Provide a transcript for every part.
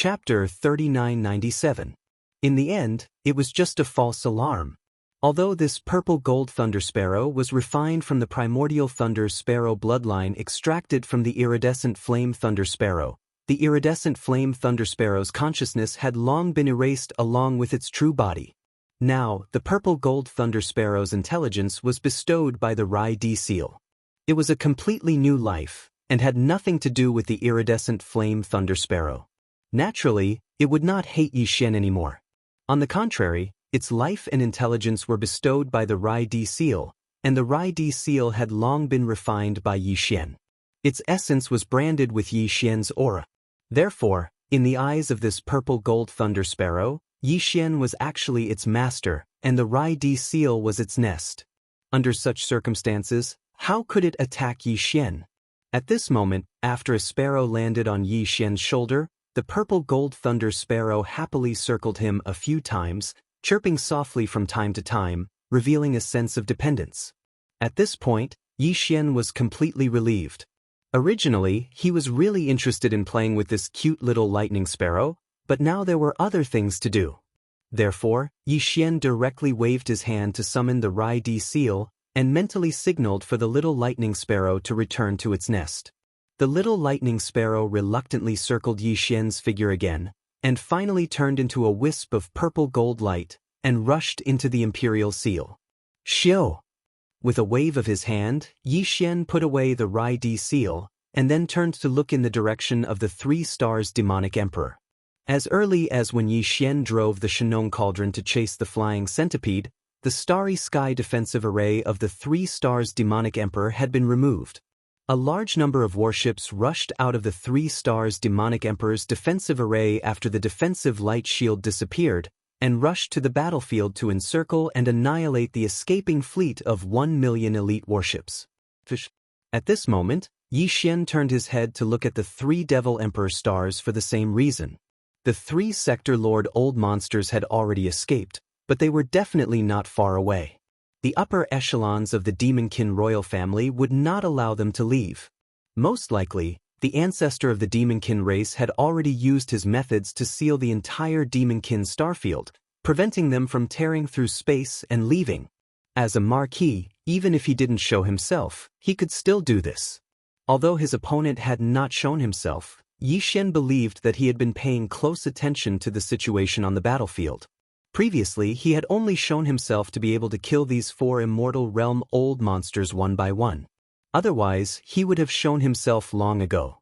Chapter 3997. In the end, it was just a false alarm. Although this purple gold thunder sparrow was refined from the primordial thunder sparrow bloodline extracted from the iridescent flame thunder sparrow, the iridescent flame thunder sparrow's consciousness had long been erased along with its true body. Now, the purple gold thunder sparrow's intelligence was bestowed by the Rai-D seal. It was a completely new life, and had nothing to do with the iridescent flame thunder sparrow. Naturally, it would not hate Yixian anymore. On the contrary, its life and intelligence were bestowed by the Rai-D seal, and the Rai-D seal had long been refined by Yixian. Its essence was branded with Yixian's aura. Therefore, in the eyes of this purple gold thunder sparrow, Yixian was actually its master, and the Rai-D seal was its nest. Under such circumstances, how could it attack Yixian? At this moment, after a sparrow landed on Yixian's shoulder, the purple gold thunder sparrow happily circled him a few times, chirping softly from time to time, revealing a sense of dependence. At this point, Yixian was completely relieved. Originally, he was really interested in playing with this cute little lightning sparrow, but now there were other things to do. Therefore, Yixian directly waved his hand to summon the Rai-D seal, and mentally signaled for the little lightning sparrow to return to its nest. The little lightning sparrow reluctantly circled Yixian's figure again, and finally turned into a wisp of purple gold light, and rushed into the imperial seal. Xiu! With a wave of his hand, Yixian put away the Rai-D seal, and then turned to look in the direction of the 3 stars demonic emperor. As early as when Yixian drove the Shenong cauldron to chase the flying centipede, the starry sky defensive array of the 3 stars demonic emperor had been removed. A large number of warships rushed out of the 3 stars demonic emperor's defensive array after the defensive light shield disappeared, and rushed to the battlefield to encircle and annihilate the escaping fleet of 1 million elite warships. At this moment, Yixian turned his head to look at the 3 devil emperor stars for the same reason. The 3 sector lord old monsters had already escaped, but they were definitely not far away. The upper echelons of the Demonkin royal family would not allow them to leave. Most likely, the ancestor of the Demonkin race had already used his methods to seal the entire Demonkin starfield, preventing them from tearing through space and leaving. As a marquis, even if he didn't show himself, he could still do this. Although his opponent had not shown himself, Yixian believed that he had been paying close attention to the situation on the battlefield. Previously, he had only shown himself to be able to kill these 4 immortal realm old monsters one by one. Otherwise, he would have shown himself long ago.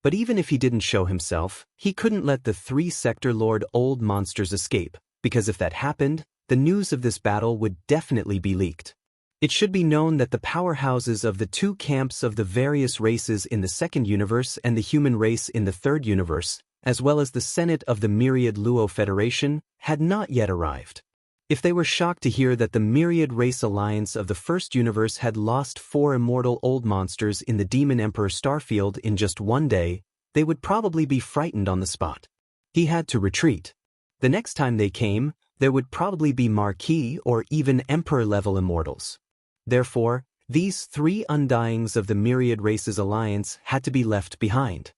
But even if he didn't show himself, he couldn't let the 3 sector lord old monsters escape, because if that happened, the news of this battle would definitely be leaked. It should be known that the powerhouses of the 2 camps of the various races in the 2nd universe and the human race in the 3rd universe, as well as the Senate of the Myriad Luo Federation, had not yet arrived. If they were shocked to hear that the Myriad Race Alliance of the 1st universe had lost 4 immortal old monsters in the Demon Emperor starfield in just one day, they would probably be frightened on the spot. He had to retreat. The next time they came, there would probably be Marquis or even Emperor-level immortals. Therefore, these 3 undyings of the Myriad Races Alliance had to be left behind.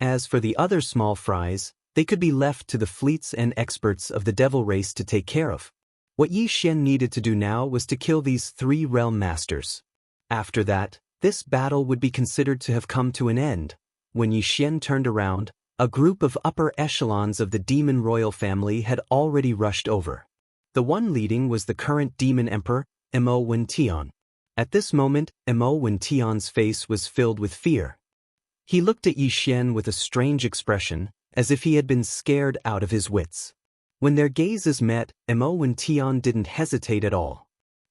As for the other small fries, they could be left to the fleets and experts of the devil race to take care of. What Yixian needed to do now was to kill these 3 realm masters. After that, this battle would be considered to have come to an end. When Yixian turned around, a group of upper echelons of the demon royal family had already rushed over. The one leading was the current demon emperor, Mo Wen Tian. At this moment, Mo Wen Tian's face was filled with fear. He looked at Yixian with a strange expression, as if he had been scared out of his wits. When their gazes met, Mo Wen Tian didn't hesitate at all.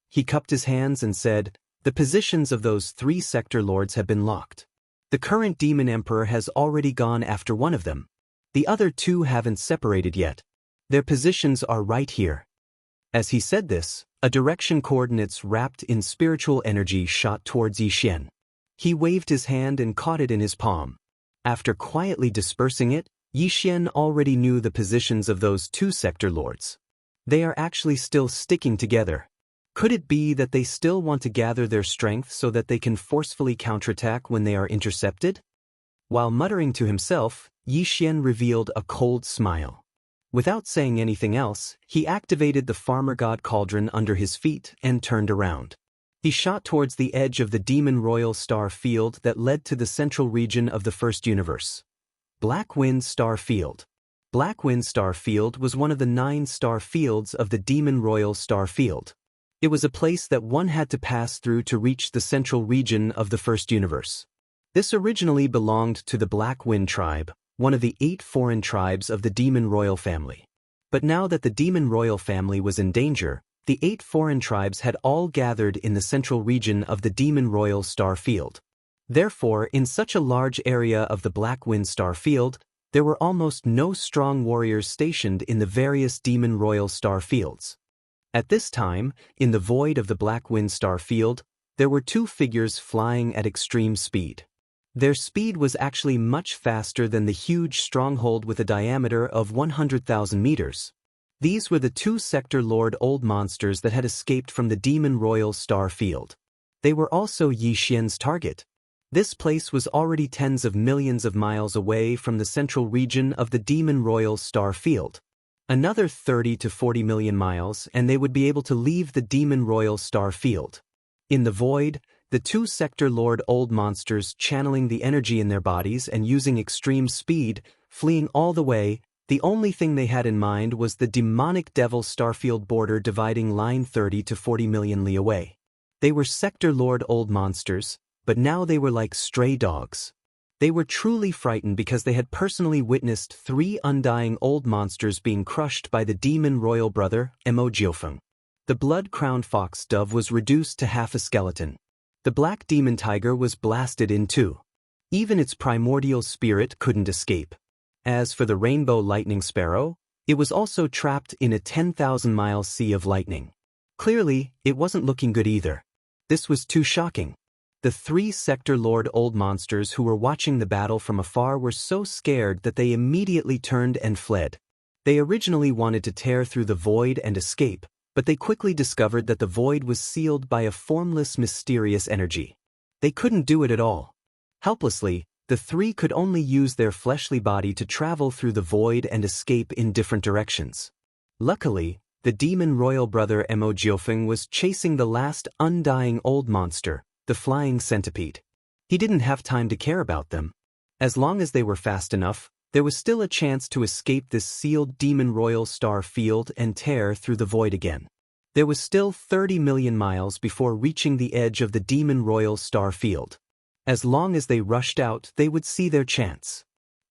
He cupped his hands and said, "The positions of those 3 sector lords have been locked. The current demon emperor has already gone after one of them. The other 2 haven't separated yet. Their positions are right here." As he said this, a direction coordinates wrapped in spiritual energy shot towards Yixian. He waved his hand and caught it in his palm. After quietly dispersing it, Yixian already knew the positions of those 2 sector lords. They are actually still sticking together. Could it be that they still want to gather their strength so that they can forcefully counterattack when they are intercepted? While muttering to himself, Yixian revealed a cold smile. Without saying anything else, he activated the farmer god cauldron under his feet and turned around. He shot towards the edge of the demon royal star field that led to the central region of the first universe. Black Wind Star Field. Black Wind Star Field was one of the 9 star fields of the demon royal star field. It was a place that one had to pass through to reach the central region of the first universe. This originally belonged to the Black Wind tribe, one of the 8 foreign tribes of the demon royal family. But now that the demon royal family was in danger, the 8 foreign tribes had all gathered in the central region of the demon royal star field. Therefore, in such a large area of the Black Wind Star Field, there were almost no strong warriors stationed in the various demon royal star fields. At this time, in the void of the Black Wind Star Field, there were 2 figures flying at extreme speed. Their speed was actually much faster than the huge stronghold with a diameter of 100,000 meters. These were the 2 Sector Lord Old Monsters that had escaped from the demon royal star field. They were also Yixian's target. This place was already tens of millions of miles away from the central region of the demon royal star field. Another 30 to 40 million miles and they would be able to leave the demon royal star field. In the void, the 2 Sector Lord Old Monsters channeling the energy in their bodies and using extreme speed, fleeing all the way, the only thing they had in mind was the demonic devil starfield border dividing line 30 to 40 million li away. They were Sector Lord Old Monsters, but now they were like stray dogs. They were truly frightened because they had personally witnessed 3 undying old monsters being crushed by the demon royal brother, Emojiofeng. The blood-crowned fox dove was reduced to half a skeleton. The black demon tiger was blasted in 2. Even its primordial spirit couldn't escape. As for the rainbow lightning sparrow, it was also trapped in a 10,000-mile sea of lightning. Clearly, it wasn't looking good either. This was too shocking. The 3 Sector Lord Old Monsters who were watching the battle from afar were so scared that they immediately turned and fled. They originally wanted to tear through the void and escape, but they quickly discovered that the void was sealed by a formless, mysterious energy. They couldn't do it at all. Helplessly, the 3 could only use their fleshly body to travel through the void and escape in different directions. Luckily, the demon royal brother Emojiofeng was chasing the last undying old monster, the flying centipede. He didn't have time to care about them. As long as they were fast enough, there was still a chance to escape this sealed demon royal star field and tear through the void again. There was still 30 million miles before reaching the edge of the demon royal star field. As long as they rushed out, they would see their chance.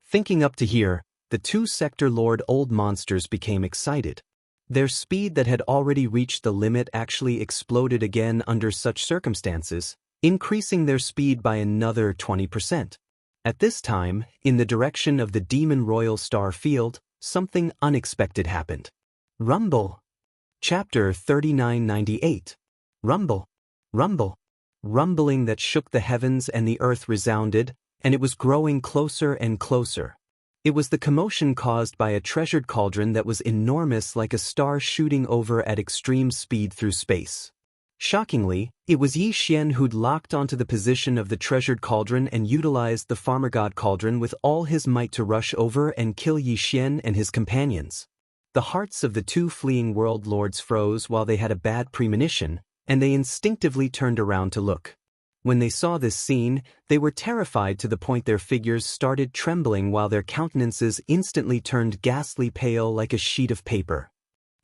Thinking up to here, the 2 Sector Lord Old Monsters became excited. Their speed that had already reached the limit actually exploded again under such circumstances, increasing their speed by another 20%. At this time, in the direction of the demon royal star field, something unexpected happened. Rumble. Chapter 3998. Rumble. Rumble. Rumbling that shook the heavens and the earth resounded, and it was growing closer and closer. It was the commotion caused by a treasured cauldron that was enormous, like a star shooting over at extreme speed through space. Shockingly, it was Yixian who'd locked onto the position of the treasured cauldron and utilized the farmer god cauldron with all his might to rush over and kill Yixian and his companions. The hearts of the 2 fleeing world lords froze while they had a bad premonition, and they instinctively turned around to look. When they saw this scene, they were terrified to the point their figures started trembling while their countenances instantly turned ghastly pale like a sheet of paper.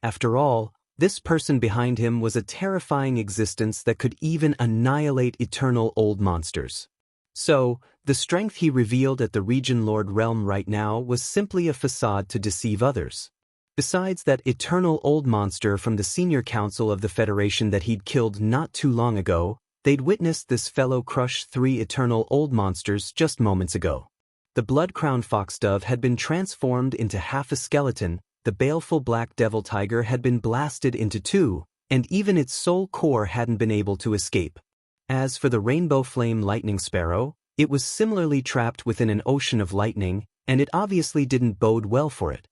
After all, this person behind him was a terrifying existence that could even annihilate eternal old monsters. So, the strength he revealed at the Region Lord realm right now was simply a facade to deceive others. Besides that eternal old monster from the senior council of the Federation that he'd killed not too long ago, they'd witnessed this fellow crush 3 eternal old monsters just moments ago. The blood-crowned foxdove had been transformed into half a skeleton, the baleful black devil tiger had been blasted into 2, and even its soul core hadn't been able to escape. As for the rainbow flame lightning sparrow, it was similarly trapped within an ocean of lightning, and it obviously didn't bode well for it.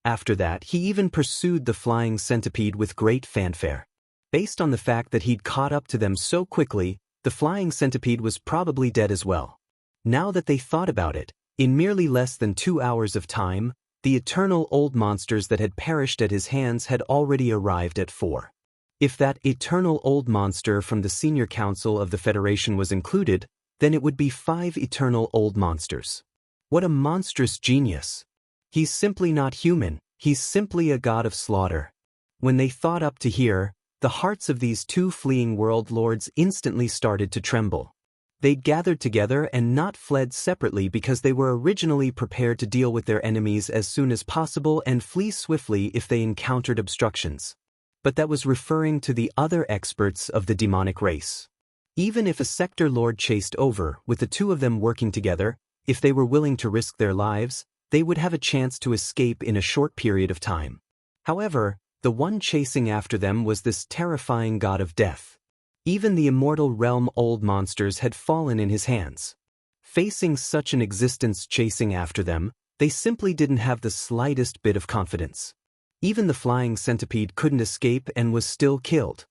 After that, he even pursued the flying centipede with great fanfare. Based on the fact that he'd caught up to them so quickly, the flying centipede was probably dead as well. Now that they thought about it, in merely less than 2 hours of time, the eternal old monsters that had perished at his hands had already arrived at 4. If that eternal old monster from the Senior Council of the Federation was included, then it would be 5 eternal old monsters. What a monstrous genius! He's simply not human, he's simply a god of slaughter. When they thought up to here, the hearts of these 2 fleeing world lords instantly started to tremble. They'd gathered together and not fled separately because they were originally prepared to deal with their enemies as soon as possible and flee swiftly if they encountered obstructions. But that was referring to the other experts of the demonic race. Even if a sector lord chased over, with the 2 of them working together, if they were willing to risk their lives, they would have a chance to escape in a short period of time. However, the one chasing after them was this terrifying god of death. Even the immortal realm old monsters had fallen in his hands. Facing such an existence chasing after them, they simply didn't have the slightest bit of confidence. Even the flying centipede couldn't escape and was still killed.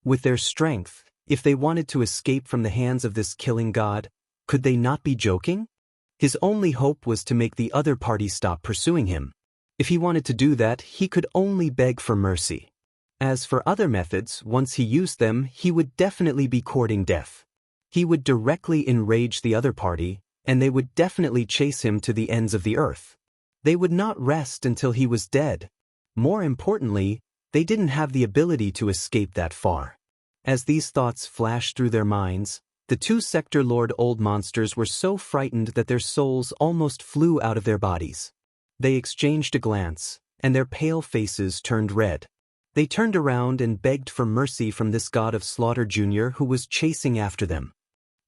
With their strength, if they wanted to escape from the hands of this killing god, could they not be joking? His only hope was to make the other party stop pursuing him. If he wanted to do that, he could only beg for mercy. As for other methods, once he used them, he would definitely be courting death. He would directly enrage the other party, and they would definitely chase him to the ends of the earth. They would not rest until he was dead. More importantly, they didn't have the ability to escape that far. As these thoughts flashed through their minds, the 2 sector lord old monsters were so frightened that their souls almost flew out of their bodies. They exchanged a glance, and their pale faces turned red. They turned around and begged for mercy from this god of slaughter Jr. who was chasing after them.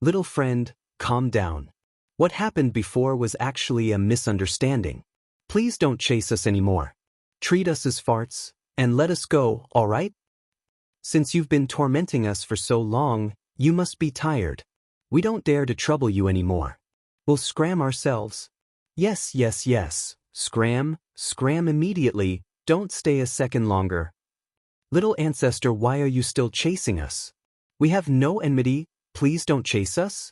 Little friend, calm down. What happened before was actually a misunderstanding. Please don't chase us anymore. Treat us as farts, and let us go, all right? Since you've been tormenting us for so long, you must be tired. We don't dare to trouble you anymore. We'll scram ourselves. Yes, yes, yes. Scram immediately. Don't stay a second longer. Little ancestor, why are you still chasing us? We have no enmity, please don't chase us?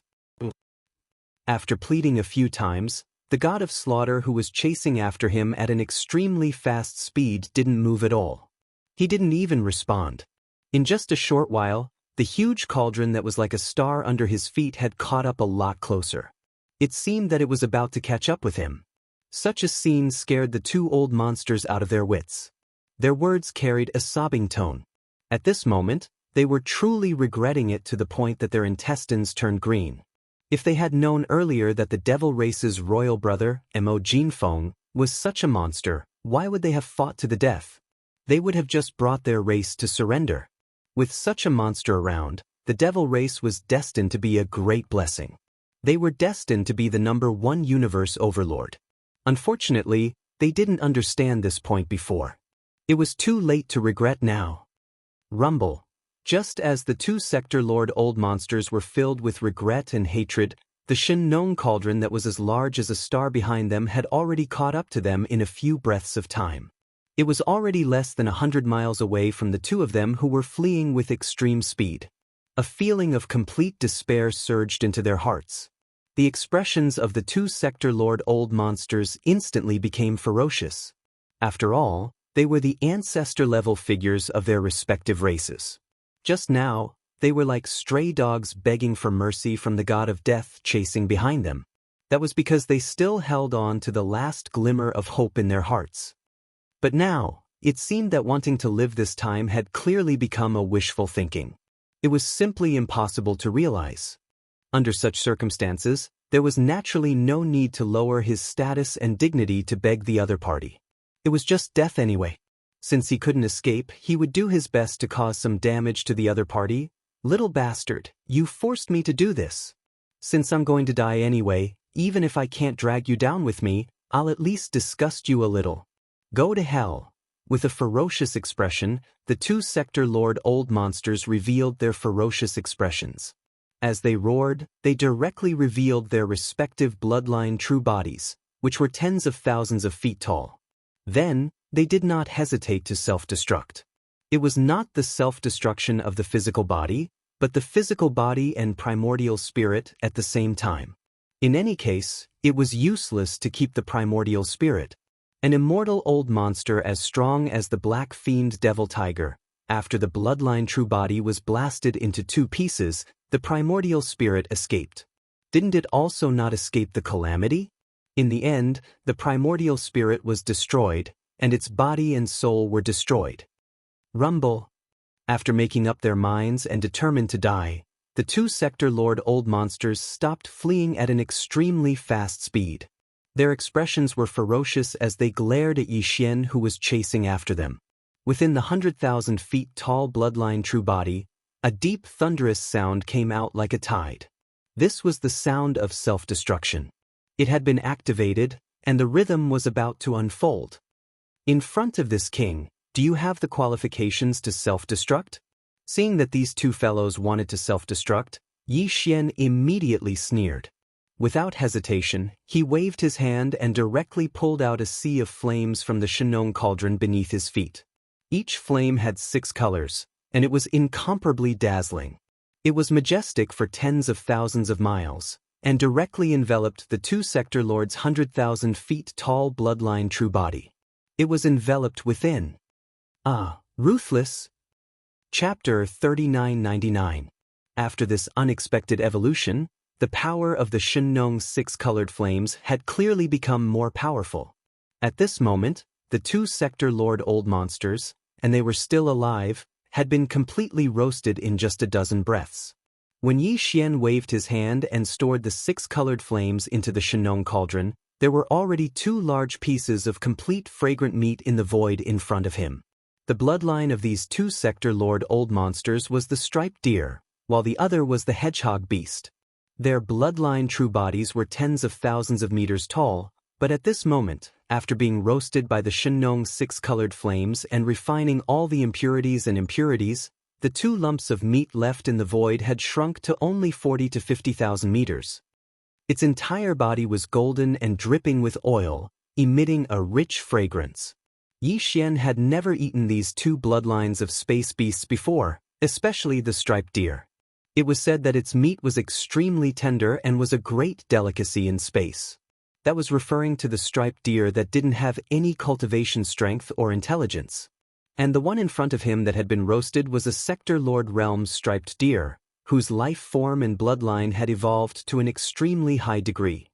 After pleading a few times, the god of slaughter who was chasing after him at an extremely fast speed didn't move at all. He didn't even respond. In just a short while, the huge cauldron that was like a star under his feet had caught up a lot closer. It seemed that it was about to catch up with him. Such a scene scared the 2 old monsters out of their wits. Their words carried a sobbing tone. At this moment, they were truly regretting it to the point that their intestines turned green. If they had known earlier that the devil race's royal brother, Mo Jinfeng, was such a monster, why would they have fought to the death? They would have just brought their race to surrender. With such a monster around, the devil race was destined to be a great blessing. They were destined to be the #1 universe overlord. Unfortunately, they didn't understand this point before. It was too late to regret now. Rumble. Just as the 2 sector lord old monsters were filled with regret and hatred, the Shen-Nong cauldron that was as large as a star behind them had already caught up to them in a few breaths of time. It was already less than 100 miles away from the 2 of them who were fleeing with extreme speed. A feeling of complete despair surged into their hearts. The expressions of the 2 sector lord old monsters instantly became ferocious. After all, they were the ancestor-level figures of their respective races. Just now, they were like stray dogs begging for mercy from the god of death chasing behind them. That was because they still held on to the last glimmer of hope in their hearts. But now, it seemed that wanting to live this time had clearly become a wishful thinking. It was simply impossible to realize. Under such circumstances, there was naturally no need to lower his status and dignity to beg the other party. It was just death anyway. Since he couldn't escape, he would do his best to cause some damage to the other party. Little bastard, you forced me to do this. Since I'm going to die anyway, even if I can't drag you down with me, I'll at least disgust you a little. Go to hell. With a ferocious expression, the 2 sector lord old monsters revealed their ferocious expressions. As they roared, they directly revealed their respective bloodline true bodies, which were tens of thousands of feet tall. Then, they did not hesitate to self-destruct. It was not the self-destruction of the physical body, but the physical body and primordial spirit at the same time. In any case, it was useless to keep the primordial spirit. An immortal old monster as strong as the black fiend devil tiger. After the bloodline true body was blasted into 2 pieces, the primordial spirit escaped. Didn't it also not escape the calamity? In the end, the primordial spirit was destroyed, and its body and soul were destroyed. Rumble. After making up their minds and determined to die, the 2 Sector Lord old monsters stopped fleeing at an extremely fast speed. Their expressions were ferocious as they glared at Yi Xian, who was chasing after them. Within the 100,000 feet tall bloodline true body, a deep thunderous sound came out like a tide. This was the sound of self-destruction. It had been activated, and the rhythm was about to unfold. In front of this king, do you have the qualifications to self-destruct? Seeing that these 2 fellows wanted to self-destruct, Yi Xian immediately sneered. Without hesitation, he waved his hand and directly pulled out a sea of flames from the Shenong cauldron beneath his feet. Each flame had 6 colors, and it was incomparably dazzling. It was majestic for tens of thousands of miles, and directly enveloped the 2 Sector Lords' 100,000 feet tall bloodline true body. It was enveloped within. Ruthless. Chapter 3999. After this unexpected evolution, the power of the Shenong's 6-colored flames had clearly become more powerful. At this moment, the 2 Sector Lord old monsters, and they were still alive, had been completely roasted in just a dozen breaths. When Yi Xian waved his hand and stored the 6-colored flames into the Shenong cauldron, there were already 2 large pieces of complete fragrant meat in the void in front of him. The bloodline of these 2 Sector Lord old monsters was the striped deer, while the other was the hedgehog beast. Their bloodline true bodies were tens of thousands of meters tall, but at this moment, after being roasted by the Shenong's 6-colored flames and refining all the impurities, the 2 lumps of meat left in the void had shrunk to only 40 to 50,000 meters. Its entire body was golden and dripping with oil, emitting a rich fragrance. Yi Xian had never eaten these 2 bloodlines of space beasts before, especially the striped deer. It was said that its meat was extremely tender and was a great delicacy in space. That was referring to the striped deer that didn't have any cultivation strength or intelligence. And the one in front of him that had been roasted was a Sector Lord realm's striped deer, whose life form and bloodline had evolved to an extremely high degree.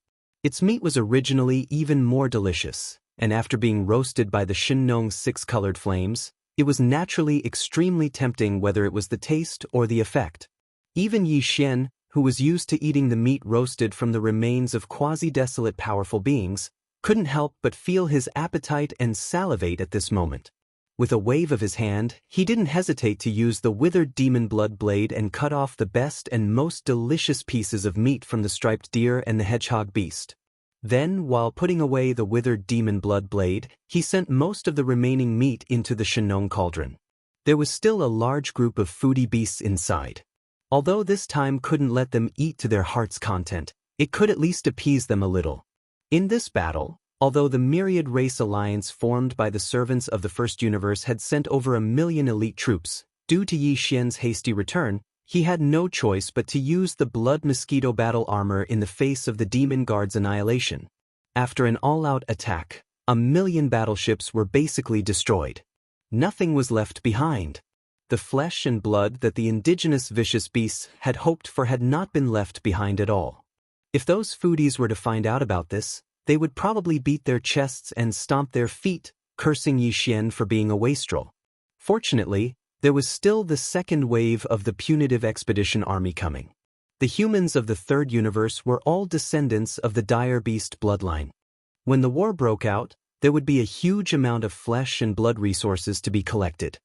Its meat was originally even more delicious, and after being roasted by the Shenong's 6-colored flames, it was naturally extremely tempting, whether it was the taste or the effect. Even Yi Xian, who was used to eating the meat roasted from the remains of quasi-desolate powerful beings, couldn't help but feel his appetite and salivate at this moment. With a wave of his hand, he didn't hesitate to use the withered demon blood blade and cut off the best and most delicious pieces of meat from the striped deer and the hedgehog beast. Then, while putting away the withered demon blood blade, he sent most of the remaining meat into the Shenong cauldron. There was still a large group of foodie beasts inside. Although this time couldn't let them eat to their heart's content, it could at least appease them a little. In this battle, although the myriad race alliance formed by the servants of the First Universe had sent over 1 million elite troops, due to Yi Xian's hasty return, he had no choice but to use the blood mosquito battle armor in the face of the demon guard's annihilation. After an all-out attack, 1 million battleships were basically destroyed. Nothing was left behind. The flesh and blood that the indigenous vicious beasts had hoped for had not been left behind at all. If those foodies were to find out about this, they would probably beat their chests and stomp their feet, cursing Yi Xian for being a wastrel. Fortunately, there was still the second wave of the punitive expedition army coming. The humans of the Third Universe were all descendants of the dire beast bloodline. When the war broke out, there would be a huge amount of flesh and blood resources to be collected.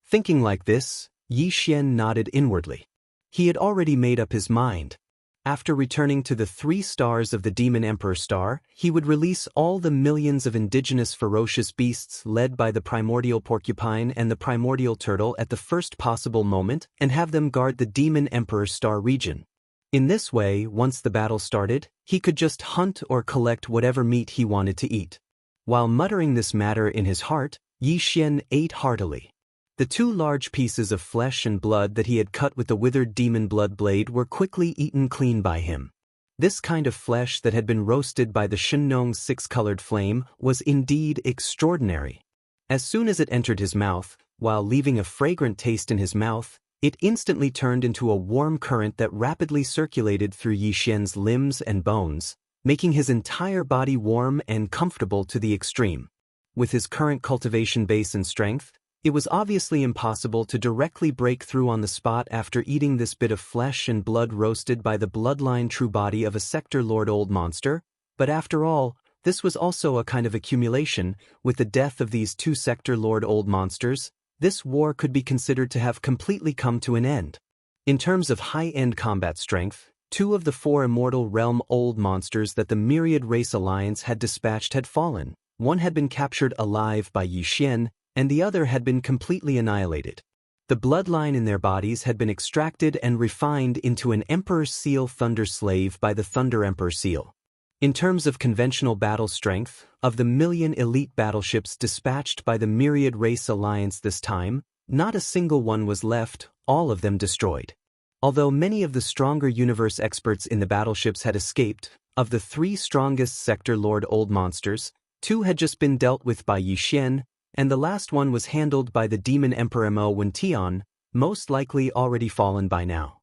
Thinking like this, Yi Xian nodded inwardly. He had already made up his mind. After returning to the 3 stars of the Demon Emperor Star, he would release all the millions of indigenous ferocious beasts led by the primordial porcupine and the primordial turtle at the first possible moment and have them guard the Demon Emperor Star region. In this way, once the battle started, he could just hunt or collect whatever meat he wanted to eat. While muttering this matter in his heart, Yi Xian ate heartily. The 2 large pieces of flesh and blood that he had cut with the withered demon blood blade were quickly eaten clean by him. This kind of flesh that had been roasted by the Shenong's six-colored flame was indeed extraordinary. As soon as it entered his mouth, while leaving a fragrant taste in his mouth, it instantly turned into a warm current that rapidly circulated through Yi Xian's limbs and bones, making his entire body warm and comfortable to the extreme. With his current cultivation base and strength, it was obviously impossible to directly break through on the spot after eating this bit of flesh and blood roasted by the bloodline true body of a Sector Lord Old Monster, but after all, this was also a kind of accumulation. With the death of these two Sector Lord Old Monsters, this war could be considered to have completely come to an end. In terms of high-end combat strength, two of the four Immortal Realm Old Monsters that the Myriad Race Alliance had dispatched had fallen. One had been captured alive by Yi Xian, and the other had been completely annihilated. The bloodline in their bodies had been extracted and refined into an Emperor's Seal Thunder Slave by the Thunder Emperor Seal. In terms of conventional battle strength, of the million elite battleships dispatched by the Myriad Race Alliance this time, not a single one was left, all of them destroyed. Although many of the stronger universe experts in the battleships had escaped, of the three strongest Sector Lord Old Monsters, two had just been dealt with by Yi Xian, and the last one was handled by the Demon Emperor Mo Wentian, most likely already fallen by now.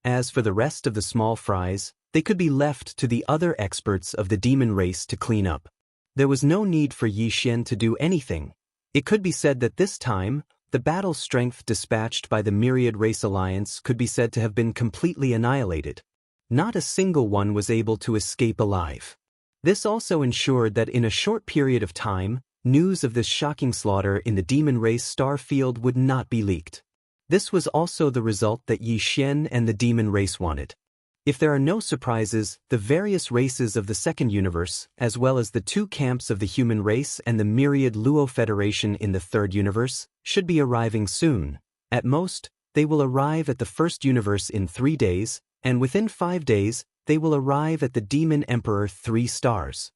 As for the rest of the small fries, they could be left to the other experts of the demon race to clean up. There was no need for Yi Xian to do anything. It could be said that this time, the battle strength dispatched by the Myriad Race Alliance could be said to have been completely annihilated. Not a single one was able to escape alive. This also ensured that in a short period of time, news of this shocking slaughter in the demon race star field would not be leaked. This was also the result that Yi Xian and the demon race wanted. If there are no surprises, the various races of the second universe, as well as the two camps of the human race and the Myriad Luo Federation in the third universe, should be arriving soon. At most, they will arrive at the first universe in 3 days, and within 5 days, they will arrive at the Demon Emperor 3 stars.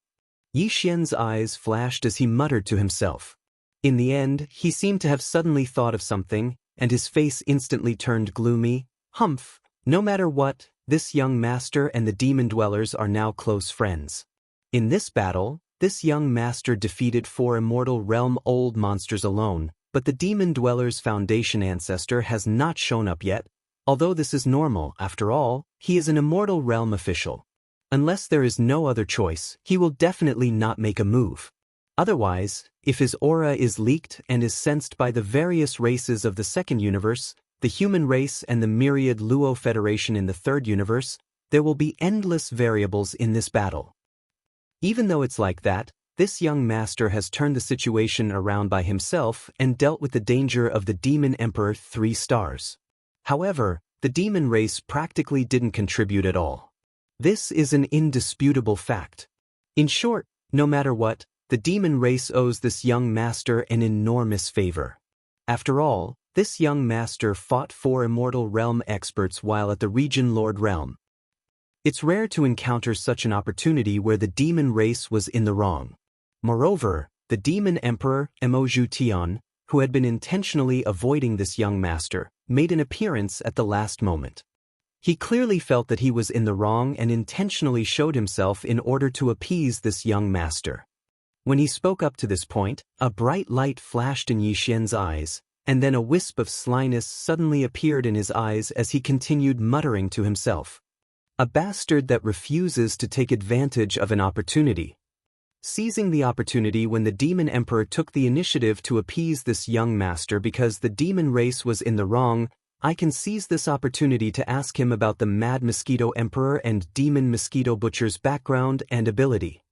Yi Xian's eyes flashed as he muttered to himself. In the end, he seemed to have suddenly thought of something, and his face instantly turned gloomy. Humph, no matter what, this young master and the demon dwellers are now close friends. In this battle, this young master defeated 4 Immortal Realm Old Monsters alone, but the demon dwellers' foundation ancestor has not shown up yet. Although this is normal, after all, he is an Immortal Realm official. Unless there is no other choice, he will definitely not make a move. Otherwise, if his aura is leaked and is sensed by the various races of the second universe, the human race and the Myriad Luo Federation in the third universe, there will be endless variables in this battle. Even though it's like that, this young master has turned the situation around by himself and dealt with the danger of the Demon Emperor 3 stars. However, the demon race practically didn't contribute at all. This is an indisputable fact. In short, no matter what, the demon race owes this young master an enormous favor. After all, this young master fought 4 Immortal Realm experts while at the Region Lord Realm. It's rare to encounter such an opportunity where the demon race was in the wrong. Moreover, the Demon Emperor, Mo Tian, who had been intentionally avoiding this young master, made an appearance at the last moment. He clearly felt that he was in the wrong and intentionally showed himself in order to appease this young master. When he spoke up to this point, a bright light flashed in Yi Xian's eyes, and then a wisp of slyness suddenly appeared in his eyes as he continued muttering to himself. A bastard that refuses to take advantage of an opportunity. Seizing the opportunity when the Demon Emperor took the initiative to appease this young master because the demon race was in the wrong, I can seize this opportunity to ask him about the Mad Mosquito Emperor and Demon Mosquito Butcher's background and ability.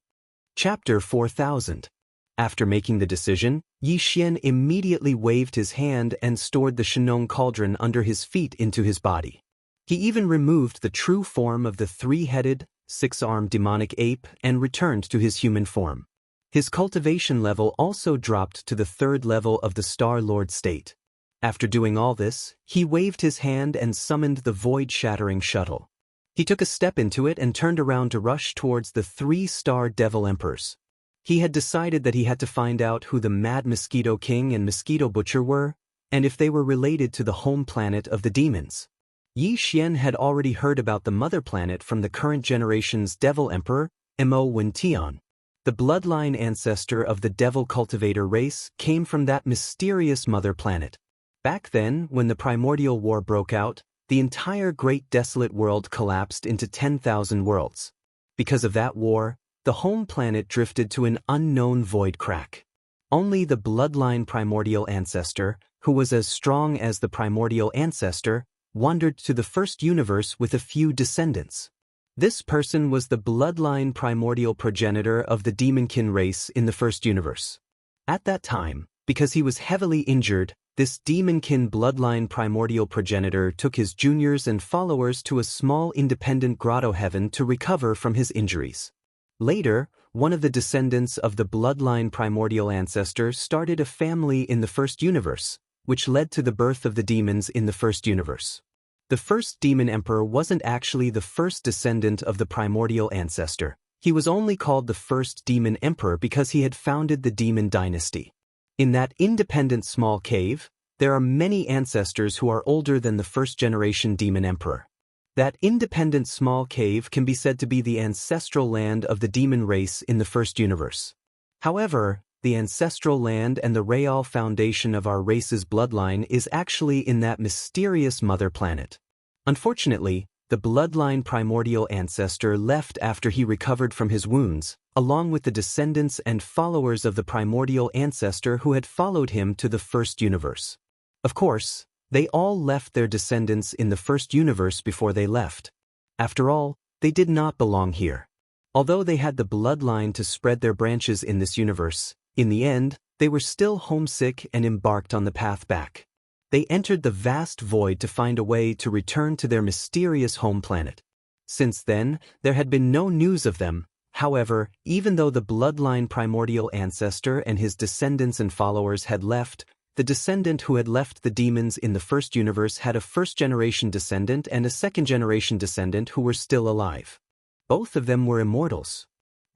Chapter 4000. After making the decision, Yi Xian immediately waved his hand and stored the Shenong cauldron under his feet into his body. He even removed the true form of the 3-headed, 6-armed demonic ape and returned to his human form. His cultivation level also dropped to the 3rd level of the Star Lord state. After doing all this, he waved his hand and summoned the void-shattering shuttle. He took a step into it and turned around to rush towards the 3-star Devil Emperors. He had decided that he had to find out who the Mad Mosquito King and Mosquito Butcher were, and if they were related to the home planet of the demons. Yi Xian had already heard about the mother planet from the current generation's Devil Emperor, Mo Wentian. The bloodline ancestor of the Devil Cultivator race came from that mysterious mother planet. Back then, when the Primordial War broke out, the entire great desolate world collapsed into 10,000 worlds. Because of that war, the home planet drifted to an unknown void crack. Only the bloodline primordial ancestor, who was as strong as the primordial ancestor, wandered to the first universe with a few descendants. This person was the bloodline primordial progenitor of the demonkin race in the first universe. At that time, because he was heavily injured, this demonkin bloodline primordial progenitor took his juniors and followers to a small independent grotto heaven to recover from his injuries. Later, one of the descendants of the bloodline primordial ancestor started a family in the first universe, which led to the birth of the demons in the first universe. The first demon emperor wasn't actually the first descendant of the primordial ancestor. He was only called the first demon emperor because he had founded the demon dynasty. In that independent small cave, there are many ancestors who are older than the first-generation demon emperor. That independent small cave can be said to be the ancestral land of the demon race in the first universe. However, the ancestral land and the real foundation of our race's bloodline is actually in that mysterious mother planet. Unfortunately, the bloodline primordial ancestor left after he recovered from his wounds, along with the descendants and followers of the primordial ancestor who had followed him to the first universe. Of course, they all left their descendants in the first universe before they left. After all, they did not belong here. Although they had the bloodline to spread their branches in this universe, in the end, they were still homesick and embarked on the path back. They entered the vast void to find a way to return to their mysterious home planet. Since then, there had been no news of them. However, even though the bloodline primordial ancestor and his descendants and followers had left, the descendant who had left the demons in the first universe had a first-generation descendant and a second-generation descendant who were still alive. Both of them were immortals.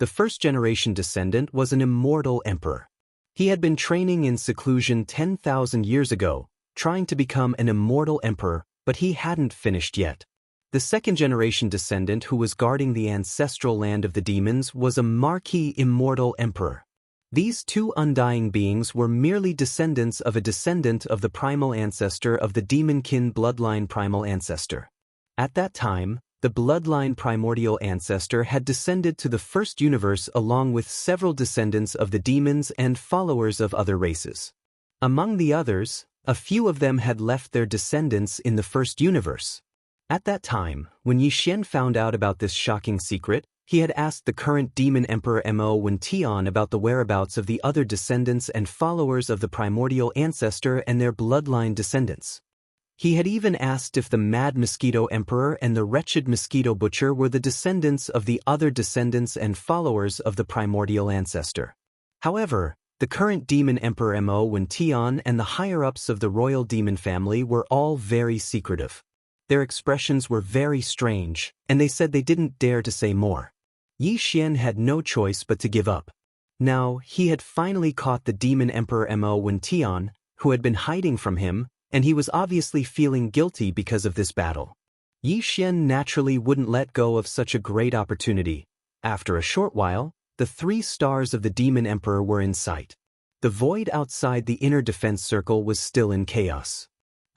The first-generation descendant was an immortal emperor. He had been training in seclusion 10,000 years ago, trying to become an immortal emperor, but he hadn't finished yet. The second-generation descendant who was guarding the ancestral land of the demons was a marquis immortal emperor. These two undying beings were merely descendants of a descendant of the primal ancestor of the demonkin bloodline primal ancestor. At that time, the bloodline primordial ancestor had descended to the first universe along with several descendants of the demons and followers of other races. Among the others, a few of them had left their descendants in the first universe. At that time, when Yi Xian found out about this shocking secret, he had asked the current demon emperor Mo Wentian about the whereabouts of the other descendants and followers of the primordial ancestor and their bloodline descendants. He had even asked if the mad mosquito emperor and the wretched mosquito butcher were the descendants of the other descendants and followers of the primordial ancestor. However, the current demon emperor Mo Wentian and the higher-ups of the royal demon family were all very secretive. Their expressions were very strange, and they said they didn't dare to say more. Yi Xian had no choice but to give up. Now, he had finally caught the demon emperor Mo Wentian, who had been hiding from him, and he was obviously feeling guilty because of this battle. Yi Xian naturally wouldn't let go of such a great opportunity. After a short while, the 3 stars of the demon emperor were in sight. The void outside the inner defense circle was still in chaos.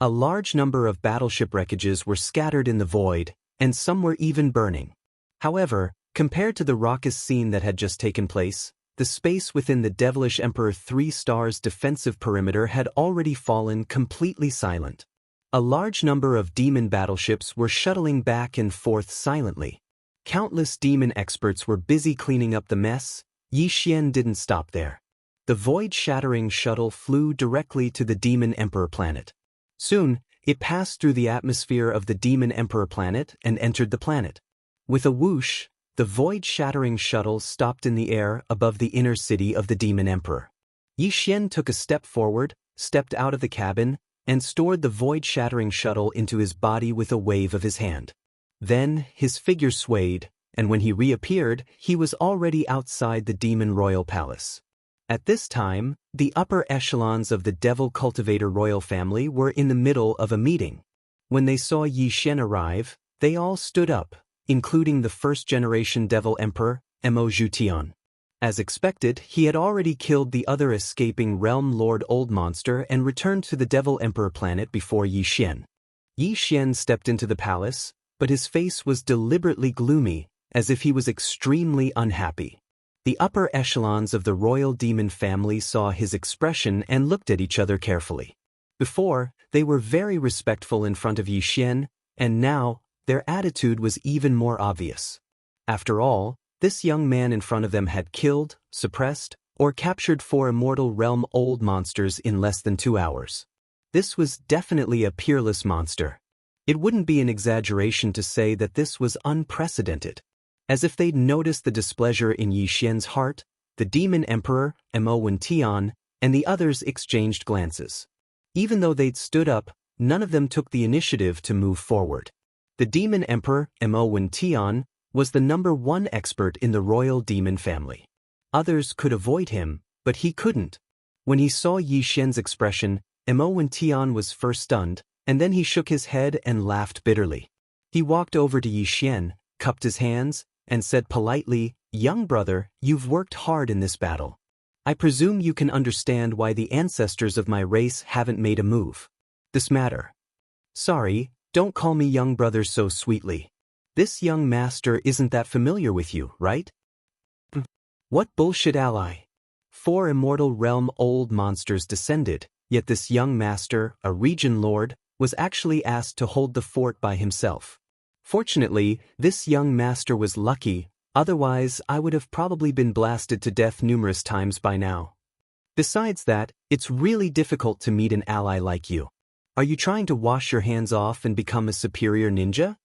A large number of battleship wreckages were scattered in the void, and some were even burning. However, compared to the raucous scene that had just taken place, the space within the devilish Emperor 3 Stars' defensive perimeter had already fallen completely silent. A large number of demon battleships were shuttling back and forth silently. Countless demon experts were busy cleaning up the mess. Yi Xian didn't stop there. The void-shattering shuttle flew directly to the demon Emperor planet. Soon, it passed through the atmosphere of the demon Emperor planet and entered the planet. With a whoosh, the void-shattering shuttle stopped in the air above the inner city of the demon emperor. Yi Xian took a step forward, stepped out of the cabin, and stored the void-shattering shuttle into his body with a wave of his hand. Then, his figure swayed, and when he reappeared, he was already outside the demon royal palace. At this time, the upper echelons of the Devil Cultivator royal family were in the middle of a meeting. When they saw Yi Xian arrive, they all stood up, including the first-generation Devil Emperor, Mo Zhutian. As expected, he had already killed the other escaping Realm Lord Old Monster and returned to the Devil Emperor planet before Yi Xian. Yi Xian stepped into the palace, but his face was deliberately gloomy, as if he was extremely unhappy. The upper echelons of the royal demon family saw his expression and looked at each other carefully. Before, they were very respectful in front of Yi Xian, and now, their attitude was even more obvious. After all, this young man in front of them had killed, suppressed, or captured 4 immortal realm old monsters in less than 2 hours. This was definitely a peerless monster. It wouldn't be an exaggeration to say that this was unprecedented. As if they'd noticed the displeasure in Yi Xian's heart, the Demon Emperor, Mo Zhutian, and the others exchanged glances. Even though they'd stood up, none of them took the initiative to move forward. The Demon Emperor, Mo Zhutian, was the #1 expert in the royal demon family. Others could avoid him, but he couldn't. When he saw Yi Xian's expression, Mo Zhutian was first stunned, and then he shook his head and laughed bitterly. He walked over to Yi Xian, cupped his hands, and said politely, "Young brother, you've worked hard in this battle. I presume you can understand why the ancestors of my race haven't made a move. This matter." "Sorry, don't call me young brother so sweetly. This young master isn't that familiar with you, right?" "What bullshit ally? 4 immortal realm old monsters descended, yet this young master, a region lord, was actually asked to hold the fort by himself. Fortunately, this young master was lucky, otherwise I would have probably been blasted to death numerous times by now. Besides that, it's really difficult to meet an ally like you. Are you trying to wash your hands off and become a superior ninja?"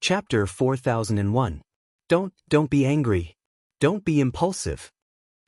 Chapter 4001. Don't be angry. Don't be impulsive.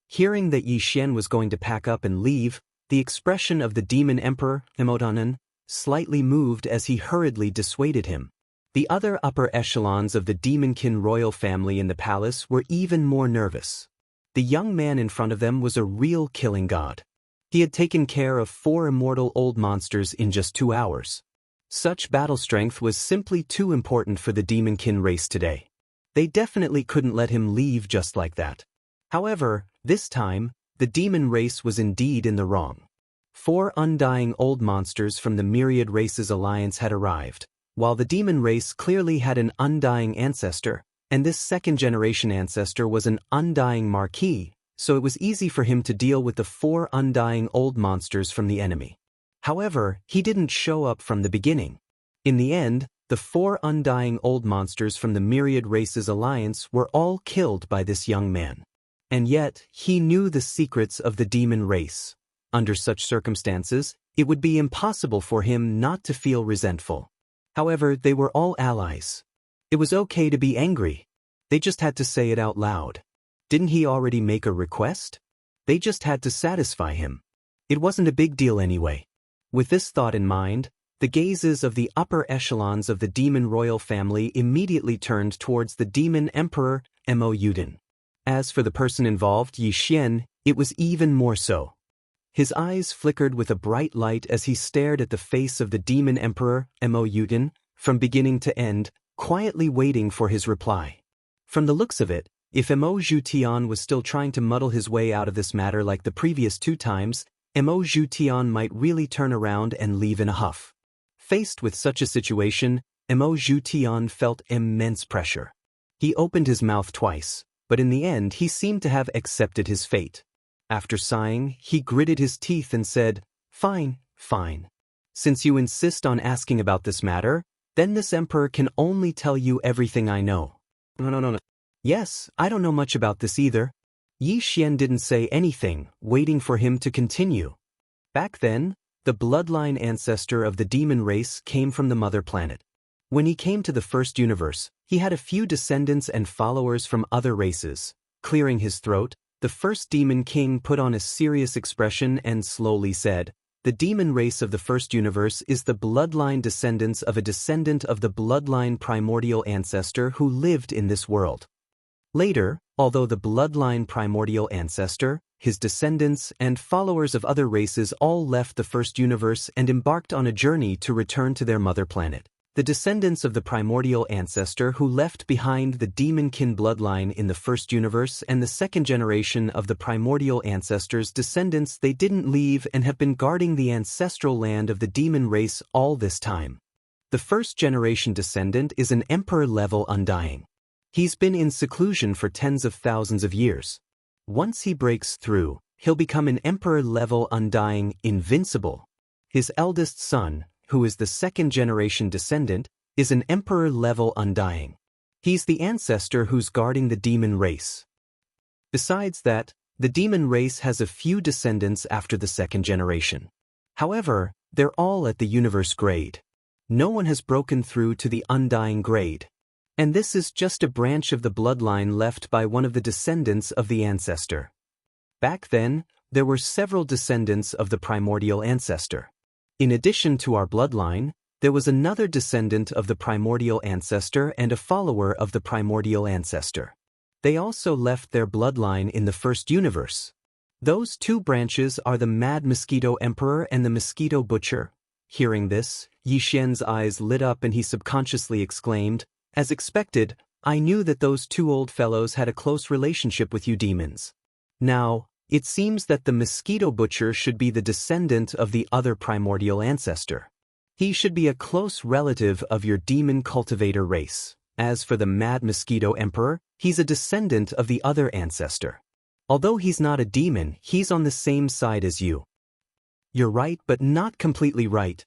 Hearing that Yi Xian was going to pack up and leave, the expression of the Demon Emperor, Mo Zhutian, slightly moved as he hurriedly dissuaded him. The other upper echelons of the Demonkin royal family in the palace were even more nervous. The young man in front of them was a real killing god. He had taken care of 4 immortal old monsters in just 2 hours. Such battle strength was simply too important for the Demonkin race today. They definitely couldn't let him leave just like that. However, this time, the demon race was indeed in the wrong. 4 undying old monsters from the Myriad Races Alliance had arrived, while the demon race clearly had an undying ancestor, and this second-generation ancestor was an undying marquis, so it was easy for him to deal with the 4 undying old monsters from the enemy. However, he didn't show up from the beginning. In the end, the 4 undying old monsters from the Myriad Races Alliance were all killed by this young man. And yet, he knew the secrets of the demon race. Under such circumstances, it would be impossible for him not to feel resentful. However, they were all allies. It was okay to be angry. They just had to say it out loud. Didn't he already make a request? They just had to satisfy him. It wasn't a big deal anyway. With this thought in mind, the gazes of the upper echelons of the demon royal family immediately turned towards the demon emperor, Mo Zhutian. As for the person involved, Yi Xian, it was even more so. His eyes flickered with a bright light as he stared at the face of the demon emperor, Mo Zhutian, from beginning to end, quietly waiting for his reply. From the looks of it, if Mo Zhutian was still trying to muddle his way out of this matter like the previous 2 times, Mo Zhutian might really turn around and leave in a huff. Faced with such a situation, Mo Zhutian felt immense pressure. He opened his mouth twice, but in the end he seemed to have accepted his fate. After sighing, he gritted his teeth and said, "Fine. Since you insist on asking about this matter, then this emperor can only tell you everything I know." No. "Yes, I don't know much about this either." Yi Xian didn't say anything, waiting for him to continue. Back then, the bloodline ancestor of the demon race came from the mother planet. When he came to the first universe, he had a few descendants and followers from other races. Clearing his throat, the first demon king put on a serious expression and slowly said, "The demon race of the first universe is the bloodline descendants of a descendant of the bloodline primordial ancestor who lived in this world. Later, although the bloodline primordial ancestor, his descendants, and followers of other races all left the first universe and embarked on a journey to return to their mother planet, the descendants of the primordial ancestor who left behind the demonkin bloodline in the first universe and the second generation of the primordial ancestor's descendants, they didn't leave and have been guarding the ancestral land of the demon race all this time. The first generation descendant is an emperor-level undying. He's been in seclusion for tens of thousands of years. Once he breaks through, he'll become an emperor-level undying, invincible. His eldest son, who is the second-generation descendant, is an emperor-level undying. He's the ancestor who's guarding the demon race. Besides that, the demon race has a few descendants after the second generation. However, they're all at the universe grade. No one has broken through to the undying grade. And this is just a branch of the bloodline left by one of the descendants of the ancestor. Back then, there were several descendants of the primordial ancestor. In addition to our bloodline, there was another descendant of the primordial ancestor and a follower of the primordial ancestor. They also left their bloodline in the first universe. Those two branches are the Mad Mosquito Emperor and the Mosquito Butcher. Hearing this, Yi Xian's eyes lit up and he subconsciously exclaimed, "As expected, I knew that those two old fellows had a close relationship with you demons. Now, it seems that the Mosquito Butcher should be the descendant of the other primordial ancestor. He should be a close relative of your demon cultivator race. As for the Mad Mosquito Emperor, he's a descendant of the other ancestor. Although he's not a demon, he's on the same side as you." "You're right, but not completely right."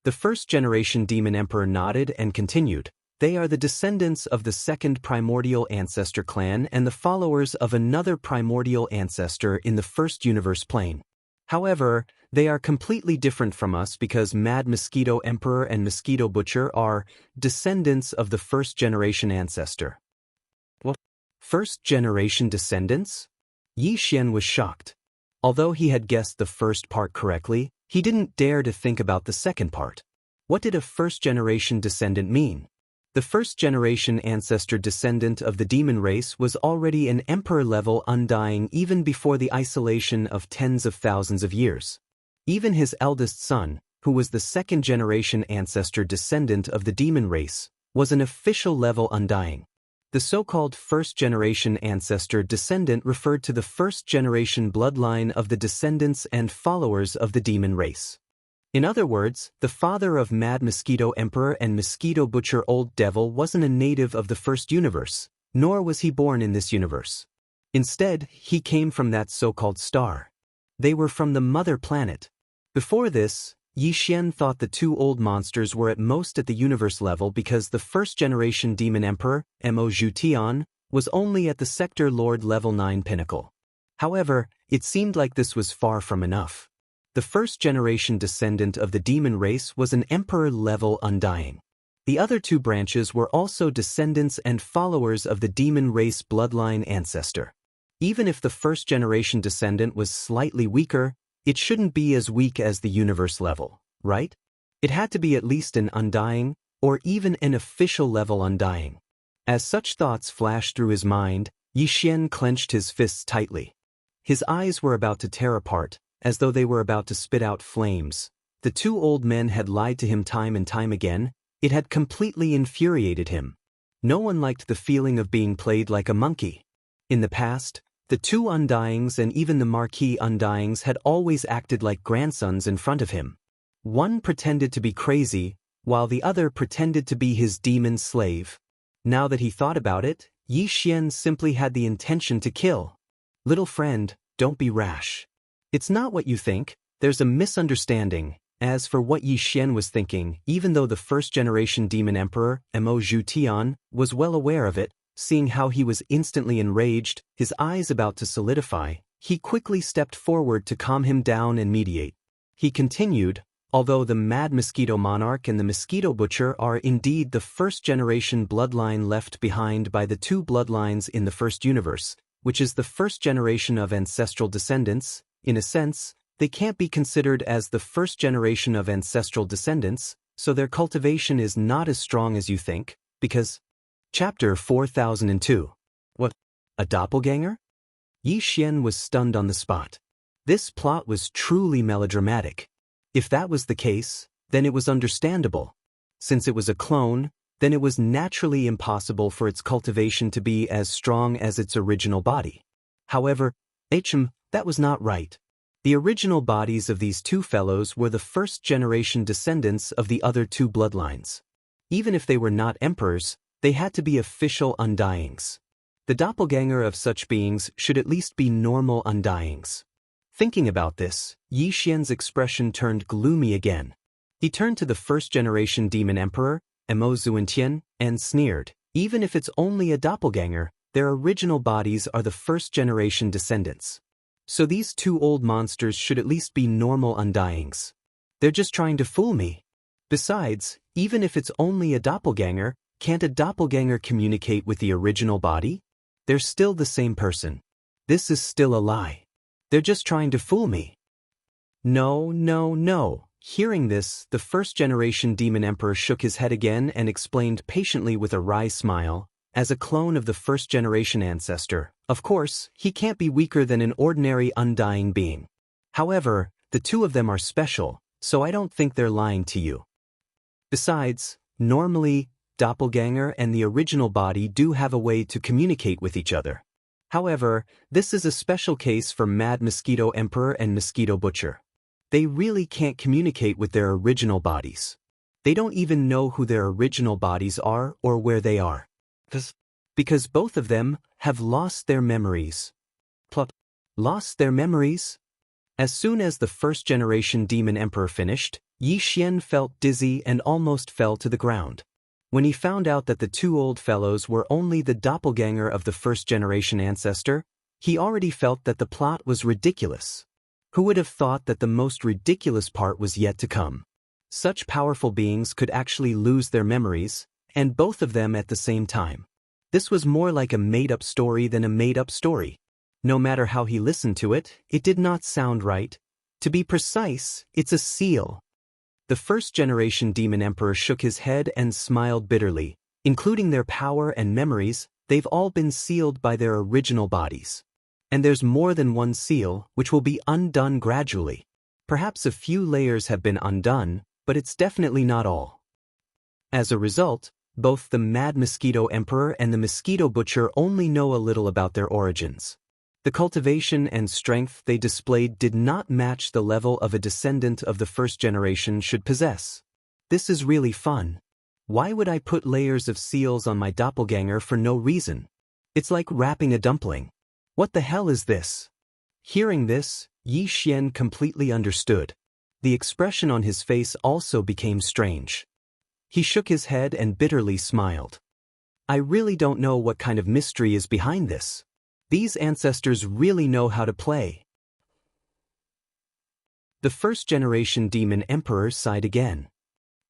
The first-generation demon emperor nodded and continued, "They are the descendants of the second primordial ancestor clan and the followers of another primordial ancestor in the first universe plane. However, they are completely different from us because Mad Mosquito Emperor and Mosquito Butcher are descendants of the first-generation ancestor." "What? First-generation descendants?" Yi Xian was shocked. Although he had guessed the first part correctly, he didn't dare to think about the second part. What did a first-generation descendant mean? The first-generation ancestor descendant of the demon race was already an emperor-level undying even before the isolation of tens of thousands of years. Even his eldest son, who was the second-generation ancestor descendant of the demon race, was an official-level undying. The so-called first-generation ancestor descendant referred to the first-generation bloodline of the descendants and followers of the demon race. In other words, the father of Mad Mosquito Emperor and Mosquito Butcher Old Devil wasn't a native of the first universe, nor was he born in this universe. Instead, he came from that so-called star. They were from the mother planet. Before this, Yi Xian thought the two old monsters were at most at the universe level because the first-generation demon emperor, Mo Zhutian, was only at the Sector Lord level 9 pinnacle. However, it seemed like this was far from enough. The first-generation descendant of the demon race was an emperor-level undying. The other two branches were also descendants and followers of the demon race bloodline ancestor. Even if the first-generation descendant was slightly weaker, it shouldn't be as weak as the universe level, right? It had to be at least an undying, or even an official-level undying. As such thoughts flashed through his mind, Yi Xian clenched his fists tightly. His eyes were about to tear apart, as though they were about to spit out flames. The two old men had lied to him time and time again. It had completely infuriated him. No one liked the feeling of being played like a monkey. In the past, the two undyings and even the marquis undyings had always acted like grandsons in front of him. One pretended to be crazy, while the other pretended to be his demon slave. Now that he thought about it, Yi Xian simply had the intention to kill. "Little friend, don't be rash. It's not what you think, there's a misunderstanding." As for what Yi Xian was thinking, even though the first-generation demon emperor, Mo Zhutian, was well aware of it, seeing how he was instantly enraged, his eyes about to solidify, he quickly stepped forward to calm him down and mediate. He continued, "Although the Mad Mosquito Monarch and the Mosquito Butcher are indeed the first-generation bloodline left behind by the two bloodlines in the first universe, which is the first generation of ancestral descendants, in a sense, they can't be considered as the first generation of ancestral descendants, so their cultivation is not as strong as you think, because..." Chapter 4002. What? A doppelganger? Yi Xian was stunned on the spot. This plot was truly melodramatic. If that was the case, then it was understandable. Since it was a clone, then it was naturally impossible for its cultivation to be as strong as its original body. However, that was not right. The original bodies of these two fellows were the first-generation descendants of the other two bloodlines. Even if they were not emperors, they had to be official undyings. The doppelganger of such beings should at least be normal undyings. Thinking about this, Yi Xian's expression turned gloomy again. He turned to the first-generation demon emperor, Mo Zuentian, and sneered. Even if it's only a doppelganger, their original bodies are the first-generation descendants. So these two old monsters should at least be normal undyings. They're just trying to fool me. Besides, even if it's only a doppelganger, can't a doppelganger communicate with the original body? They're still the same person. This is still a lie. They're just trying to fool me. No, no, no. Hearing this, the first-generation demon emperor shook his head again and explained patiently with a wry smile, as a clone of the first-generation ancestor, of course, he can't be weaker than an ordinary undying being. However, the two of them are special, so I don't think they're lying to you. Besides, normally, doppelganger and the original body do have a way to communicate with each other. However, this is a special case for Mad Mosquito Emperor and Mosquito Butcher. They really can't communicate with their original bodies. They don't even know who their original bodies are or where they are. Because both of them have lost their memories. Lost their memories? As soon as the first-generation demon emperor finished, Yi Xian felt dizzy and almost fell to the ground. When he found out that the two old fellows were only the doppelganger of the first-generation ancestor, he already felt that the plot was ridiculous. Who would have thought that the most ridiculous part was yet to come? Such powerful beings could actually lose their memories, and both of them at the same time. This was more like a made-up story than a made-up story. No matter how he listened to it, it did not sound right. To be precise, it's a seal. The first-generation demon emperor shook his head and smiled bitterly. Including their power and memories, they've all been sealed by their original bodies. And there's more than one seal, which will be undone gradually. Perhaps a few layers have been undone, but it's definitely not all. As a result, both the Mad Mosquito Emperor and the Mosquito Butcher only know a little about their origins. The cultivation and strength they displayed did not match the level of a descendant of the first generation should possess. This is really fun. Why would I put layers of seals on my doppelganger for no reason? It's like wrapping a dumpling. What the hell is this? Hearing this, Yi Xian completely understood. The expression on his face also became strange. He shook his head and bitterly smiled. I really don't know what kind of mystery is behind this. These ancestors really know how to play. The first-generation demon emperor sighed again.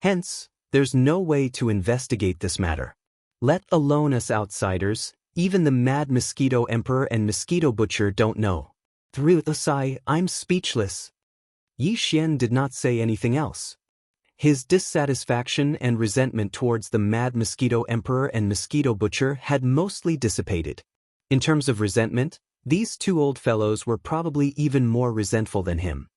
Hence, there's no way to investigate this matter. Let alone us outsiders, even the Mad Mosquito Emperor and Mosquito Butcher don't know. Through the sigh, I'm speechless. Yi Xian did not say anything else. His dissatisfaction and resentment towards the Mad Mosquito Emperor and Mosquito Butcher had mostly dissipated. In terms of resentment, these two old fellows were probably even more resentful than him.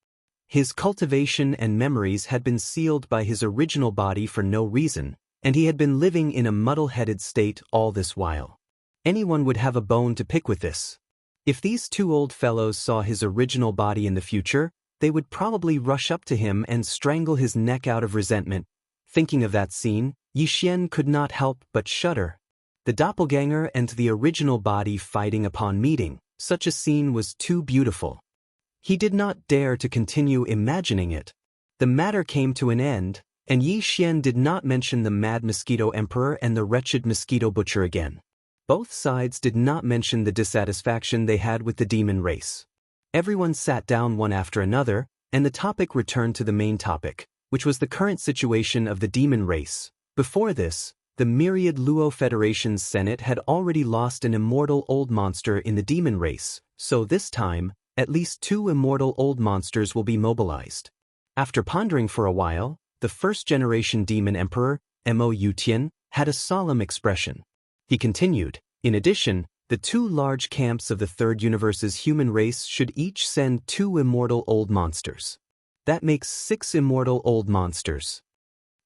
His cultivation and memories had been sealed by his original body for no reason, and he had been living in a muddle-headed state all this while. Anyone would have a bone to pick with this. If these two old fellows saw his original body in the future, they would probably rush up to him and strangle his neck out of resentment. Thinking of that scene, Yi Xian could not help but shudder. The doppelganger and the original body fighting upon meeting, such a scene was too beautiful. He did not dare to continue imagining it. The matter came to an end, and Yi Xian did not mention the Mad Mosquito Emperor and the wretched Mosquito Butcher again. Both sides did not mention the dissatisfaction they had with the demon race. Everyone sat down one after another, and the topic returned to the main topic, which was the current situation of the demon race. Before this, the myriad Luo Federation's Senate had already lost an immortal old monster in the demon race, so this time, at least 2 immortal old monsters will be mobilized. After pondering for a while, the first-generation demon emperor, Mo Yutian, had a solemn expression. He continued, in addition, The two large camps of the third universe's human race should each send 2 immortal old monsters. That makes 6 immortal old monsters.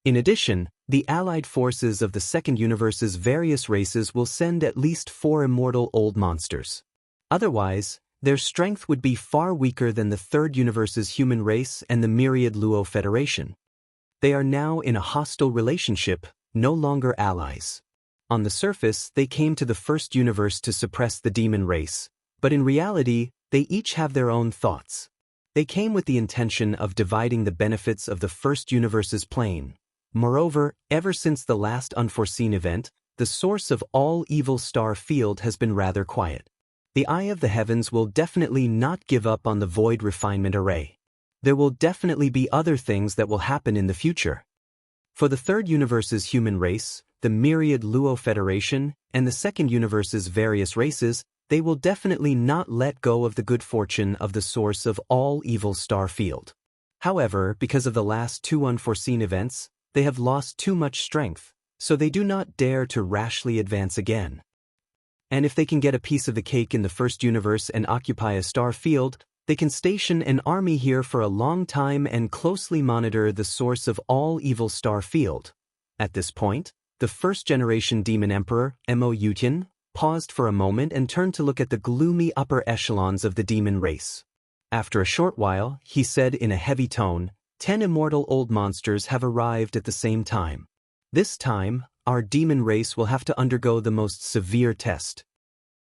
In addition, the allied forces of the second universe's various races will send at least 4 immortal old monsters. Otherwise, their strength would be far weaker than the third universe's human race and the myriad Luo Federation. They are now in a hostile relationship, no longer allies. On the surface, they came to the first universe to suppress the demon race, but in reality, they each have their own thoughts. They came with the intention of dividing the benefits of the first universe's plane. Moreover, ever since the last unforeseen event, the source of all evil star field has been rather quiet. The eye of the heavens will definitely not give up on the void refinement array. There will definitely be other things that will happen in the future. For the third universe's human race, the myriad Luo Federation, and the second universe's various races, they will definitely not let go of the good fortune of the source of all evil star field. However, because of the last 2 unforeseen events, they have lost too much strength, so they do not dare to rashly advance again. And if they can get a piece of the cake in the first universe and occupy a star field, they can station an army here for a long time and closely monitor the source of all evil star field. At this point, the first-generation demon emperor, Mo Yutian, paused for a moment and turned to look at the gloomy upper echelons of the demon race. After a short while, he said in a heavy tone, 10 immortal old monsters have arrived at the same time. This time, our demon race will have to undergo the most severe test.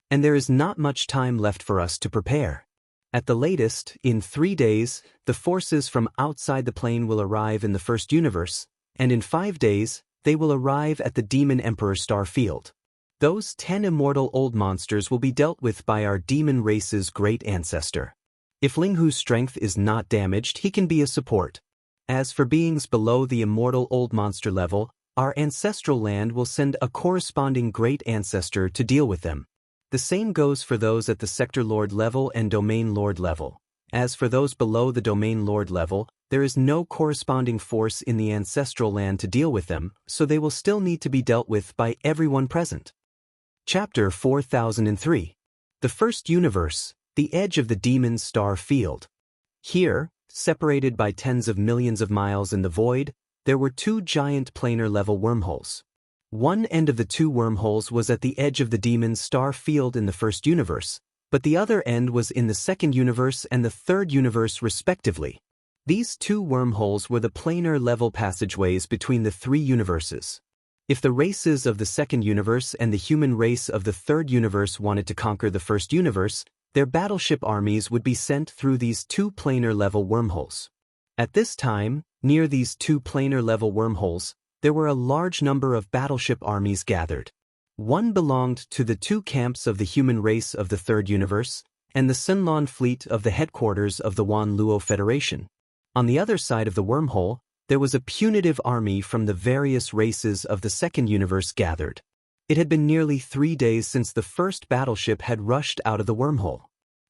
And there is not much time left for us to prepare. At the latest, in 3 days, the forces from outside the plane will arrive in the first universe, and in 5 days, they will arrive at the Demon Emperor star field. Those 10 immortal old monsters will be dealt with by our demon race's great ancestor. If Linghu's strength is not damaged, he can be a support. As for beings below the immortal old monster level, our ancestral land will send a corresponding great ancestor to deal with them. The same goes for those at the Sector Lord level and Domain Lord level. As for those below the Domain Lord level, there is no corresponding force in the ancestral land to deal with them, so they will still need to be dealt with by everyone present. Chapter 4003. The First Universe, the Edge of the Demon's Star Field. Here, separated by tens of millions of miles in the void, there were 2 giant planar-level wormholes. One end of the 2 wormholes was at the edge of the demon's star field in the first universe, but the other end was in the second universe and the third universe respectively. These 2 wormholes were the planar-level passageways between the 3 universes. If the races of the second universe and the human race of the third universe wanted to conquer the first universe, their battleship armies would be sent through these 2 planar-level wormholes. At this time, near these 2 planar-level wormholes, there were a large number of battleship armies gathered. One belonged to the 2 camps of the human race of the third universe, and the Sunlan fleet of the headquarters of the Wan Luo Federation. On the other side of the wormhole, there was a punitive army from the various races of the second universe gathered. It had been nearly 3 days since the first battleship had rushed out of the wormhole.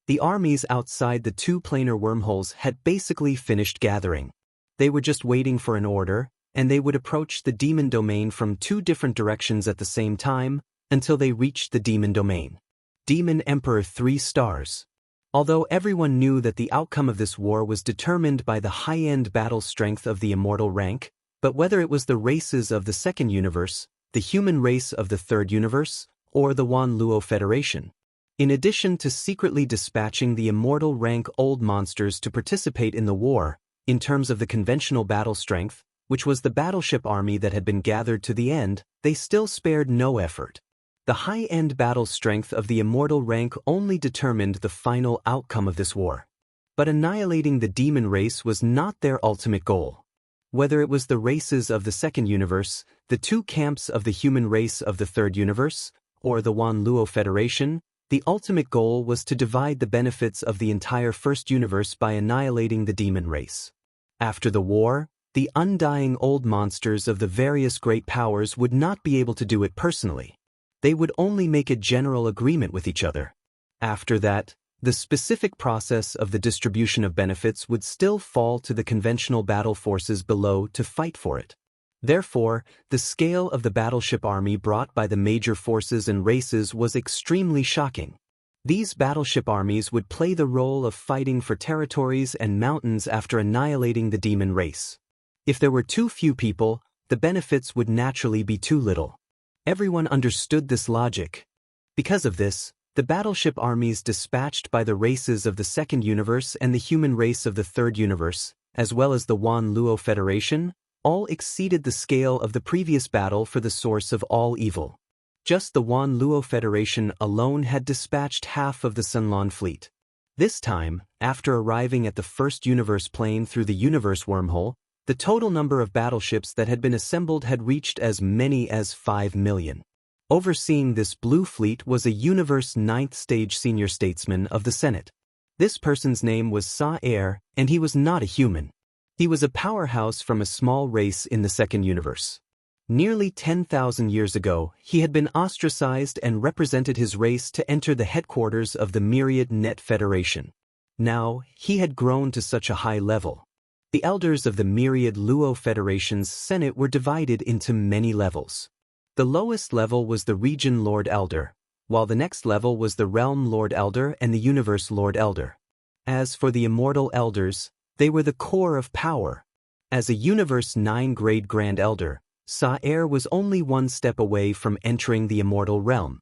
The armies outside the 2 planar wormholes had basically finished gathering. They were just waiting for an order, and they would approach the demon domain from 2 different directions at the same time until they reached the demon domain. Demon Emperor 3 stars. Although everyone knew that the outcome of this war was determined by the high-end battle strength of the immortal rank, but whether it was the races of the second universe, the human race of the third universe, or the Wan Luo Federation. In addition to secretly dispatching the immortal rank old monsters to participate in the war, in terms of the conventional battle strength, which was the battleship army that had been gathered to the end, they still spared no effort. The high-end battle strength of the immortal rank only determined the final outcome of this war. But annihilating the demon race was not their ultimate goal. Whether it was the races of the second universe, the 2 camps of the human race of the third universe, or the Wan Luo Federation, the ultimate goal was to divide the benefits of the entire first universe by annihilating the demon race. After the war, the undying old monsters of the various great powers would not be able to do it personally. They would only make a general agreement with each other. After that, the specific process of the distribution of benefits would still fall to the conventional battle forces below to fight for it. Therefore, the scale of the battleship army brought by the major forces and races was extremely shocking. These battleship armies would play the role of fighting for territories and mountains after annihilating the demon race. If there were too few people, the benefits would naturally be too little. Everyone understood this logic. Because of this, the battleship armies dispatched by the races of the second universe and the human race of the third universe, as well as the Wan Luo Federation, all exceeded the scale of the previous battle for the source of all evil. Just the Wan Luo Federation alone had dispatched half of the Sunlan fleet. This time, after arriving at the first universe plane through the universe wormhole, the total number of battleships that had been assembled had reached as many as 5 million. Overseeing this blue fleet was a universe 9th stage senior statesman of the Senate. This person's name was Sa-Er, and he was not a human. He was a powerhouse from a small race in the second universe. Nearly 10,000 years ago, he had been ostracized and represented his race to enter the headquarters of the Myriad Net Federation. Now, he had grown to such a high level. The elders of the Myriad Luo Federation's Senate were divided into many levels. The lowest level was the Region Lord Elder, while the next level was the Realm Lord Elder and the Universe Lord Elder. As for the Immortal Elders, they were the core of power. As a Universe 9 Grade Grand Elder, Sa-Er was only one step away from entering the Immortal Realm.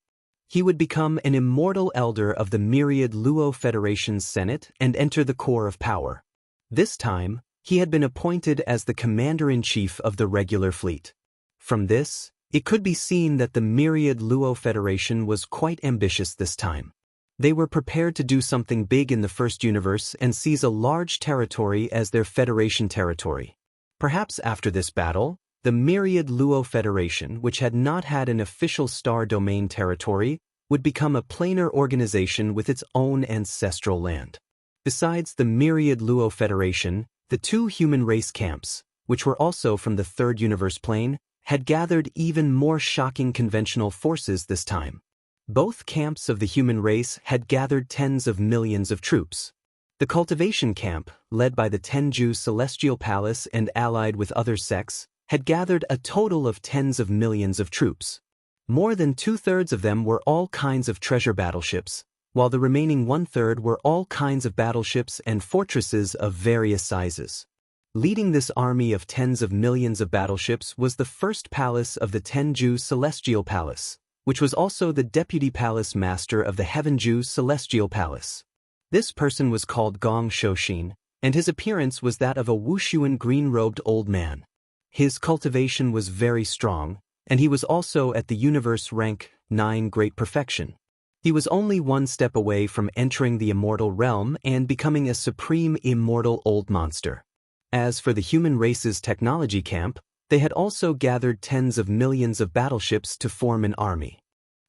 He would become an Immortal Elder of the Myriad Luo Federation's Senate and enter the core of power. This time, he had been appointed as the Commander-in-Chief of the regular fleet. From this, it could be seen that the Myriad Luo Federation was quite ambitious this time. They were prepared to do something big in the first universe and seize a large territory as their Federation territory. Perhaps after this battle, the Myriad Luo Federation, which had not had an official star domain territory, would become a planar organization with its own ancestral land. Besides the Myriad Luo Federation, the two human race camps, which were also from the third universe plane, had gathered even more shocking conventional forces this time. Both camps of the human race had gathered tens of millions of troops. The Cultivation camp, led by the Tenju Celestial Palace and allied with other sects, had gathered a total of tens of millions of troops. More than 2/3 of them were all kinds of treasure battleships, while the remaining 1/3 were all kinds of battleships and fortresses of various sizes. Leading this army of tens of millions of battleships was the first palace of the Tenju Celestial Palace, which was also the deputy palace master of the Heavenju Celestial Palace. This person was called Gong Shoshin, and his appearance was that of a Wuxian green-robed old man. His cultivation was very strong, and he was also at the universe rank 9 Great Perfection. He was only one step away from entering the immortal realm and becoming a supreme immortal old monster. As for the human race's technology camp, they had also gathered tens of millions of battleships to form an army.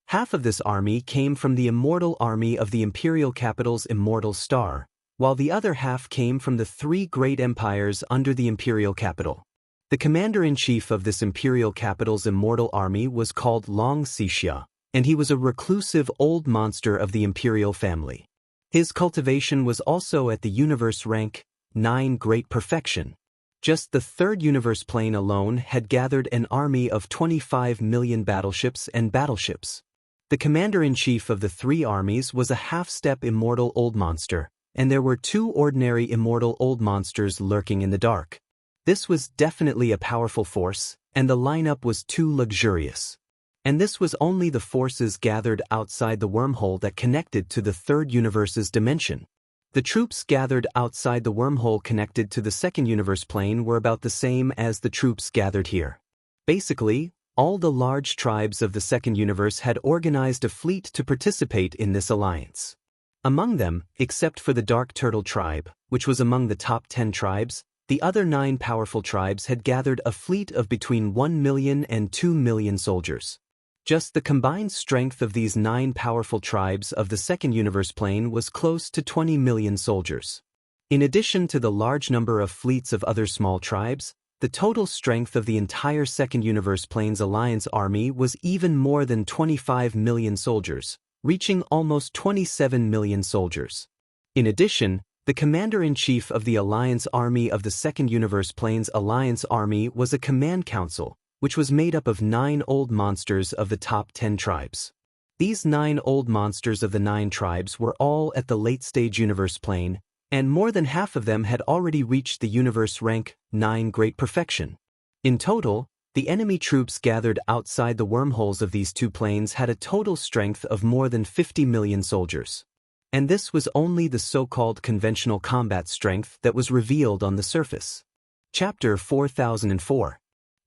Half of this army came from the immortal army of the imperial capital's immortal star, while the other half came from the 3 great empires under the imperial capital. The commander-in-chief of this imperial capital's immortal army was called Xianxia, and he was a reclusive old monster of the imperial family. His cultivation was also at the universe rank 9 Great Perfection. Just the third universe plane alone had gathered an army of 25 million battleships and battleships. The commander-in-chief of the 3 armies was a half-step immortal old monster, and there were 2 ordinary immortal old monsters lurking in the dark. This was definitely a powerful force, and the lineup was too luxurious. And this was only the forces gathered outside the wormhole that connected to the third universe's dimension. The troops gathered outside the wormhole connected to the second universe plane were about the same as the troops gathered here. Basically, all the large tribes of the second universe had organized a fleet to participate in this alliance. Among them, except for the Dark Turtle tribe, which was among the top 10 tribes, the other 9 powerful tribes had gathered a fleet of between 1 million and 2 million soldiers. Just the combined strength of these 9 powerful tribes of the second universe plane was close to 20 million soldiers. In addition to the large number of fleets of other small tribes, the total strength of the entire second universe plane's alliance army was even more than 25 million soldiers, reaching almost 27 million soldiers. In addition, The commander-in-chief of the Alliance Army of the Second Universe Planes Alliance Army was a command council, which was made up of 9 old monsters of the top 10 tribes. These 9 old monsters of the 9 tribes were all at the late-stage universe plane, and more than half of them had already reached the universe rank 9 Great Perfection. In total, the enemy troops gathered outside the wormholes of these 2 planes had a total strength of more than 50 million soldiers. And this was only the so-called conventional combat strength that was revealed on the surface. Chapter 4004.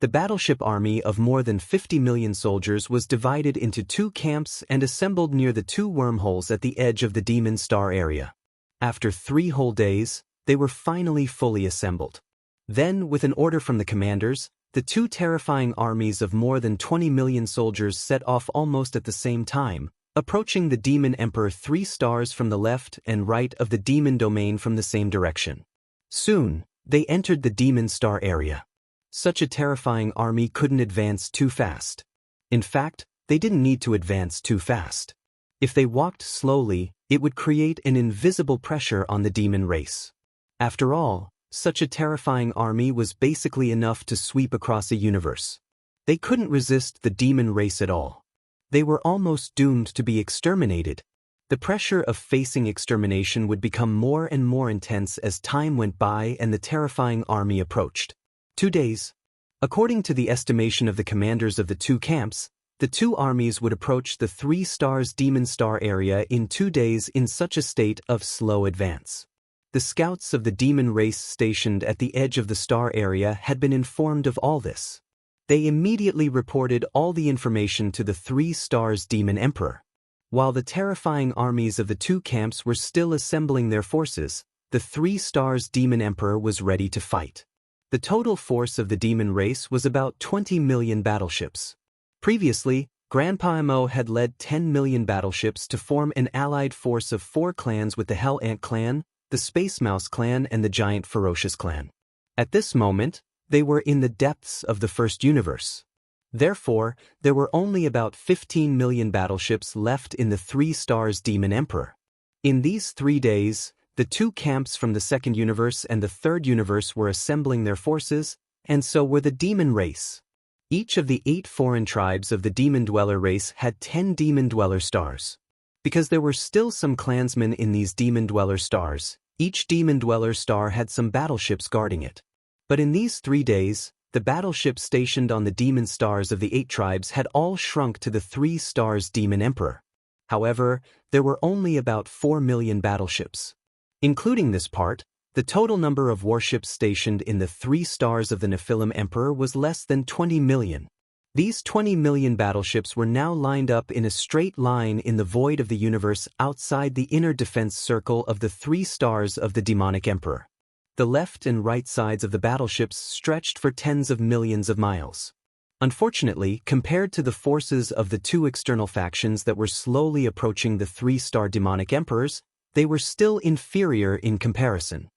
The battleship army of more than 50 million soldiers was divided into 2 camps and assembled near the 2 wormholes at the edge of the Demon Star area. After 3 whole days, they were finally fully assembled. Then, with an order from the commanders, the 2 terrifying armies of more than 20 million soldiers set off almost at the same time, approaching the Demon Emperor 3 stars from the left and right of the Demon Domain from the same direction. Soon, they entered the Demon Star area. Such a terrifying army couldn't advance too fast. In fact, they didn't need to advance too fast. If they walked slowly, it would create an invisible pressure on the demon race. After all, such a terrifying army was basically enough to sweep across a universe. They couldn't resist the demon race at all. They were almost doomed to be exterminated. The pressure of facing extermination would become more and more intense as time went by and the terrifying army approached. 2 days. According to the estimation of the commanders of the 2 camps, the 2 armies would approach the 3 stars Demon Star area in 2 days in such a state of slow advance. The scouts of the demon race stationed at the edge of the star area had been informed of all this. They immediately reported all the information to the 3 stars Demon Emperor. While the terrifying armies of the 2 camps were still assembling their forces, the 3 stars Demon Emperor was ready to fight. The total force of the demon race was about 20 million battleships. Previously, Grandpa Mo had led 10 million battleships to form an allied force of 4 clans with the Hell Ant clan, the Space Mouse clan and the Giant Ferocious clan. At this moment, they were in the depths of the first universe. Therefore, there were only about 15 million battleships left in the 3 stars Demon Emperor. In these 3 days, the 2 camps from the second universe and the third universe were assembling their forces, and so were the demon race. Each of the 8 foreign tribes of the Demon Dweller race had 10 Demon Dweller stars. Because there were still some clansmen in these Demon Dweller stars, each Demon Dweller star had some battleships guarding it. But in these 3 days, the battleships stationed on the demon stars of the 8 tribes had all shrunk to the 3 stars Demon Emperor. However, there were only about 4 million battleships. Including this part, the total number of warships stationed in the 3 stars of the Nephilim Emperor was less than 20 million. These 20 million battleships were now lined up in a straight line in the void of the universe outside the inner defense circle of the 3 stars of the Demonic Emperor. The left and right sides of the battleships stretched for tens of millions of miles. Unfortunately, compared to the forces of the 2 external factions that were slowly approaching the 3-star Demonic Emperors, they were still inferior in comparison.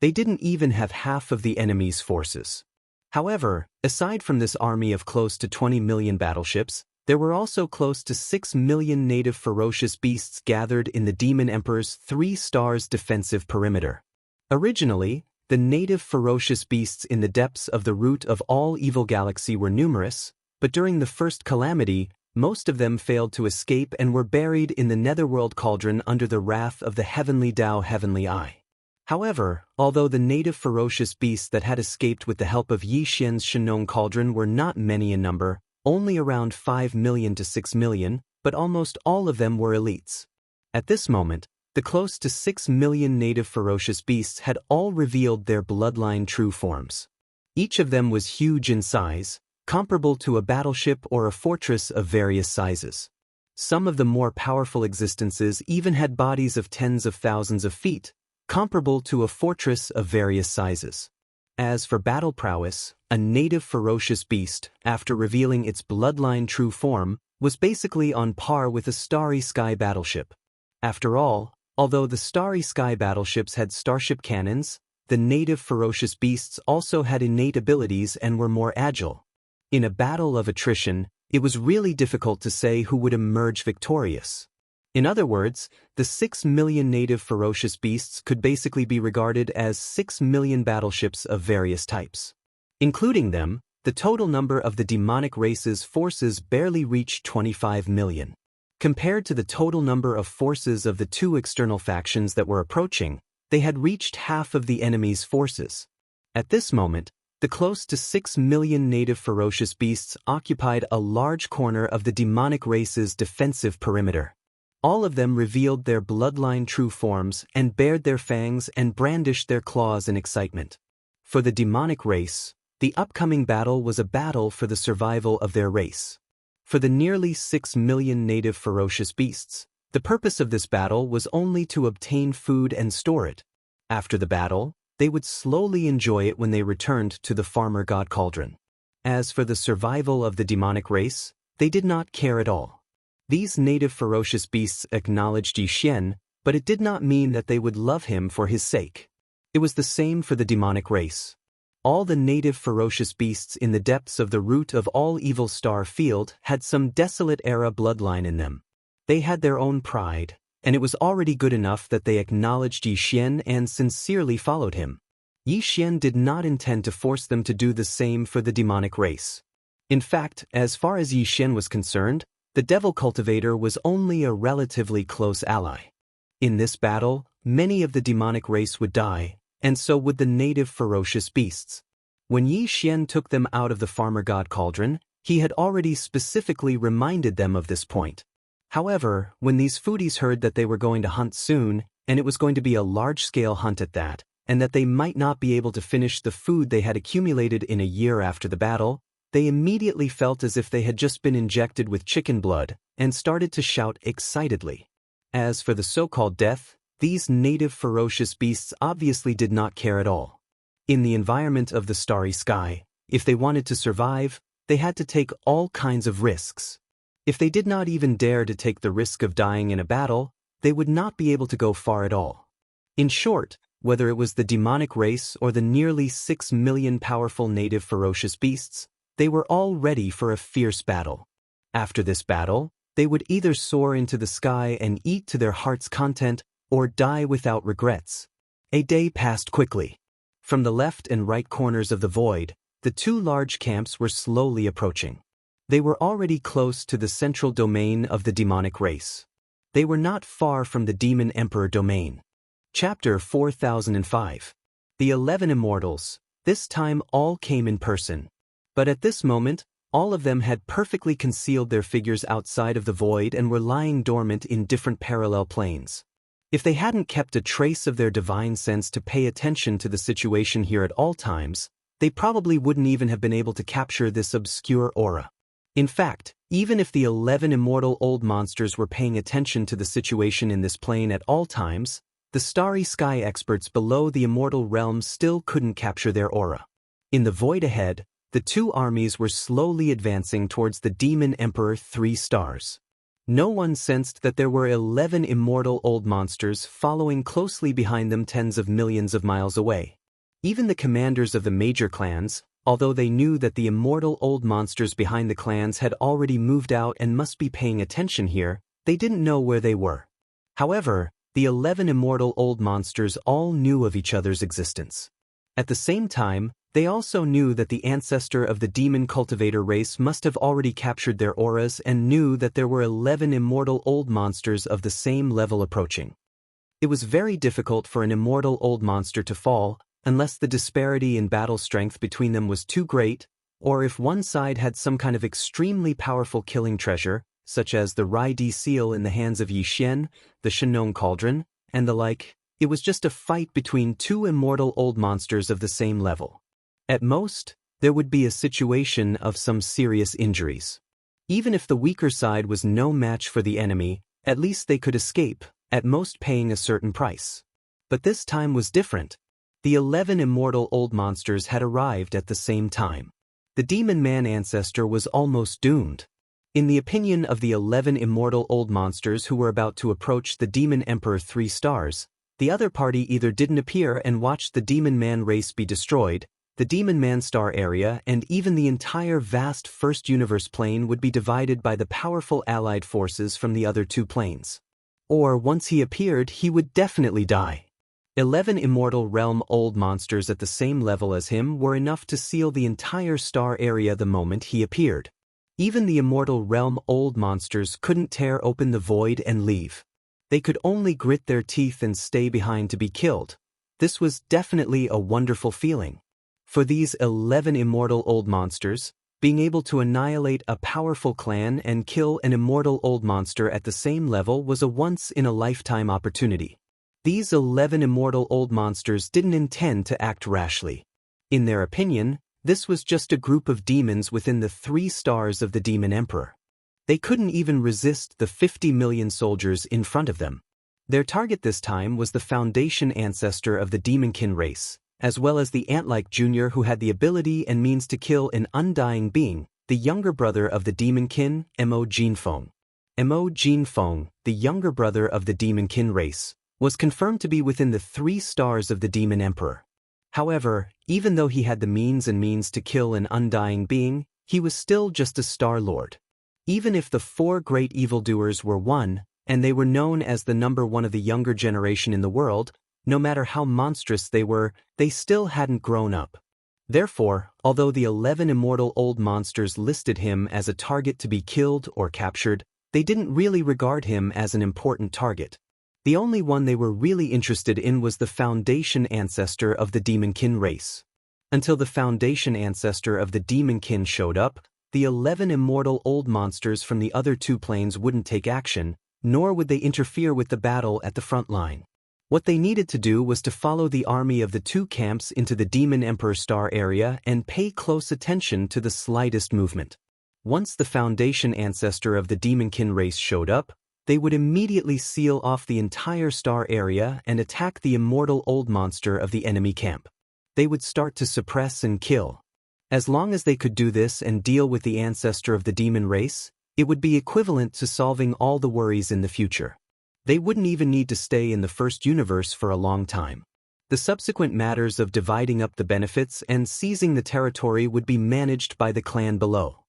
They didn't even have half of the enemy's forces. However, aside from this army of close to 20 million battleships, there were also close to 6 million native ferocious beasts gathered in the Demon Emperor's 3 stars defensive perimeter. Originally, the native ferocious beasts in the depths of the root of all evil galaxy were numerous, but during the first calamity, most of them failed to escape and were buried in the netherworld cauldron under the wrath of the heavenly Tao Heavenly Eye. However, although the native ferocious beasts that had escaped with the help of Yi Xian's Shenong cauldron were not many in number, only around 5 million to 6 million, but almost all of them were elites. At this moment, the close to 6 million native ferocious beasts had all revealed their bloodline true forms. Each of them was huge in size, comparable to a battleship or a fortress of various sizes. Some of the more powerful existences even had bodies of tens of thousands of feet, comparable to a fortress of various sizes. As for battle prowess, a native ferocious beast, after revealing its bloodline true form, was basically on par with a Starry Sky battleship. After all, although the Starry Sky battleships had starship cannons, the native ferocious beasts also had innate abilities and were more agile. In a battle of attrition, it was really difficult to say who would emerge victorious. In other words, the 6 million native ferocious beasts could basically be regarded as 6 million battleships of various types. Including them, the total number of the demonic race's forces barely reached 25 million. Compared to the total number of forces of the two external factions that were approaching, they had reached half of the enemy's forces. At this moment, the close to 6 million native ferocious beasts occupied a large corner of the demonic race's defensive perimeter. All of them revealed their bloodline true forms and bared their fangs and brandished their claws in excitement. For the demonic race, the upcoming battle was a battle for the survival of their race. For the nearly 6 million native ferocious beasts, the purpose of this battle was only to obtain food and store it. After the battle, they would slowly enjoy it when they returned to the farmer god cauldron. As for the survival of the demonic race, they did not care at all. These native ferocious beasts acknowledged Yi Xian, but it did not mean that they would love him for his sake. It was the same for the demonic race. All the native ferocious beasts in the depths of the root of all evil star field had some desolate era bloodline in them. They had their own pride, and it was already good enough that they acknowledged Yi Xian and sincerely followed him. Yi Xian did not intend to force them to do the same for the demonic race. In fact, as far as Yi Xian was concerned, the devil cultivator was only a relatively close ally. In this battle, many of the demonic race would die, and so would the native ferocious beasts. When Yi Xian took them out of the farmer god cauldron, he had already specifically reminded them of this point. However, when these foodies heard that they were going to hunt soon, and it was going to be a large-scale hunt at that, and that they might not be able to finish the food they had accumulated in a year after the battle, they immediately felt as if they had just been injected with chicken blood, and started to shout excitedly. As for the so-called death, these native ferocious beasts obviously did not care at all. In the environment of the starry sky, if they wanted to survive, they had to take all kinds of risks. If they did not even dare to take the risk of dying in a battle, they would not be able to go far at all. In short, whether it was the demonic race or the nearly 6 million powerful native ferocious beasts, they were all ready for a fierce battle. After this battle, they would either soar into the sky and eat to their heart's content, or die without regrets. A day passed quickly. From the left and right corners of the void, the two large camps were slowly approaching. They were already close to the central domain of the demonic race. They were not far from the Demon Emperor domain. Chapter 4005. The 11 Immortals. This time all came in person. But at this moment, all of them had perfectly concealed their figures outside of the void and were lying dormant in different parallel planes. If they hadn't kept a trace of their divine sense to pay attention to the situation here at all times, they probably wouldn't even have been able to capture this obscure aura. In fact, even if the 11 immortal old monsters were paying attention to the situation in this plane at all times, the starry sky experts below the immortal realm still couldn't capture their aura. In the void ahead, the two armies were slowly advancing towards the Demon Emperor 3 stars. No one sensed that there were 11 immortal old monsters following closely behind them tens of millions of miles away. Even the commanders of the major clans, although they knew that the immortal old monsters behind the clans had already moved out and must be paying attention here, they didn't know where they were. However, the 11 immortal old monsters all knew of each other's existence. At the same time, they also knew that the ancestor of the demon cultivator race must have already captured their auras and knew that there were 11 immortal old monsters of the same level approaching. It was very difficult for an immortal old monster to fall, unless the disparity in battle strength between them was too great, or if one side had some kind of extremely powerful killing treasure, such as the Rai-Di seal in the hands of Yi Xian, the Shenong cauldron, and the like. It was just a fight between two immortal old monsters of the same level. At most, there would be a situation of some serious injuries. Even if the weaker side was no match for the enemy, at least they could escape, at most paying a certain price. But this time was different. The 11 immortal old monsters had arrived at the same time. The demon man ancestor was almost doomed. In the opinion of the 11 immortal old monsters who were about to approach the Demon Emperor 3 stars, the other party either didn't appear and watched the demon man race be destroyed, the Demon Man star area and even the entire vast first universe plane would be divided by the powerful allied forces from the other two planes. or once he appeared he would definitely die. 11 Immortal Realm old monsters at the same level as him were enough to seal the entire star area the moment he appeared. Even the Immortal Realm old monsters couldn't tear open the void and leave. They could only grit their teeth and stay behind to be killed. This was definitely a wonderful feeling. For these 11 immortal old monsters, being able to annihilate a powerful clan and kill an immortal old monster at the same level was a once-in-a-lifetime opportunity. These 11 immortal old monsters didn't intend to act rashly. In their opinion, this was just a group of demons within the 3 stars of the Demon Emperor. They couldn't even resist the 50 million soldiers in front of them. Their target this time was the foundation ancestor of the Demonkin race, as well as the ant-like junior who had the ability and means to kill an undying being, the younger brother of the Demonkin, Mo Jinfeng. Mo Jinfeng, the younger brother of the Demonkin race, was confirmed to be within the 3 stars of the Demon Emperor. However, even though he had the means to kill an undying being, he was still just a Star Lord. Even if the 4 great evildoers were one, and they were known as the number 1 of the younger generation in the world, no matter how monstrous they were, they still hadn't grown up. Therefore, although the 11 immortal old monsters listed him as a target to be killed or captured, they didn't really regard him as an important target. The only one they were really interested in was the foundation ancestor of the Demonkin race. Until the foundation ancestor of the Demonkin showed up, the 11 immortal old monsters from the other 2 planes wouldn't take action, nor would they interfere with the battle at the front line. What they needed to do was to follow the army of the 2 camps into the Demon Emperor star area and pay close attention to the slightest movement. Once the foundation ancestor of the Demonkin race showed up, they would immediately seal off the entire star area and attack the immortal old monster of the enemy camp. They would start to suppress and kill. As long as they could do this and deal with the ancestor of the demon race, it would be equivalent to solving all the worries in the future. They wouldn't even need to stay in the first universe for a long time. The subsequent matters of dividing up the benefits and seizing the territory would be managed by the clan below.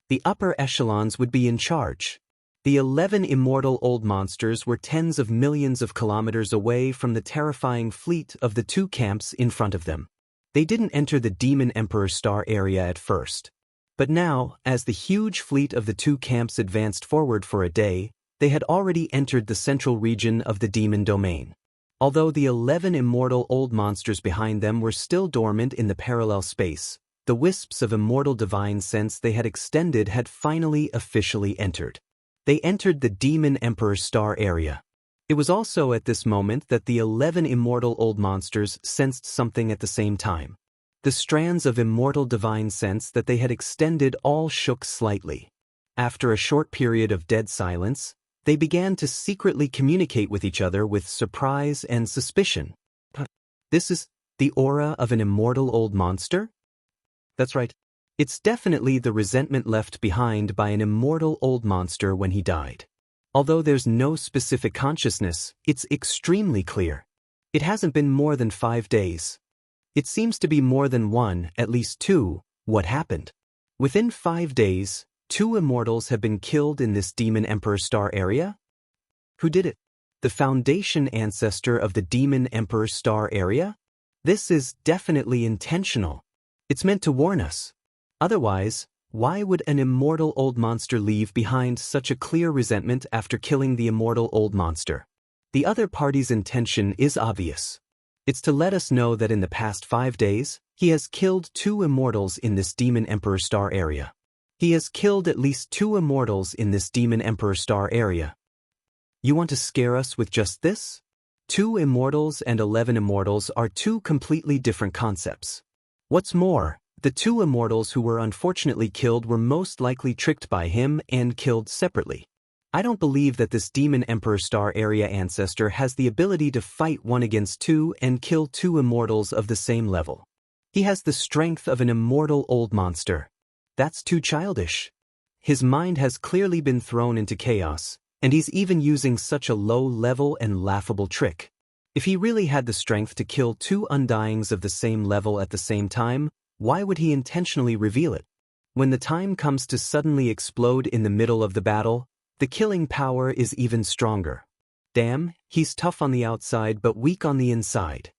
The upper echelons would be in charge. The 11 immortal old monsters were tens of millions of kilometers away from the terrifying fleet of the 2 camps in front of them. They didn't enter the Demon Emperor star area at first. But now, as the huge fleet of the 2 camps advanced forward for a day, they had already entered the central region of the demon domain. Although the 11 immortal old monsters behind them were still dormant in the parallel space, the wisps of immortal divine sense they had extended had finally officially entered. They entered the Demon Emperor star area. It was also at this moment that the 11 immortal old monsters sensed something at the same time. The strands of immortal divine sense that they had extended all shook slightly. After a short period of dead silence, they began to secretly communicate with each other with surprise and suspicion. This is the aura of an immortal old monster? That's right. It's definitely the resentment left behind by an immortal old monster when he died. Although there's no specific consciousness, it's extremely clear. It hasn't been more than 5 days. It seems to be more than 1, at least 2, what happened. Within 5 days, 2 immortals have been killed in this Demon Emperor star area? Who did it? The foundation ancestor of the Demon Emperor star area? This is definitely intentional. It's meant to warn us. Otherwise, why would an immortal old monster leave behind such a clear resentment after killing the immortal old monster? The other party's intention is obvious. It's to let us know that in the past 5 days, he has killed 2 immortals in this Demon Emperor star area. He has killed at least 2 immortals in this Demon Emperor star area. You want to scare us with just this? 2 immortals and 11 immortals are 2 completely different concepts. What's more, the 2 immortals who were unfortunately killed were most likely tricked by him and killed separately. I don't believe that this Demon Emperor star area ancestor has the ability to fight 1 against 2 and kill 2 immortals of the same level. He has the strength of an immortal old monster. That's too childish. His mind has clearly been thrown into chaos, and he's even using such a low-level and laughable trick. If he really had the strength to kill 2 undyings of the same level at the same time, why would he intentionally reveal it? When the time comes to suddenly explode in the middle of the battle, the killing power is even stronger. Damn, he's tough on the outside but weak on the inside.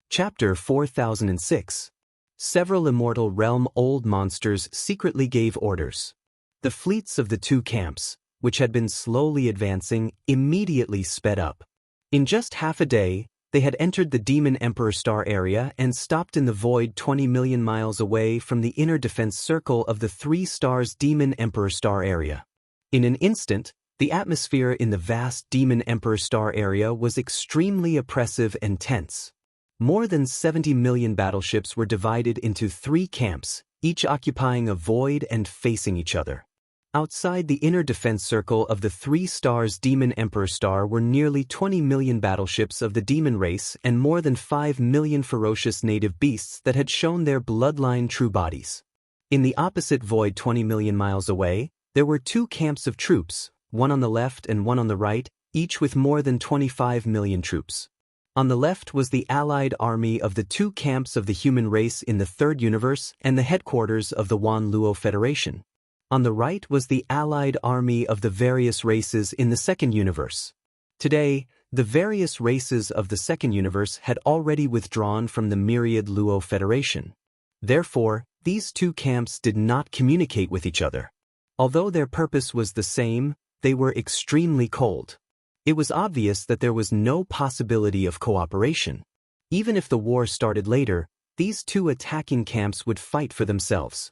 Chapter 4006. Several immortal realm old monsters secretly gave orders. The fleets of the two camps, which had been slowly advancing, immediately sped up. In just half a day, they had entered the Demon Emperor Star area and stopped in the void 20 million miles away from the inner defense circle of the 3 stars Demon Emperor Star area. In an instant, the atmosphere in the vast Demon Emperor Star area was extremely oppressive and tense. More than 70 million battleships were divided into 3 camps, each occupying a void and facing each other. Outside the inner defense circle of the 3 stars Demon Emperor Star were nearly 20 million battleships of the demon race and more than 5 million ferocious native beasts that had shown their bloodline true bodies. In the opposite void 20 million miles away, there were 2 camps of troops, one on the left and one on the right, each with more than 25 million troops. On the left was the allied army of the 2 camps of the human race in the 3rd universe and the headquarters of the Wan Luo Federation. On the right was the allied army of the various races in the 2nd universe. Today, the various races of the 2nd universe had already withdrawn from the myriad Luo Federation. Therefore, these 2 camps did not communicate with each other. Although their purpose was the same, they were extremely cold. It was obvious that there was no possibility of cooperation. Even if the war started later, these 2 attacking camps would fight for themselves.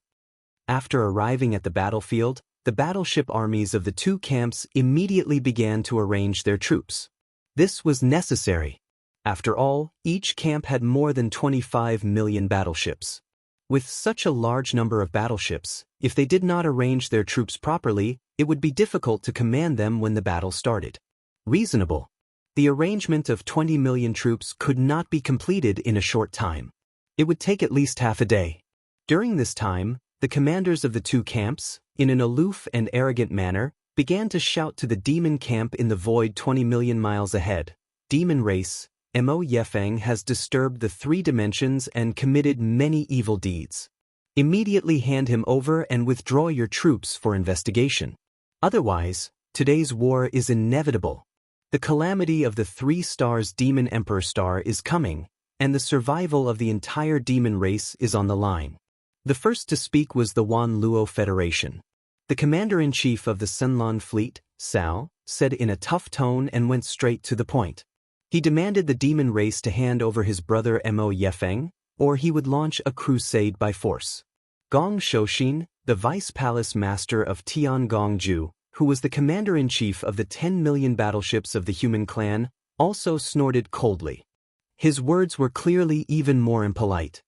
After arriving at the battlefield, the battleship armies of the 2 camps immediately began to arrange their troops. This was necessary. After all, each camp had more than 25 million battleships. With such a large number of battleships, if they did not arrange their troops properly, it would be difficult to command them when the battle started. Reasonable. The arrangement of 20 million troops could not be completed in a short time. It would take at least half a day. During this time, the commanders of the 2 camps, in an aloof and arrogant manner, began to shout to the demon camp in the void 20 million miles ahead. Demon race, Mo Yefeng has disturbed the 3 dimensions and committed many evil deeds. Immediately hand him over and withdraw your troops for investigation. Otherwise, today's war is inevitable. The calamity of the 3 stars Demon Emperor Star is coming, and the survival of the entire demon race is on the line. The first to speak was the Wan Luo Federation. The commander-in-chief of the Senlan fleet, Cao, said in a tough tone and went straight to the point. He demanded the demon race to hand over his brother Mo Yefeng, or he would launch a crusade by force. Gong Shouxin, the vice palace master of Tiangongju, who was the commander-in-chief of the 10 million battleships of the human clan, also snorted coldly. His words were clearly even more impolite.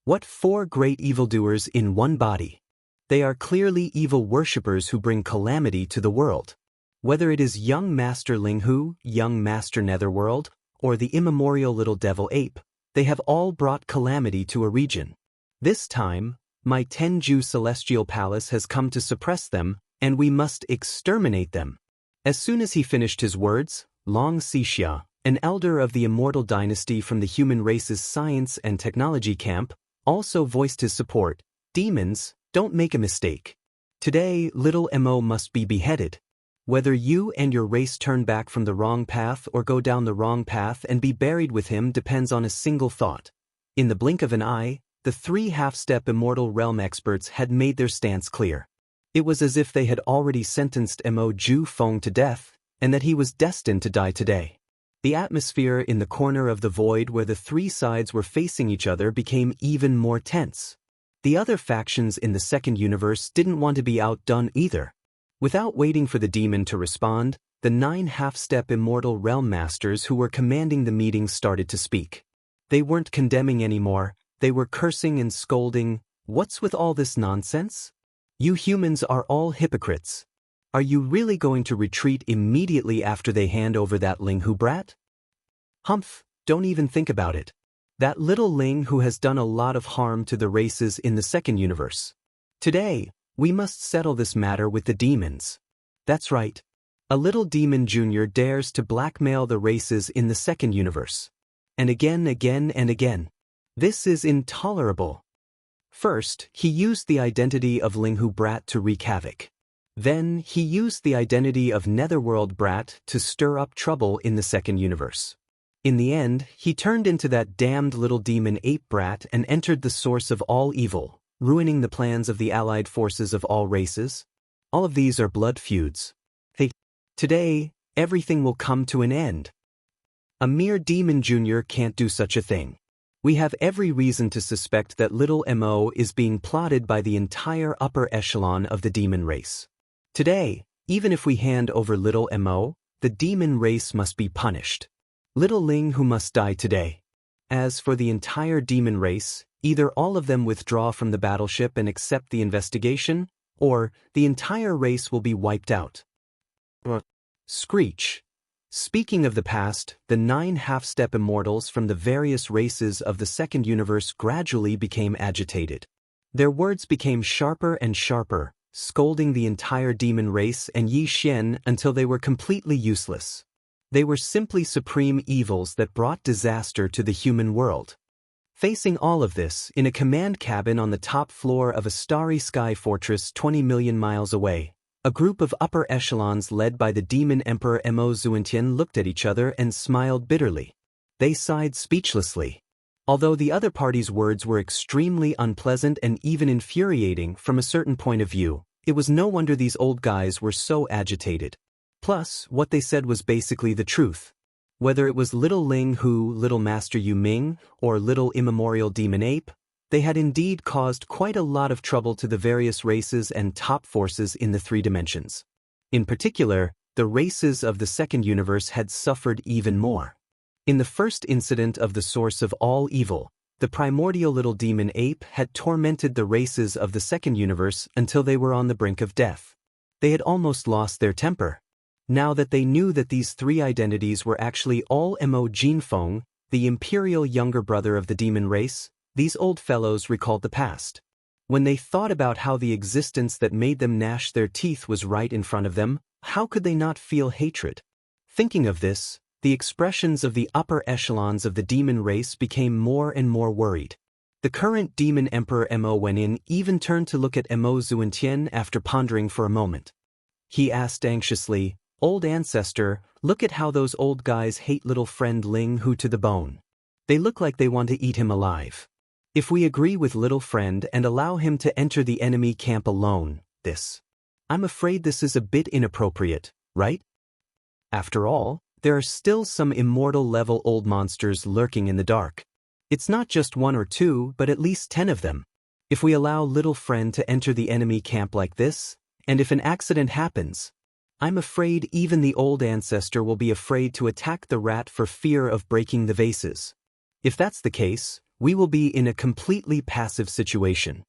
What 4 great evildoers in one body? They are clearly evil worshippers who bring calamity to the world. Whether it is young Master Linghu, young Master Netherworld, or the immemorial little devil ape, they have all brought calamity to a region. This time, my Tenju Celestial Palace has come to suppress them, and we must exterminate them. As soon as he finished his words, Long Xixia, an elder of the Immortal dynasty from the human race's science and technology camp, also voiced his support. Demons, don't make a mistake. Today, little Mo must be beheaded. Whether you and your race turn back from the wrong path or go down the wrong path and be buried with him depends on a single thought. In the blink of an eye, the 3 half-step Immortal realm experts had made their stance clear. It was as if they had already sentenced Mo Ju Feng to death, and that he was destined to die today. The atmosphere in the corner of the void where the 3 sides were facing each other became even more tense. The other factions in the 2nd universe didn't want to be outdone either. Without waiting for the demon to respond, the 9 half-step Immortal realm masters who were commanding the meeting started to speak. They weren't condemning anymore, they were cursing and scolding. What's with all this nonsense? You humans are all hypocrites. Are you really going to retreat immediately after they hand over that Linghu brat? Humph, don't even think about it. That little Ling who has done a lot of harm to the races in the 2nd universe. Today, we must settle this matter with the demons. That's right. A little demon junior dares to blackmail the races in the 2nd universe. And again and again. This is intolerable. First, he used the identity of Linghu brat to wreak havoc. Then, he used the identity of Netherworld Brat to stir up trouble in the second universe. In the end, he turned into that damned little demon ape brat and entered the source of all evil, ruining the plans of the allied forces of all races. All of these are blood feuds. Today, everything will come to an end. A mere demon junior can't do such a thing. We have every reason to suspect that little Mo is being plotted by the entire upper echelon of the demon race. Today, even if we hand over little Mo, the demon race must be punished. Little Ling who must die today. As for the entire demon race, either all of them withdraw from the battleship and accept the investigation, or the entire race will be wiped out. Screech. Speaking of the past, the 9 half-step immortals from the various races of the second universe gradually became agitated. Their words became sharper and sharper, scolding the entire demon race and Yi Xian until they were completely useless. They were simply supreme evils that brought disaster to the human world. Facing all of this, in a command cabin on the top floor of a starry sky fortress 20 million miles away, a group of upper echelons led by the demon emperor Mo Zuentian looked at each other and smiled bitterly. They sighed speechlessly. Although the other party's words were extremely unpleasant and even infuriating from a certain point of view, it was no wonder these old guys were so agitated. Plus, what they said was basically the truth. Whether it was Little Ling Hu, Little Master Yu Ming, or Little Immemorial Demon Ape, they had indeed caused quite a lot of trouble to the various races and top forces in the 3 dimensions. In particular, the races of the second universe had suffered even more. In the first incident of the source of all evil, the primordial little demon ape had tormented the races of the second universe until they were on the brink of death. They had almost lost their temper. Now that they knew that these 3 identities were actually all Mo Jinfeng, the imperial younger brother of the demon race, these old fellows recalled the past. When they thought about how the existence that made them gnash their teeth was right in front of them, how could they not feel hatred? Thinking of this, the expressions of the upper echelons of the demon race became more and more worried. The current demon emperor Mo Wenin even turned to look at Mo Zuentian after pondering for a moment. He asked anxiously, "Old ancestor, look at how those old guys hate little friend Ling Hu to the bone. They look like they want to eat him alive. If we agree with little friend and allow him to enter the enemy camp alone, I'm afraid this is a bit inappropriate, right? After all, there are still some immortal-level old monsters lurking in the dark. It's not just 1 or 2, but at least 10 of them. If we allow little friend to enter the enemy camp like this, and if an accident happens, I'm afraid even the old ancestor will be afraid to attack the rat for fear of breaking the vases. If that's the case, we will be in a completely passive situation."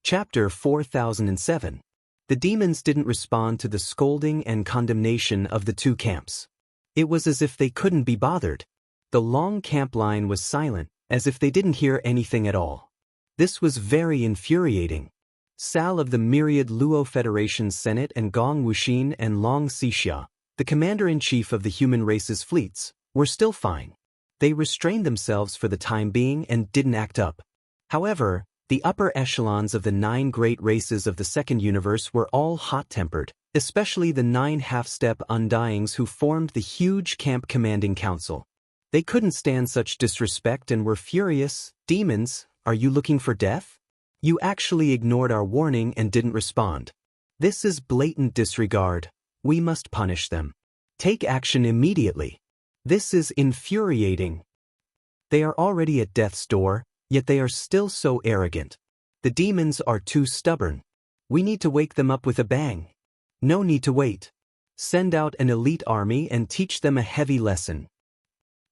Chapter 4007. The demons didn't respond to the scolding and condemnation of the 2 camps. It was as if they couldn't be bothered. The long camp line was silent, as if they didn't hear anything at all. This was very infuriating. Sal of the myriad Luo Federation's Senate and Gong Wuxin and Long Xixia, the commander-in-chief of the human race's fleets, were still fine. They restrained themselves for the time being and didn't act up. However, the upper echelons of the 9 great races of the second universe were all hot-tempered, especially the 9 half-step undyings who formed the huge camp commanding council. They couldn't stand such disrespect and were furious. "Demons, are you looking for death? You actually ignored our warning and didn't respond. This is blatant disregard. We must punish them. Take action immediately. This is infuriating. They are already at death's door, yet they are still so arrogant. The demons are too stubborn. We need to wake them up with a bang. No need to wait. Send out an elite army and teach them a heavy lesson."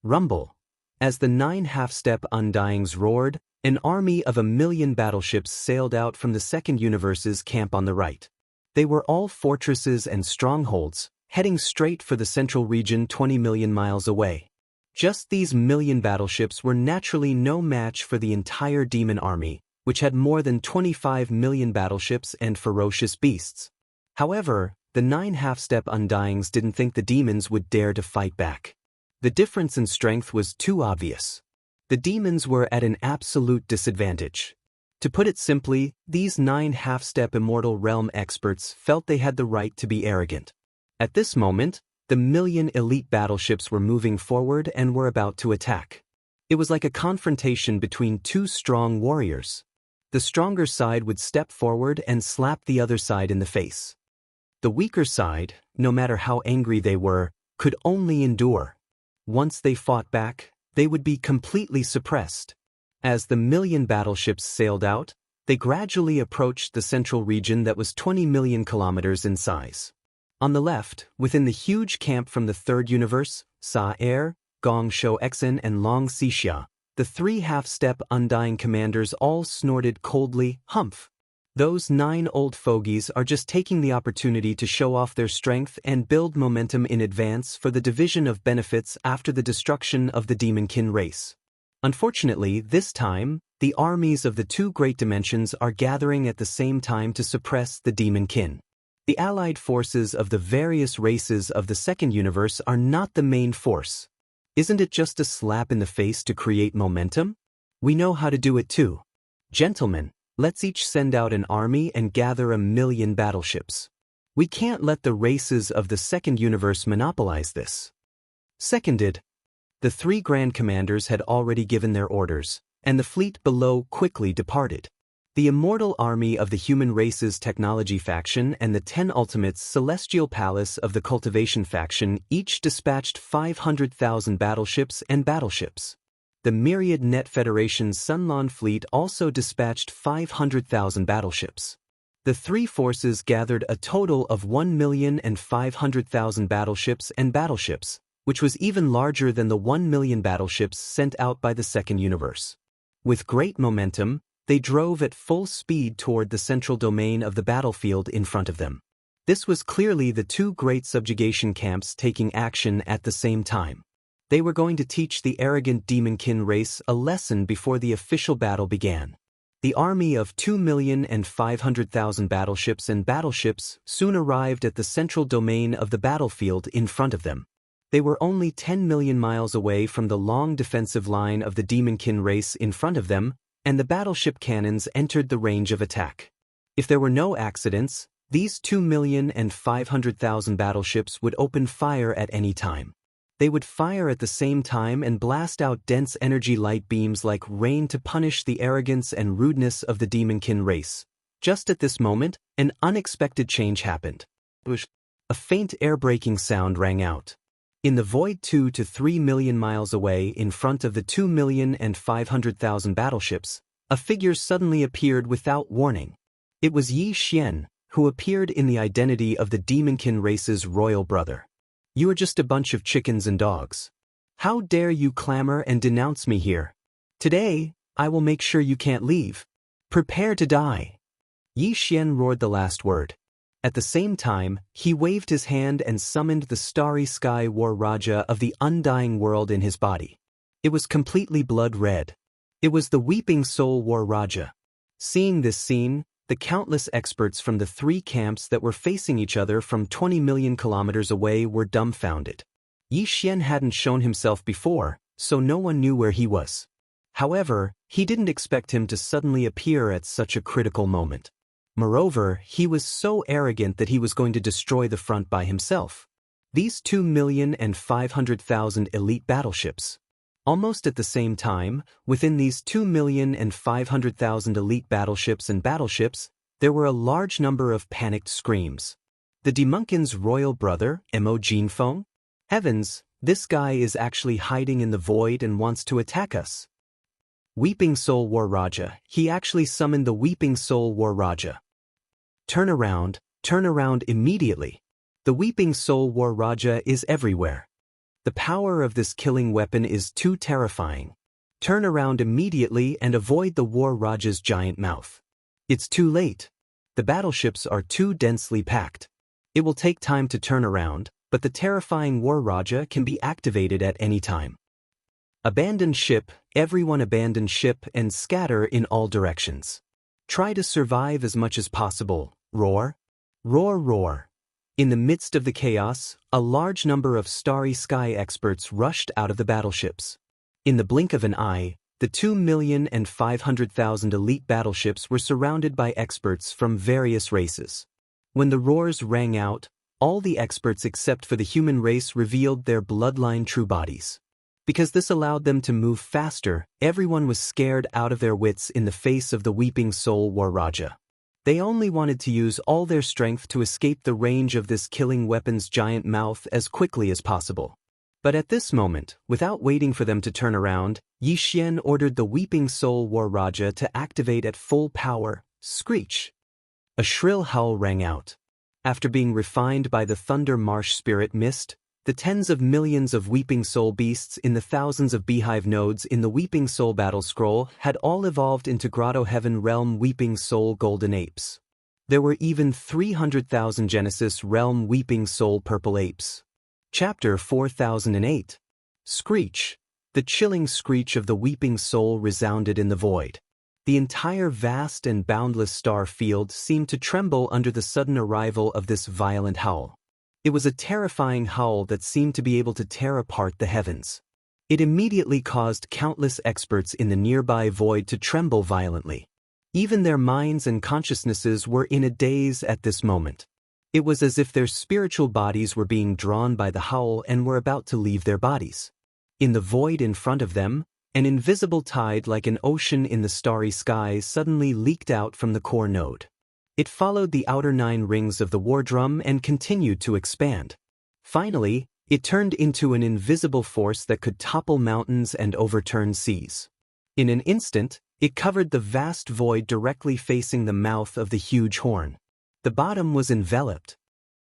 Rumble. As the 9 half-step undyings roared, an army of 1,000,000 battleships sailed out from the second universe's camp on the right. They were all fortresses and strongholds, heading straight for the central region 20 million miles away. Just these 1,000,000 battleships were naturally no match for the entire demon army, which had more than 25 million battleships and ferocious beasts. However, the 9 half-step undyings didn't think the demons would dare to fight back. The difference in strength was too obvious. The demons were at an absolute disadvantage. To put it simply, these 9 half-step Immortal Realm experts felt they had the right to be arrogant. At this moment, the million elite battleships were moving forward and were about to attack. It was like a confrontation between two strong warriors. The stronger side would step forward and slap the other side in the face. The weaker side, no matter how angry they were, could only endure. Once they fought back, they would be completely suppressed. As the million battleships sailed out, they gradually approached the central region that was 20 million kilometers in size. On the left, within the huge camp from the Third Universe, Sa-Er, Gong-Shou Exen and Long-Xixia, the 3 half-step Undying commanders all snorted coldly, "Humph! Those 9 old fogies are just taking the opportunity to show off their strength and build momentum in advance for the division of benefits after the destruction of the Demonkin race." Unfortunately, this time, the armies of the 2 great dimensions are gathering at the same time to suppress the Demonkin. The allied forces of the various races of the Second Universe are not the main force. Isn't it just a slap in the face to create momentum? We know how to do it too. Gentlemen, let's each send out an army and gather 1 million battleships. We can't let the races of the Second Universe monopolize this. Seconded. The 3 Grand Commanders had already given their orders, and the fleet below quickly departed. The Immortal Army of the Human Race's Technology faction and the 10 Ultimates Celestial Palace of the Cultivation faction each dispatched 500,000 battleships and battleships. The Myriad Net Federation's Sunlon fleet also dispatched 500,000 battleships. The 3 forces gathered a total of 1,500,000 battleships and battleships, which was even larger than the 1 million battleships sent out by the Second Universe. With great momentum, they drove at full speed toward the central domain of the battlefield in front of them. This was clearly the 2 great subjugation camps taking action at the same time. They were going to teach the arrogant Demonkin race a lesson before the official battle began. The army of 2,500,000 battleships and battleships soon arrived at the central domain of the battlefield in front of them. They were only 10 million miles away from the long defensive line of the Demonkin race in front of them, and the battleship cannons entered the range of attack. If there were no accidents, these 2,500,000 battleships would open fire at any time. They would fire at the same time and blast out dense energy light beams like rain to punish the arrogance and rudeness of the Demonkin race. Just at this moment, an unexpected change happened. A faint air-braking sound rang out. In the void 2 to 3 million miles away in front of the 2,500,000 battleships, a figure suddenly appeared without warning. It was Yi Xian, who appeared in the identity of the Demonkin race's royal brother. "You are just a bunch of chickens and dogs. How dare you clamor and denounce me here? Today, I will make sure you can't leave. Prepare to die." Yi Xian roared the last word. At the same time, he waved his hand and summoned the starry sky war Raja of the undying world in his body. It was completely blood red. It was the weeping soul war Raja. Seeing this scene, the countless experts from the 3 camps that were facing each other from 20 million kilometers away were dumbfounded. Yi Xian hadn't shown himself before, so no one knew where he was. However, he didn't expect him to suddenly appear at such a critical moment. Moreover, he was so arrogant that he was going to destroy the front by himself. These 2,500,000 elite battleships. Almost at the same time, within these 2,500,000 elite battleships and battleships, there were a large number of panicked screams. The Demonkin's royal brother, Mo Jinfeng? Heavens, this guy is actually hiding in the void and wants to attack us. Weeping Soul War Raja, he actually summoned the Weeping Soul War Raja. Turn around immediately. The Weeping Soul War Raja is everywhere. The power of this killing weapon is too terrifying. Turn around immediately and avoid the War Raja's giant mouth. It's too late. The battleships are too densely packed. It will take time to turn around, but the terrifying War Raja can be activated at any time. Abandon ship, everyone abandon ship and scatter in all directions. Try to survive as much as possible. Roar. Roar, roar. In the midst of the chaos, a large number of starry sky experts rushed out of the battleships. In the blink of an eye, the 2,500,000 elite battleships were surrounded by experts from various races. When the roars rang out, all the experts except for the human race revealed their bloodline true bodies. Because this allowed them to move faster, everyone was scared out of their wits in the face of the Weeping Soul War Raja. They only wanted to use all their strength to escape the range of this killing weapon's giant mouth as quickly as possible. But at this moment, without waiting for them to turn around, Yi Xian ordered the Weeping Soul War Raja to activate at full power. Screech! A shrill howl rang out. After being refined by the Thunder Marsh Spirit Mist, the tens of millions of Weeping Soul beasts in the thousands of beehive nodes in the Weeping Soul Battle Scroll had all evolved into Grotto Heaven Realm Weeping Soul Golden Apes. There were even 300,000 Genesis Realm Weeping Soul Purple Apes. Chapter 4008. Screech. The chilling screech of the Weeping Soul resounded in the void. The entire vast and boundless star field seemed to tremble under the sudden arrival of this violent howl. It was a terrifying howl that seemed to be able to tear apart the heavens. It immediately caused countless experts in the nearby void to tremble violently. Even their minds and consciousnesses were in a daze at this moment. It was as if their spiritual bodies were being drawn by the howl and were about to leave their bodies. In the void in front of them, an invisible tide like an ocean in the starry skies suddenly leaked out from the core node. It followed the outer 9 rings of the war drum and continued to expand. Finally, it turned into an invisible force that could topple mountains and overturn seas. In an instant, it covered the vast void directly facing the mouth of the huge horn. The bottom was enveloped.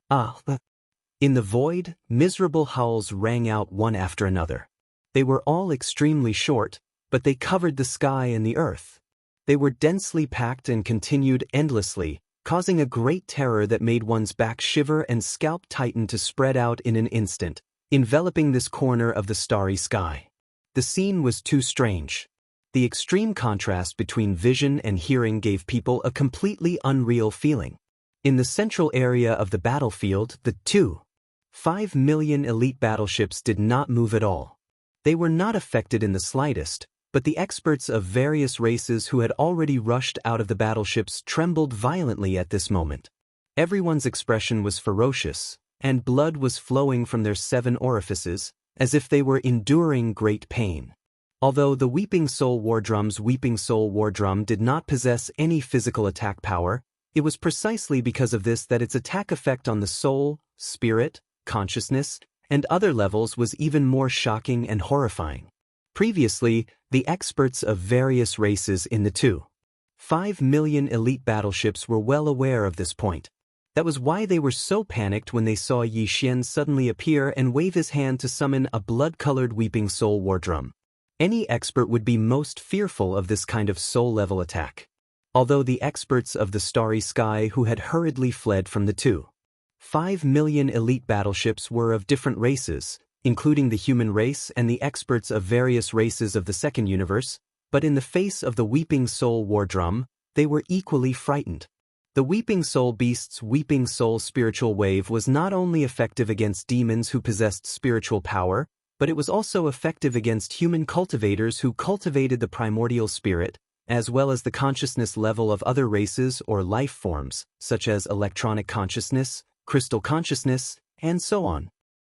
In the void, miserable howls rang out one after another. They were all extremely short, but they covered the sky and the earth. They were densely packed and continued endlessly, causing a great terror that made one's back shiver and scalp tighten to spread out in an instant, enveloping this corner of the starry sky. The scene was too strange. The extreme contrast between vision and hearing gave people a completely unreal feeling. In the central area of the battlefield, the 2.5 million elite battleships did not move at all. They were not affected in the slightest, but the experts of various races who had already rushed out of the battleships trembled violently at this moment. Everyone's expression was ferocious, and blood was flowing from their 7 orifices, as if they were enduring great pain. Although the Weeping Soul War Drum's Weeping Soul War Drum did not possess any physical attack power, it was precisely because of this that its attack effect on the soul, spirit, consciousness, and other levels was even more shocking and horrifying. Previously, the experts of various races in the 2.5 million elite battleships were well aware of this point. That was why they were so panicked when they saw Yi Xian suddenly appear and wave his hand to summon a blood-colored Weeping Soul War Drum. Any expert would be most fearful of this kind of soul-level attack. Although the experts of the starry sky who had hurriedly fled from the 2.5 million elite battleships were of different races, including the human race and the experts of various races of the second universe, but in the face of the Weeping Soul War Drum, they were equally frightened. The Weeping Soul Beast's Weeping Soul spiritual wave was not only effective against demons who possessed spiritual power, but it was also effective against human cultivators who cultivated the primordial spirit, as well as the consciousness level of other races or life forms, such as electronic consciousness, crystal consciousness, and so on.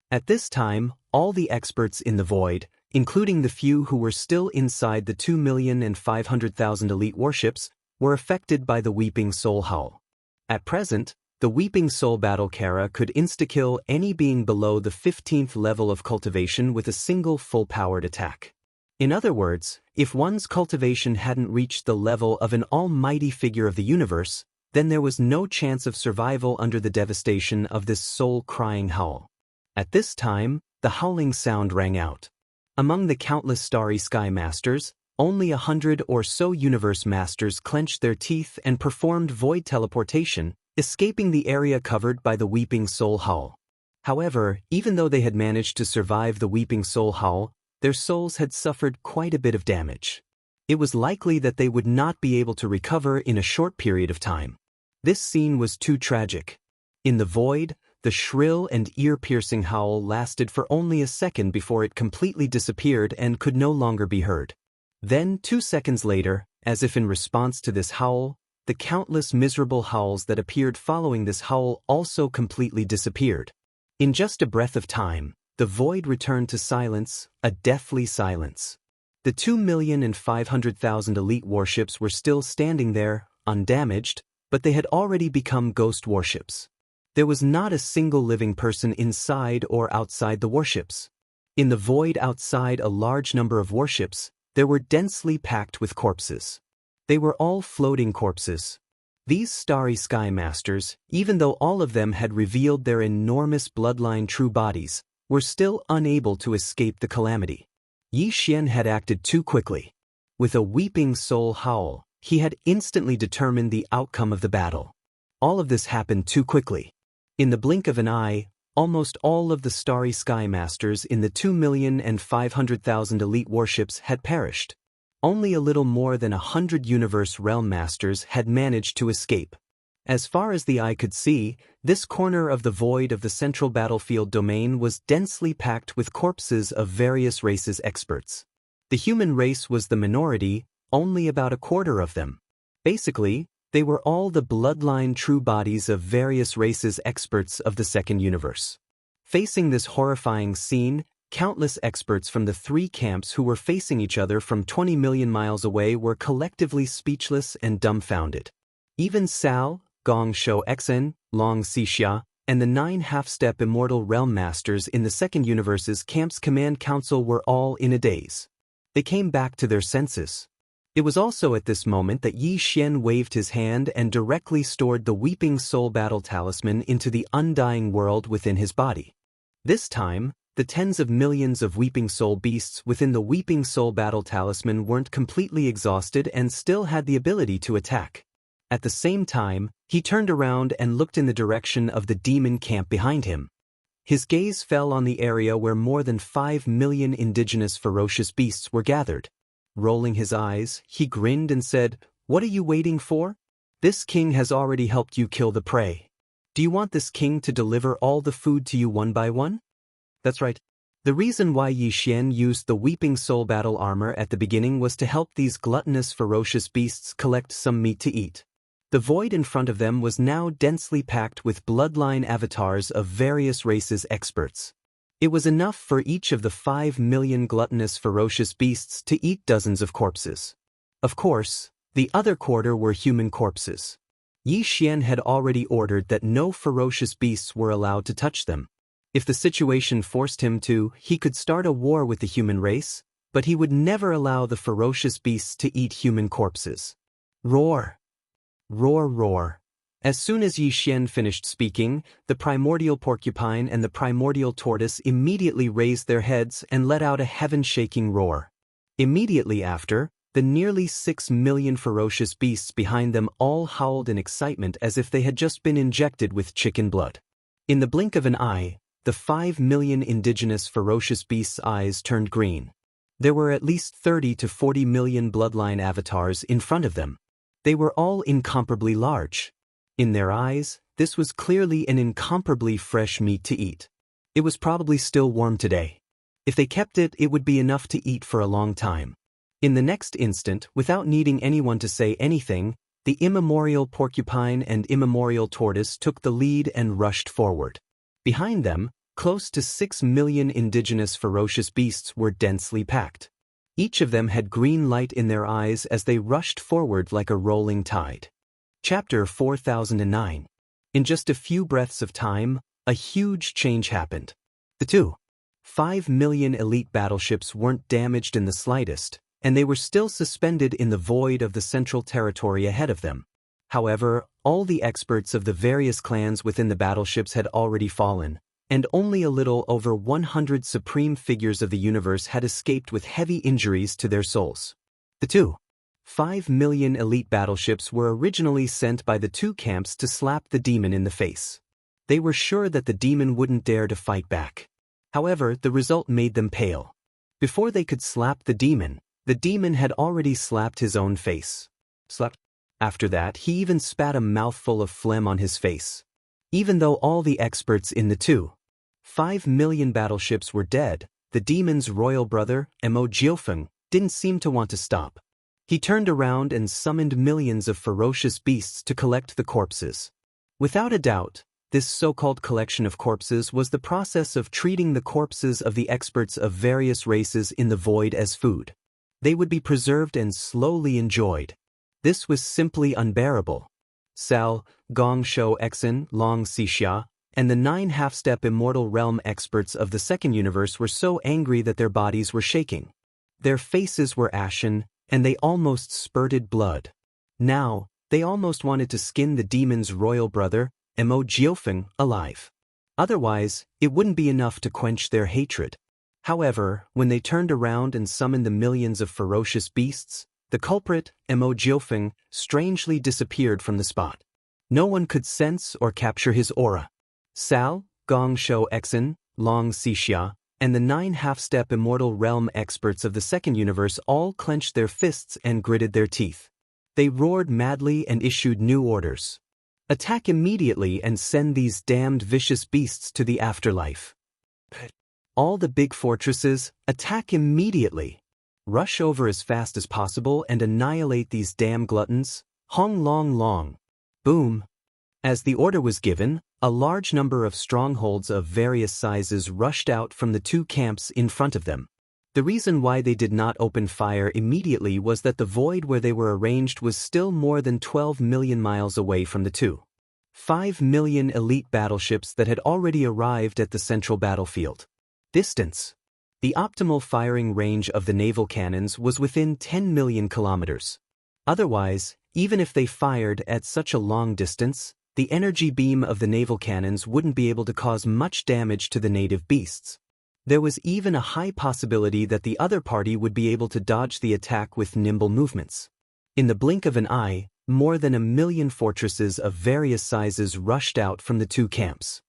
At this time, all the experts in the void, including the few who were still inside the 2,500,000 elite warships, were affected by the Weeping Soul Howl. At present, the Weeping Soul Battle Kara could insta-kill any being below the 15th level of cultivation with a single full-powered attack. In other words, if one's cultivation hadn't reached the level of an almighty figure of the universe, then there was no chance of survival under the devastation of this soul-crying howl. At this time, the howling sound rang out. Among the countless starry sky masters, only 100 or so universe masters clenched their teeth and performed void teleportation, escaping the area covered by the Weeping Soul Howl. However, even though they had managed to survive the Weeping Soul Howl, their souls had suffered quite a bit of damage. It was likely that they would not be able to recover in a short period of time. This scene was too tragic. In the void, the shrill and ear-piercing howl lasted for only a second before it completely disappeared and could no longer be heard. Then, 2 seconds later, as if in response to this howl, the countless miserable howls that appeared following this howl also completely disappeared. In just a breath of time, the void returned to silence, a deathly silence. The 2,500,000 elite warships were still standing there, undamaged, but they had already become ghost warships. There was not a single living person inside or outside the warships. In the void outside a large number of warships, there were densely packed with corpses. They were all floating corpses. These starry sky masters, even though all of them had revealed their enormous bloodline true bodies, were still unable to escape the calamity. Yi Xian had acted too quickly. With a weeping soul howl, he had instantly determined the outcome of the battle. All of this happened too quickly. In the blink of an eye, almost all of the starry sky masters in the 2,500,000 elite warships had perished. Only a little more than 100 universe realm masters had managed to escape. As far as the eye could see, this corner of the void of the central battlefield domain was densely packed with corpses of various races experts. The human race was the minority, only about a quarter of them. Basically, they were all the bloodline true bodies of various races experts of the second universe. Facing this horrifying scene, countless experts from the three camps who were facing each other from 20 million miles away were collectively speechless and dumbfounded. Even Sao, Gong Shou Xen, Long Xixia, and the 9 half-step immortal realm masters in the second universe's camp's command council were all in a daze. They came back to their senses. It was also at this moment that Yi Xian waved his hand and directly stored the Weeping Soul Battle Talisman into the undying world within his body. This time, the tens of millions of Weeping Soul beasts within the Weeping Soul Battle Talisman weren't completely exhausted and still had the ability to attack. At the same time, he turned around and looked in the direction of the demon camp behind him. His gaze fell on the area where more than 5 million indigenous ferocious beasts were gathered. Rolling his eyes, he grinned and said, "What are you waiting for? This king has already helped you kill the prey. Do you want this king to deliver all the food to you one by one?" That's right. The reason why Yi Xian used the Weeping Soul Battle armor at the beginning was to help these gluttonous ferocious beasts collect some meat to eat. The void in front of them was now densely packed with bloodline avatars of various races experts. It was enough for each of the 5 million gluttonous ferocious beasts to eat dozens of corpses. Of course, the other quarter were human corpses. Yi Xian had already ordered that no ferocious beasts were allowed to touch them. If the situation forced him to, he could start a war with the human race, but he would never allow the ferocious beasts to eat human corpses. Roar! Roar, roar. As soon as Yi Xian finished speaking, the primordial porcupine and the primordial tortoise immediately raised their heads and let out a heaven-shaking roar. Immediately after, the nearly 6 million ferocious beasts behind them all howled in excitement as if they had just been injected with chicken blood. In the blink of an eye, the 5 million indigenous ferocious beasts' eyes turned green. There were at least 30 to 40 million bloodline avatars in front of them. They were all incomparably large. In their eyes, this was clearly an incomparably fresh meat to eat. It was probably still warm today. If they kept it, it would be enough to eat for a long time. In the next instant, without needing anyone to say anything, the immemorial porcupine and immemorial tortoise took the lead and rushed forward. Behind them, close to 6 million indigenous ferocious beasts were densely packed. Each of them had green light in their eyes as they rushed forward like a rolling tide. Chapter 4009. In just a few breaths of time, a huge change happened. The 5 million elite battleships weren't damaged in the slightest, and they were still suspended in the void of the central territory ahead of them. However, all the experts of the various clans within the battleships had already fallen, and only a little over 100 supreme figures of the universe had escaped with heavy injuries to their souls. The 5 million elite battleships were originally sent by the two camps to slap the demon in the face. They were sure that the demon wouldn't dare to fight back. However, the result made them pale. Before they could slap the demon had already slapped his own face. Slap. After that, he even spat a mouthful of phlegm on his face. Even though all the experts in the 5 million battleships were dead, the demon's royal brother, Mo Jiufeng, didn't seem to want to stop. He turned around and summoned millions of ferocious beasts to collect the corpses. Without a doubt, this so-called collection of corpses was the process of treating the corpses of the experts of various races in the void as food. They would be preserved and slowly enjoyed. This was simply unbearable. Sal, Gong Shou Exin, Long Xixia, and the 9 half-step immortal realm experts of the second universe were so angry that their bodies were shaking. Their faces were ashen, and they almost spurted blood. Now, they almost wanted to skin the demon's royal brother, Mo Jiufeng, alive. Otherwise, it wouldn't be enough to quench their hatred. However, when they turned around and summoned the millions of ferocious beasts, the culprit, Mo Jiufeng, strangely disappeared from the spot. No one could sense or capture his aura. Sal, Gong Shou Exin, Long Xixia, and the 9 half-step immortal realm experts of the second universe all clenched their fists and gritted their teeth. They roared madly and issued new orders. Attack immediately and send these damned vicious beasts to the afterlife. All the big fortresses, attack immediately. Rush over as fast as possible and annihilate these damn gluttons. Hong long long. Boom. As the order was given, a large number of strongholds of various sizes rushed out from the 2 camps in front of them. The reason why they did not open fire immediately was that the void where they were arranged was still more than 12 million miles away from the 5 million elite battleships that had already arrived at the central battlefield. Distance. The optimal firing range of the naval cannons was within 10 million kilometers. Otherwise, even if they fired at such a long distance, the energy beam of the naval cannons wouldn't be able to cause much damage to the native beasts. There was even a high possibility that the other party would be able to dodge the attack with nimble movements. In the blink of an eye, more than 1 million fortresses of various sizes rushed out from the 2 camps.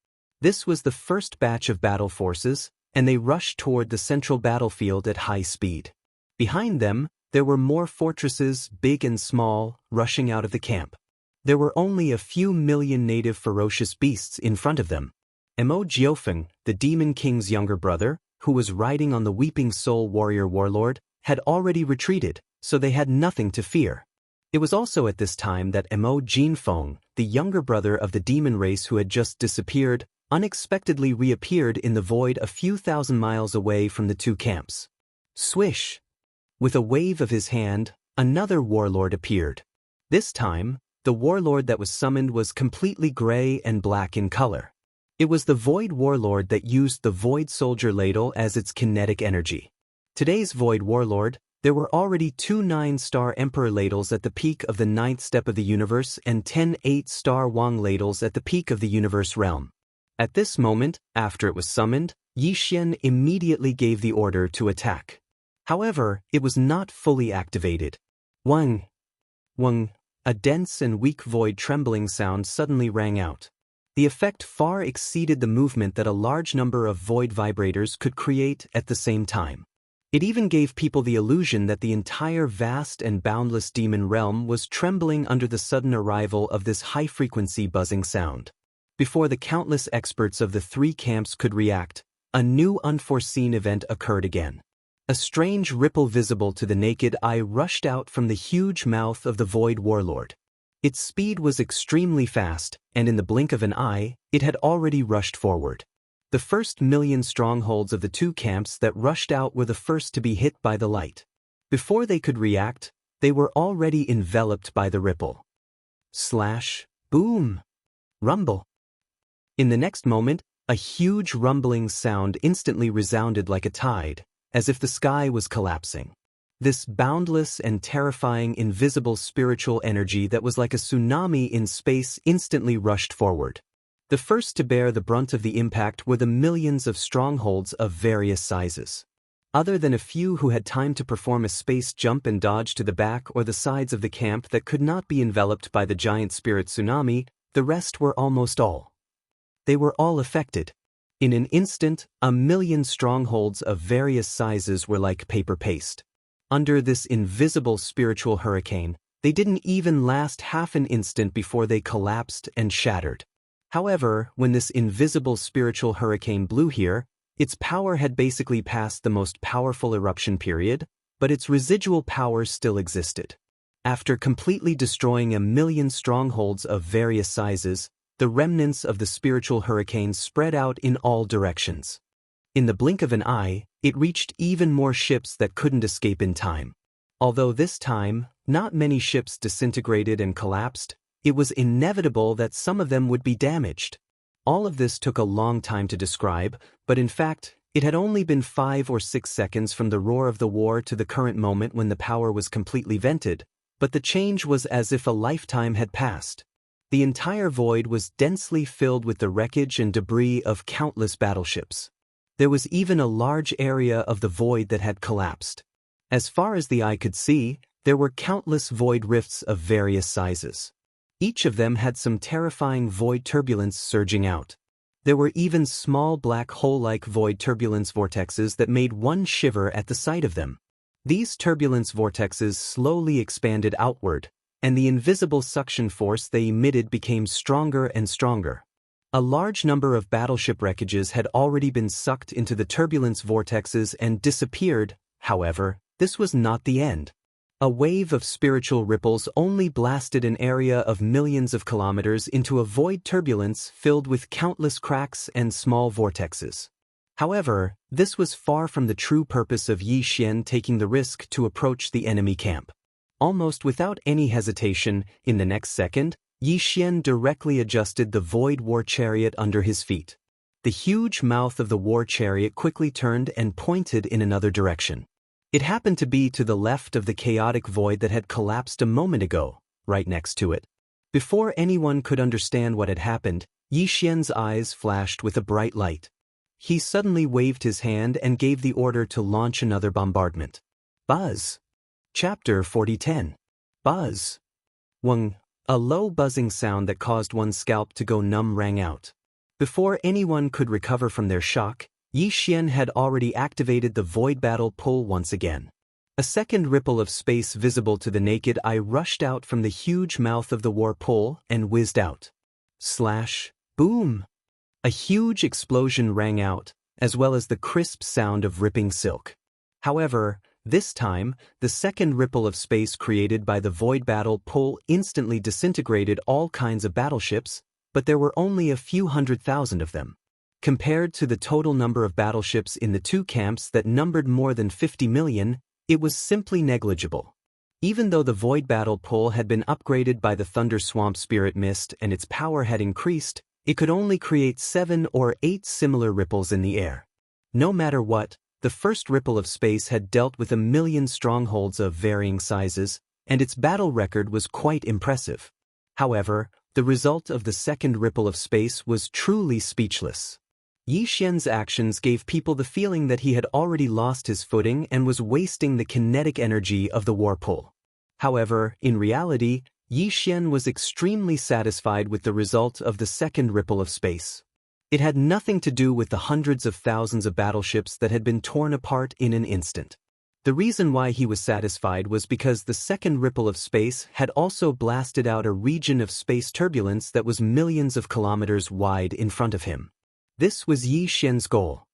This was the first batch of battle forces, and they rushed toward the central battlefield at high speed. Behind them, there were more fortresses, big and small, rushing out of the camp. There were only a few million native ferocious beasts in front of them. Mo Jiufeng, the Demon King's younger brother, who was riding on the Weeping Soul Warrior Warlord, had already retreated, so they had nothing to fear. It was also at this time that Mo Jinfeng, the younger brother of the demon race who had just disappeared, unexpectedly reappeared in the void a few thousand miles away from the 2 camps. Swish! With a wave of his hand, another warlord appeared. This time, the warlord that was summoned was completely gray and black in color. It was the Void Warlord that used the Void Soldier Ladle as its kinetic energy. Today's Void Warlord, there were already 2 9-star Emperor Ladles at the peak of the 9th step of the universe and 10 8-star Wang Ladles at the peak of the universe realm. At this moment, after it was summoned, Yi Xian immediately gave the order to attack. However, it was not fully activated. Wang. A dense and weak void trembling sound suddenly rang out. The effect far exceeded the movement that a large number of void vibrators could create at the same time. It even gave people the illusion that the entire vast and boundless demon realm was trembling under the sudden arrival of this high-frequency buzzing sound. Before the countless experts of the 3 camps could react, a new unforeseen event occurred again. A strange ripple visible to the naked eye rushed out from the huge mouth of the Void Warlord. Its speed was extremely fast, and in the blink of an eye, it had already rushed forward. The first million strongholds of the 2 camps that rushed out were the first to be hit by the light. Before they could react, they were already enveloped by the ripple. Slash, boom, rumble. In the next moment, a huge rumbling sound instantly resounded like a tide, as if the sky was collapsing. This boundless and terrifying invisible spiritual energy that was like a tsunami in space instantly rushed forward. The first to bear the brunt of the impact were the millions of strongholds of various sizes. Other than a few who had time to perform a space jump and dodge to the back or the sides of the camp that could not be enveloped by the giant spirit tsunami, the rest were almost all. They were all affected. In an instant, 1 million strongholds of various sizes were like paper paste. Under this invisible spiritual hurricane, they didn't even last half an instant before they collapsed and shattered. However, when this invisible spiritual hurricane blew here, its power had basically passed the most powerful eruption period, but its residual power still existed. After completely destroying 1,000,000 strongholds of various sizes, the remnants of the spiritual hurricane spread out in all directions. In the blink of an eye, it reached even more ships that couldn't escape in time. Although this time, not many ships disintegrated and collapsed, it was inevitable that some of them would be damaged. All of this took a long time to describe, but in fact, it had only been 5 or 6 seconds from the roar of the war to the current moment when the power was completely vented, but the change was as if a lifetime had passed. The entire void was densely filled with the wreckage and debris of countless battleships. There was even a large area of the void that had collapsed. As far as the eye could see, there were countless void rifts of various sizes. Each of them had some terrifying void turbulence surging out. There were even small black hole-like void turbulence vortexes that made one shiver at the sight of them. These turbulence vortexes slowly expanded outward, and the invisible suction force they emitted became stronger and stronger. A large number of battleship wreckages had already been sucked into the turbulence vortexes and disappeared. However, this was not the end. A wave of spiritual ripples only blasted an area of millions of kilometers into a void turbulence filled with countless cracks and small vortexes. However, this was far from the true purpose of Yi Xian taking the risk to approach the enemy camp. Almost without any hesitation, in the next second, Yi Xian directly adjusted the void war chariot under his feet. The huge mouth of the war chariot quickly turned and pointed in another direction. It happened to be to the left of the chaotic void that had collapsed a moment ago, right next to it. Before anyone could understand what had happened, Yi Xian's eyes flashed with a bright light. He suddenly waved his hand and gave the order to launch another bombardment. Buzz! Chapter 40:10. Buzz! Wang. A low buzzing sound that caused one's scalp to go numb rang out. Before anyone could recover from their shock, Yi Xian had already activated the void battle pull once again. A second ripple of space visible to the naked eye rushed out from the huge mouth of the war pull and whizzed out. Slash! Boom! A huge explosion rang out, as well as the crisp sound of ripping silk. However, this time, the second ripple of space created by the void battle pull instantly disintegrated all kinds of battleships, but there were only a few 100,000 of them. Compared to the total number of battleships in the two camps that numbered more than 50 million, it was simply negligible. Even though the void battle pull had been upgraded by the Thunder Swamp Spirit Mist and its power had increased, it could only create 7 or 8 similar ripples in the air. No matter what, the first ripple of space had dealt with 1,000,000 strongholds of varying sizes, and its battle record was quite impressive. However, the result of the second ripple of space was truly speechless. Yi Xian's actions gave people the feeling that he had already lost his footing and was wasting the kinetic energy of the war pull. However, in reality, Yi Xian was extremely satisfied with the result of the second ripple of space. It had nothing to do with the hundreds of thousands of battleships that had been torn apart in an instant. The reason why he was satisfied was because the second ripple of space had also blasted out a region of space turbulence that was millions of kilometers wide in front of him. This was Yi Xian's goal.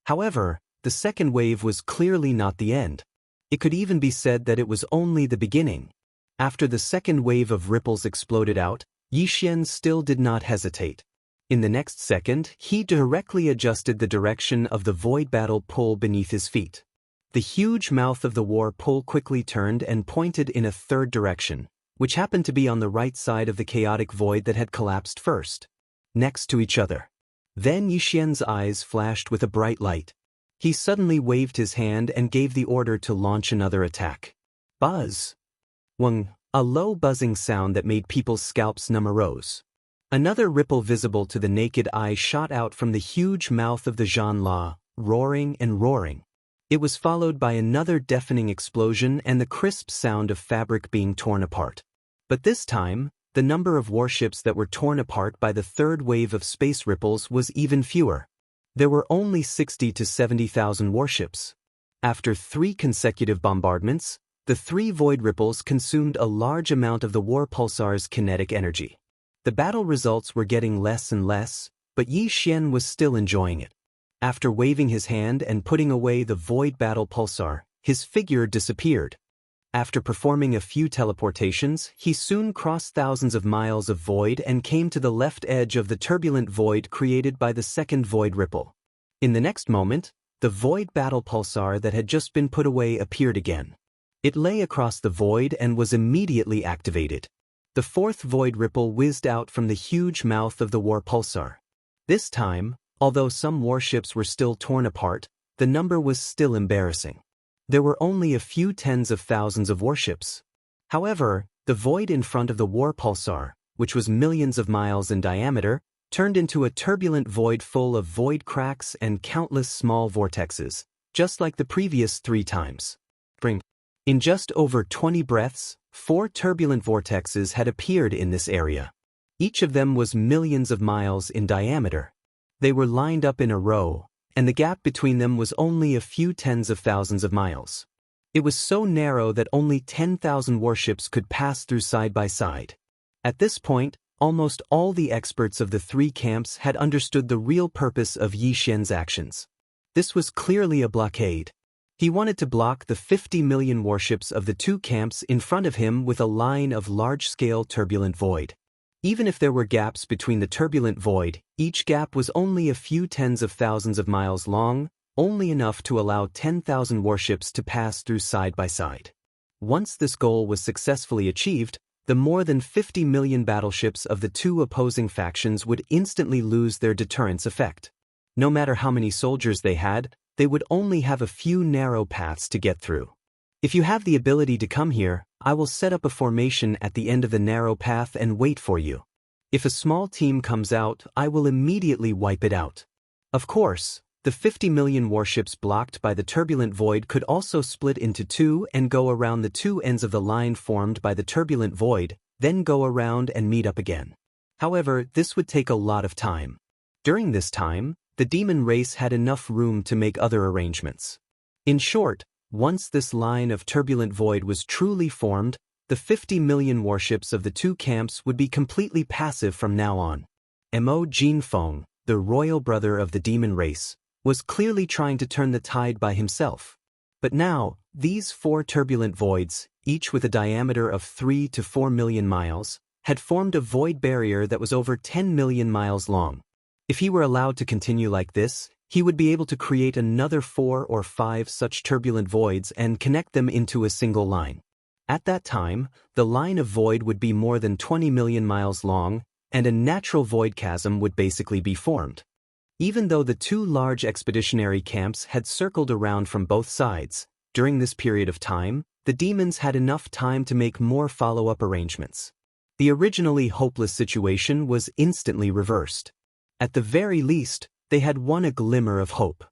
However, the second wave was clearly not the end. It could even be said that it was only the beginning. After the second wave of ripples exploded out, Yi Xian still did not hesitate. In the next second, he directly adjusted the direction of the void battle pull beneath his feet. The huge mouth of the war pull quickly turned and pointed in a third direction, which happened to be on the right side of the chaotic void that had collapsed first, next to each other. Then Yi Xian's eyes flashed with a bright light. He suddenly waved his hand and gave the order to launch another attack. Buzz! Wang. A low buzzing sound that made people's scalps numb arose. Another ripple visible to the naked eye shot out from the huge mouth of the Zhan La, roaring and roaring. It was followed by another deafening explosion and the crisp sound of fabric being torn apart. But this time, the number of warships that were torn apart by the third wave of space ripples was even fewer. There were only 60 to 70,000 warships. After 3 consecutive bombardments, the 3 void ripples consumed a large amount of the war pulsar's kinetic energy. The battle results were getting less and less, but Yi Xian was still enjoying it. After waving his hand and putting away the void battle pulsar, his figure disappeared. After performing a few teleportations, he soon crossed thousands of miles of void and came to the left edge of the turbulent void created by the second void ripple. In the next moment, the void battle pulsar that had just been put away appeared again. It lay across the void and was immediately activated. The fourth void ripple whizzed out from the huge mouth of the war pulsar. This time, although some warships were still torn apart, the number was still embarrassing. There were only a few tens of thousands of warships. However, the void in front of the war pulsar, which was millions of miles in diameter, turned into a turbulent void full of void cracks and countless small vortexes, just like the previous 3 times. In just over 20 breaths, 4 turbulent vortexes had appeared in this area. Each of them was millions of miles in diameter. They were lined up in a row, and the gap between them was only a few tens of thousands of miles. It was so narrow that only 10,000 warships could pass through side by side. At this point, almost all the experts of the 3 camps had understood the real purpose of Yi Xian's actions. This was clearly a blockade. He wanted to block the 50 million warships of the 2 camps in front of him with a line of large-scale turbulent void. Even if there were gaps between the turbulent void, each gap was only a few tens of thousands of miles long, only enough to allow 10,000 warships to pass through side by side. Once this goal was successfully achieved, the more than 50 million battleships of the 2 opposing factions would instantly lose their deterrence effect. No matter how many soldiers they had, they would only have a few narrow paths to get through. If you have the ability to come here, I will set up a formation at the end of the narrow path and wait for you. If a small team comes out, I will immediately wipe it out. Of course, the 50 million warships blocked by the turbulent void could also split into 2 and go around the 2 ends of the line formed by the turbulent void, then go around and meet up again. However, this would take a lot of time. During this time, the demon race had enough room to make other arrangements. In short, once this line of turbulent void was truly formed, the 50 million warships of the 2 camps would be completely passive from now on. Mo Jinfeng, the royal brother of the demon race, was clearly trying to turn the tide by himself. But now, these 4 turbulent voids, each with a diameter of 3 to 4 million miles, had formed a void barrier that was over 10 million miles long. If he were allowed to continue like this, he would be able to create another 4 or 5 such turbulent voids and connect them into a single line. At that time, the line of void would be more than 20 million miles long, and a natural void chasm would basically be formed. Even though the 2 large expeditionary camps had circled around from both sides, during this period of time, the demons had enough time to make more follow-up arrangements. The originally hopeless situation was instantly reversed. At the very least, they had won a glimmer of hope.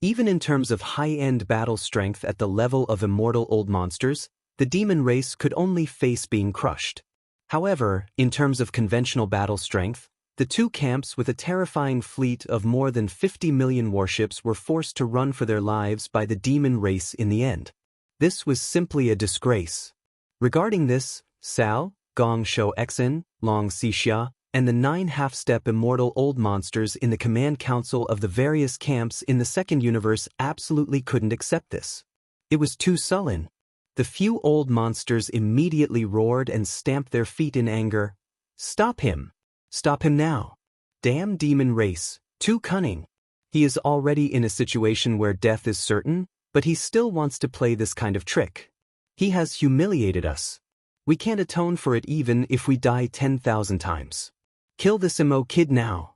Even in terms of high-end battle strength at the level of immortal old monsters, the demon race could only face being crushed. However, in terms of conventional battle strength, the 2 camps with a terrifying fleet of more than 50 million warships were forced to run for their lives by the demon race in the end. This was simply a disgrace. Regarding this, Sao, Gong Shou Exin, Long Xixia, and the 9 half-step immortal old monsters in the command council of the various camps in the second universe absolutely couldn't accept this. It was too sullen. The few old monsters immediately roared and stamped their feet in anger. Stop him! Stop him now! Damn demon race, too cunning. He is already in a situation where death is certain, but he still wants to play this kind of trick. He has humiliated us. We can't atone for it even if we die 10,000 times. Kill this Mo kid now.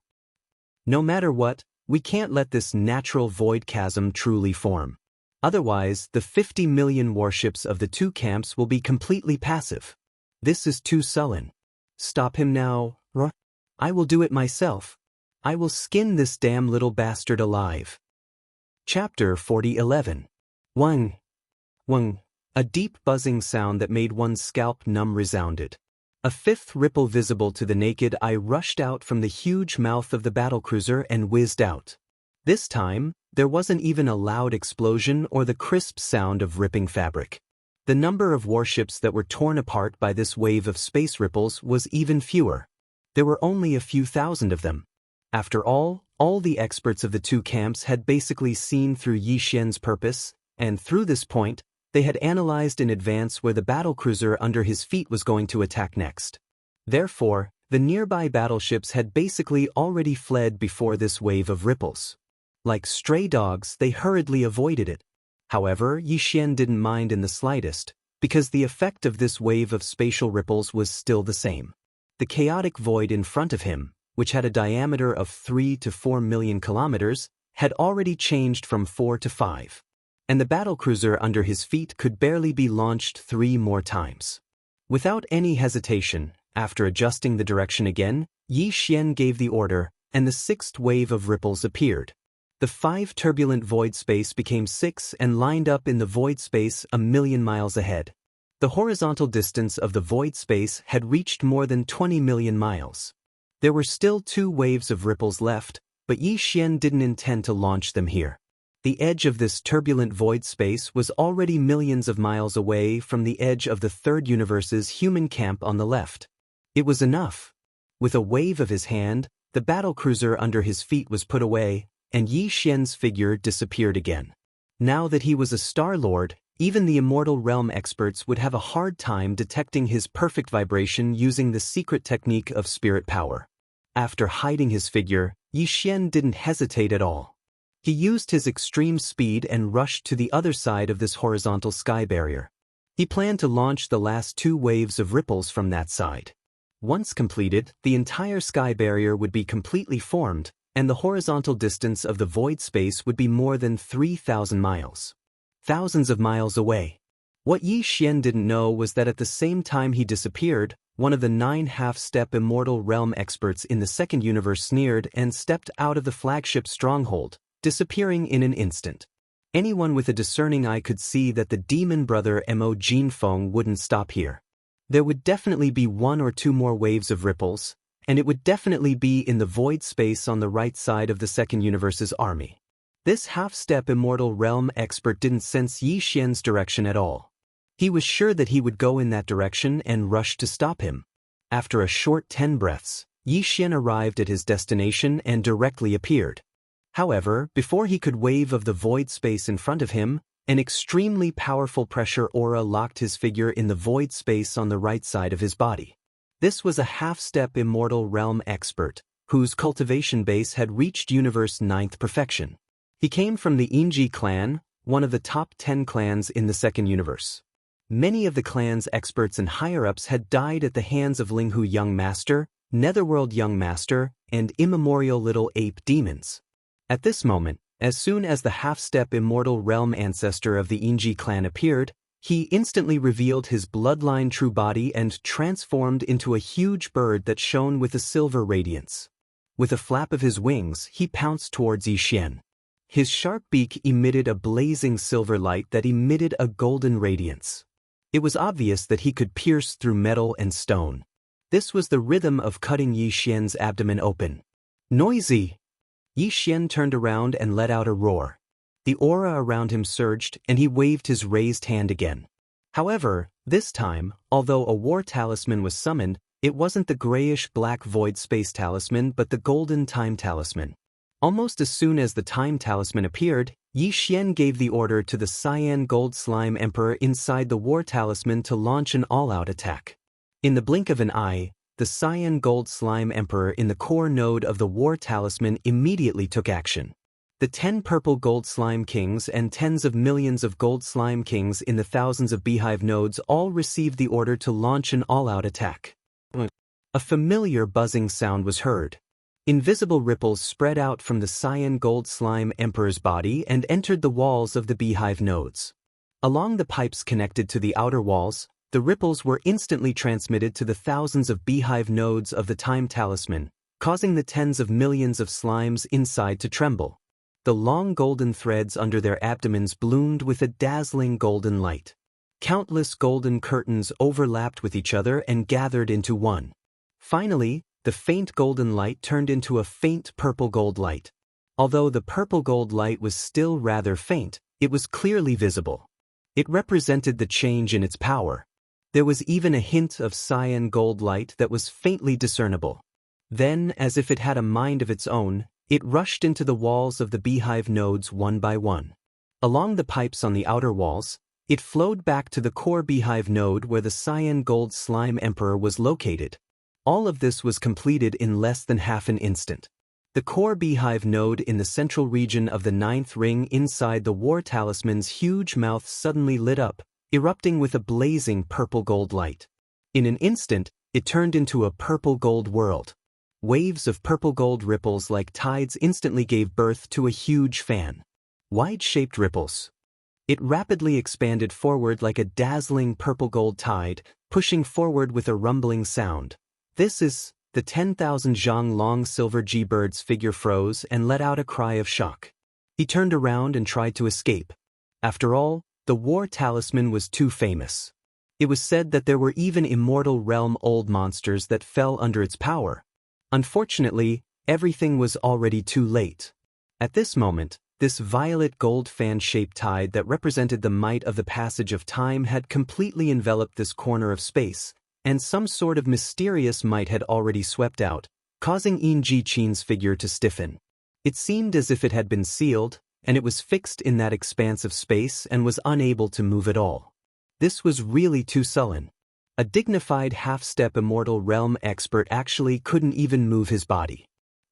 No matter what, we can't let this natural void chasm truly form. Otherwise, the 50 million warships of the 2 camps will be completely passive. This is too sullen. Stop him now. I will do it myself. I will skin this damn little bastard alive. Chapter 40:11. Wang. A deep buzzing sound that made one's scalp numb resounded. A 5th ripple visible to the naked eye rushed out from the huge mouth of the battlecruiser and whizzed out. This time, there wasn't even a loud explosion or the crisp sound of ripping fabric. The number of warships that were torn apart by this wave of space ripples was even fewer. There were only a few thousand of them. After all the experts of the 2 camps had basically seen through Yi Xian's purpose, and through this point, they had analyzed in advance where the battlecruiser under his feet was going to attack next. Therefore, the nearby battleships had basically already fled before this wave of ripples. Like stray dogs, they hurriedly avoided it. However, Yi Xian didn't mind in the slightest, because the effect of this wave of spatial ripples was still the same. The chaotic void in front of him, which had a diameter of 3 to 4 million kilometers, had already changed from 4 to 5. And the battlecruiser under his feet could barely be launched 3 more times. Without any hesitation, after adjusting the direction again, Yi Xian gave the order, and the 6th wave of ripples appeared. The 5 turbulent void space became 6 and lined up in the void space 1,000,000 miles ahead. The horizontal distance of the void space had reached more than 20 million miles. There were still 2 waves of ripples left, but Yi Xian didn't intend to launch them here. The edge of this turbulent void space was already millions of miles away from the edge of the 3rd universe's human camp on the left. It was enough. With a wave of his hand, the battlecruiser under his feet was put away, and Yi Xian's figure disappeared again. Now that he was a Star Lord, even the Immortal Realm experts would have a hard time detecting his perfect vibration using the secret technique of spirit power. After hiding his figure, Yi Xian didn't hesitate at all. He used his extreme speed and rushed to the other side of this horizontal sky barrier. He planned to launch the last 2 waves of ripples from that side. Once completed, the entire sky barrier would be completely formed, and the horizontal distance of the void space would be more than 3,000 miles. Thousands of miles away. What Yi Xian didn't know was that at the same time he disappeared, one of the 9 half-step Immortal Realm experts in the 2nd universe sneered and stepped out of the flagship stronghold, disappearing in an instant. Anyone with a discerning eye could see that the demon brother Mo Jinfeng wouldn't stop here. There would definitely be 1 or 2 more waves of ripples, and it would definitely be in the void space on the right side of the 2nd universe's army. This half-step Immortal Realm expert didn't sense Yi Xian's direction at all. He was sure that he would go in that direction and rush to stop him. After a short 10 breaths, Yi Xian arrived at his destination and directly appeared. However, before he could wave of the void space in front of him, an extremely powerful pressure aura locked his figure in the void space on the right side of his body. This was a half-step Immortal Realm expert, whose cultivation base had reached universe 9th perfection. He came from the Yingji clan, one of the top 10 clans in the 2nd universe. Many of the clan's experts and higher-ups had died at the hands of Linghu Young Master, Netherworld Young Master, and immemorial Little Ape demons. At this moment, as soon as the half-step Immortal Realm ancestor of the Yingji clan appeared, he instantly revealed his bloodline true body and transformed into a huge bird that shone with a silver radiance. With a flap of his wings, he pounced towards Yi Xian. His sharp beak emitted a blazing silver light that emitted a golden radiance. It was obvious that he could pierce through metal and stone. This was the rhythm of cutting Yi Xian's abdomen open. Noisy! Yi Xian turned around and let out a roar. The aura around him surged, and he waved his raised hand again. However, this time, although a war talisman was summoned, it wasn't the grayish-black void space talisman but the golden time talisman. Almost as soon as the time talisman appeared, Yi Xian gave the order to the cyan gold slime emperor inside the war talisman to launch an all-out attack. In the blink of an eye, the cyan gold slime emperor in the core node of the war talisman immediately took action. The 10 purple gold slime kings and tens of millions of gold slime kings in the thousands of beehive nodes all received the order to launch an all-out attack. A familiar buzzing sound was heard. Invisible ripples spread out from the cyan gold slime emperor's body and entered the walls of the beehive nodes. Along the pipes connected to the outer walls, the ripples were instantly transmitted to the thousands of beehive nodes of the time talisman, causing the tens of millions of slimes inside to tremble. The long golden threads under their abdomens bloomed with a dazzling golden light. Countless golden curtains overlapped with each other and gathered into one. Finally, the faint golden light turned into a faint purple gold light. Although the purple gold light was still rather faint, it was clearly visible. It represented the change in its power. There was even a hint of cyan gold light that was faintly discernible. Then, as if it had a mind of its own, it rushed into the walls of the beehive nodes one by one. Along the pipes on the outer walls, it flowed back to the core beehive node where the cyan gold slime emperor was located. All of this was completed in less than half an instant. The core beehive node in the central region of the ninth ring inside the war talisman's huge mouth suddenly lit up, erupting with a blazing purple-gold light. In an instant, it turned into a purple-gold world. Waves of purple-gold ripples like tides instantly gave birth to a huge fan. Wide-shaped ripples. It rapidly expanded forward like a dazzling purple-gold tide, pushing forward with a rumbling sound. This is... The 10,000 zhang long silver G-bird's figure froze and let out a cry of shock. He turned around and tried to escape. After all, the war talisman was too famous. It was said that there were even immortal realm old monsters that fell under its power. Unfortunately, everything was already too late. At this moment, this violet gold fan-shaped tide that represented the might of the passage of time had completely enveloped this corner of space, and some sort of mysterious might had already swept out, causing Yin Jichin's figure to stiffen. It seemed as if it had been sealed, and it was fixed in that expanse of space and was unable to move at all. This was really too sullen. A dignified half-step immortal realm expert actually couldn't even move his body.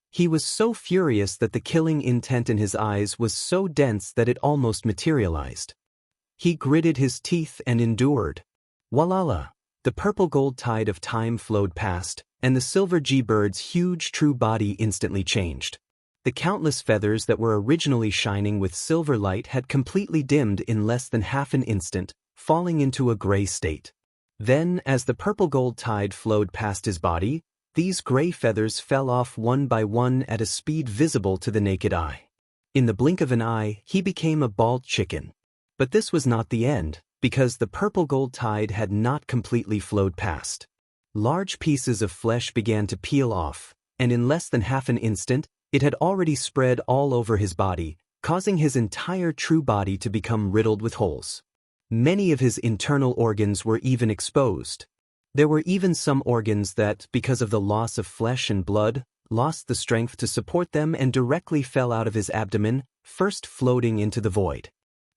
He was so furious that the killing intent in his eyes was so dense that it almost materialized. He gritted his teeth and endured. Walala! The purple-gold tide of time flowed past, and the silver G-bird's huge true body instantly changed. The countless feathers that were originally shining with silver light had completely dimmed in less than half an instant, falling into a gray state. Then, as the purple-gold tide flowed past his body, these gray feathers fell off one by one at a speed visible to the naked eye. In the blink of an eye, he became a bald chicken. But this was not the end, because the purple-gold tide had not completely flowed past. Large pieces of flesh began to peel off, and in less than half an instant, it had already spread all over his body, causing his entire true body to become riddled with holes. Many of his internal organs were even exposed. There were even some organs that, because of the loss of flesh and blood, lost the strength to support them and directly fell out of his abdomen, first floating into the void.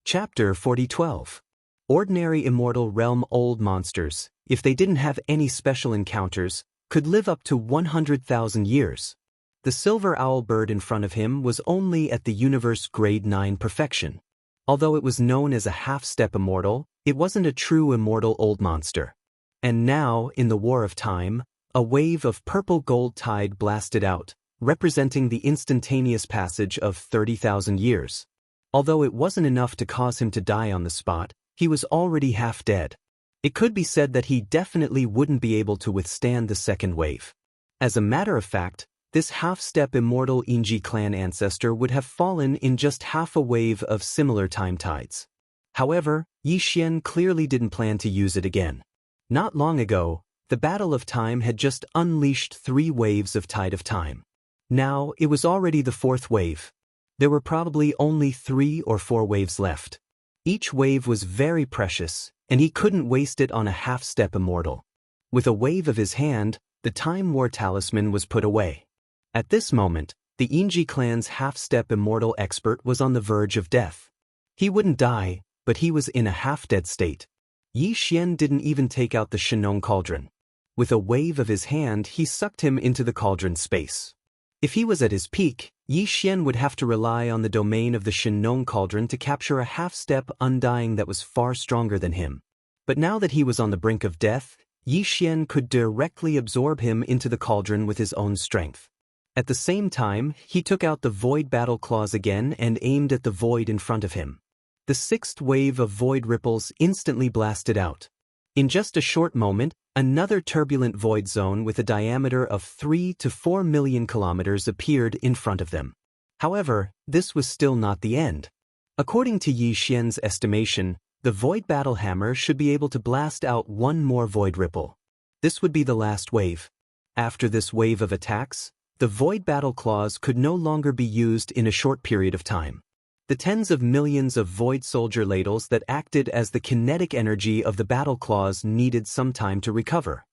Chapter 40:12. Ordinary immortal realm old monsters, if they didn't have any special encounters, could live up to 100,000 years. The silver owl bird in front of him was only at the universe grade 9 perfection. Although it was known as a half-step immortal, it wasn't a true immortal old monster. And now, in the War of Time, a wave of purple-gold tide blasted out, representing the instantaneous passage of 30,000 years. Although it wasn't enough to cause him to die on the spot, he was already half dead. It could be said that he definitely wouldn't be able to withstand the second wave. As a matter of fact, this half-step immortal Yinji clan ancestor would have fallen in just half a wave of similar time tides. However, Yi Xian clearly didn't plan to use it again. Not long ago, the Battle of Time had just unleashed 3 waves of Tide of Time. Now, it was already the 4th wave. There were probably only 3 or 4 waves left. Each wave was very precious, and he couldn't waste it on a half-step immortal. With a wave of his hand, the Time War talisman was put away. At this moment, the Yinji clan's half-step immortal expert was on the verge of death. He wouldn't die, but he was in a half-dead state. Yi Xian didn't even take out the Shenong cauldron. With a wave of his hand, he sucked him into the cauldron space. If he was at his peak, Yi Xian would have to rely on the domain of the Shenong cauldron to capture a half-step undying that was far stronger than him. But now that he was on the brink of death, Yi Xian could directly absorb him into the cauldron with his own strength. At the same time, he took out the void battle claws again and aimed at the void in front of him. The 6th wave of void ripples instantly blasted out. In just a short moment, another turbulent void zone with a diameter of 3 to 4 million kilometers appeared in front of them. However, this was still not the end. According to Yi Xian's estimation, the void battle hammer should be able to blast out one more void ripple. This would be the last wave. After this wave of attacks, the void battle claws could no longer be used in a short period of time. The tens of millions of void soldier ladles that acted as the kinetic energy of the battle claws needed some time to recover.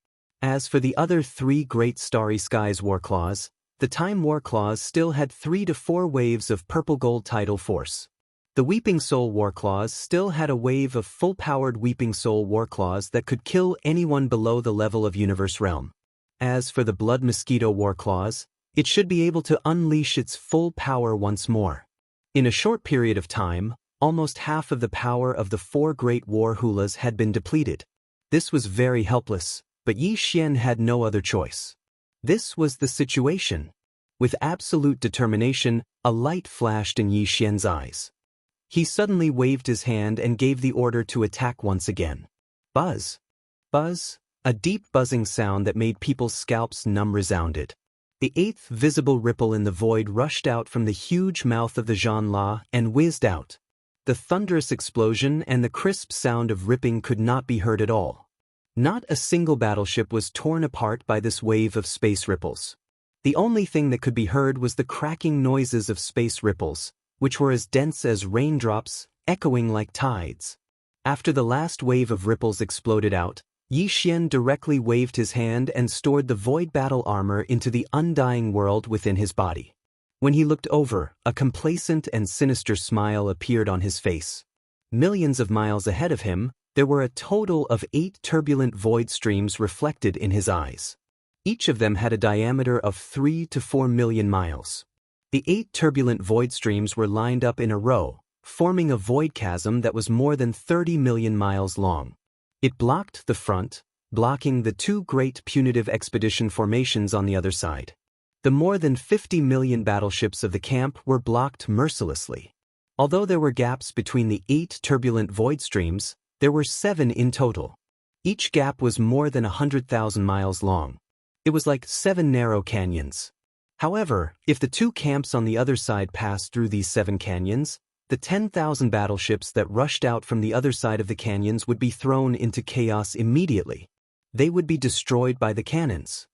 As for the other 3 great Starry Skies war claws, the Time War claws still had 3 to 4 waves of purple gold tidal force. The Weeping Soul Warclaws still had a wave of full-powered Weeping Soul Warclaws that could kill anyone below the level of Universe Realm. As for the Blood Mosquito Warclaws, it should be able to unleash its full power once more. In a short period of time, almost half of the power of the 4 great war hulas had been depleted. This was very helpless, but Yi Xian had no other choice. This was the situation. With absolute determination, a light flashed in Yi Xian's eyes. He suddenly waved his hand and gave the order to attack once again. Buzz! Buzz! A deep buzzing sound that made people's scalps numb resounded. The 8th visible ripple in the void rushed out from the huge mouth of the Zhanla and whizzed out. The thunderous explosion and the crisp sound of ripping could not be heard at all. Not a single battleship was torn apart by this wave of space ripples. The only thing that could be heard was the cracking noises of space ripples, which were as dense as raindrops, echoing like tides. After the last wave of ripples exploded out, Yi Xian directly waved his hand and stored the void battle armor into the undying world within his body. When he looked over, a complacent and sinister smile appeared on his face. Millions of miles ahead of him, there were a total of 8 turbulent void streams reflected in his eyes. Each of them had a diameter of 3 to 4 million miles. The 8 turbulent void streams were lined up in a row, forming a void chasm that was more than 30 million miles long. It blocked the front, blocking the 2 great punitive expedition formations on the other side. The more than 50 million battleships of the camp were blocked mercilessly. Although there were gaps between the 8 turbulent void streams, there were 7 in total. Each gap was more than 100,000 miles long. It was like 7 narrow canyons. However, if the 2 camps on the other side passed through these 7 canyons, the 10,000 battleships that rushed out from the other side of the canyons would be thrown into chaos immediately. They would be destroyed by the cannons.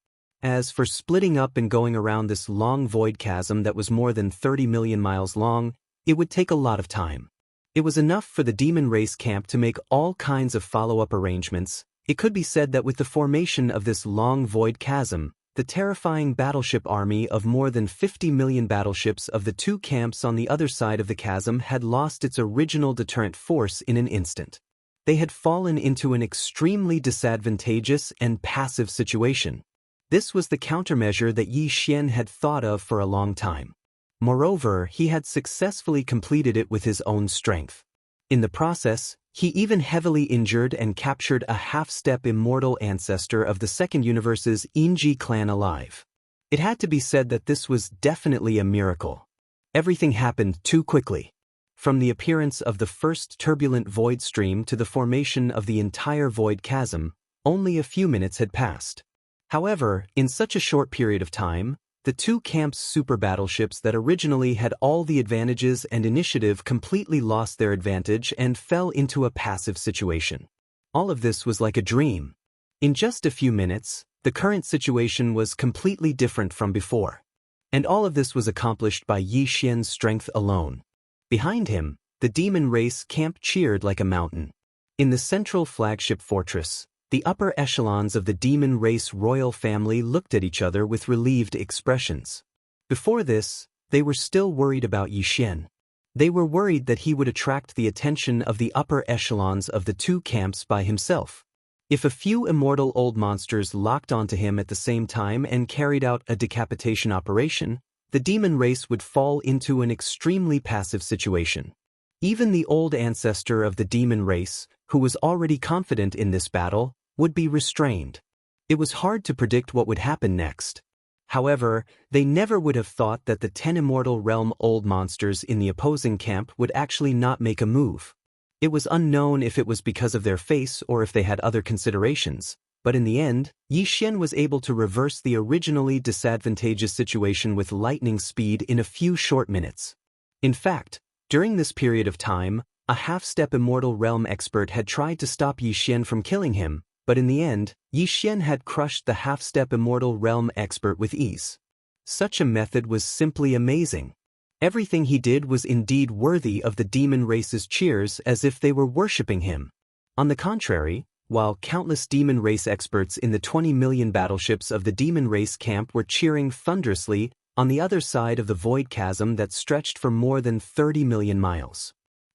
As for splitting up and going around this long void chasm that was more than 30 million miles long, it would take a lot of time. It was enough for the demon race camp to make all kinds of follow-up arrangements. It could be said that with the formation of this long void chasm, the terrifying battleship army of more than 50 million battleships of the 2 camps on the other side of the chasm had lost its original deterrent force in an instant. They had fallen into an extremely disadvantageous and passive situation. This was the countermeasure that Yi Xian had thought of for a long time. Moreover, he had successfully completed it with his own strength. In the process, he even heavily injured and captured a half-step immortal ancestor of the second universe's Inji clan alive. It had to be said that this was definitely a miracle. Everything happened too quickly. From the appearance of the first turbulent void stream to the formation of the entire void chasm, only a few minutes had passed. However, in such a short period of time, the 2 camps' super battleships that originally had all the advantages and initiative completely lost their advantage and fell into a passive situation. All of this was like a dream. In just a few minutes, the current situation was completely different from before. And all of this was accomplished by Yi Xian's strength alone. Behind him, the demon race camp cheered like a mountain. In the central flagship fortress, the upper echelons of the demon race royal family looked at each other with relieved expressions. Before this, they were still worried about Yi Xian. They were worried that he would attract the attention of the upper echelons of the 2 camps by himself. If a few immortal old monsters locked onto him at the same time and carried out a decapitation operation, the demon race would fall into an extremely passive situation. Even the old ancestor of the demon race, who was already confident in this battle, would be restrained. It was hard to predict what would happen next. However, they never would have thought that the 10 immortal realm old monsters in the opposing camp would actually not make a move. It was unknown if it was because of their face or if they had other considerations, but in the end, Yi Xian was able to reverse the originally disadvantageous situation with lightning speed in a few short minutes. In fact, during this period of time, a half-step immortal realm expert had tried to stop Yi Xian from killing him, but in the end, Yi Xian had crushed the half-step immortal realm expert with ease. Such a method was simply amazing. Everything he did was indeed worthy of the demon race's cheers as if they were worshipping him. On the contrary, while countless demon race experts in the 20 million battleships of the demon race camp were cheering thunderously on the other side of the void chasm that stretched for more than 30 million miles.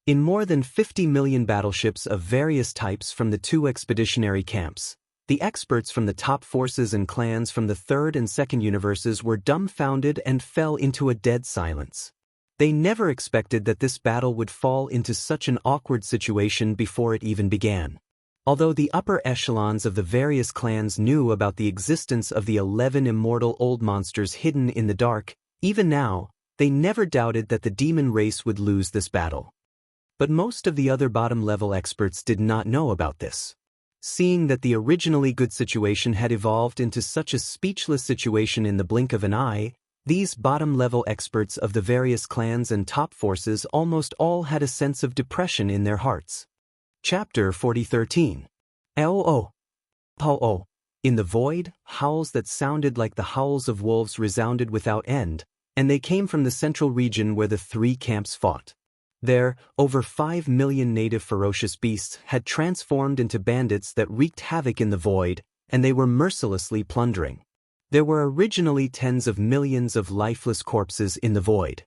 In more than 50 million battleships of various types from the two expeditionary camps, the experts from the top forces and clans from the third and second universes were dumbfounded and fell into a dead silence. They never expected that this battle would fall into such an awkward situation before it even began. Although the upper echelons of the various clans knew about the existence of the 11 immortal old monsters hidden in the dark, even now, they never doubted that the demon race would lose this battle. But most of the other bottom-level experts did not know about this. Seeing that the originally good situation had evolved into such a speechless situation in the blink of an eye, these bottom-level experts of the various clans and top forces almost all had a sense of depression in their hearts. Chapter 40:13. Oh. In the void, howls that sounded like the howls of wolves resounded without end, and they came from the central region where the three camps fought. There, over 5 million native ferocious beasts had transformed into bandits that wreaked havoc in the void, and they were mercilessly plundering. There were originally tens of millions of lifeless corpses in the void.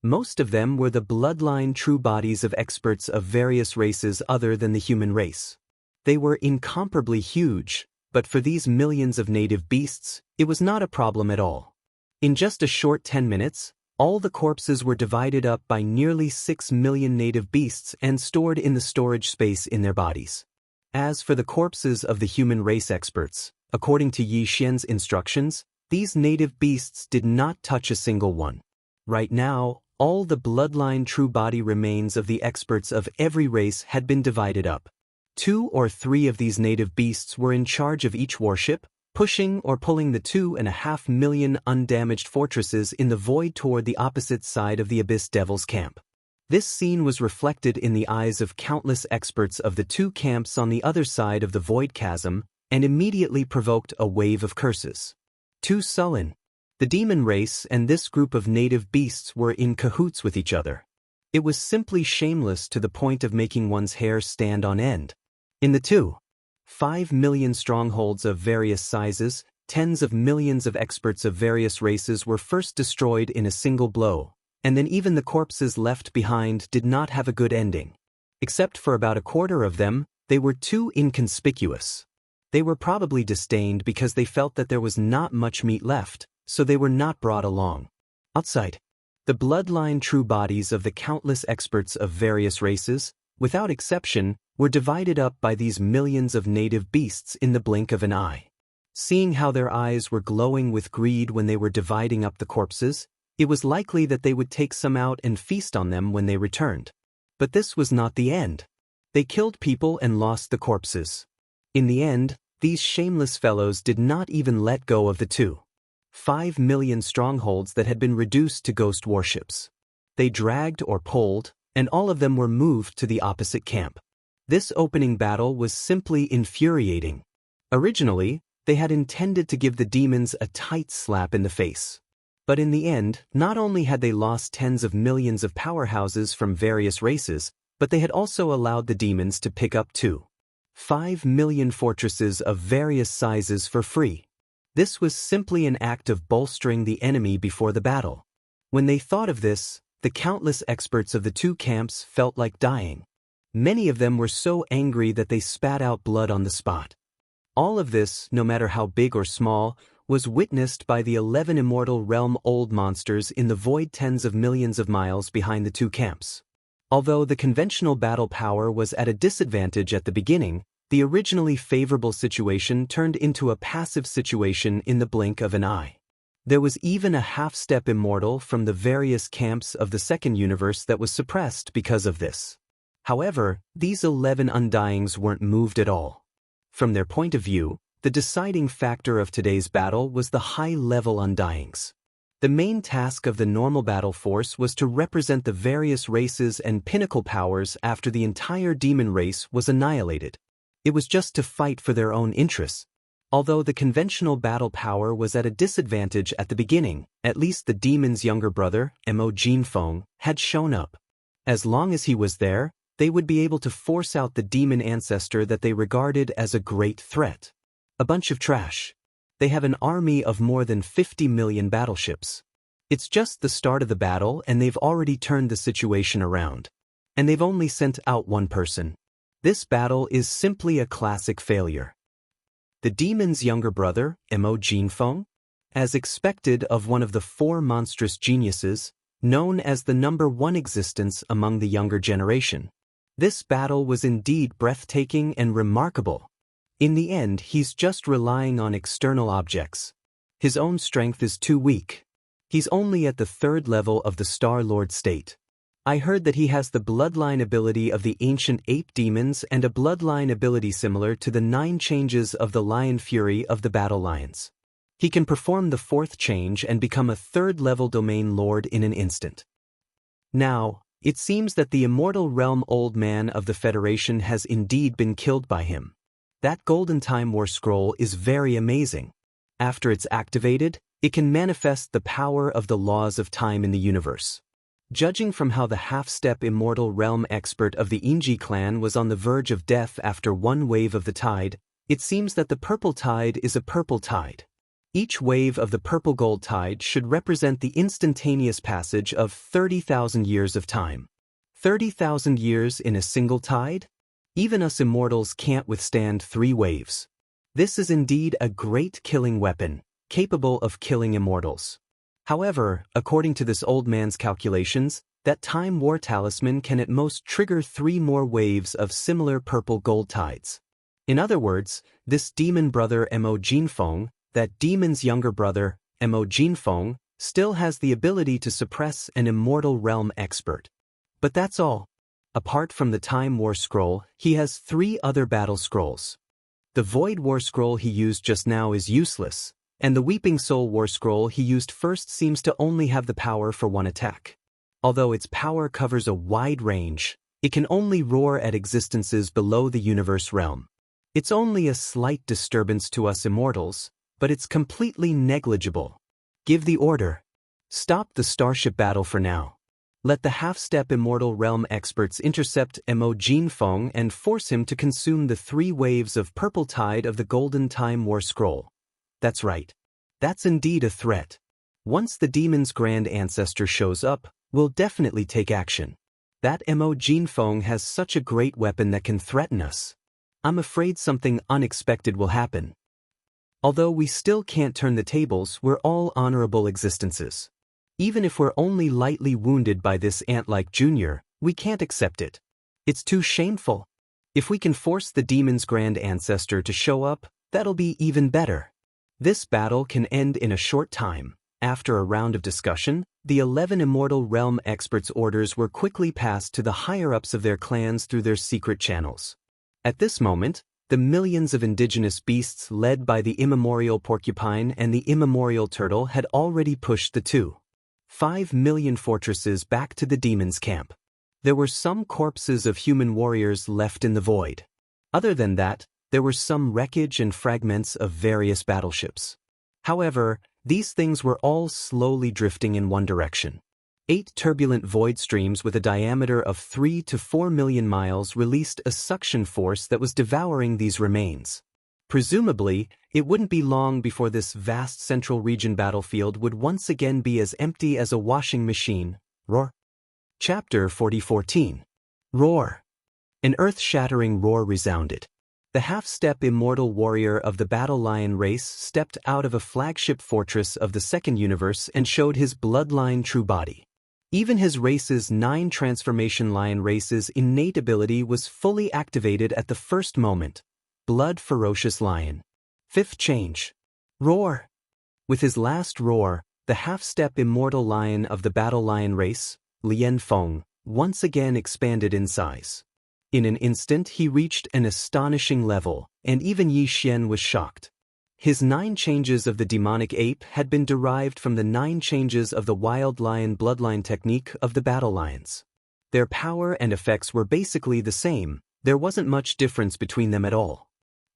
Most of them were the bloodline true bodies of experts of various races other than the human race. They were incomparably huge, but for these millions of native beasts, it was not a problem at all. In just a short 10 minutes, all the corpses were divided up by nearly 6 million native beasts and stored in the storage space in their bodies. As for the corpses of the human race experts, according to Yi Xian's instructions, these native beasts did not touch a single one. Right now, all the bloodline true body remains of the experts of every race had been divided up. 2 or 3 of these native beasts were in charge of each warship, pushing or pulling the 2.5 million undamaged fortresses in the void toward the opposite side of the Abyss Devil's camp. This scene was reflected in the eyes of countless experts of the two camps on the other side of the void chasm, and immediately provoked a wave of curses. Too sullen. The demon race and this group of native beasts were in cahoots with each other. It was simply shameless to the point of making one's hair stand on end. In the 2.5 million strongholds of various sizes, tens of millions of experts of various races were first destroyed in a single blow, and then even the corpses left behind did not have a good ending. Except for about a quarter of them, they were too inconspicuous. They were probably disdained because they felt that there was not much meat left, so they were not brought along. Outside, the bloodline true bodies of the countless experts of various races, without exception, were divided up by these millions of native beasts in the blink of an eye. Seeing how their eyes were glowing with greed when they were dividing up the corpses, it was likely that they would take some out and feast on them when they returned. But this was not the end. They killed people and lost the corpses. In the end, these shameless fellows did not even let go of the 2.5 million strongholds that had been reduced to ghost warships. They dragged or pulled, and all of them were moved to the opposite camp. This opening battle was simply infuriating. Originally, they had intended to give the demons a tight slap in the face. But in the end, not only had they lost tens of millions of powerhouses from various races, but they had also allowed the demons to pick up 2.5 million fortresses of various sizes for free. This was simply an act of bolstering the enemy before the battle. When they thought of this, the countless experts of the two camps felt like dying. Many of them were so angry that they spat out blood on the spot. All of this, no matter how big or small, was witnessed by the 11 immortal realm old monsters in the void tens of millions of miles behind the two camps. Although the conventional battle power was at a disadvantage at the beginning, the originally favorable situation turned into a passive situation in the blink of an eye. There was even a half-step immortal from the various camps of the second universe that was suppressed because of this. However, these 11 undyings weren't moved at all. From their point of view, the deciding factor of today's battle was the high-level undyings. The main task of the normal battle force was to represent the various races and pinnacle powers after the entire demon race was annihilated. It was just to fight for their own interests. Although the conventional battle power was at a disadvantage at the beginning, at least the demon's younger brother, Mo Jinfeng, had shown up. As long as he was there, they would be able to force out the demon ancestor that they regarded as a great threat. A bunch of trash. They have an army of more than 50 million battleships. It's just the start of the battle and they've already turned the situation around. and they've only sent out one person. This battle is simply a classic failure. The demon's younger brother, Mo Jinfeng, as expected of one of the four monstrous geniuses, known as the number one existence among the younger generation. This battle was indeed breathtaking and remarkable. In the end, he's just relying on external objects. His own strength is too weak. He's only at the third level of the Star Lord state. I heard that he has the bloodline ability of the ancient ape demons and a bloodline ability similar to the 9 changes of the lion fury of the battle lions. He can perform the 4th change and become a 3rd-level domain lord in an instant. Now, it seems that the immortal realm old man of the Federation has indeed been killed by him. That Golden Time War Scroll is very amazing. After it's activated, it can manifest the power of the laws of time in the universe. Judging from how the half-step immortal realm expert of the Inji clan was on the verge of death after one wave of the tide, it seems that the purple tide is a purple tide. Each wave of the purple gold tide should represent the instantaneous passage of 30,000 years of time. 30,000 years in a single tide? Even us immortals can't withstand 3 waves. This is indeed a great killing weapon, capable of killing immortals. However, according to this old man's calculations, that Time War Talisman can at most trigger 3 more waves of similar purple gold tides. In other words, this demon brother Mo Jinfeng, that demon's younger brother, Mo Jinfeng, still has the ability to suppress an immortal realm expert. But that's all. Apart from the Time War Scroll, he has 3 other battle scrolls. The Void War Scroll he used just now is useless, and the Weeping Soul War Scroll he used first seems to only have the power for 1 attack. Although its power covers a wide range, it can only roar at existences below the universe realm. It's only a slight disturbance to us immortals, but it's completely negligible. Give the order. Stop the starship battle for now. Let the half-step immortal realm experts intercept Mo Jinfeng and force him to consume the 3 waves of purple tide of the Golden Time War Scroll. That's right. That's indeed a threat. Once the demon's grand ancestor shows up, we'll definitely take action. That Mo Jinfeng has such a great weapon that can threaten us. I'm afraid something unexpected will happen. Although we still can't turn the tables, we're all honorable existences. Even if we're only lightly wounded by this ant-like junior, we can't accept it. It's too shameful. If we can force the demon's grand ancestor to show up, that'll be even better. This battle can end in a short time. After a round of discussion, the 11 Immortal Realm experts' orders were quickly passed to the higher-ups of their clans through their secret channels. At this moment, the millions of indigenous beasts led by the immemorial porcupine and the immemorial turtle had already pushed the 5 million fortresses back to the demon's camp. There were some corpses of human warriors left in the void. Other than that, there were some wreckage and fragments of various battleships. However, these things were all slowly drifting in one direction. 8 turbulent void streams with a diameter of 3 to 4 million miles released a suction force that was devouring these remains. Presumably, it wouldn't be long before this vast central region battlefield would once again be as empty as a washing machine. Roar. Chapter 4014. Roar. An earth-shattering roar resounded. The half-step immortal warrior of the Battle Lion race stepped out of a flagship fortress of the Second Universe and showed his bloodline true body. Even his race's 9 transformation lion race's innate ability was fully activated at the first moment. Blood Ferocious Lion. 5th change. Roar. With his last roar, the half-step immortal lion of the Battle Lion race, Lian Feng, once again expanded in size. In an instant he reached an astonishing level, and even Yi Xian was shocked. His 9 changes of the demonic ape had been derived from the 9 changes of the wild lion bloodline technique of the battle lions. Their power and effects were basically the same, there wasn't much difference between them at all.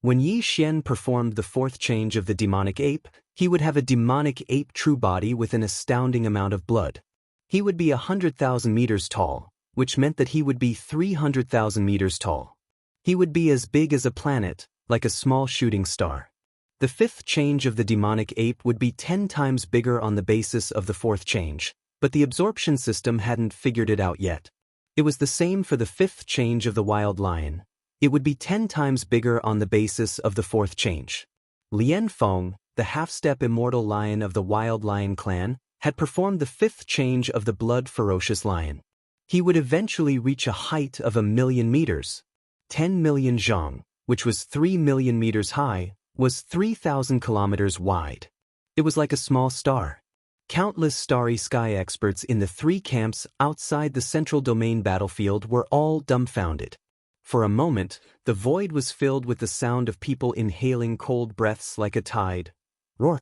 When Yi Xian performed the 4th change of the demonic ape, he would have a demonic ape true body with an astounding amount of blood. He would be 100,000 meters tall, which meant that he would be 300,000 meters tall. He would be as big as a planet, like a small shooting star. The 5th change of the demonic ape would be 10 times bigger on the basis of the 4th change, but the absorption system hadn't figured it out yet. It was the same for the fifth change of the wild lion. It would be 10 times bigger on the basis of the fourth change. Lian Feng, the half-step immortal lion of the wild lion clan, had performed the fifth change of the blood-ferocious lion. He would eventually reach a height of 1,000,000 meters. 10 million zhang, which was 3 million meters high, was 3,000 kilometers wide. It was like a small star. Countless starry sky experts in the 3 camps outside the central domain battlefield were all dumbfounded. For a moment, the void was filled with the sound of people inhaling cold breaths like a tide. Roar!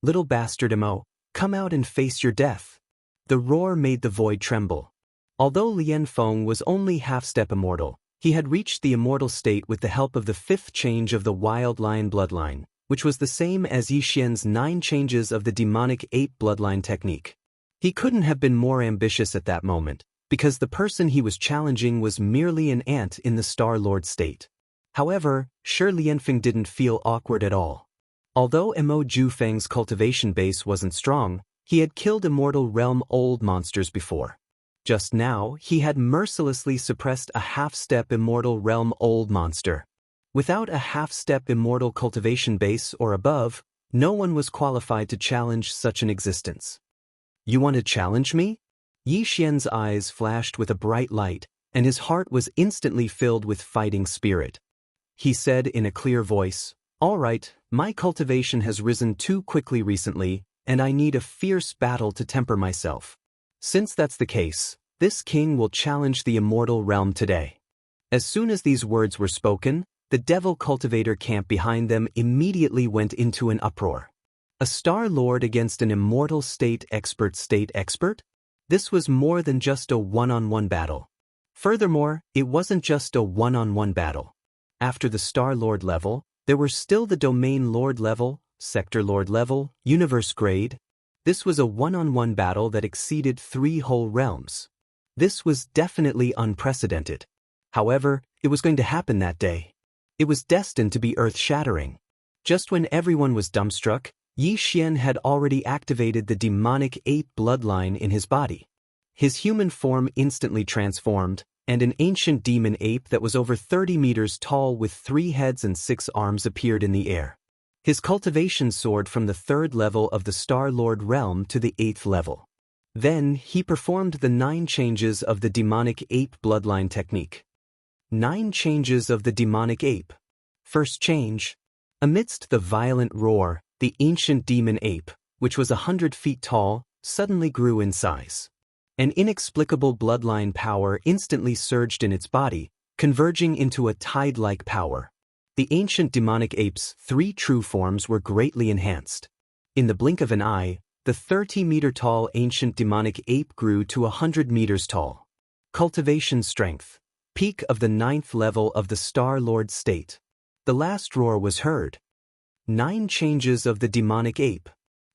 Little bastard Mo, come out and face your death. The roar made the void tremble. Although Lian Feng was only half-step immortal, he had reached the immortal state with the help of the fifth change of the wild lion bloodline, which was the same as Yi Xian's 9 changes of the demonic ape bloodline technique. He couldn't have been more ambitious at that moment, because the person he was challenging was merely an ant in the Star Lord state. However, Shi Lianfeng didn't feel awkward at all. Although Mo Jufeng's cultivation base wasn't strong, he had killed immortal realm old monsters before. Just now, he had mercilessly suppressed a half-step immortal realm old monster. Without a half-step immortal cultivation base or above, no one was qualified to challenge such an existence. You want to challenge me? Yi Xian's eyes flashed with a bright light, and his heart was instantly filled with fighting spirit. He said in a clear voice, "All right, my cultivation has risen too quickly recently, and I need a fierce battle to temper myself. Since that's the case, this king will challenge the immortal realm today." As soon as these words were spoken, the devil cultivator camp behind them immediately went into an uproar. A Star Lord against an immortal state expert? This was more than just a one-on-one battle. Furthermore, it wasn't just a one-on-one battle. After the Star Lord level, there were still the Domain Lord level, Sector Lord level, Universe grade. This was a one-on-one battle that exceeded 3 whole realms. This was definitely unprecedented. However, it was going to happen that day. It was destined to be earth-shattering. Just when everyone was dumbstruck, Yi Xian had already activated the demonic ape bloodline in his body. His human form instantly transformed, and an ancient demon ape that was over 30 meters tall with 3 heads and 6 arms appeared in the air. His cultivation soared from the 3rd level of the Star Lord realm to the 8th level. Then, he performed the 9 changes of the demonic ape bloodline technique. 9 changes of the demonic ape. First change. Amidst the violent roar, the ancient demon ape, which was 100 feet tall, suddenly grew in size. An inexplicable bloodline power instantly surged in its body, converging into a tide-like power. The ancient demonic ape's 3 true forms were greatly enhanced. In the blink of an eye, the 30-meter-tall ancient demonic ape grew to 100 meters tall. Cultivation strength. Peak of the 9th level of the Star Lord state. The last roar was heard. 9 changes of the demonic ape.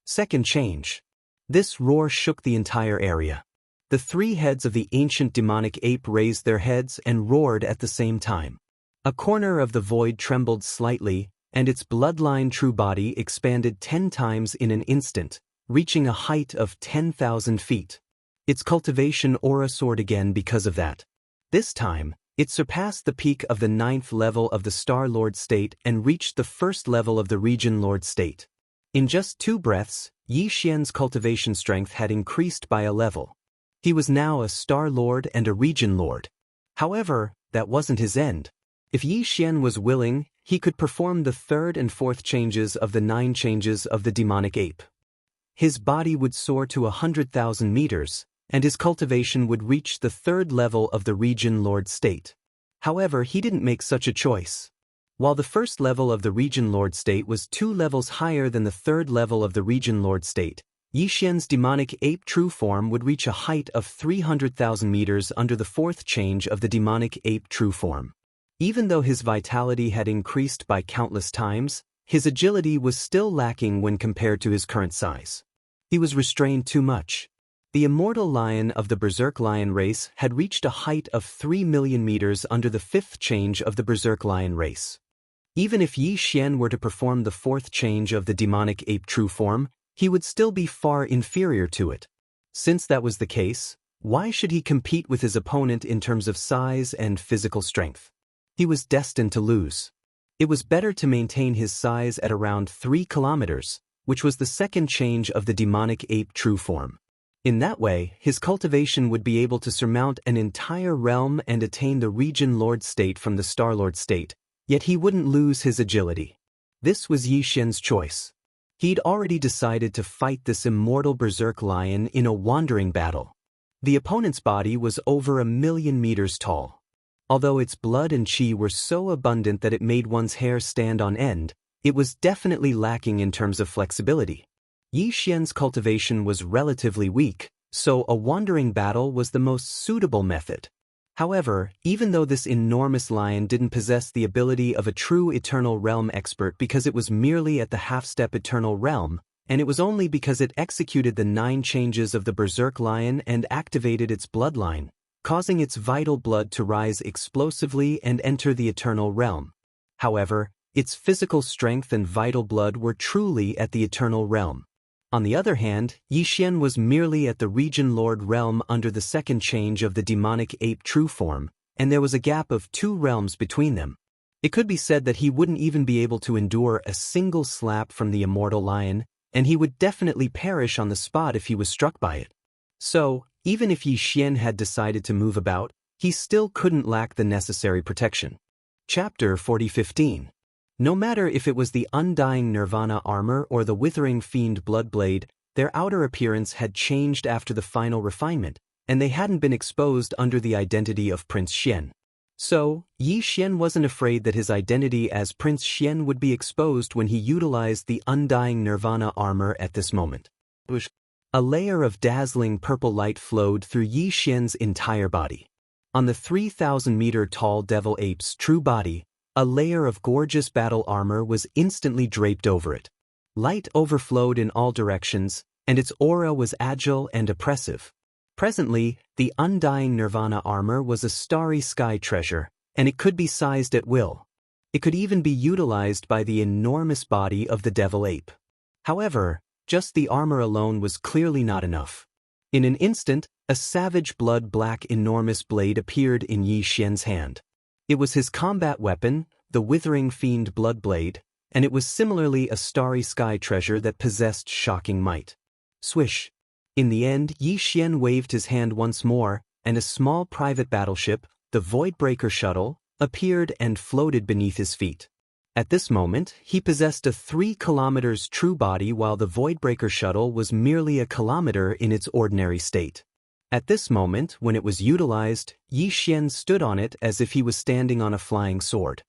Second change. This roar shook the entire area. The 3 heads of the ancient demonic ape raised their heads and roared at the same time. A corner of the void trembled slightly, and its bloodline true body expanded 10 times in an instant, reaching a height of 10,000 feet. Its cultivation aura soared again because of that. This time, it surpassed the peak of the 9th level of the Star Lord state and reached the 1st level of the Region Lord state. In just 2 breaths, Yi Xian's cultivation strength had increased by a level. He was now a Star Lord and a Region Lord. However, that wasn't his end. If Yi Xian was willing, he could perform the 3rd and 4th changes of the 9 changes of the demonic ape. His body would soar to 100,000 meters, and his cultivation would reach the 3rd level of the Region Lord state. However, he didn't make such a choice. While the 1st level of the Region Lord state was 2 levels higher than the 3rd level of the Region Lord state, Yi Xian's demonic ape true form would reach a height of 300,000 meters under the 4th change of the demonic ape true form. Even though his vitality had increased by countless times, his agility was still lacking when compared to his current size. He was restrained too much. The immortal lion of the Berserk lion race had reached a height of 3 million meters under the 5th change of the Berserk lion race. Even if Yi Xian were to perform the 4th change of the demonic ape true form, he would still be far inferior to it. Since that was the case, Why should he compete with his opponent in terms of size and physical strength? He was destined to lose. It was better to maintain his size at around 3 kilometers, which was the second change of the demonic ape true form. In that way, his cultivation would be able to surmount an entire realm and attain the region lord state from the star lord state, yet he wouldn't lose his agility. This was Yi Xian's choice. He'd already decided to fight this immortal berserk lion in a wandering battle. The opponent's body was over 1,000,000 meters tall. Although its blood and qi were so abundant that it made one's hair stand on end, it was definitely lacking in terms of flexibility. Yi Xian's cultivation was relatively weak, so a wandering battle was the most suitable method. However, even though this enormous lion didn't possess the ability of a true Eternal Realm expert because it was merely at the half-step Eternal Realm, and it was only because it executed the 9 changes of the Berserk Lion and activated its bloodline, causing its vital blood to rise explosively and enter the Eternal Realm. However, its physical strength and vital blood were truly at the Eternal Realm. On the other hand, Yi Xian was merely at the Region Lord realm under the second change of the demonic ape true form, and there was a gap of 2 realms between them. It could be said that he wouldn't even be able to endure a single slap from the immortal lion, and he would definitely perish on the spot if he was struck by it. So, even if Yi Xian had decided to move about, he still couldn't lack the necessary protection. Chapter 40:15. No matter if it was the Undying Nirvana armor or the Withering Fiend Bloodblade, their outer appearance had changed after the final refinement, and they hadn't been exposed under the identity of Prince Xian. So, Yi Xian wasn't afraid that his identity as Prince Xian would be exposed when he utilized the Undying Nirvana armor at this moment. A layer of dazzling purple light flowed through Yi Xian's entire body. On the 3,000-meter-tall devil ape's true body, a layer of gorgeous battle armor was instantly draped over it. Light overflowed in all directions, and its aura was agile and oppressive. Presently, the Undying Nirvana armor was a starry sky treasure, and it could be sized at will. It could even be utilized by the enormous body of the devil ape. However, just the armor alone was clearly not enough. In an instant, a savage blood-black enormous blade appeared in Yi Xian's hand. It was his combat weapon, the Withering Fiend Bloodblade, and it was similarly a starry sky treasure that possessed shocking might. Swish! In the end, Yi Xian waved his hand once more, and a small private battleship, the Voidbreaker Shuttle, appeared and floated beneath his feet. At this moment, he possessed a 3 kilometers true body while the Voidbreaker Shuttle was merely a kilometer in its ordinary state. At this moment, when it was utilized, Yi Xian stood on it as if he was standing on a flying sword.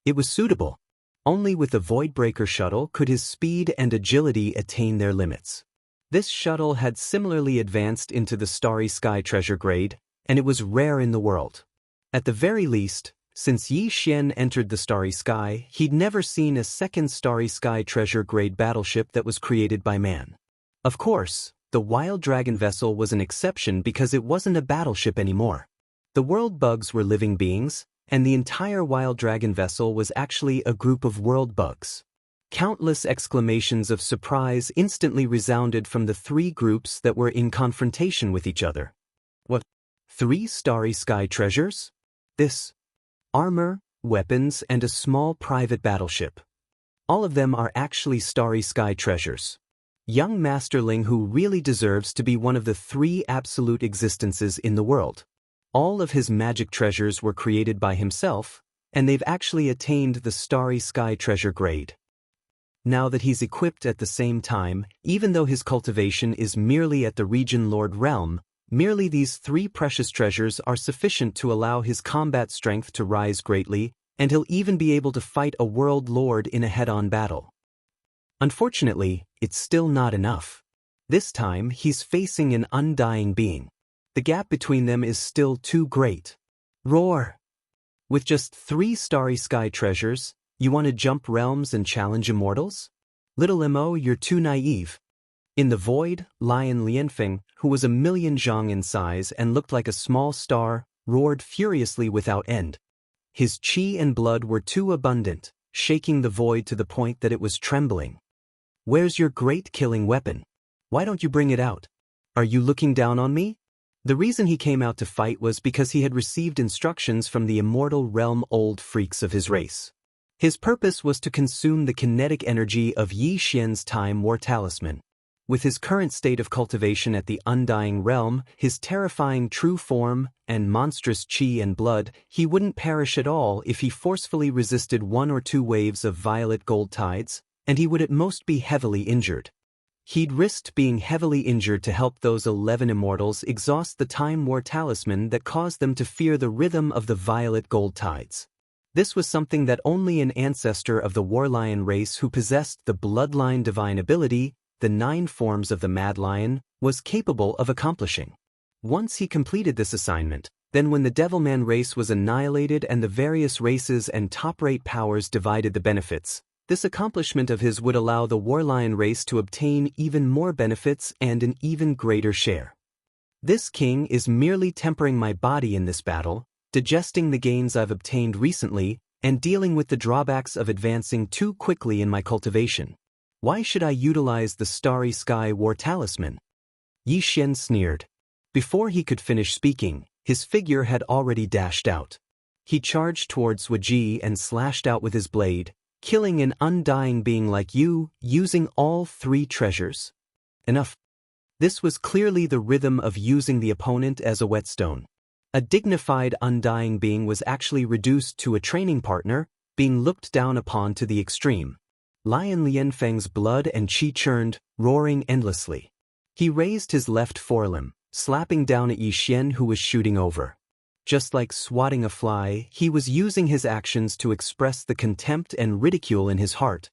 It was suitable. Only with the Voidbreaker Shuttle could his speed and agility attain their limits. This shuttle had similarly advanced into the Starry Sky treasure grade, and it was rare in the world. At the very least, since Yi Xian entered the Starry Sky, he'd never seen a second Starry Sky treasure grade battleship that was created by man. Of course, the Wild Dragon vessel was an exception because it wasn't a battleship anymore. The world bugs were living beings, and the entire Wild Dragon vessel was actually a group of world bugs. Countless exclamations of surprise instantly resounded from the 3 groups that were in confrontation with each other. What? 3 Starry Sky treasures? This. Armor, weapons, and a small private battleship. All of them are actually Starry Sky treasures. Young Masterling who really deserves to be one of the 3 absolute existences in the world. All of his magic treasures were created by himself, and they've actually attained the Starry Sky treasure grade. Now that he's equipped at the same time, even though his cultivation is merely at the Region Lord realm, merely these 3 precious treasures are sufficient to allow his combat strength to rise greatly, and he'll even be able to fight a world lord in a head-on battle. Unfortunately, it's still not enough. This time, he's facing an undying being. The gap between them is still too great. Roar! With just 3 Starry Sky treasures, you want to jump realms and challenge immortals? Little Mo, you're too naive. In the void, Lion Lianfeng, who was 1,000,000 zhang in size and looked like a small star, roared furiously without end. His qi and blood were too abundant, shaking the void to the point that it was trembling. Where's your great killing weapon? Why don't you bring it out? Are you looking down on me? The reason he came out to fight was because he had received instructions from the immortal realm old freaks of his race. His purpose was to consume the kinetic energy of Yi Xian's time war talisman. With his current state of cultivation at the undying realm, his terrifying true form, and monstrous qi and blood, he wouldn't perish at all if he forcefully resisted 1 or 2 waves of violet gold tides, and he would at most be heavily injured. He'd risked being heavily injured to help those 11 immortals exhaust the time war talisman that caused them to fear the rhythm of the violet gold tides. This was something that only an ancestor of the war lion race who possessed the bloodline divine ability, the 9 forms of the mad lion, was capable of accomplishing. Once he completed this assignment, then when the Devilman race was annihilated and the various races and top-rate powers divided the benefits, this accomplishment of his would allow the Warlion race to obtain even more benefits and an even greater share. This king is merely tempering my body in this battle, digesting the gains I've obtained recently, and dealing with the drawbacks of advancing too quickly in my cultivation. Why should I utilize the Starry Sky War Talisman? Yi Xian sneered. Before he could finish speaking, his figure had already dashed out. He charged towards Wuji and slashed out with his blade, killing an undying being like you, using all 3 treasures. Enough. This was clearly the rhythm of using the opponent as a whetstone. A dignified undying being was actually reduced to a training partner, being looked down upon to the extreme. Lion Lianfeng's blood and qi churned, roaring endlessly. He raised his left forelimb, slapping down at Yi Xian who was shooting over. Just like swatting a fly, he was using his actions to express the contempt and ridicule in his heart.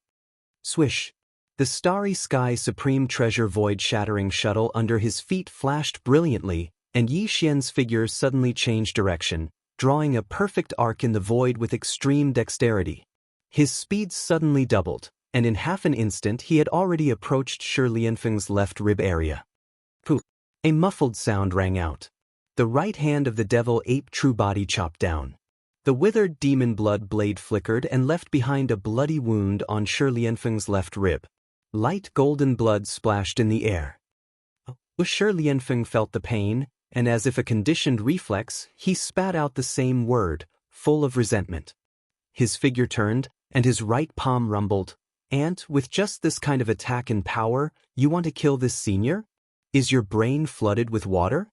Swish. The Starry Sky Supreme Treasure void-shattering shuttle under his feet flashed brilliantly, and Yi Xian's figure suddenly changed direction, drawing a perfect arc in the void with extreme dexterity. His speed suddenly doubled, and in half an instant he had already approached Shi Lianfeng's left rib area. Poof! A muffled sound rang out. The right hand of the devil ape true body chopped down. The withered demon blood blade flickered and left behind a bloody wound on Shi Lianfeng's left rib. Light golden blood splashed in the air. Shi Lianfeng felt the pain, and as if a conditioned reflex, he spat out the same word, full of resentment. His figure turned, and his right palm rumbled. "And, with just this kind of attack and power, you want to kill this senior? Is your brain flooded with water?"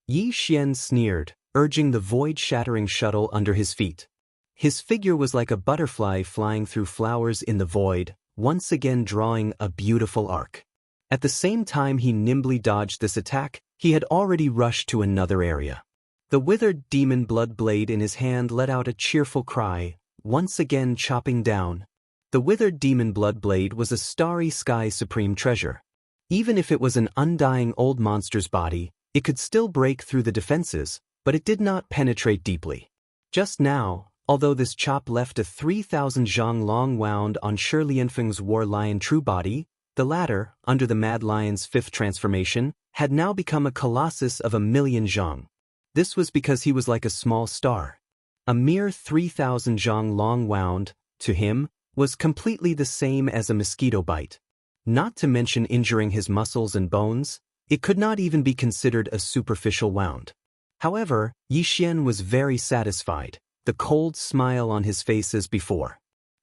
Yi Xian sneered, urging the void-shattering shuttle under his feet. His figure was like a butterfly flying through flowers in the void, once again drawing a beautiful arc. At the same time he nimbly dodged this attack, he had already rushed to another area. The withered demon blood blade in his hand let out a cheerful cry, once again chopping down. The withered demon blood blade was a Starry Sky Supreme Treasure. Even if it was an undying old monster's body, it could still break through the defenses, but it did not penetrate deeply. Just now, although this chop left a 3,000 zhang long wound on Shi Lianfeng's war lion true body, the latter, under the mad lion's 5th transformation, had now become a colossus of 1,000,000 zhang. This was because he was like a small star. A mere 3,000 zhang long wound, to him, was completely the same as a mosquito bite. Not to mention injuring his muscles and bones, it could not even be considered a superficial wound. However, Yi Xian was very satisfied, the cold smile on his face as before.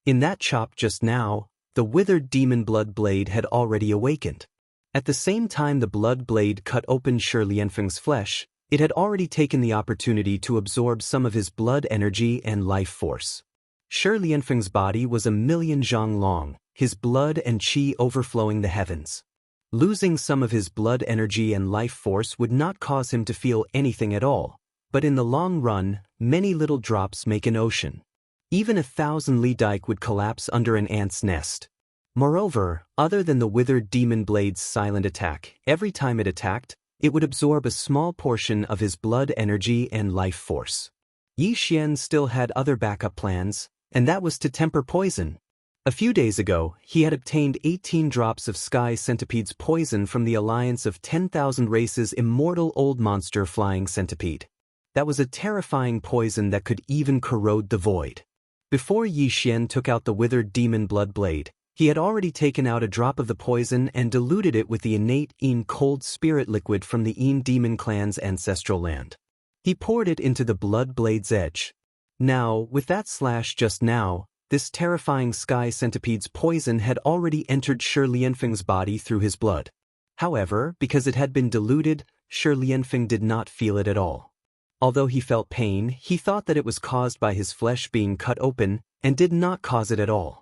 In that chop just now, the withered demon blood blade had already awakened. At the same time the blood blade cut open Shi Lianfeng's flesh, it had already taken the opportunity to absorb some of his blood energy and life force. Shi Lianfeng's body was 1,000,000 zhang long, his blood and qi overflowing the heavens. Losing some of his blood energy and life force would not cause him to feel anything at all, but in the long run, many little drops make an ocean. Even 1,000 li dike would collapse under an ant's nest. Moreover, other than the withered demon blade's silent attack, every time it attacked, it would absorb a small portion of his blood energy and life force. Yi Xian still had other backup plans, and that was to temper poison. A few days ago, he had obtained 18 drops of Sky Centipede's poison from the alliance of 10,000 races immortal old monster flying centipede. That was a terrifying poison that could even corrode the void. Before Yi Xian took out the withered demon blood blade, He had already taken out a drop of the poison and diluted it with the innate cold spirit liquid from the demon clan's ancestral land. He poured it into the blood blade's edge. Now, with that slash just now, this terrifying sky centipede's poison had already entered Shi Lianfeng's body through his blood. However, because it had been diluted, Shi Lianfeng did not feel it at all. Although he felt pain, he thought that it was caused by his flesh being cut open and did not cause it at all.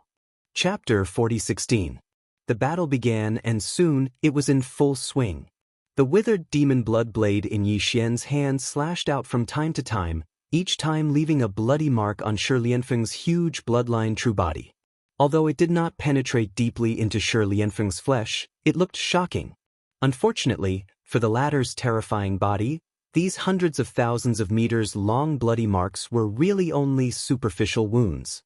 Chapter 40:16. The battle began and soon it was in full swing. The withered demon blood blade in Yi Xian's hand slashed out from time to time, each time leaving a bloody mark on Shi Lianfeng's huge bloodline true body. Although it did not penetrate deeply into Shi Lianfeng's flesh, it looked shocking. Unfortunately, for the latter's terrifying body, these hundreds of thousands of meters long bloody marks were really only superficial wounds.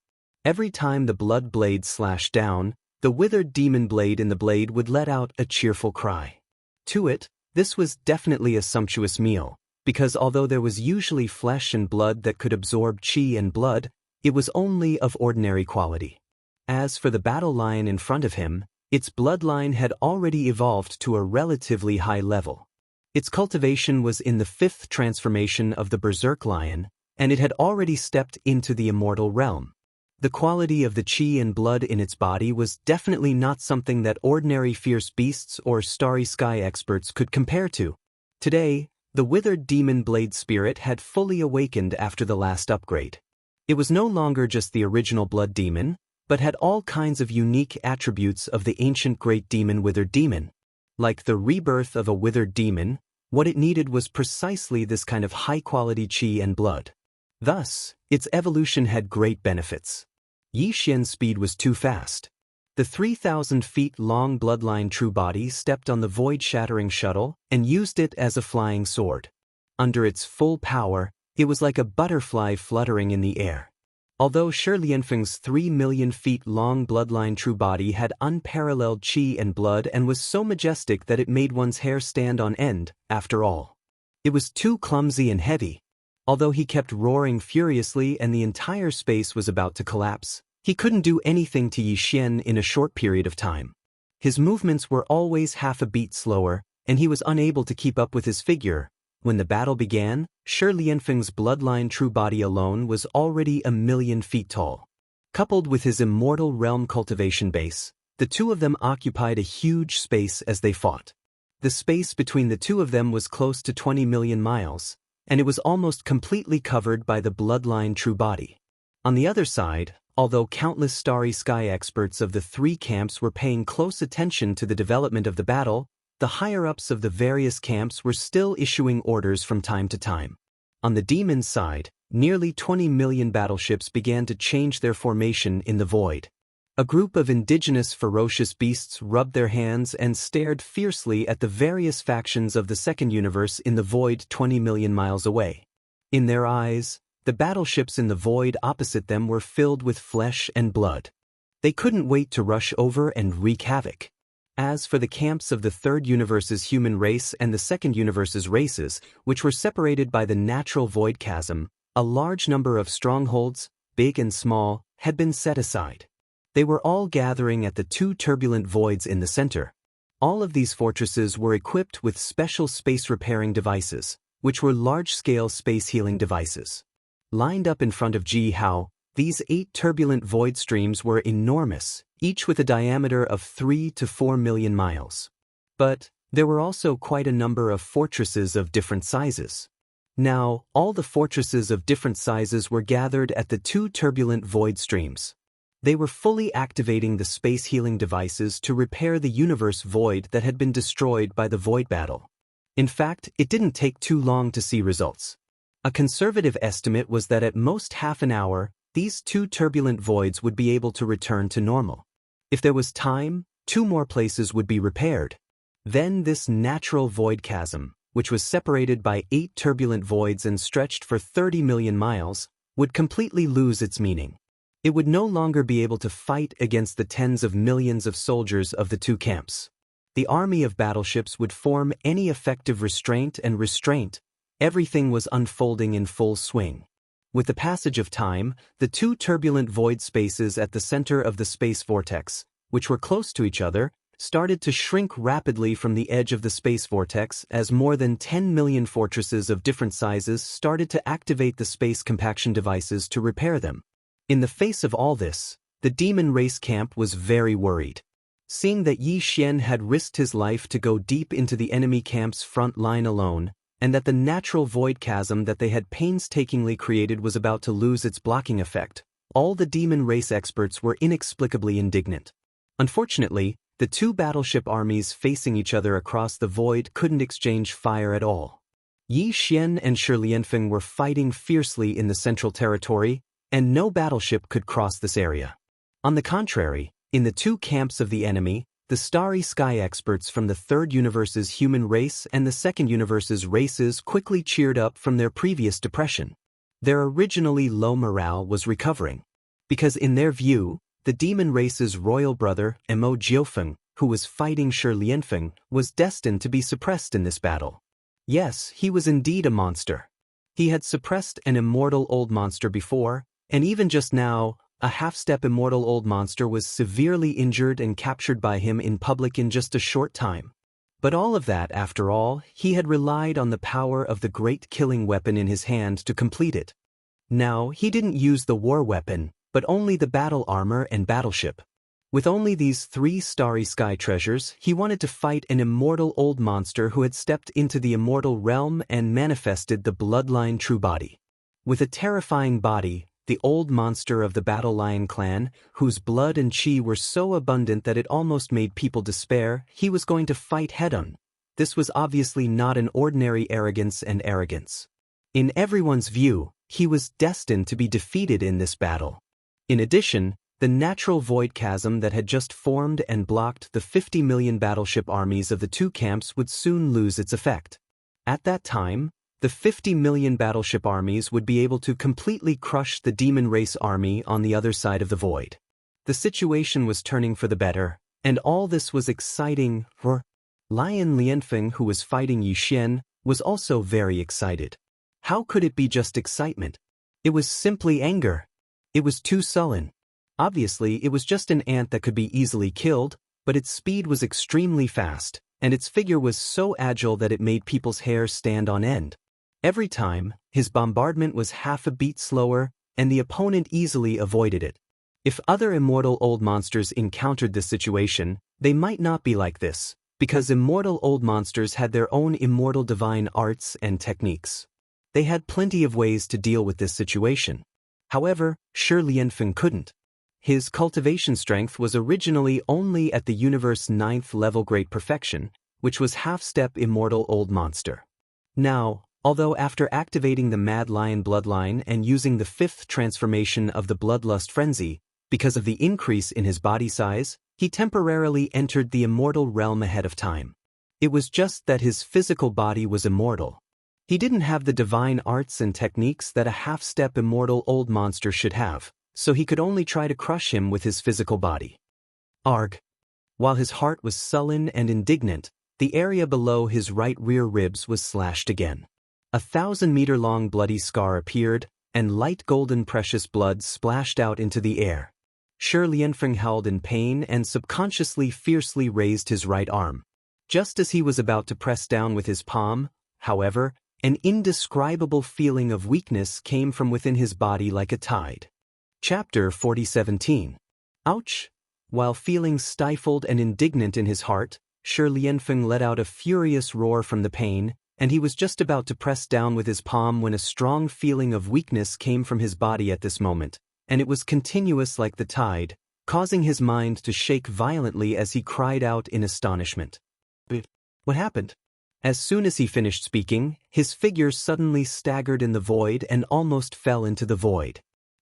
Every time the blood blade slashed down, the withered demon blade in the blade would let out a cheerful cry. To it, this was definitely a sumptuous meal, because although there was usually flesh and blood that could absorb qi and blood, it was only of ordinary quality. As for the battle lion in front of him, its bloodline had already evolved to a relatively high level. Its cultivation was in the 5th transformation of the berserk lion, and it had already stepped into the immortal realm. The quality of the qi and blood in its body was definitely not something that ordinary fierce beasts or starry sky experts could compare to. Today, the withered demon blade spirit had fully awakened after the last upgrade. It was no longer just the original blood demon, but had all kinds of unique attributes of the ancient great demon withered demon. Like the rebirth of a withered demon, what it needed was precisely this kind of high-quality qi and blood. Thus, its evolution had great benefits. Yi Xian's speed was too fast. The 3,000 feet long bloodline true body stepped on the void-shattering shuttle and used it as a flying sword. Under its full power, it was like a butterfly fluttering in the air. Although Shi Lianfeng's 3 million feet long bloodline true body had unparalleled qi and blood and was so majestic that it made one's hair stand on end, after all. It was too clumsy and heavy. Although he kept roaring furiously and the entire space was about to collapse, he couldn't do anything to Yi Xian in a short period of time. His movements were always half a beat slower, and he was unable to keep up with his figure. When the battle began, Shi Lianfeng's bloodline true body alone was already 1,000,000 feet tall. Coupled with his immortal realm cultivation base, the two of them occupied a huge space as they fought. The space between the two of them was close to 20 million miles, and it was almost completely covered by the bloodline true body. On the other side, although countless starry sky experts of the 3 camps were paying close attention to the development of the battle, the higher-ups of the various camps were still issuing orders from time to time. On the demon's side, nearly 20 million battleships began to change their formation in the void. A group of indigenous ferocious beasts rubbed their hands and stared fiercely at the various factions of the second universe in the void 20 million miles away. In their eyes, the battleships in the void opposite them were filled with flesh and blood. They couldn't wait to rush over and wreak havoc. As for the camps of the third universe's human race and the second universe's races, which were separated by the natural void chasm, a large number of strongholds, big and small, had been set aside. They were all gathering at the 2 turbulent voids in the center. All of these fortresses were equipped with special space-repairing devices, which were large-scale space-healing devices. Lined up in front of Ji Hao, these 8 turbulent void streams were enormous, each with a diameter of 3 to 4 million miles. But there were also quite a number of fortresses of different sizes. Now, all the fortresses of different sizes were gathered at the 2 turbulent void streams. They were fully activating the space-healing devices to repair the universe void that had been destroyed by the void battle. In fact, it didn't take too long to see results. A conservative estimate was that at most half an hour, these 2 turbulent voids would be able to return to normal. If there was time, 2 more places would be repaired. Then this natural void chasm, which was separated by 8 turbulent voids and stretched for 30 million miles, would completely lose its meaning. It would no longer be able to fight against the tens of millions of soldiers of the 2 camps. The army of battleships would form any effective restraint and restraint. Everything was unfolding in full swing. With the passage of time, the 2 turbulent void spaces at the center of the space vortex, which were close to each other, started to shrink rapidly from the edge of the space vortex as more than 10 million fortresses of different sizes started to activate the space compaction devices to repair them. In the face of all this, the demon race camp was very worried. Seeing that Yi Xian had risked his life to go deep into the enemy camp's front line alone, and that the natural void chasm that they had painstakingly created was about to lose its blocking effect, all the demon race experts were inexplicably indignant. Unfortunately, the two battleship armies facing each other across the void couldn't exchange fire at all. Yi Xian and Shi Lianfeng were fighting fiercely in the central territory, and no battleship could cross this area. On the contrary, in the two camps of the enemy, the starry sky experts from the third universe's human race and the second universe's races quickly cheered up from their previous depression. Their originally low morale was recovering. Because in their view, the demon race's royal brother, Mo Jiufeng, who was fighting Shi Lianfeng, was destined to be suppressed in this battle. Yes, he was indeed a monster. He had suppressed an immortal old monster before, and even just now, a half-step immortal old monster was severely injured and captured by him in public in just a short time. But all of that, after all, he had relied on the power of the great killing weapon in his hand to complete it. Now, he didn't use the war weapon, but only the battle armor and battleship. With only these 3 starry sky treasures, he wanted to fight an immortal old monster who had stepped into the immortal realm and manifested the bloodline true body. With a terrifying body, the old monster of the Battle Lion clan, whose blood and chi were so abundant that it almost made people despair, he was going to fight head-on. This was obviously not an ordinary arrogance. In everyone's view, he was destined to be defeated in this battle. In addition, the natural void chasm that had just formed and blocked the 50 million battleship armies of the two camps would soon lose its effect. At that time, the 50 million battleship armies would be able to completely crush the demon race army on the other side of the void. The situation was turning for the better, and all this was exciting for Lion Lianfeng, who was fighting Yi Xian, was also very excited. How could it be just excitement? It was simply anger. It was too sullen. Obviously, it was just an ant that could be easily killed, but its speed was extremely fast, and its figure was so agile that it made people's hair stand on end. Every time, his bombardment was half a beat slower, and the opponent easily avoided it. If other immortal old monsters encountered this situation, they might not be like this, because immortal old monsters had their own immortal divine arts and techniques. They had plenty of ways to deal with this situation. However, Shi Lianfeng couldn't. His cultivation strength was originally only at the universe 9th level great perfection, which was half-step immortal old monster. Now, although after activating the Mad Lion bloodline and using the 5th transformation of the Bloodlust Frenzy, because of the increase in his body size, he temporarily entered the immortal realm ahead of time. It was just that his physical body was immortal. He didn't have the divine arts and techniques that a half-step immortal old monster should have, so he could only try to crush him with his physical body. Arg! While his heart was sullen and indignant, the area below his right rear ribs was slashed again. A 1,000-meter-long bloody scar appeared, and light golden precious blood splashed out into the air. Shi Lianfeng howled in pain and subconsciously fiercely raised his right arm. Just as he was about to press down with his palm, however, an indescribable feeling of weakness came from within his body like a tide. Chapter 40:17. Ouch! While feeling stifled and indignant in his heart, Shi Lianfeng let out a furious roar from the pain, and he was just about to press down with his palm when a strong feeling of weakness came from his body at this moment, and it was continuous like the tide, causing his mind to shake violently as he cried out in astonishment. But what happened? As soon as he finished speaking, his figure suddenly staggered in the void and almost fell into the void.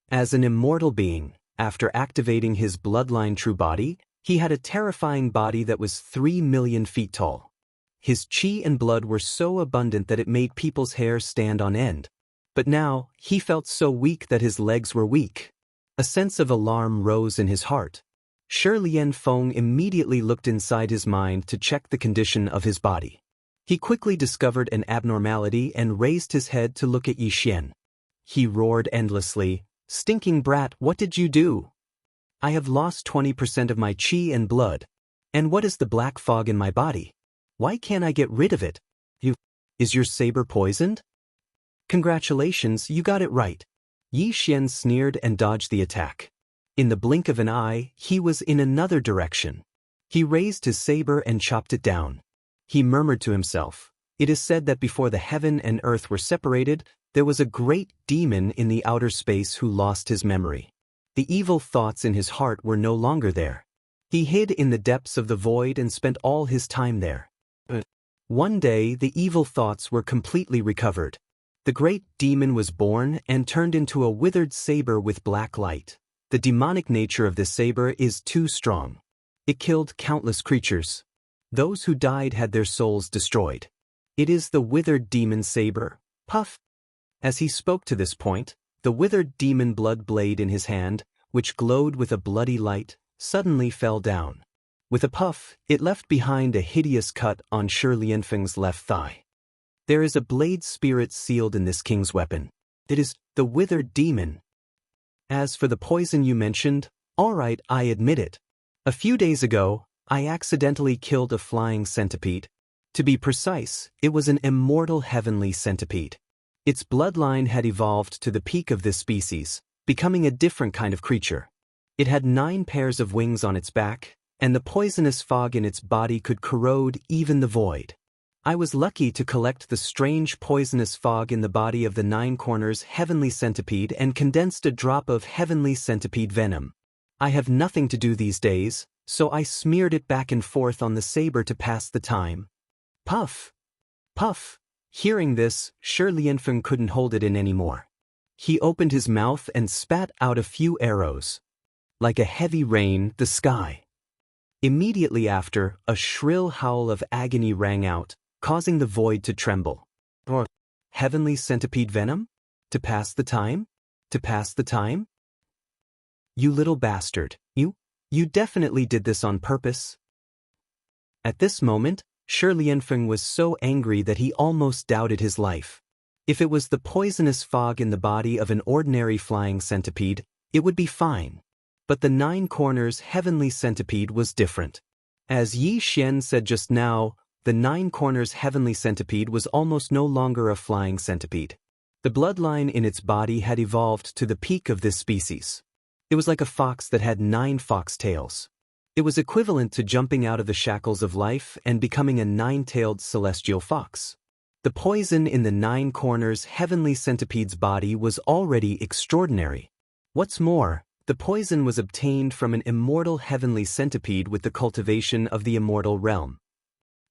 As an immortal being, after activating his bloodline true body, he had a terrifying body that was 3 million feet tall. His chi and blood were so abundant that it made people's hair stand on end. But now, he felt so weak that his legs were weak. A sense of alarm rose in his heart. Shi Lianfeng immediately looked inside his mind to check the condition of his body. He quickly discovered an abnormality and raised his head to look at Yi Xian. He roared endlessly, "Stinking brat, what did you do?" I have lost 20% of my qi and blood. And what is the black fog in my body? Why can't I get rid of it? Is your saber poisoned? Congratulations, you got it right. Yi Xian sneered and dodged the attack. In the blink of an eye, he was in another direction. He raised his saber and chopped it down. He murmured to himself, "It is said that before the heaven and earth were separated, there was a great demon in the outer space who lost his memory. The evil thoughts in his heart were no longer there. He hid in the depths of the void and spent all his time there. But one day the evil thoughts were completely recovered. The great demon was born and turned into a withered saber with black light. The demonic nature of this saber is too strong. It killed countless creatures. Those who died had their souls destroyed. It is the withered demon saber." Puff! As he spoke to this point, the withered demon blood blade in his hand, which glowed with a bloody light, suddenly fell down. With a puff, it left behind a hideous cut on Shi Lianfeng's left thigh. There is a blade spirit sealed in this king's weapon. It is the withered demon. As for the poison you mentioned, all right, I admit it. A few days ago, I accidentally killed a flying centipede. To be precise, it was an immortal heavenly centipede. Its bloodline had evolved to the peak of this species, becoming a different kind of creature. It had 9 pairs of wings on its back, and the poisonous fog in its body could corrode even the void. I was lucky to collect the strange poisonous fog in the body of the 9 corners heavenly centipede and condensed a drop of heavenly centipede venom. I have nothing to do these days, so I smeared it back and forth on the saber to pass the time. Puff! Puff! Hearing this, Shi Lianfeng couldn't hold it in anymore. He opened his mouth and spat out a few arrows. Like a heavy rain, the sky. Immediately after, a shrill howl of agony rang out, causing the void to tremble. Heavenly centipede venom? To pass the time? To pass the time? You little bastard, you definitely did this on purpose. At this moment, Shi Lianfeng was so angry that he almost doubted his life. If it was the poisonous fog in the body of an ordinary flying centipede, it would be fine. But the 9 corners heavenly centipede was different. As Yi Xian said just now, the 9 corners heavenly centipede was almost no longer a flying centipede. The bloodline in its body had evolved to the peak of this species. It was like a fox that had 9 fox tails. It was equivalent to jumping out of the shackles of life and becoming a 9-tailed celestial fox. The poison in the 9 corners heavenly centipede's body was already extraordinary. What's more, the poison was obtained from an immortal heavenly centipede with the cultivation of the immortal realm.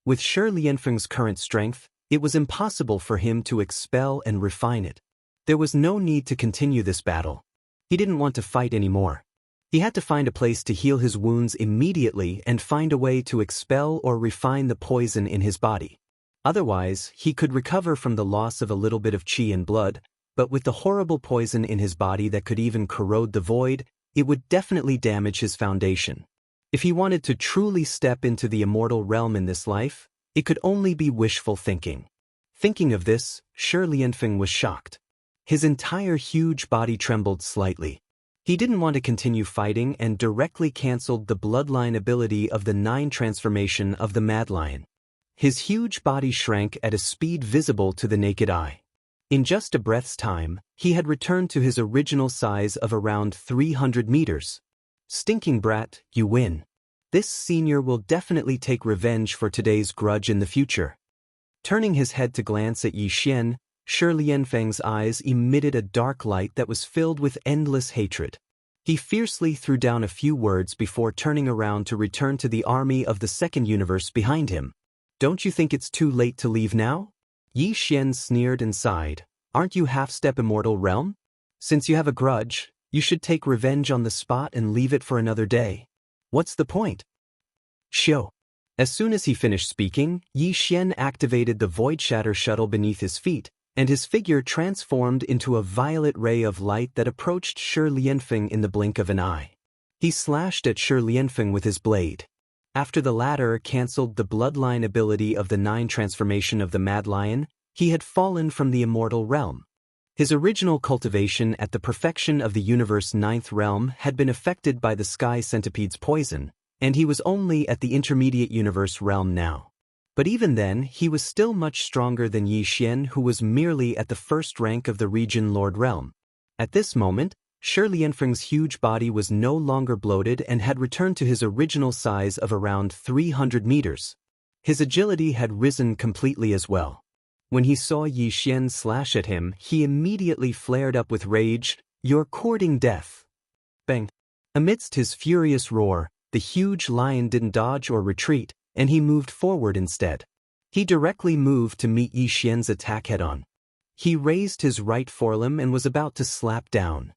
With Shi Lianfeng's current strength, it was impossible for him to expel and refine it. There was no need to continue this battle. He didn't want to fight anymore. He had to find a place to heal his wounds immediately and find a way to expel or refine the poison in his body. Otherwise, he could recover from the loss of a little bit of qi and blood, but with the horrible poison in his body that could even corrode the void, it would definitely damage his foundation. If he wanted to truly step into the immortal realm in this life, it could only be wishful thinking. Thinking of this, Shi Lianfeng was shocked. His entire huge body trembled slightly. He didn't want to continue fighting and directly cancelled the bloodline ability of the 9 transformation of the Mad Lion. His huge body shrank at a speed visible to the naked eye. In just a breath's time, he had returned to his original size of around 300 meters. Stinking brat, you win. This senior will definitely take revenge for today's grudge in the future. Turning his head to glance at Yi Xian, Shi Lianfeng's eyes emitted a dark light that was filled with endless hatred. He fiercely threw down a few words before turning around to return to the army of the second universe behind him. Don't you think it's too late to leave now? Yi Xian sneered and sighed. Aren't you half-step immortal realm? Since you have a grudge, you should take revenge on the spot and leave it for another day. What's the point? Shio. As soon as he finished speaking, Yi Xian activated the Void Shatter shuttle beneath his feet, and his figure transformed into a violet ray of light that approached Shi Lianfeng in the blink of an eye. He slashed at Shi Lianfeng with his blade. After the latter cancelled the bloodline ability of the 9 transformation of the Mad Lion, he had fallen from the immortal realm. His original cultivation at the perfection of the universe ninth realm had been affected by the sky centipede's poison, and he was only at the intermediate universe realm now. But even then, he was still much stronger than Yi Xian, who was merely at the first rank of the region lord realm. At this moment, Shi Lianfeng's huge body was no longer bloated and had returned to his original size of around 300 meters. His agility had risen completely as well. When he saw Yi Xian slash at him, he immediately flared up with rage. "You're courting death." Bang! Amidst his furious roar, the huge lion didn't dodge or retreat, and he moved forward instead. He directly moved to meet Yi Xian's attack head-on. He raised his right forelimb and was about to slap down.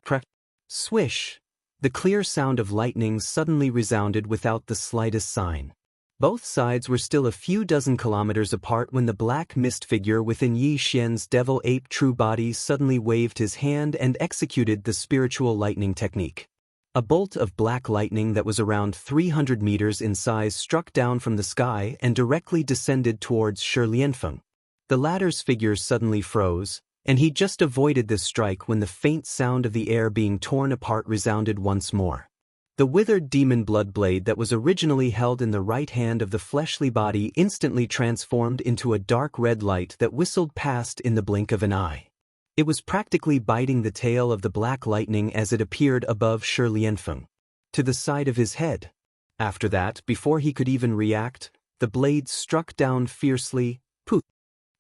Crack! Swish! The clear sound of lightning suddenly resounded without the slightest sign. Both sides were still a few dozen kilometers apart when the black mist figure within Yi Xian's devil-ape true body suddenly waved his hand and executed the spiritual lightning technique. A bolt of black lightning that was around 300 meters in size struck down from the sky and directly descended towards Shi Lianfeng. The latter's figure suddenly froze, and he just avoided this strike when the faint sound of the air being torn apart resounded once more. The withered demon blood blade that was originally held in the right hand of the fleshly body instantly transformed into a dark red light that whistled past in the blink of an eye. It was practically biting the tail of the black lightning as it appeared above Shi Lianfeng, to the side of his head. After that, before he could even react, the blade struck down fiercely. Poof!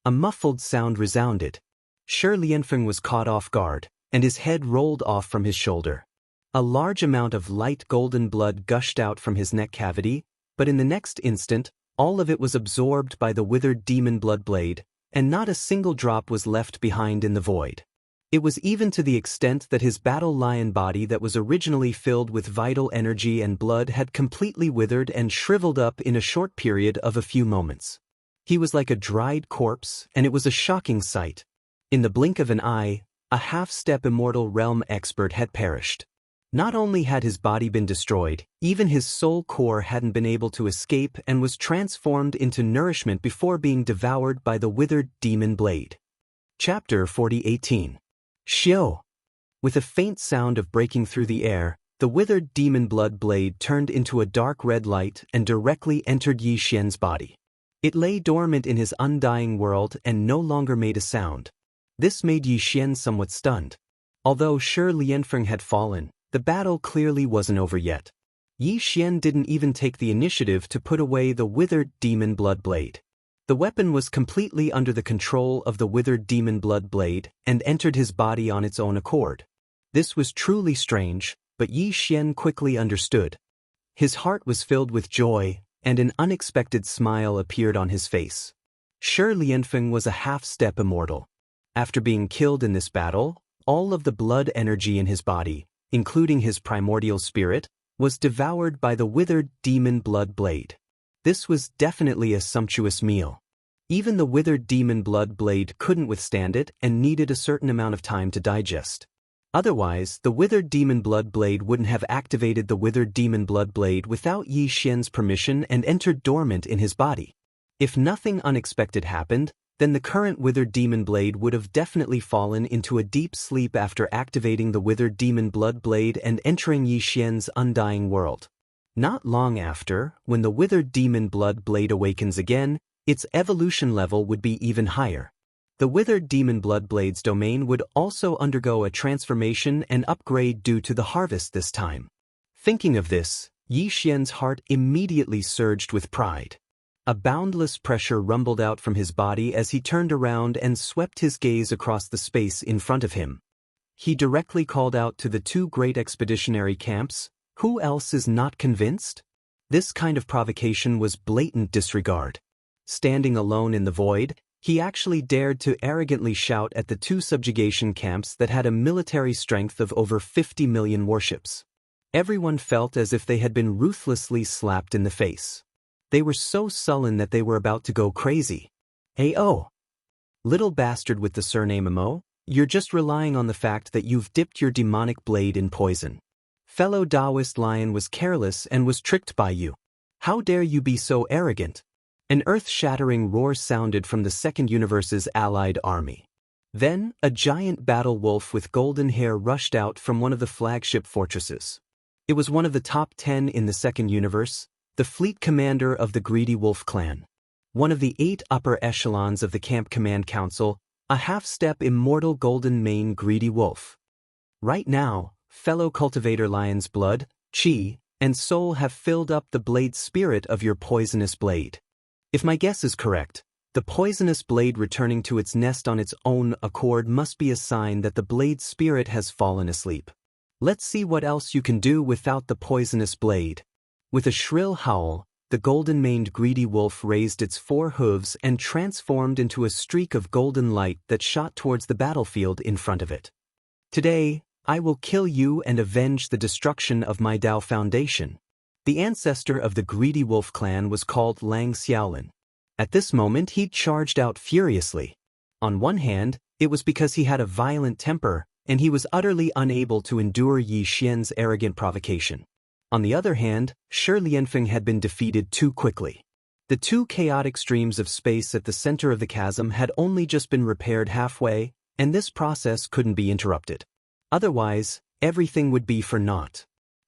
A muffled sound resounded. Shi Lianfeng was caught off guard, and his head rolled off from his shoulder. A large amount of light golden blood gushed out from his neck cavity, but in the next instant, all of it was absorbed by the withered demon blood blade, and not a single drop was left behind in the void. It was even to the extent that his battle lion body that was originally filled with vital energy and blood had completely withered and shriveled up in a short period of a few moments. He was like a dried corpse, and it was a shocking sight. In the blink of an eye, a half-step immortal realm expert had perished. Not only had his body been destroyed, even his soul core hadn't been able to escape and was transformed into nourishment before being devoured by the withered demon blade. Chapter 40:18. Xiao. With a faint sound of breaking through the air, the withered demon blood blade turned into a dark red light and directly entered Yi Xian's body. It lay dormant in his undying world and no longer made a sound. This made Yi Xian somewhat stunned. Although Shi Lianfeng had fallen, the battle clearly wasn't over yet. Yi Xian didn't even take the initiative to put away the withered demon blood blade. The weapon was completely under the control of the withered demon blood blade and entered his body on its own accord. This was truly strange, but Yi Xian quickly understood. His heart was filled with joy, and an unexpected smile appeared on his face. Shi Lianfeng was a half-step immortal. After being killed in this battle, all of the blood energy in his body, including his primordial spirit, was devoured by the withered demon blood blade. This was definitely a sumptuous meal. Even the withered demon blood blade couldn't withstand it and needed a certain amount of time to digest. Otherwise, the withered demon blood blade wouldn't have activated the withered demon blood blade without Yi Xian's permission and entered dormant in his body. If nothing unexpected happened, then the current withered demon blade would have definitely fallen into a deep sleep after activating the withered demon blood blade and entering Yi Xian's undying world. Not long after, when the withered demon blood blade awakens again, its evolution level would be even higher. The withered demon blood blade's domain would also undergo a transformation and upgrade due to the harvest this time. Thinking of this, Yi Xian's heart immediately surged with pride. A boundless pressure rumbled out from his body as he turned around and swept his gaze across the space in front of him. He directly called out to the two great expeditionary camps, "Who else is not convinced?" This kind of provocation was blatant disregard. Standing alone in the void, he actually dared to arrogantly shout at the two subjugation camps that had a military strength of over 50 million warships. Everyone felt as if they had been ruthlessly slapped in the face. They were so sullen that they were about to go crazy. "Oh, little bastard with the surname Mo, you're just relying on the fact that you've dipped your demonic blade in poison. Fellow Daoist lion was careless and was tricked by you. How dare you be so arrogant?" An earth-shattering roar sounded from the Second Universe's allied army. Then, a giant battle wolf with golden hair rushed out from one of the flagship fortresses. It was one of the top 10 in the second universe, the fleet commander of the Greedy Wolf clan. One of the 8 upper echelons of the Camp Command Council, a half-step immortal golden mane greedy wolf. Right now, fellow cultivator lion's blood, chi, and soul have filled up the blade spirit of your poisonous blade. If my guess is correct, the poisonous blade returning to its nest on its own accord must be a sign that the blade spirit has fallen asleep. Let's see what else you can do without the poisonous blade. With a shrill howl, the golden-maned greedy wolf raised its 4 hooves and transformed into a streak of golden light that shot towards the battlefield in front of it. Today, I will kill you and avenge the destruction of my Dao foundation. The ancestor of the greedy wolf clan was called Wang Lin. At this moment he charged out furiously. On one hand, it was because he had a violent temper, and he was utterly unable to endure Yi Xian's arrogant provocation. On the other hand, Shi Lianfeng had been defeated too quickly. The 2 chaotic streams of space at the center of the chasm had only just been repaired halfway, and this process couldn't be interrupted. Otherwise, everything would be for naught.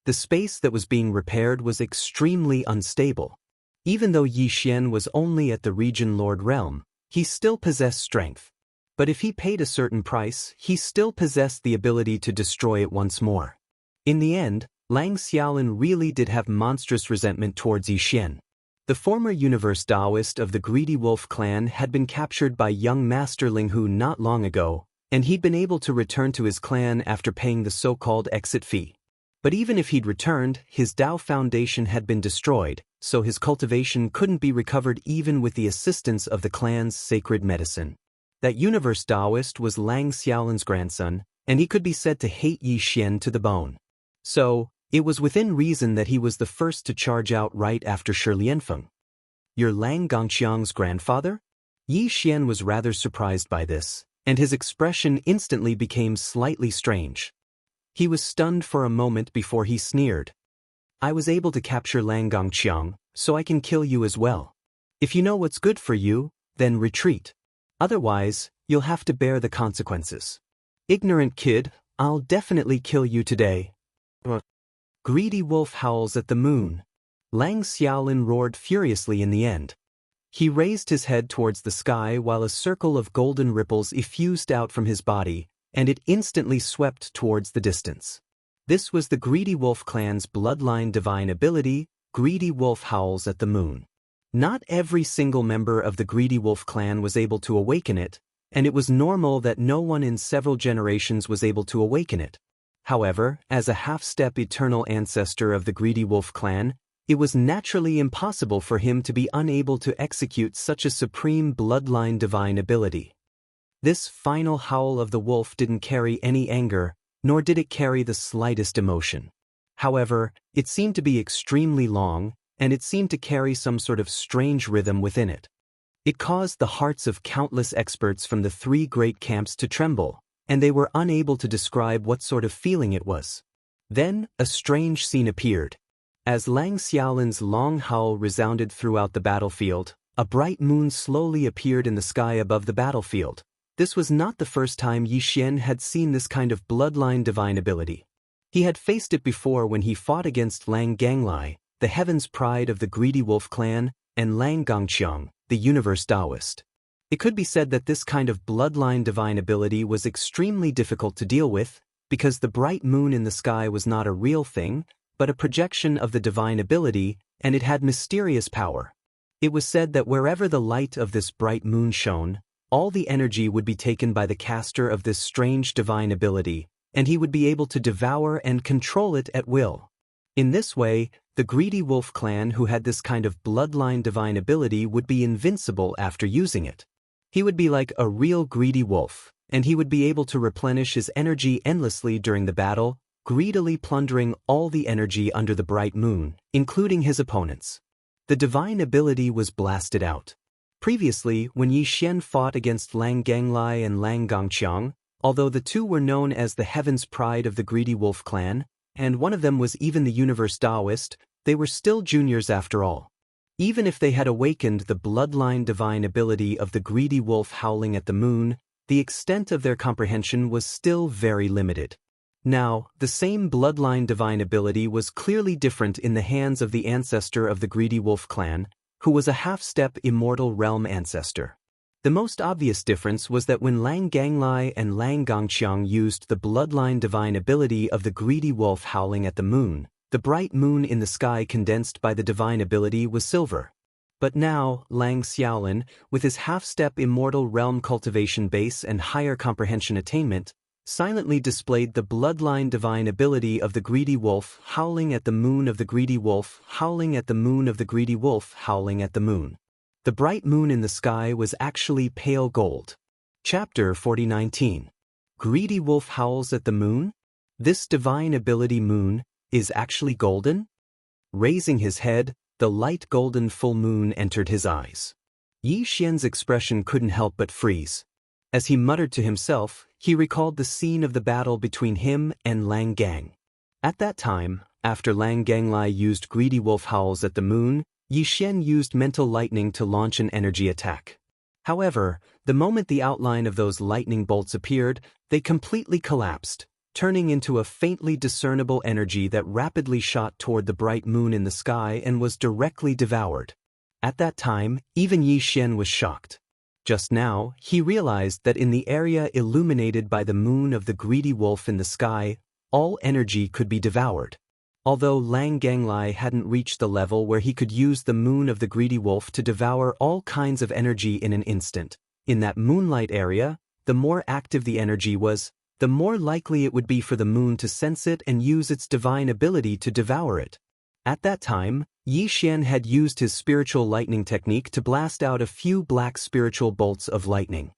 The space that was being repaired was extremely unstable. Even though Yi Xian was only at the Region Lord realm, he still possessed strength. But if he paid a certain price, he still possessed the ability to destroy it once more. In the end, Wang Lin really did have monstrous resentment towards Yi Xian. The former universe Daoist of the Greedy Wolf clan had been captured by young Master Ling Hu not long ago, and he'd been able to return to his clan after paying the so-called exit fee. But even if he'd returned, his Dao foundation had been destroyed, so his cultivation couldn't be recovered even with the assistance of the clan's sacred medicine. That universe Daoist was Wang Xiaolin's grandson, and he could be said to hate Yi Xian to the bone. So, it was within reason that he was the first to charge out right after Shi Lianfeng. You're Lang Gongqiang's grandfather? Yi Xian was rather surprised by this, and his expression instantly became slightly strange. He was stunned for a moment before he sneered. I was able to capture Lang Gongqiang, so I can kill you as well. If you know what's good for you, then retreat. Otherwise, you'll have to bear the consequences. Ignorant kid, I'll definitely kill you today. Greedy wolf howls at the moon. Wang Lin roared furiously in the end. He raised his head towards the sky while a circle of golden ripples effused out from his body, and it instantly swept towards the distance. This was the Greedy Wolf clan's bloodline divine ability, Greedy Wolf Howls at the Moon. Not every single member of the Greedy Wolf clan was able to awaken it, and it was normal that no one in several generations was able to awaken it. However, as a half-step eternal ancestor of the Greedy Wolf clan, it was naturally impossible for him to be unable to execute such a supreme bloodline divine ability. This final howl of the wolf didn't carry any anger, nor did it carry the slightest emotion. However, it seemed to be extremely long, and it seemed to carry some sort of strange rhythm within it. It caused the hearts of countless experts from the 3 great camps to tremble, and they were unable to describe what sort of feeling it was. Then, a strange scene appeared. As Wang Xiaolin's long howl resounded throughout the battlefield, a bright moon slowly appeared in the sky above the battlefield. This was not the first time Yi Xian had seen this kind of bloodline divine ability. He had faced it before when he fought against Lang Ganglai, the heaven's pride of the Greedy Wolf clan, and Lang Gongqiang, the universe Daoist. It could be said that this kind of bloodline divine ability was extremely difficult to deal with, because the bright moon in the sky was not a real thing, but a projection of the divine ability, and it had mysterious power. It was said that wherever the light of this bright moon shone, all the energy would be taken by the caster of this strange divine ability, and he would be able to devour and control it at will. In this way, the Greedy Wolf clan who had this kind of bloodline divine ability would be invincible after using it. He would be like a real greedy wolf, and he would be able to replenish his energy endlessly during the battle, greedily plundering all the energy under the bright moon, including his opponents. The divine ability was blasted out. Previously, when Yi Xian fought against Lang Ganglai and Lang Gongqiang, although the 2 were known as the heaven's pride of the Greedy Wolf clan, and one of them was even the universe Daoist, they were still juniors after all. Even if they had awakened the bloodline divine ability of the Greedy Wolf howling at the moon, the extent of their comprehension was still very limited. Now, the same bloodline divine ability was clearly different in the hands of the ancestor of the Greedy Wolf clan, who was a half-step immortal realm ancestor. The most obvious difference was that when Lang Ganglai and Lang Gongqiang used the bloodline divine ability of the Greedy Wolf howling at the moon, the bright moon in the sky condensed by the divine ability was silver. But now, Lang Xiaolin, with his half-step immortal realm cultivation base and higher comprehension attainment, silently displayed the bloodline divine ability of the Greedy Wolf howling at the moon of the Greedy Wolf howling at the moon of the Greedy Wolf howling at the moon. The bright moon in the sky was actually pale gold. Chapter 40:19. Greedy Wolf howls at the moon? This divine ability moon is actually golden? Raising his head, the light golden full moon entered his eyes. Yi Xian's expression couldn't help but freeze. As he muttered to himself, he recalled the scene of the battle between him and Lang Gang. At that time, after Lang Ganglai used Greedy Wolf howls at the moon, Yi Xian used mental lightning to launch an energy attack. However, the moment the outline of those lightning bolts appeared, they completely collapsed, turning into a faintly discernible energy that rapidly shot toward the bright moon in the sky and was directly devoured. At that time, even Yi Xian was shocked. Just now, he realized that in the area illuminated by the moon of the Greedy Wolf in the sky, all energy could be devoured. Although Lang Ganglai hadn't reached the level where he could use the moon of the Greedy Wolf to devour all kinds of energy in an instant, in that moonlight area, the more active the energy was, the more likely it would be for the moon to sense it and use its divine ability to devour it. At that time, Yi Xian had used his spiritual lightning technique to blast out a few black spiritual bolts of lightning.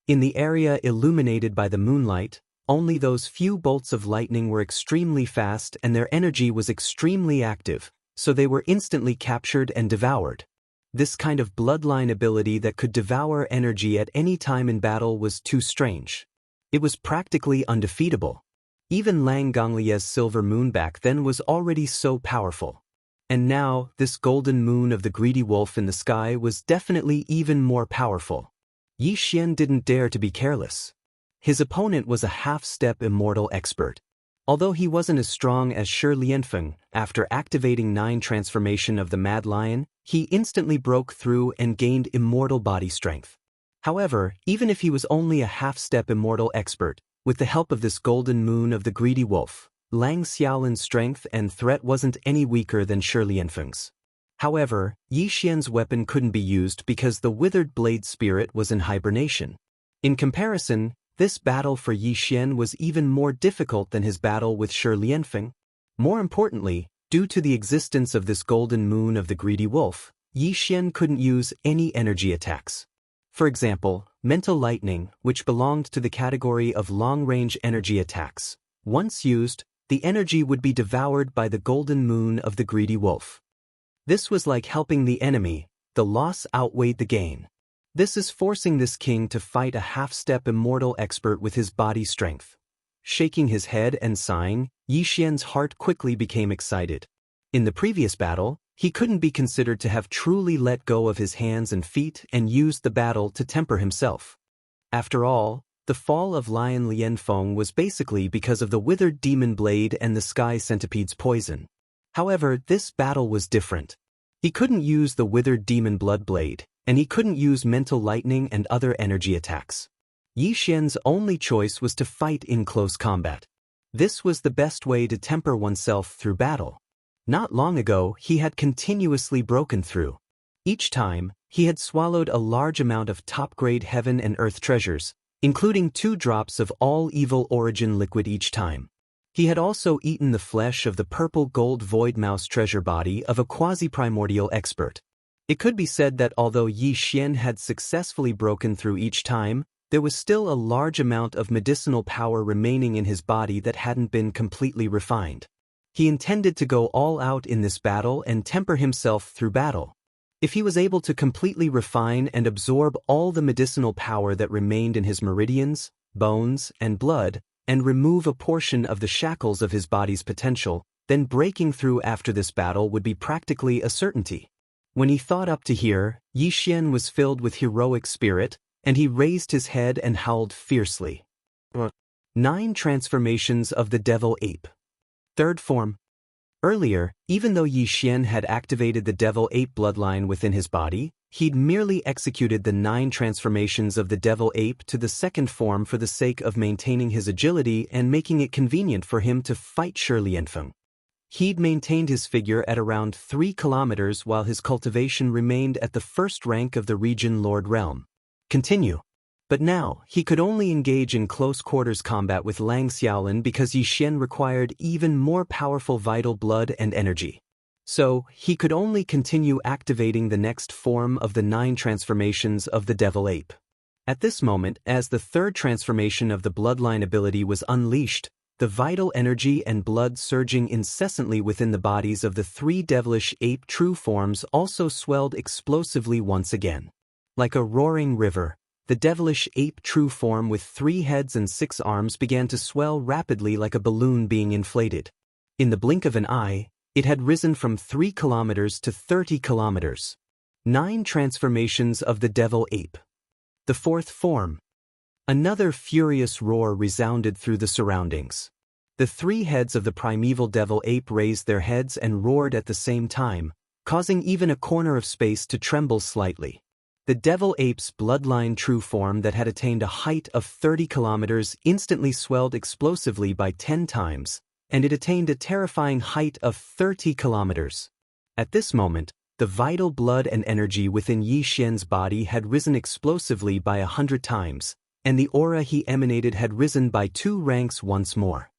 In the area illuminated by the moonlight, only those few bolts of lightning were extremely fast and their energy was extremely active, so they were instantly captured and devoured. This kind of bloodline ability that could devour energy at any time in battle was too strange. It was practically undefeatable. Even Lang Gonglie's silver moon back then was already so powerful. And now, this golden moon of the Greedy Wolf in the sky was definitely even more powerful. Yi Xian didn't dare to be careless. His opponent was a half-step immortal expert. Although he wasn't as strong as Shi Lianfeng, after activating 9 transformation of the Mad Lion, he instantly broke through and gained immortal body strength. However, even if he was only a half-step immortal expert, with the help of this golden moon of the Greedy Wolf, Lang Xiaolin's strength and threat wasn't any weaker than Shi Lianfeng's. However, Yi Xian's weapon couldn't be used because the withered blade spirit was in hibernation. In comparison, this battle for Yi Xian was even more difficult than his battle with Shi Lianfeng. More importantly, due to the existence of this golden moon of the Greedy Wolf, Yi Xian couldn't use any energy attacks. For example, mental lightning, which belonged to the category of long-range energy attacks. Once used, the energy would be devoured by the golden moon of the Greedy Wolf. This was like helping the enemy, the loss outweighed the gain. This is forcing this king to fight a half-step immortal expert with his body strength. Shaking his head and sighing, Yi Xian's heart quickly became excited. In the previous battle, he couldn't be considered to have truly let go of his hands and feet and used the battle to temper himself. After all, the fall of Lion Lianfeng was basically because of the withered demon blade and the sky centipede's poison. However, this battle was different. He couldn't use the withered demon blood blade, and he couldn't use mental lightning and other energy attacks. Yi Xian's only choice was to fight in close combat. This was the best way to temper oneself through battle. Not long ago, he had continuously broken through. Each time, he had swallowed a large amount of top-grade heaven and earth treasures, including 2 drops of all evil origin liquid each time. He had also eaten the flesh of the purple gold void mouse treasure body of a quasi-primordial expert. It could be said that although Yi Xian had successfully broken through each time, there was still a large amount of medicinal power remaining in his body that hadn't been completely refined. He intended to go all out in this battle and temper himself through battle. If he was able to completely refine and absorb all the medicinal power that remained in his meridians, bones, and blood, and remove a portion of the shackles of his body's potential, then breaking through after this battle would be practically a certainty. When he thought up to here, Yi Xian was filled with heroic spirit, and he raised his head and howled fiercely. 9 transformations of the devil ape. Third form. Earlier, even though Yi Xian had activated the devil ape bloodline within his body, he'd merely executed the 9 transformations of the devil ape to the second form for the sake of maintaining his agility and making it convenient for him to fight Shi Lianfeng. He'd maintained his figure at around 3 kilometers while his cultivation remained at the first rank of the region Lord Realm. Continue. But now, he could only engage in close-quarters combat with Lang Xiaolin because Yi Xian required even more powerful vital blood and energy. So, he could only continue activating the next form of the 9 transformations of the devil ape. At this moment, as the third transformation of the bloodline ability was unleashed, the vital energy and blood surging incessantly within the bodies of the 3 devilish ape true forms also swelled explosively once again. Like a roaring river, the devilish ape true form with 3 heads and 6 arms began to swell rapidly like a balloon being inflated. In the blink of an eye, it had risen from 3 kilometers to 30 kilometers. 9 transformations of the devil ape. The fourth form. Another furious roar resounded through the surroundings. The 3 heads of the primeval devil ape raised their heads and roared at the same time, causing even a corner of space to tremble slightly. The devil ape's bloodline true form that had attained a height of 30 kilometers instantly swelled explosively by 10 times, and it attained a terrifying height of 30 kilometers. At this moment, the vital blood and energy within Yi Xian's body had risen explosively by 100 times, and the aura he emanated had risen by 2 ranks once more.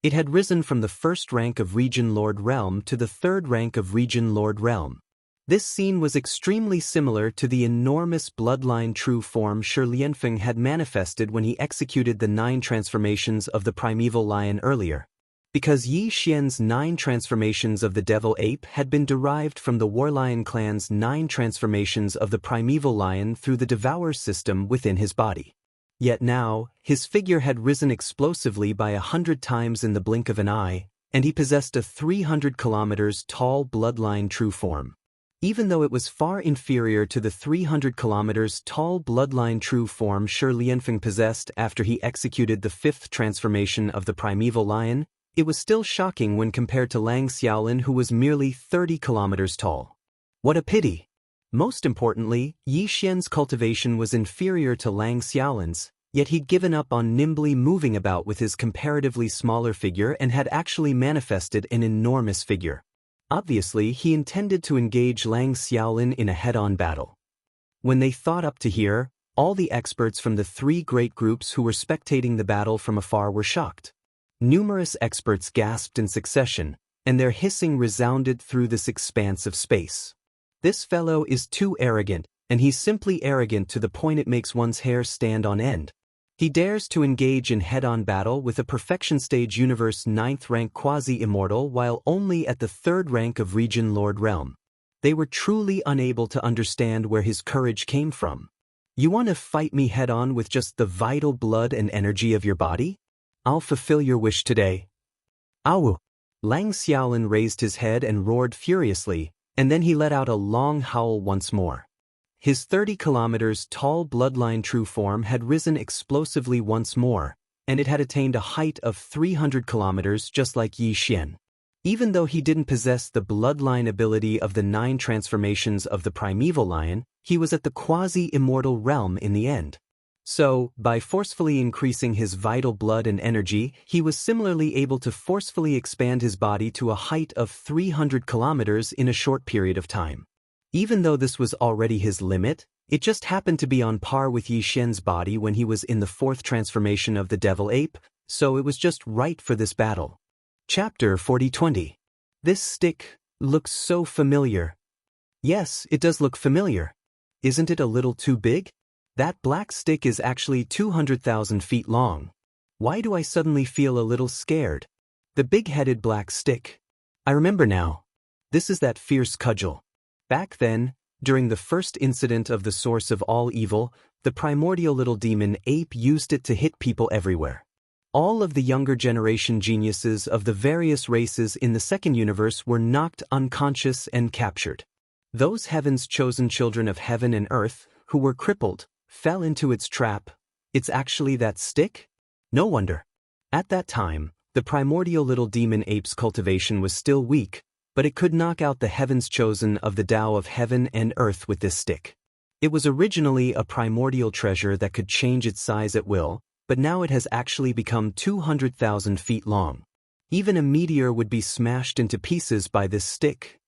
It had risen from the first rank of Region Lord Realm to the third rank of Region Lord Realm. This scene was extremely similar to the enormous bloodline true form Shi Lianfeng had manifested when he executed the 9 transformations of the primeval lion earlier. Because Yi Xian's 9 transformations of the devil ape had been derived from the Warlion clan's 9 transformations of the primeval lion through the Devour system within his body. Yet now, his figure had risen explosively by 100 times in the blink of an eye, and he possessed a 300 kilometers tall bloodline true form. Even though it was far inferior to the 300 kilometers tall bloodline true form Shi Lianfeng possessed after he executed the 5th transformation of the primeval lion, it was still shocking when compared to Lang Xiaolin, who was merely 30 kilometers tall. What a pity! Most importantly, Yi Xian's cultivation was inferior to Lang Xiaolin's, yet he'd given up on nimbly moving about with his comparatively smaller figure and had actually manifested an enormous figure. Obviously, he intended to engage Lang Xiaolin in a head-on battle. When they thought up to here, all the experts from the 3 great groups who were spectating the battle from afar were shocked. Numerous experts gasped in succession, and their hissing resounded through this expanse of space. This fellow is too arrogant, and he's simply arrogant to the point it makes one's hair stand on end. He dares to engage in head-on battle with a Perfection Stage Universe 9th rank quasi-immortal while only at the 3rd rank of Region Lord Realm. They were truly unable to understand where his courage came from. You want to fight me head-on with just the vital blood and energy of your body? I'll fulfill your wish today. Ow! Lang Xiaolin raised his head and roared furiously, and then he let out a long howl once more. His 30 kilometers tall bloodline true form had risen explosively once more, and it had attained a height of 300 kilometers just like Yi Xian. Even though he didn't possess the bloodline ability of the 9 transformations of the primeval lion, he was at the quasi-immortal realm in the end. So, by forcefully increasing his vital blood and energy, he was similarly able to forcefully expand his body to a height of 300 kilometers in a short period of time. Even though this was already his limit, it just happened to be on par with Yi Xian's body when he was in the 4th transformation of the devil ape, so it was just right for this battle. Chapter 4020. This stick looks so familiar. Yes, it does look familiar. Isn't it a little too big? That black stick is actually 200,000 feet long. Why do I suddenly feel a little scared? The big-headed black stick. I remember now. This is that fierce cudgel. Back then, during the first incident of the source of all evil, the primordial little demon ape used it to hit people everywhere. All of the younger generation geniuses of the various races in the second universe were knocked unconscious and captured. Those heaven's chosen children of heaven and earth, who were crippled, fell into its trap. It's actually that stick? No wonder. At that time, the primordial little demon ape's cultivation was still weak, but it could knock out the heavens chosen of the Tao of heaven and earth with this stick. It was originally a primordial treasure that could change its size at will, but now it has actually become 200,000 feet long. Even a meteor would be smashed into pieces by this stick.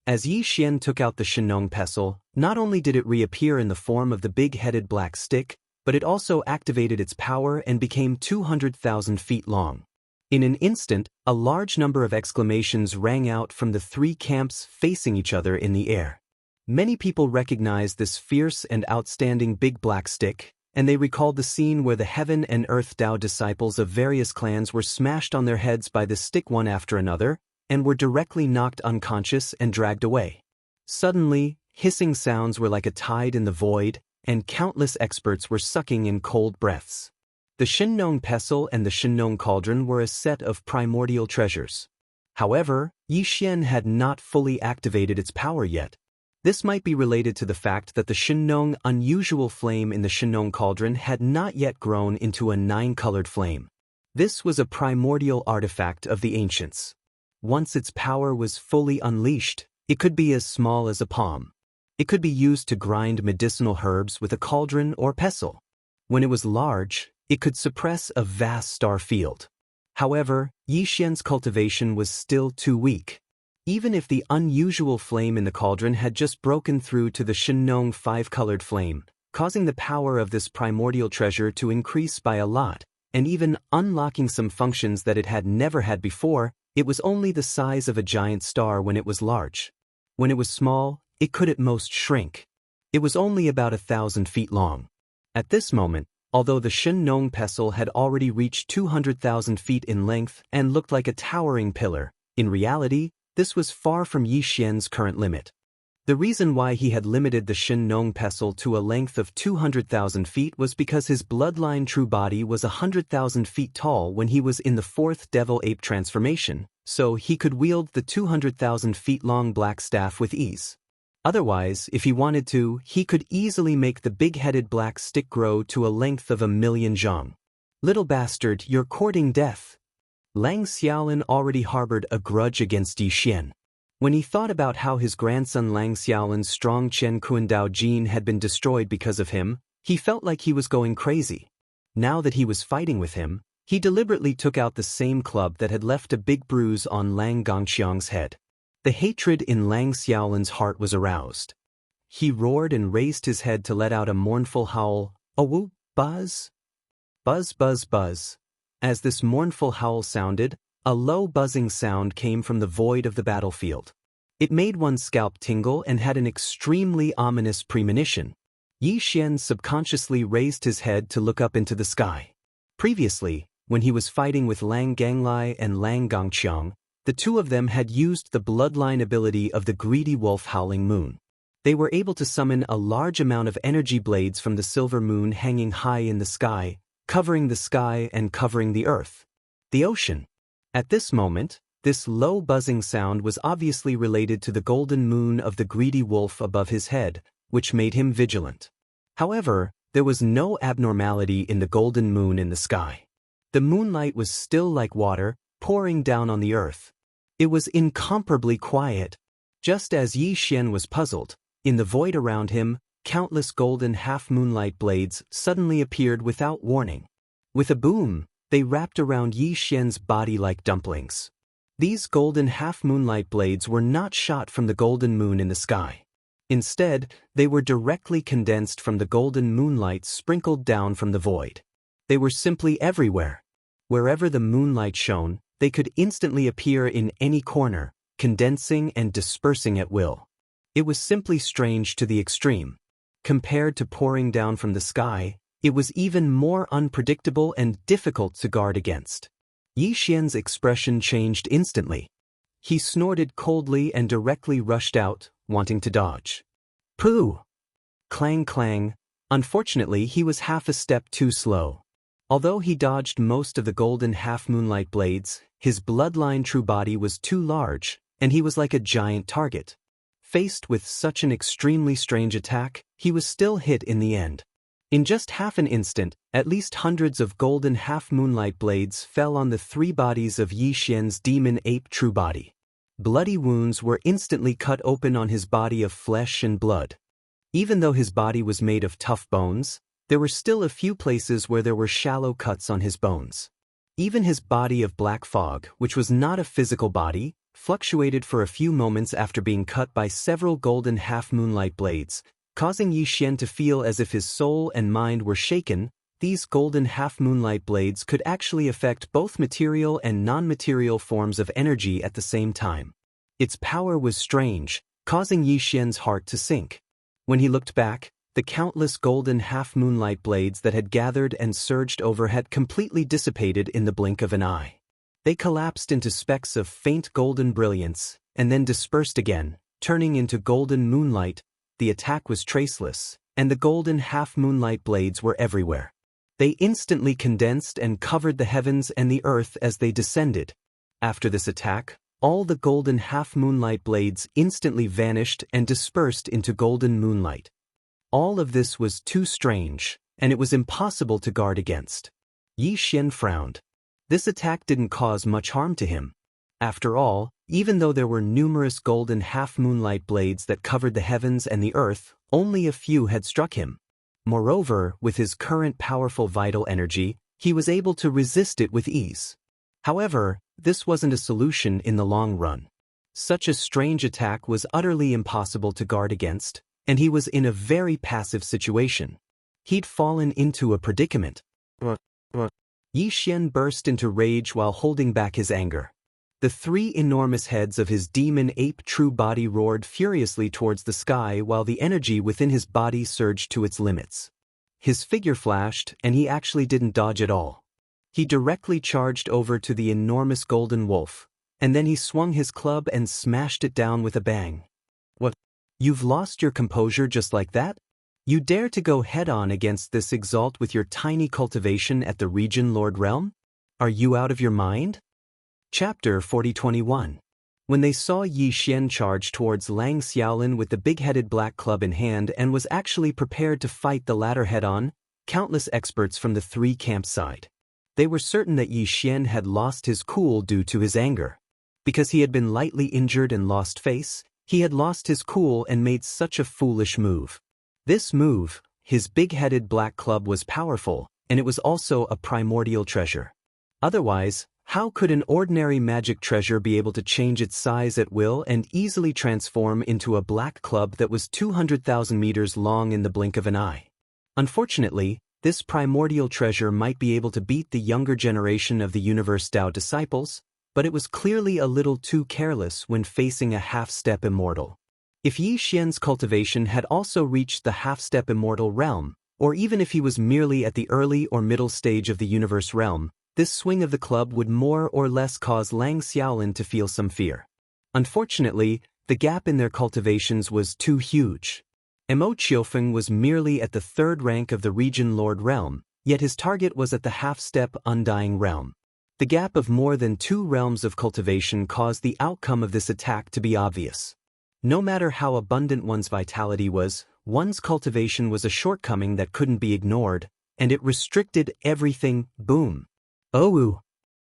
As Yi Xian took out the Shenong pestle, not only did it reappear in the form of the big-headed black stick, but it also activated its power and became 200,000 feet long. In an instant, a large number of exclamations rang out from the three camps facing each other in the air. Many people recognized this fierce and outstanding big black stick, and they recalled the scene where the Heaven and Earth Tao disciples of various clans were smashed on their heads by the stick one after another, and were directly knocked unconscious and dragged away. Suddenly, hissing sounds were like a tide in the void, and countless experts were sucking in cold breaths. The Shenong pestle and the Shenong cauldron were a set of primordial treasures. However, Yi Xian had not fully activated its power yet. This might be related to the fact that the Shenong unusual flame in the Shenong cauldron had not yet grown into a 9-colored flame. This was a primordial artifact of the ancients. Once its power was fully unleashed, it could be as small as a palm. It could be used to grind medicinal herbs with a cauldron or pestle. When it was large, it could suppress a vast star field. However, Yi Xian's cultivation was still too weak. Even if the unusual flame in the cauldron had just broken through to the Shenong 5-colored flame, causing the power of this primordial treasure to increase by a lot, and even unlocking some functions that it had never had before, it was only the size of a giant star when it was large. When it was small, it could at most shrink. It was only about 1,000 feet long. At this moment, although the Shenong pestle had already reached 200,000 feet in length and looked like a towering pillar, in reality, this was far from Yi Xian's current limit. The reason why he had limited the Shenong pestle to a length of 200,000 feet was because his bloodline true body was 100,000 feet tall when he was in the 4th devil ape transformation, so he could wield the 200,000 feet long black staff with ease. Otherwise, if he wanted to, he could easily make the big-headed black stick grow to a length of 1,000,000 zhang. Little bastard, you're courting death. Lang Xiaolin already harbored a grudge against Yi Xian. When he thought about how his grandson Lang Xiaolin's strong Chen Kuandao gene had been destroyed because of him, he felt like he was going crazy. Now that he was fighting with him, he deliberately took out the same club that had left a big bruise on Lang Gongxiang's head. The hatred in Lang Xiaolin's heart was aroused. He roared and raised his head to let out a mournful howl, "Oh, buzz! Buzz, buzz, buzz." As this mournful howl sounded, a low buzzing sound came from the void of the battlefield. It made one's scalp tingle and had an extremely ominous premonition. Yi Xian subconsciously raised his head to look up into the sky. Previously, when he was fighting with Lang Ganglai and Lang Gongqiang, the two of them had used the bloodline ability of the greedy wolf Howling Moon. They were able to summon a large amount of energy blades from the silver moon hanging high in the sky and covering the earth. The ocean. At this moment, this low buzzing sound was obviously related to the golden moon of the greedy wolf above his head, which made him vigilant. However, there was no abnormality in the golden moon in the sky. The moonlight was still like water, pouring down on the earth. It was incomparably quiet. Just as Yi Xian was puzzled, in the void around him, countless golden half-moonlight blades suddenly appeared without warning. With a boom, they wrapped around Yi Xian's body like dumplings. These golden half-moonlight blades were not shot from the golden moon in the sky. Instead, they were directly condensed from the golden moonlight sprinkled down from the void. They were simply everywhere. Wherever the moonlight shone, they could instantly appear in any corner, condensing and dispersing at will. It was simply strange to the extreme. Compared to pouring down from the sky, it was even more unpredictable and difficult to guard against. Yi Xian's expression changed instantly. He snorted coldly and directly rushed out, wanting to dodge. Pooh! Clang clang. Unfortunately, he was half a step too slow. Although he dodged most of the golden half-moonlight blades, his bloodline true body was too large, and he was like a giant target. Faced with such an extremely strange attack, he was still hit in the end. In just half an instant, at least hundreds of golden half-moonlight blades fell on the three bodies of Yi Xian's demon ape true body. Bloody wounds were instantly cut open on his body of flesh and blood. Even though his body was made of tough bones, there were still a few places where there were shallow cuts on his bones. Even his body of black fog, which was not a physical body, fluctuated for a few moments after being cut by several golden half-moonlight blades, causing Yi Xian to feel as if his soul and mind were shaken. These golden half-moonlight blades could actually affect both material and non-material forms of energy at the same time. Its power was strange, causing Yi Xian's heart to sink. When he looked back, the countless golden half-moonlight blades that had gathered and surged over had completely dissipated in the blink of an eye. They collapsed into specks of faint golden brilliance, and then dispersed again, turning into golden moonlight. The attack was traceless, and the golden half-moonlight blades were everywhere. They instantly condensed and covered the heavens and the earth as they descended. After this attack, all the golden half-moonlight blades instantly vanished and dispersed into golden moonlight. All of this was too strange, and it was impossible to guard against. Yi Xian frowned. This attack didn't cause much harm to him. After all, even though there were numerous golden half-moonlight blades that covered the heavens and the earth, only a few had struck him. Moreover, with his current powerful vital energy, he was able to resist it with ease. However, this wasn't a solution in the long run. Such a strange attack was utterly impossible to guard against, and he was in a very passive situation. He'd fallen into a predicament. Yi Xian burst into rage while holding back his anger. The three enormous heads of his demon ape true body roared furiously towards the sky while the energy within his body surged to its limits. His figure flashed, and he actually didn't dodge at all. He directly charged over to the enormous golden wolf, and then he swung his club and smashed it down with a bang. What? You've lost your composure just like that? You dare to go head-on against this exalt with your tiny cultivation at the Region Lord Realm? Are you out of your mind? Chapter 4021. When they saw Yi Xian charge towards Lang Xiaolin with the big-headed black club in hand and was actually prepared to fight the latter head-on, countless experts from the three camps sighed. They were certain that Yi Xian had lost his cool due to his anger. Because he had been lightly injured and lost face, he had lost his cool and made such a foolish move. This move, his big-headed black club, was powerful, and it was also a primordial treasure. Otherwise, how could an ordinary magic treasure be able to change its size at will and easily transform into a black club that was 200,000 meters long in the blink of an eye? Unfortunately, this primordial treasure might be able to beat the younger generation of the Universe Tao disciples, but it was clearly a little too careless when facing a half-step immortal. If Yi Xian's cultivation had also reached the half-step immortal realm, or even if he was merely at the early or middle stage of the universe realm, this swing of the club would more or less cause Lang Xiaolin to feel some fear. Unfortunately, the gap in their cultivations was too huge. Mo Qiufeng was merely at the third rank of the Region Lord realm, yet his target was at the half-step Undying realm. The gap of more than 2 realms of cultivation caused the outcome of this attack to be obvious. No matter how abundant one's vitality was, one's cultivation was a shortcoming that couldn't be ignored, and it restricted everything. Boom. Oh!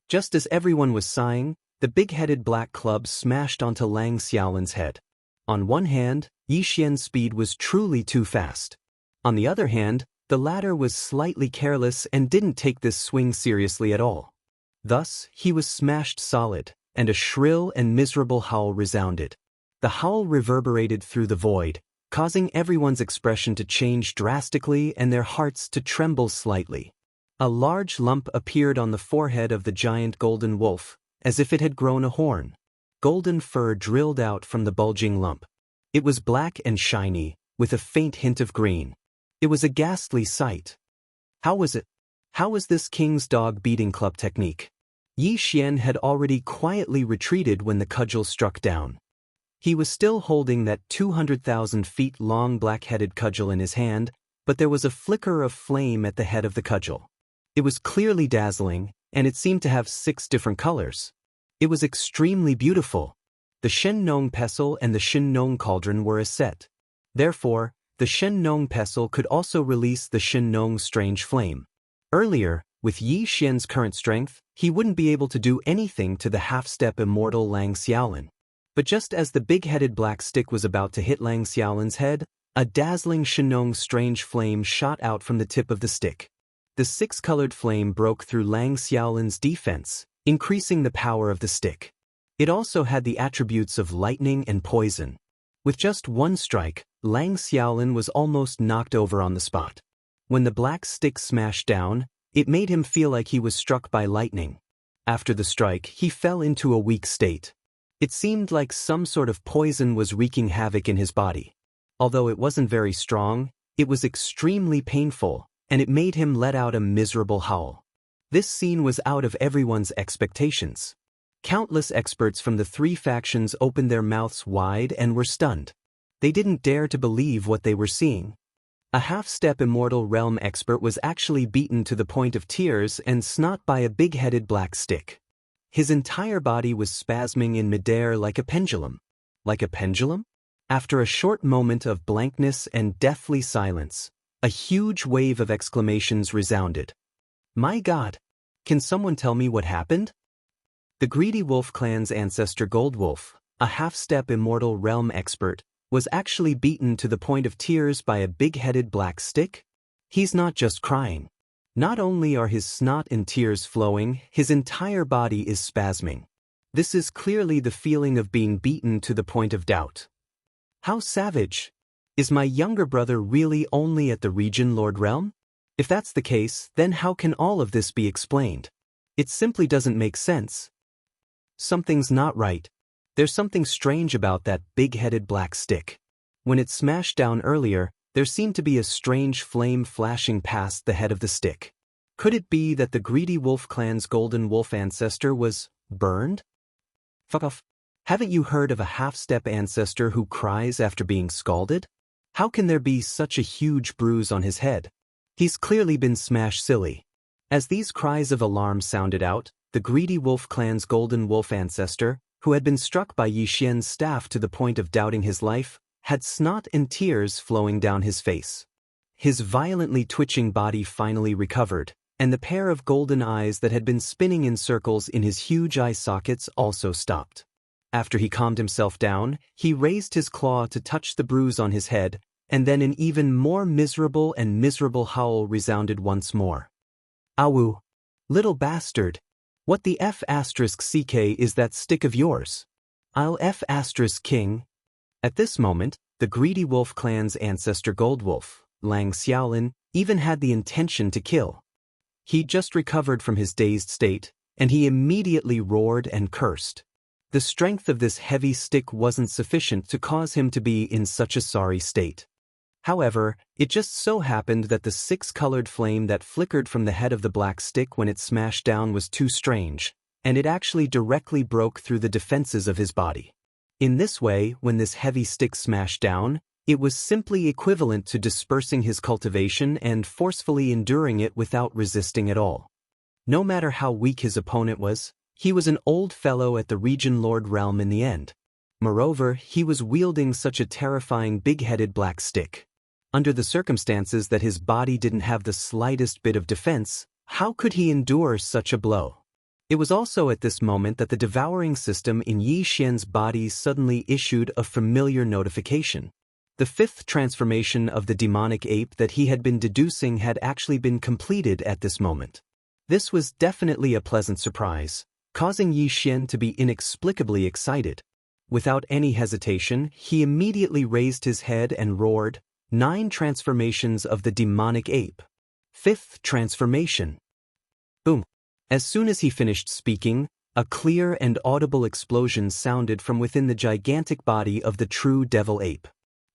Just as everyone was sighing, the big-headed black club smashed onto Lang Xiaolin's head. On one hand, Yi Xian's speed was truly too fast. On the other hand, the latter was slightly careless and didn't take this swing seriously at all. Thus, he was smashed solid, and a shrill and miserable howl resounded. The howl reverberated through the void, causing everyone's expression to change drastically and their hearts to tremble slightly. A large lump appeared on the forehead of the giant golden wolf, as if it had grown a horn. Golden fur drilled out from the bulging lump. It was black and shiny, with a faint hint of green. It was a ghastly sight. How was it? How was this king's dog beating club technique? Yi Xian had already quietly retreated when the cudgel struck down. He was still holding that 200,000 feet long black-headed cudgel in his hand, but there was a flicker of flame at the head of the cudgel. It was clearly dazzling, and it seemed to have 6 different colors. It was extremely beautiful. The Shen Nong pestle and the Shen Nong cauldron were a set. Therefore, the Shen Nong pestle could also release the Shen Nong strange flame. Earlier, with Yi Xian's current strength, he wouldn't be able to do anything to the half-step immortal Lang Xiaolin. But just as the big-headed black stick was about to hit Lang Xiaolin's head, a dazzling Shen Nong strange flame shot out from the tip of the stick. The six-colored flame broke through Lang Xiaolin's defense, increasing the power of the stick. It also had the attributes of lightning and poison. With just one strike, Lang Xiaolin was almost knocked over on the spot. When the black stick smashed down, it made him feel like he was struck by lightning. After the strike, he fell into a weak state. It seemed like some sort of poison was wreaking havoc in his body. Although it wasn't very strong, it was extremely painful, and it made him let out a miserable howl. This scene was out of everyone's expectations. Countless experts from the three factions opened their mouths wide and were stunned. They didn't dare to believe what they were seeing. A half-step immortal realm expert was actually beaten to the point of tears and snot by a big-headed black stick. His entire body was spasming in midair like a pendulum. Like a pendulum? After a short moment of blankness and deathly silence, a huge wave of exclamations resounded. My God! Can someone tell me what happened? The greedy wolf clan's ancestor Goldwolf, a half-step immortal realm expert, was actually beaten to the point of tears by a big-headed black stick? He's not just crying. Not only are his snot and tears flowing, his entire body is spasming. This is clearly the feeling of being beaten to the point of doubt. How savage! Is my younger brother really only at the Region Lord realm? If that's the case, then how can all of this be explained? It simply doesn't make sense. Something's not right. There's something strange about that big-headed black stick. When it smashed down earlier, there seemed to be a strange flame flashing past the head of the stick. Could it be that the greedy wolf clan's golden wolf ancestor was burned? Fuck off. Haven't you heard of a half-step ancestor who cries after being scalded? How can there be such a huge bruise on his head? He's clearly been smashed silly. As these cries of alarm sounded out, the greedy wolf clan's golden wolf ancestor, who had been struck by Yi Xian's staff to the point of doubting his life, had snot and tears flowing down his face. His violently twitching body finally recovered, and the pair of golden eyes that had been spinning in circles in his huge eye sockets also stopped. After he calmed himself down, he raised his claw to touch the bruise on his head, and then an even more miserable howl resounded once more. Awu! Little bastard! What the F***ck is that stick of yours? I'll F***king. At this moment, the greedy wolf clan's ancestor Goldwolf, Lang Xiaolin, even had the intention to kill. He'd just recovered from his dazed state, and he immediately roared and cursed. The strength of this heavy stick wasn't sufficient to cause him to be in such a sorry state. However, it just so happened that the six-colored flame that flickered from the head of the black stick when it smashed down was too strange, and it actually directly broke through the defenses of his body. In this way, when this heavy stick smashed down, it was simply equivalent to dispersing his cultivation and forcefully enduring it without resisting at all. No matter how weak his opponent was, he was an old fellow at the Region Lord realm in the end. Moreover, he was wielding such a terrifying big-headed black stick. Under the circumstances that his body didn't have the slightest bit of defense, how could he endure such a blow? It was also at this moment that the devouring system in Yi Xian's body suddenly issued a familiar notification. The fifth transformation of the demonic ape that he had been deducing had actually been completed at this moment. This was definitely a pleasant surprise, causing Yi Xian to be inexplicably excited. Without any hesitation, he immediately raised his head and roared, 9 transformations of the demonic ape. 5th transformation. Boom. As soon as he finished speaking, a clear and audible explosion sounded from within the gigantic body of the true devil ape.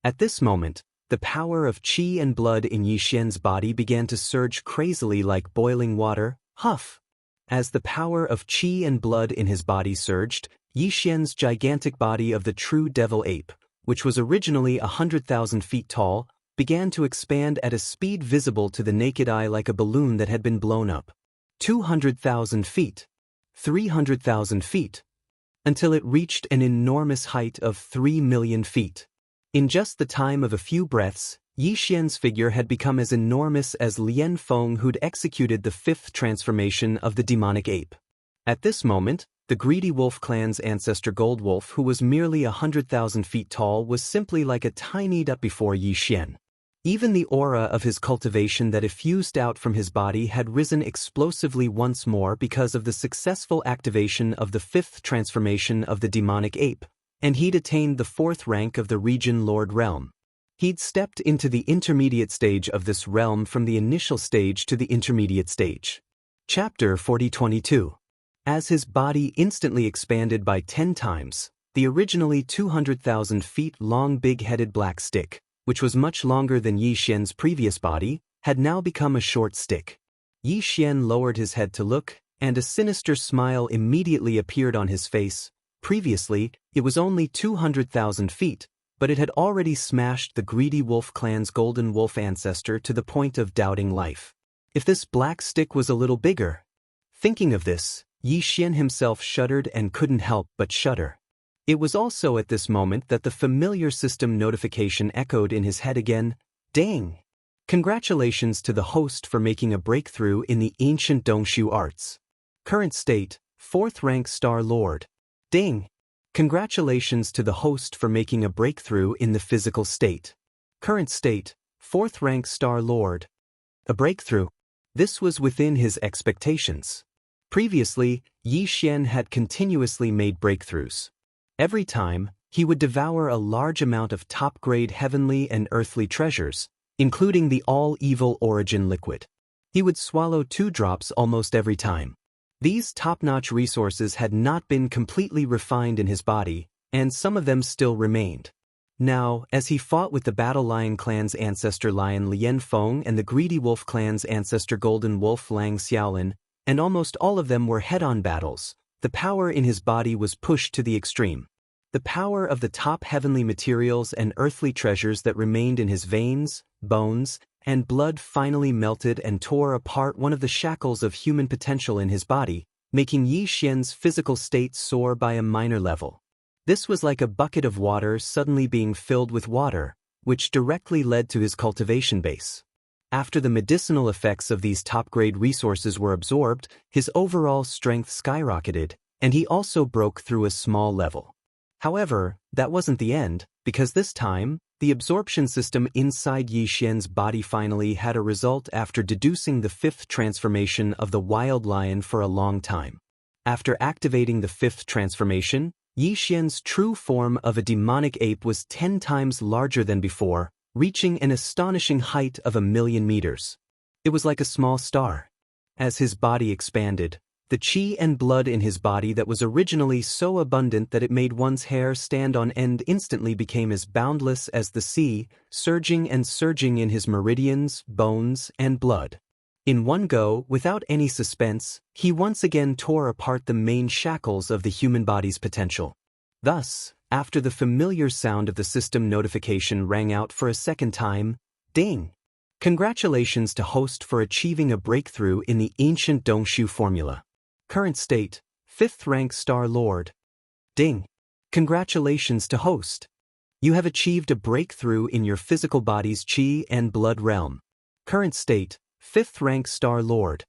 At this moment, the power of qi and blood in Yi Xian's body began to surge crazily like boiling water. Huff! As the power of qi and blood in his body surged, Yi Xian's gigantic body of the true devil ape, which was originally 100,000 feet tall, began to expand at a speed visible to the naked eye like a balloon that had been blown up. 200,000 feet, 300,000 feet, until it reached an enormous height of 3 million feet. In just the time of a few breaths, Yi Xian's figure had become as enormous as Lian Feng, who'd executed the fifth transformation of the demonic ape. At this moment, the greedy wolf clan's ancestor Gold Wolf, who was merely 100,000 feet tall, was simply like a tiny dot before Yi Xian. Even the aura of his cultivation that effused out from his body had risen explosively once more because of the successful activation of the fifth transformation of the demonic ape, and he'd attained the fourth rank of the region Lord Realm. He'd stepped into the intermediate stage of this realm from the initial stage to the intermediate stage. Chapter 4022. As his body instantly expanded by 10 times, the originally 200,000 feet long big-headed black stick, which was much longer than Yi Xian's previous body, had now become a short stick. Yi Xian lowered his head to look, and a sinister smile immediately appeared on his face. Previously, it was only 200,000 feet, but it had already smashed the greedy wolf clan's golden wolf ancestor to the point of doubting life. If this black stick was a little bigger. Thinking of this, Yi Xian himself shuddered and couldn't help but shudder. It was also at this moment that the familiar system notification echoed in his head again. Dang! Congratulations to the host for making a breakthrough in the ancient Dongshu arts. Current state, 4th rank Star Lord. Ding! Congratulations to the host for making a breakthrough in the physical state. Current state, 4th rank Star Lord. A breakthrough. This was within his expectations. Previously, Yi Xian had continuously made breakthroughs. Every time, he would devour a large amount of top-grade heavenly and earthly treasures, including the all-evil origin liquid. He would swallow 2 drops almost every time. These top-notch resources had not been completely refined in his body, and some of them still remained. Now, as he fought with the Battle Lion clan's ancestor Lion Lian Feng and the Greedy Wolf clan's ancestor Golden Wolf Lang Xiaolin, and almost all of them were head-on battles, the power in his body was pushed to the extreme. The power of the top heavenly materials and earthly treasures that remained in his veins, bones, and blood finally melted and tore apart one of the shackles of human potential in his body, making Yi Xian's physical state soar by a minor level. This was like a bucket of water suddenly being filled with water, which directly led to his cultivation base. After the medicinal effects of these top-grade resources were absorbed, his overall strength skyrocketed, and he also broke through a small level. However, that wasn't the end, because this time, the absorption system inside Yi Xian's body finally had a result after deducing the 5th transformation of the wild lion for a long time. After activating the 5th transformation, Yi Xian's true form of a demonic ape was 10 times larger than before, reaching an astonishing height of 1,000,000 meters. It was like a small star. As his body expanded, the qi and blood in his body that was originally so abundant that it made one's hair stand on end instantly became as boundless as the sea, surging and surging in his meridians, bones, and blood. In one go, without any suspense, he once again tore apart the main shackles of the human body's potential. Thus, after the familiar sound of the system notification rang out for a second time, ding! Congratulations to host for achieving a breakthrough in the ancient Dongshu formula. Current state, 5th rank Star Lord. Ding! Congratulations to host. You have achieved a breakthrough in your physical body's qi and blood realm. Current state, 5th rank Star Lord.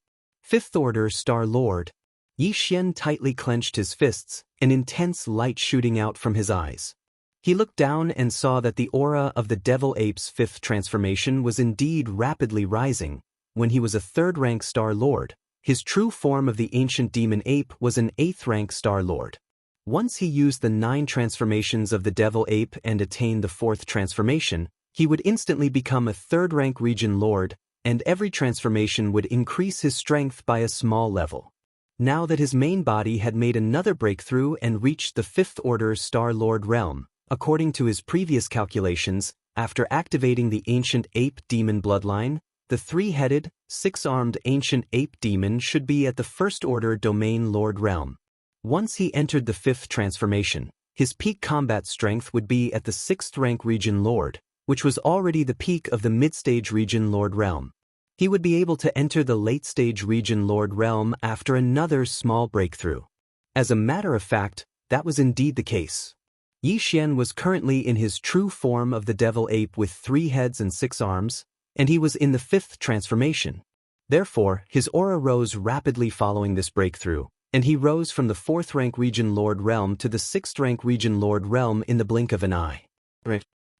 5th order Star Lord. Yi Xian tightly clenched his fists, an intense light shooting out from his eyes. He looked down and saw that the aura of the Devil Ape's 5th transformation was indeed rapidly rising. When he was a 3rd rank Star Lord, his true form of the ancient demon ape was an 8th rank Star Lord. Once he used the 9 transformations of the Devil Ape and attained the 4th transformation, he would instantly become a 3rd rank region Lord, and every transformation would increase his strength by a small level. Now that his main body had made another breakthrough and reached the 5th order Star Lord realm, according to his previous calculations, after activating the ancient ape demon bloodline, the 3-headed, 6-armed ancient ape demon should be at the 1st order domain Lord realm. Once he entered the 5th transformation, his peak combat strength would be at the 6th rank region Lord, which was already the peak of the mid-stage region Lord realm. He would be able to enter the late-stage region Lord realm after another small breakthrough. As a matter of fact, that was indeed the case. Yi Xian was currently in his true form of the devil ape with 3 heads and 6 arms, and he was in the 5th transformation. Therefore, his aura rose rapidly following this breakthrough, and he rose from the 4th rank region Lord Realm to the 6th rank region Lord Realm in the blink of an eye.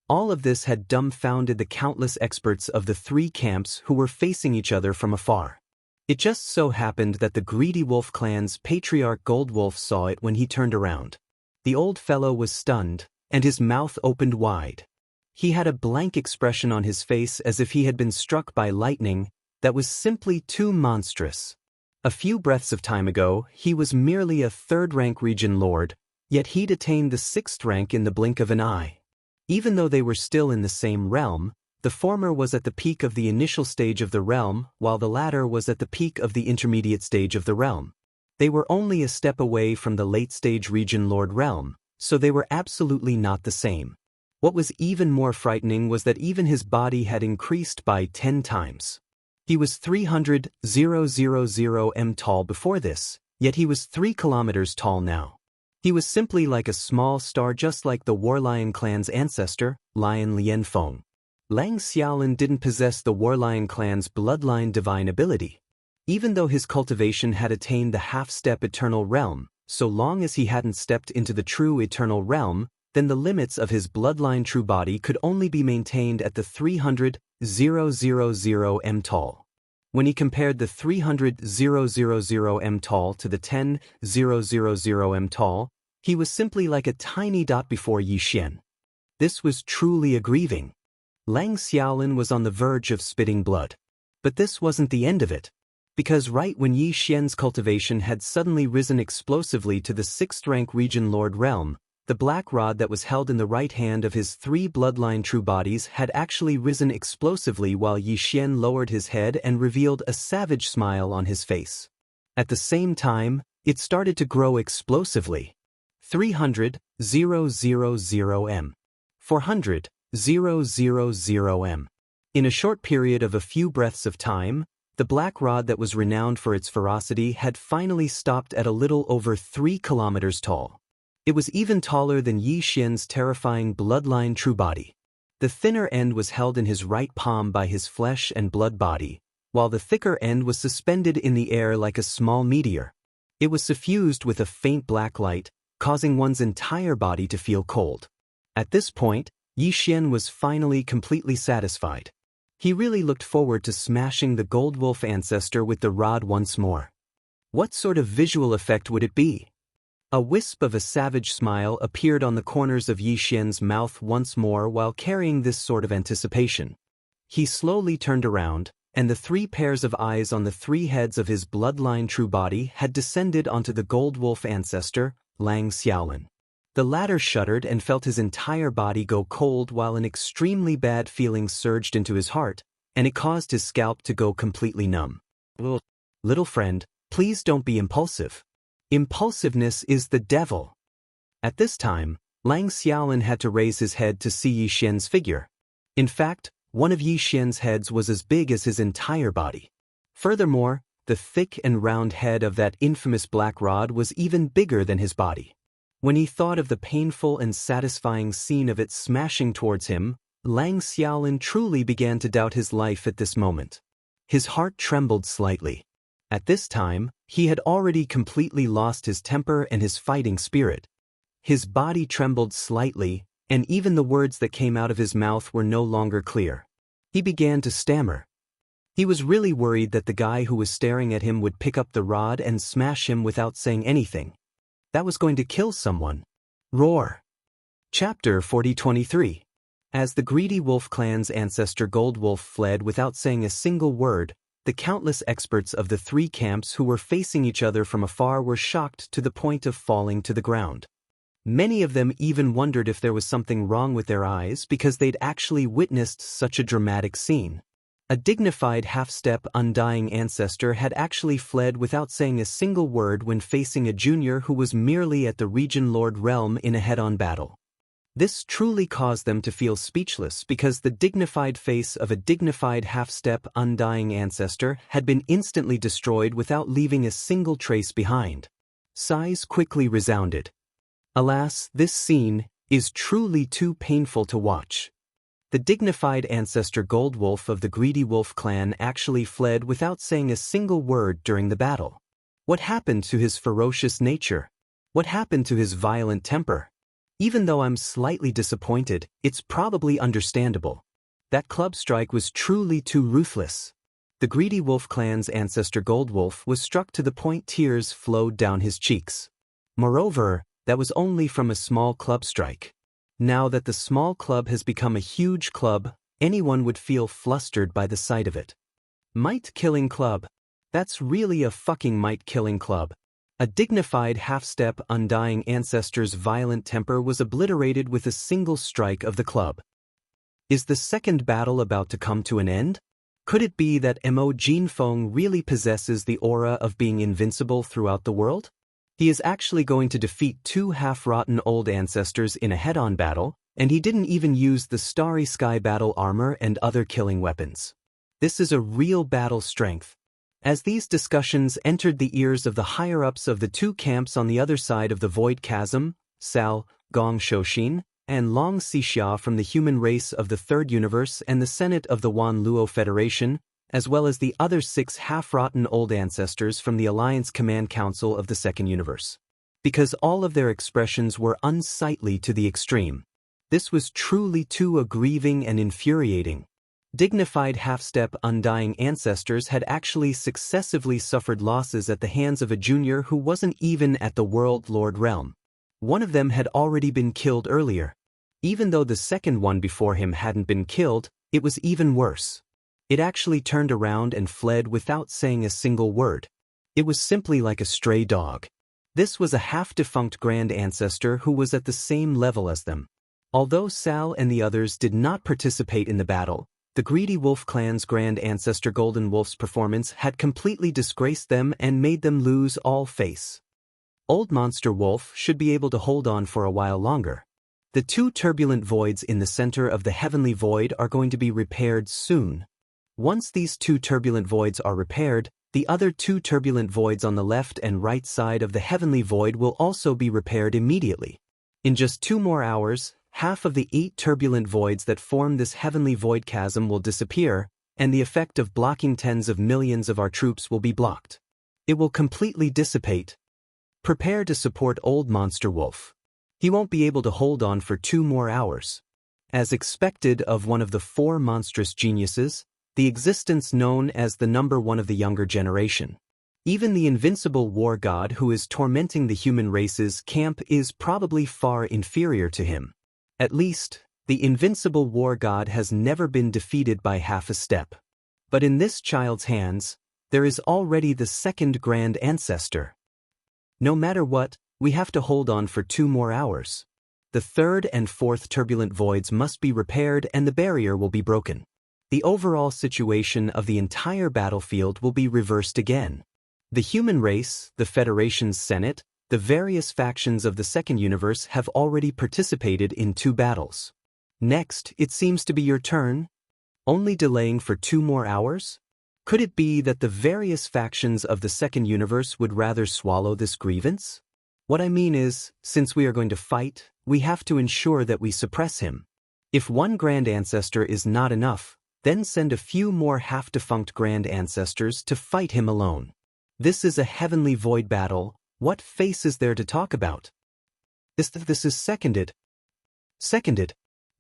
All of this had dumbfounded the countless experts of the 3 camps who were facing each other from afar. It just so happened that the greedy wolf clan's patriarch Goldwolf saw it when he turned around. The old fellow was stunned, and his mouth opened wide. He had a blank expression on his face as if he had been struck by lightning that was simply too monstrous. A few breaths of time ago, he was merely a 3rd rank region lord, yet he'd attained the 6th rank in the blink of an eye. Even though they were still in the same realm, the former was at the peak of the initial stage of the realm, while the latter was at the peak of the intermediate stage of the realm. They were only a step away from the late-stage region Lord Realm, so they were absolutely not the same. What was even more frightening was that even his body had increased by 10 times. He was 300,000 m tall before this, yet he was 3 kilometers tall now. He was simply like a small star, just like the Warlion clan's ancestor, Lion Lianfeng. Lang Xiaolin didn't possess the Warlion clan's bloodline divine ability. Even though his cultivation had attained the half-step eternal realm, so long as he hadn't stepped into the true eternal realm, then the limits of his bloodline true body could only be maintained at the 300,000 m tall. When he compared the 300,000 m tall to the 10,000 m tall, he was simply like a tiny dot before Yi Xian. This was truly a grieving. Lang Xiaolin was on the verge of spitting blood. But this wasn't the end of it. Because right when Yi Xian's cultivation had suddenly risen explosively to the 6th rank region Lord Realm, the black rod that was held in the right hand of his 3 bloodline true bodies had actually risen explosively while Yi Xian lowered his head and revealed a savage smile on his face. At the same time, it started to grow explosively. 300,000 m. 400,000 m. In a short period of a few breaths of time, the black rod that was renowned for its ferocity had finally stopped at a little over 3 kilometers tall. It was even taller than Yi Xian's terrifying bloodline true body. The thinner end was held in his right palm by his flesh and blood body, while the thicker end was suspended in the air like a small meteor. It was suffused with a faint black light, causing one's entire body to feel cold. At this point, Yi Xian was finally completely satisfied. He really looked forward to smashing the Goldwolf ancestor with the rod once more. What sort of visual effect would it be? A wisp of a savage smile appeared on the corners of Yi Xian's mouth once more while carrying this sort of anticipation. He slowly turned around, and the 3 pairs of eyes on the 3 heads of his bloodline true body had descended onto the Goldwolf ancestor, Lang Xiaolin. The latter shuddered and felt his entire body go cold while an extremely bad feeling surged into his heart, and it caused his scalp to go completely numb. Little friend, please don't be impulsive. Impulsiveness is the devil. At this time, Lang Xiaolin had to raise his head to see Yi Xian's figure. In fact, one of Yi Xian's heads was as big as his entire body. Furthermore, the thick and round head of that infamous black rod was even bigger than his body. When he thought of the painful and satisfying scene of it smashing towards him, Lang Xiaolin truly began to doubt his life at this moment. His heart trembled slightly. At this time, he had already completely lost his temper and his fighting spirit. His body trembled slightly, and even the words that came out of his mouth were no longer clear. He began to stammer. He was really worried that the guy who was staring at him would pick up the rod and smash him without saying anything. That was going to kill someone. Roar. Chapter 4023. As the greedy wolf clan's ancestor Goldwolf fled without saying a single word, the countless experts of the 3 camps who were facing each other from afar were shocked to the point of falling to the ground. Many of them even wondered if there was something wrong with their eyes because they'd actually witnessed such a dramatic scene. A dignified half-step undying ancestor had actually fled without saying a single word when facing a junior who was merely at the region Lord Realm in a head-on battle. This truly caused them to feel speechless because the dignified face of a dignified half-step undying ancestor had been instantly destroyed without leaving a single trace behind. Sighs quickly resounded. Alas, this scene, is truly too painful to watch. The dignified ancestor Goldwolf of the Greedy Wolf clan actually fled without saying a single word during the battle. What happened to his ferocious nature? What happened to his violent temper? Even though I'm slightly disappointed, it's probably understandable. That club strike was truly too ruthless. The Greedy Wolf clan's ancestor Goldwolf was struck to the point tears flowed down his cheeks. Moreover, that was only from a small club strike. Now that the small club has become a huge club, anyone would feel flustered by the sight of it. Might-killing club. That's really a fucking might-killing club. A dignified half-step undying ancestor's violent temper was obliterated with a single strike of the club. Is the second battle about to come to an end? Could it be that Mo Jinfeng really possesses the aura of being invincible throughout the world? He is actually going to defeat two half-rotten old ancestors in a head-on battle, and he didn't even use the Starry Sky battle armor and other killing weapons. This is a real battle strength. As these discussions entered the ears of the higher-ups of the two camps on the other side of the Void Chasm, Sao, Gong Shouxin, and Long Xixia from the human race of the Third Universe and the Senate of the Wan Luo Federation, as well as the other 6 half-rotten old ancestors from the Alliance Command Council of the Second Universe. Because all of their expressions were unsightly to the extreme. This was truly too aggrieving and infuriating. Dignified half-step undying ancestors had actually successively suffered losses at the hands of a junior who wasn't even at the World Lord realm. One of them had already been killed earlier. Even though the second one before him hadn't been killed, it was even worse. It actually turned around and fled without saying a single word. It was simply like a stray dog. This was a half-defunct grand ancestor who was at the same level as them. Although Sal and the others did not participate in the battle, the Greedy Wolf clan's grand ancestor Golden Wolf's performance had completely disgraced them and made them lose all face. Old Monster Wolf should be able to hold on for a while longer. The 2 turbulent voids in the center of the Heavenly Void are going to be repaired soon. Once these 2 turbulent voids are repaired, the other 2 turbulent voids on the left and right side of the Heavenly Void will also be repaired immediately. In just 2 more hours, half of the 8 turbulent voids that form this Heavenly Void chasm will disappear, and the effect of blocking tens of millions of our troops will be blocked. It will completely dissipate. Prepare to support Old Monster Wolf. He won't be able to hold on for 2 more hours. As expected of one of the 4 monstrous geniuses, the existence known as the number 1 of the younger generation. Even the invincible war god who is tormenting the human race's camp is probably far inferior to him. At least, the invincible war god has never been defeated by half a step. But in this child's hands, there is already the second grand ancestor. No matter what, we have to hold on for 2 more hours. The 3rd and 4th turbulent voids must be repaired and the barrier will be broken. The overall situation of the entire battlefield will be reversed again. The human race, the Federation's Senate, the various factions of the Second Universe have already participated in 2 battles. Next, it seems to be your turn. Only delaying for 2 more hours? Could it be that the various factions of the Second Universe would rather swallow this grievance? What I mean is, since we are going to fight, we have to ensure that we suppress him. If 1 grand ancestor is not enough, then send a few more half-defunct grand ancestors to fight him alone. This is a Heavenly Void battle. What face is there to talk about? This is seconded.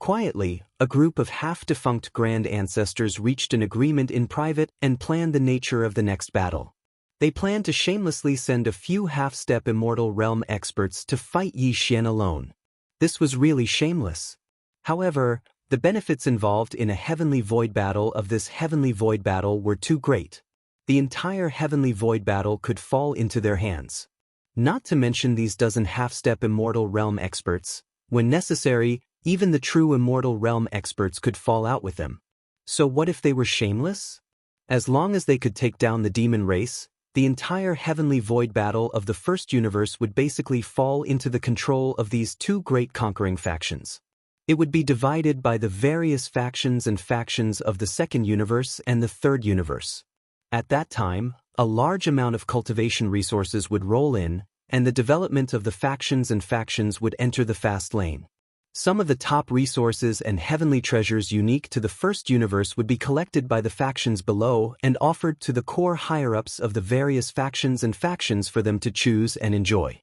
Quietly, a group of half-defunct grand ancestors reached an agreement in private and planned the nature of the next battle. They planned to shamelessly send a few half-step Immortal realm experts to fight Yi Xian alone. This was really shameless. However, the benefits involved in a Heavenly Void battle of this Heavenly Void battle were too great. The entire Heavenly Void battle could fall into their hands. Not to mention these dozen half-step Immortal realm experts. When necessary, even the true Immortal realm experts could fall out with them. So what if they were shameless? As long as they could take down the demon race, the entire Heavenly Void battle of the First Universe would basically fall into the control of these 2 great conquering factions. It would be divided by the various factions and factions of the Second Universe and the Third Universe. At that time, a large amount of cultivation resources would roll in, and the development of the factions and factions would enter the fast lane. Some of the top resources and heavenly treasures unique to the first universe would be collected by the factions below and offered to the core higher-ups of the various factions for them to choose and enjoy.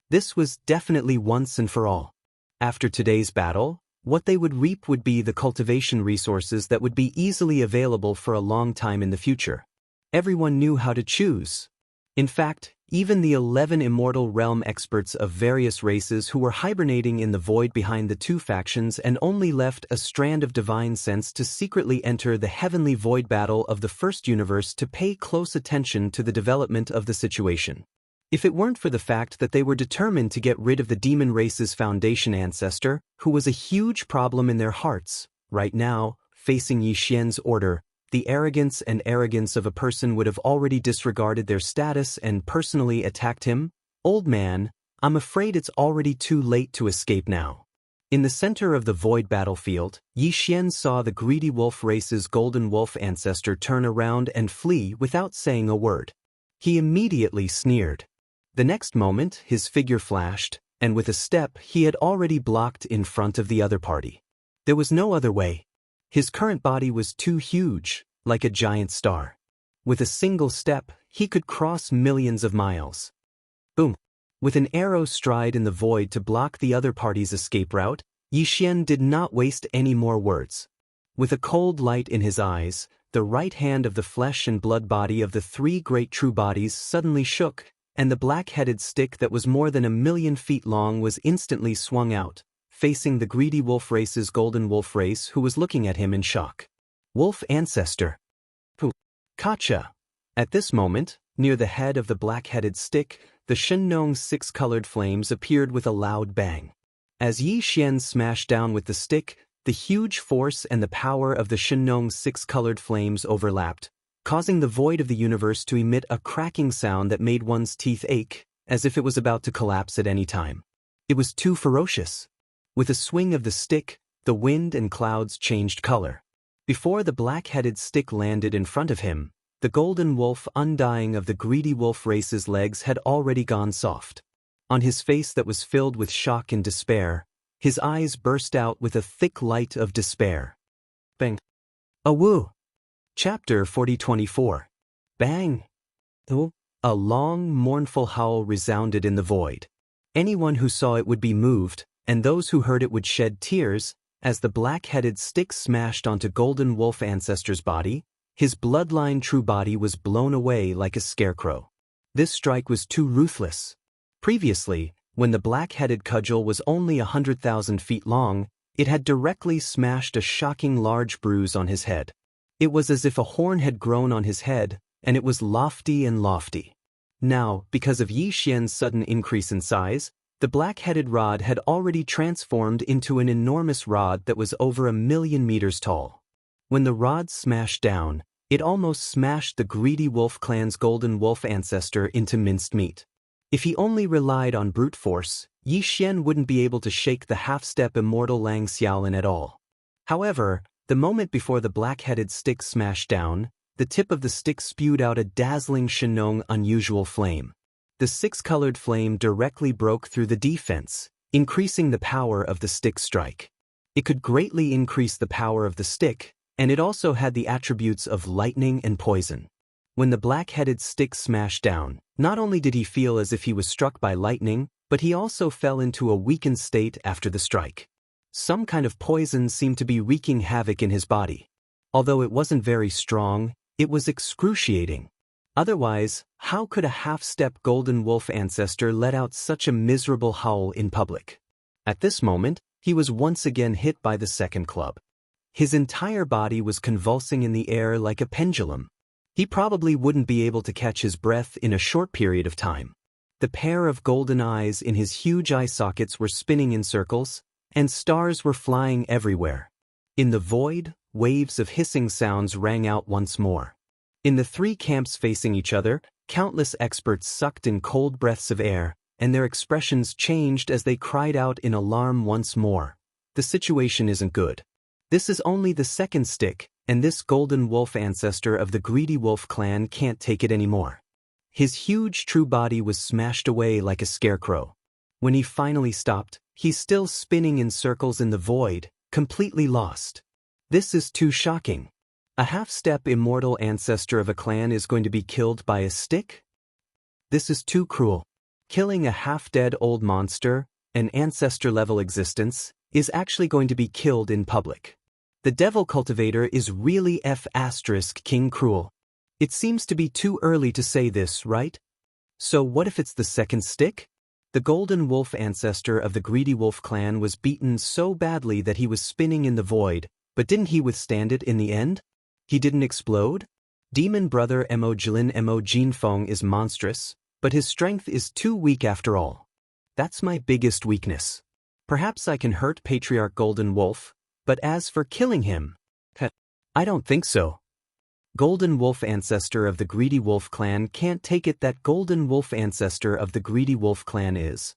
This was definitely once and for all. After today's battle, what they would reap would be the cultivation resources that would be easily available for a long time in the future. Everyone knew how to choose. In fact, even the 11 immortal realm experts of various races who were hibernating in the void behind the two factions and only left a strand of divine sense to secretly enter the heavenly void battle of the first universe to pay close attention to the development of the situation. If it weren't for the fact that they were determined to get rid of the demon race's foundation ancestor, who was a huge problem in their hearts, right now, facing Yi Xian's order, the arrogance of a person would have already disregarded their status and personally attacked him. Old man, I'm afraid it's already too late to escape now. In the center of the void battlefield, Yi Xian saw the greedy wolf race's golden wolf ancestor turn around and flee without saying a word. He immediately sneered. The next moment, his figure flashed, and with a step he had already blocked in front of the other party. There was no other way. His current body was too huge, like a giant star. With a single step, he could cross millions of miles. Boom! With an arrow stride in the void to block the other party's escape route, Yi Xian did not waste any more words. With a cold light in his eyes, the right hand of the flesh and blood body of the three great true bodies suddenly shook, and the black-headed stick that was more than 1,000,000 feet long was instantly swung out, facing the greedy wolf race's golden wolf race who was looking at him in shock. Wolf ancestor. Kacha. At this moment, near the head of the black-headed stick, the Shenlong's 6-colored flames appeared with a loud bang. As Yi Xian smashed down with the stick, the huge force and the power of the Shenlong's 6-colored flames overlapped, causing the void of the universe to emit a cracking sound that made one's teeth ache, as if it was about to collapse at any time. It was too ferocious. With a swing of the stick, the wind and clouds changed color. Before the black-headed stick landed in front of him, the golden wolf undying of the greedy wolf race's legs had already gone soft. On his face that was filled with shock and despair, his eyes burst out with a thick light of despair. Bang! Awoo! Chapter 4024. Bang! Oh! A long, mournful howl resounded in the void. Anyone who saw it would be moved, and those who heard it would shed tears, as the black-headed stick smashed onto Golden Wolf Ancestor's body. His bloodline true body was blown away like a scarecrow. This strike was too ruthless. Previously, when the black-headed cudgel was only 100,000 feet long, it had directly smashed a shocking large bruise on his head. It was as if a horn had grown on his head, and it was lofty and lofty. Now, because of Yi Xian's sudden increase in size, the black-headed rod had already transformed into an enormous rod that was over 1,000,000 meters tall. When the rod smashed down, it almost smashed the greedy wolf clan's golden wolf ancestor into minced meat. If he only relied on brute force, Yi Xian wouldn't be able to shake the half-step immortal Lang Xiaolin at all. However, the moment before the black-headed stick smashed down, the tip of the stick spewed out a dazzling Shenong unusual flame. The 6-colored flame directly broke through the defense, increasing the power of the stick strike. It could greatly increase the power of the stick, and it also had the attributes of lightning and poison. When the black-headed stick smashed down, not only did he feel as if he was struck by lightning, but he also fell into a weakened state after the strike. Some kind of poison seemed to be wreaking havoc in his body. Although it wasn't very strong, it was excruciating. Otherwise, how could a half-step golden wolf ancestor let out such a miserable howl in public? At this moment, he was once again hit by the second club. His entire body was convulsing in the air like a pendulum. He probably wouldn't be able to catch his breath in a short period of time. The pair of golden eyes in his huge eye sockets were spinning in circles, and stars were flying everywhere. In the void, waves of hissing sounds rang out once more. In the three camps facing each other, countless experts sucked in cold breaths of air, and their expressions changed as they cried out in alarm once more. The situation isn't good. This is only the second stick, and this golden wolf ancestor of the greedy wolf clan can't take it anymore. His huge true body was smashed away like a scarecrow. When he finally stopped, he's still spinning in circles in the void, completely lost. This is too shocking. A half-step immortal ancestor of a clan is going to be killed by a stick? This is too cruel. Killing a half-dead old monster, an ancestor-level existence, is actually going to be killed in public. The devil cultivator is really King cruel. It seems to be too early to say this, right? So what if it's the second stick? The golden wolf ancestor of the greedy wolf clan was beaten so badly that he was spinning in the void, but didn't he withstand it in the end? He didn't explode? Demon brother Jilin Jinfeng is monstrous, but his strength is too weak after all. That's my biggest weakness. Perhaps I can hurt Patriarch Golden Wolf, but as for killing him, I don't think so. Golden Wolf ancestor of the greedy wolf clan can't take it that Golden Wolf ancestor of the greedy wolf clan is.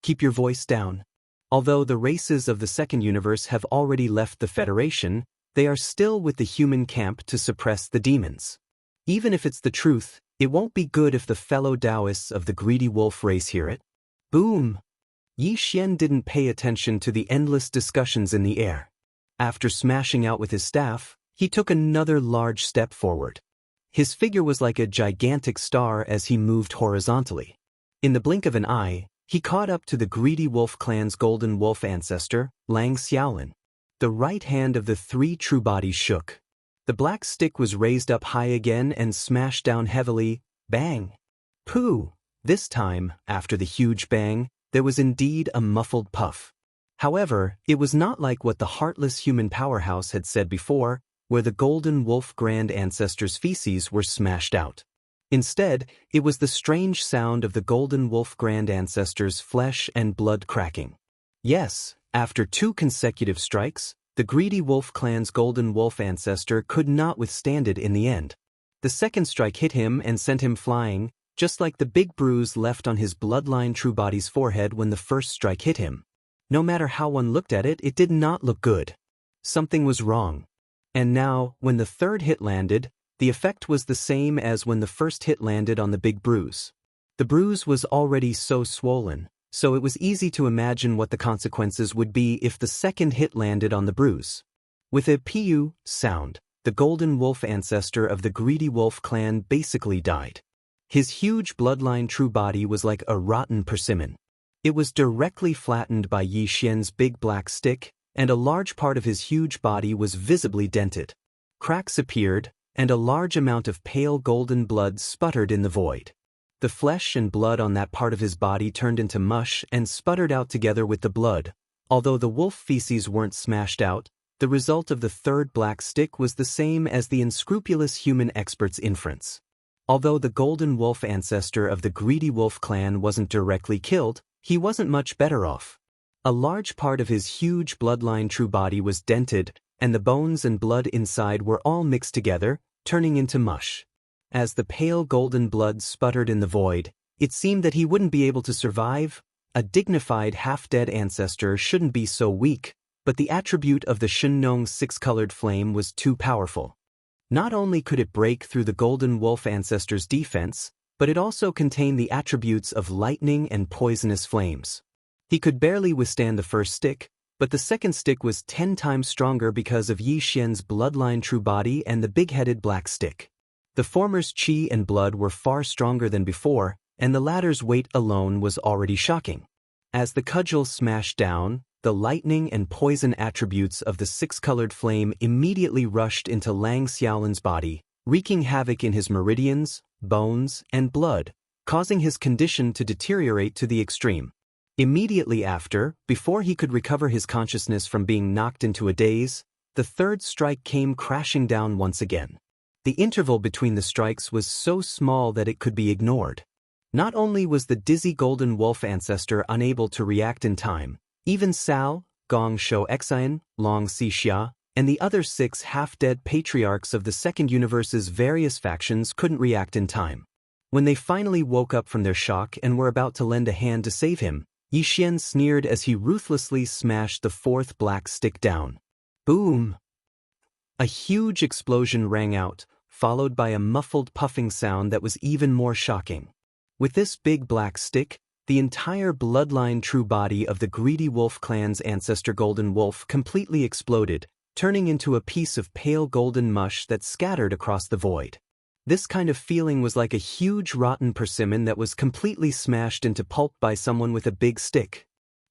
Keep your voice down. Although the races of the second universe have already left the Federation, they are still with the human camp to suppress the demons. Even if it's the truth, it won't be good if the fellow Daoists of the greedy wolf race hear it. Boom! Yi Xian didn't pay attention to the endless discussions in the air. After smashing out with his staff, he took another large step forward. His figure was like a gigantic star as he moved horizontally. In the blink of an eye, he caught up to the greedy wolf clan's golden wolf ancestor, Lang Xiaolin. The right hand of the three true bodies shook. The black stick was raised up high again and smashed down heavily. Bang! Pooh! This time, after the huge bang, there was indeed a muffled puff. However, it was not like what the heartless human powerhouse had said before, where the golden wolf grand ancestor's feces were smashed out. Instead, it was the strange sound of the golden wolf grand ancestor's flesh and blood cracking. Yes, after 2 consecutive strikes, the greedy wolf clan's golden wolf ancestor could not withstand it in the end. The second strike hit him and sent him flying, just like the big bruise left on his bloodline true body's forehead when the first strike hit him. No matter how one looked at it, it did not look good. Something was wrong. And now, when the third hit landed, the effect was the same as when the first hit landed on the big bruise. The bruise was already so swollen, so it was easy to imagine what the consequences would be if the second hit landed on the bruise. With a "pu" sound, the golden wolf ancestor of the greedy wolf clan basically died. His huge bloodline true body was like a rotten persimmon. It was directly flattened by Yi Xian's big black stick, and a large part of his huge body was visibly dented. Cracks appeared, and a large amount of pale golden blood sputtered in the void. The flesh and blood on that part of his body turned into mush and sputtered out together with the blood. Although the wolf feces weren't smashed out, the result of the third black stick was the same as the unscrupulous human expert's inference. Although the golden wolf ancestor of the greedy wolf clan wasn't directly killed, he wasn't much better off. A large part of his huge bloodline true body was dented, and the bones and blood inside were all mixed together, turning into mush. As the pale golden blood sputtered in the void, it seemed that he wouldn't be able to survive. A dignified half-dead ancestor shouldn't be so weak, but the attribute of the Shunnong's 6-colored flame was too powerful. Not only could it break through the golden wolf ancestor's defense, but it also contained the attributes of lightning and poisonous flames. He could barely withstand the first stick, but the second stick was 10 times stronger because of Yi Xian's bloodline true body and the big-headed black stick. The former's chi and blood were far stronger than before, and the latter's weight alone was already shocking. As the cudgel smashed down, the lightning and poison attributes of the 6-colored flame immediately rushed into Lang Xiaolin's body, wreaking havoc in his meridians, bones, and blood, causing his condition to deteriorate to the extreme. Immediately after, before he could recover his consciousness from being knocked into a daze, the third strike came crashing down once again. The interval between the strikes was so small that it could be ignored. Not only was the dizzy golden wolf ancestor unable to react in time, even Sao, Gong Shou Xian, Long Xixia, and the other 6 half-dead patriarchs of the second universe's various factions couldn't react in time. When they finally woke up from their shock and were about to lend a hand to save him, Yi Xian sneered as he ruthlessly smashed the 4th black stick down. Boom! A huge explosion rang out, followed by a muffled puffing sound that was even more shocking. With this big black stick, the entire bloodline true body of the greedy wolf clan's ancestor Golden Wolf completely exploded, turning into a piece of pale golden mush that scattered across the void. This kind of feeling was like a huge rotten persimmon that was completely smashed into pulp by someone with a big stick.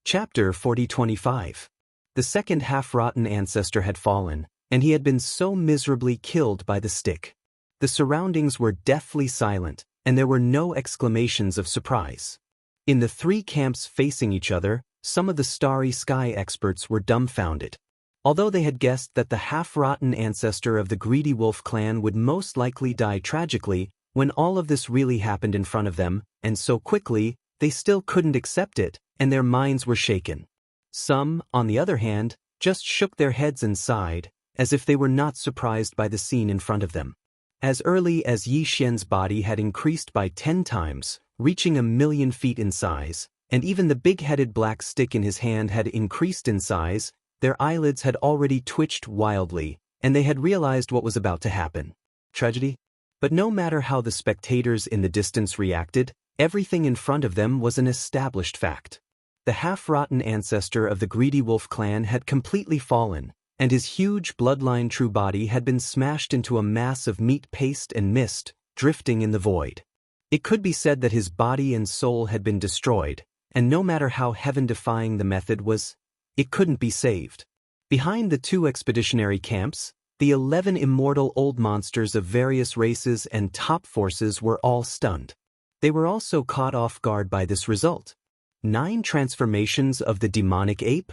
Chapter 4025. The second half-rotten ancestor had fallen, and he had been so miserably killed by the stick. The surroundings were deathly silent, and there were no exclamations of surprise. In the three camps facing each other, some of the starry sky experts were dumbfounded. Although they had guessed that the half-rotten ancestor of the greedy wolf clan would most likely die tragically, when all of this really happened in front of them, and so quickly, they still couldn't accept it, and their minds were shaken. Some, on the other hand, just shook their heads and sighed, as if they were not surprised by the scene in front of them. As early as Yi Xian's body had increased by 10 times, reaching 1,000,000 feet in size, and even the big-headed black stick in his hand had increased in size, their eyelids had already twitched wildly, and they had realized what was about to happen. Tragedy? But no matter how the spectators in the distance reacted, everything in front of them was an established fact. The half-rotten ancestor of the greedy wolf clan had completely fallen, and his huge bloodline true body had been smashed into a mass of meat paste and mist, drifting in the void. It could be said that his body and soul had been destroyed, and no matter how heaven-defying the method was, it couldn't be saved. Behind the two expeditionary camps, the 11 immortal old monsters of various races and top forces were all stunned. They were also caught off guard by this result. 9 transformations of the demonic ape?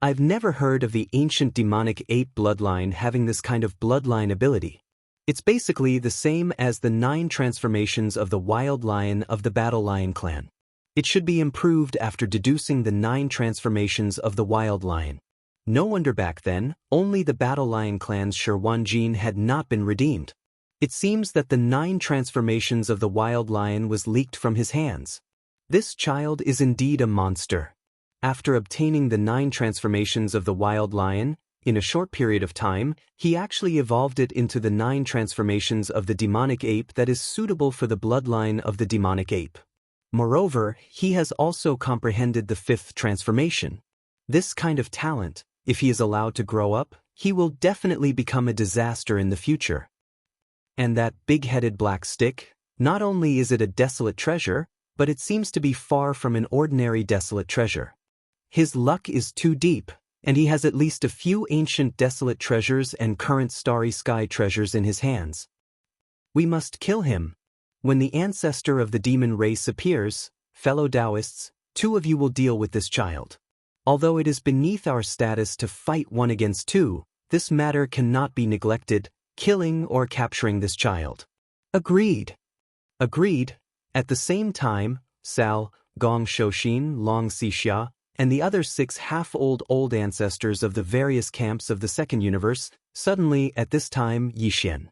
I've never heard of the ancient demonic ape bloodline having this kind of bloodline ability. It's basically the same as the 9 transformations of the wild lion of the battle lion clan. It should be improved after deducing the 9 transformations of the wild lion. No wonder back then, only the battle lion clan's Sherwan gene had not been redeemed. It seems that the 9 transformations of the wild lion was leaked from his hands. This child is indeed a monster. After obtaining the 9 transformations of the wild lion, in a short period of time, he actually evolved it into the 9 transformations of the demonic ape that is suitable for the bloodline of the demonic ape. Moreover, he has also comprehended the 5th transformation. This kind of talent, if he is allowed to grow up, he will definitely become a disaster in the future. And that big-headed black stick, not only is it a desolate treasure, but it seems to be far from an ordinary desolate treasure. His luck is too deep, and he has at least a few ancient desolate treasures and current starry sky treasures in his hands. We must kill him. When the ancestor of the demon race appears, fellow Daoists, 2 of you will deal with this child. Although it is beneath our status to fight 1 against 2, this matter cannot be neglected, killing or capturing this child. Agreed. Agreed. At the same time, Sal, Gong Shouxin, Long Xixia, and the other 6 half-old ancestors of the various camps of the second universe, suddenly at this time Yi Xian.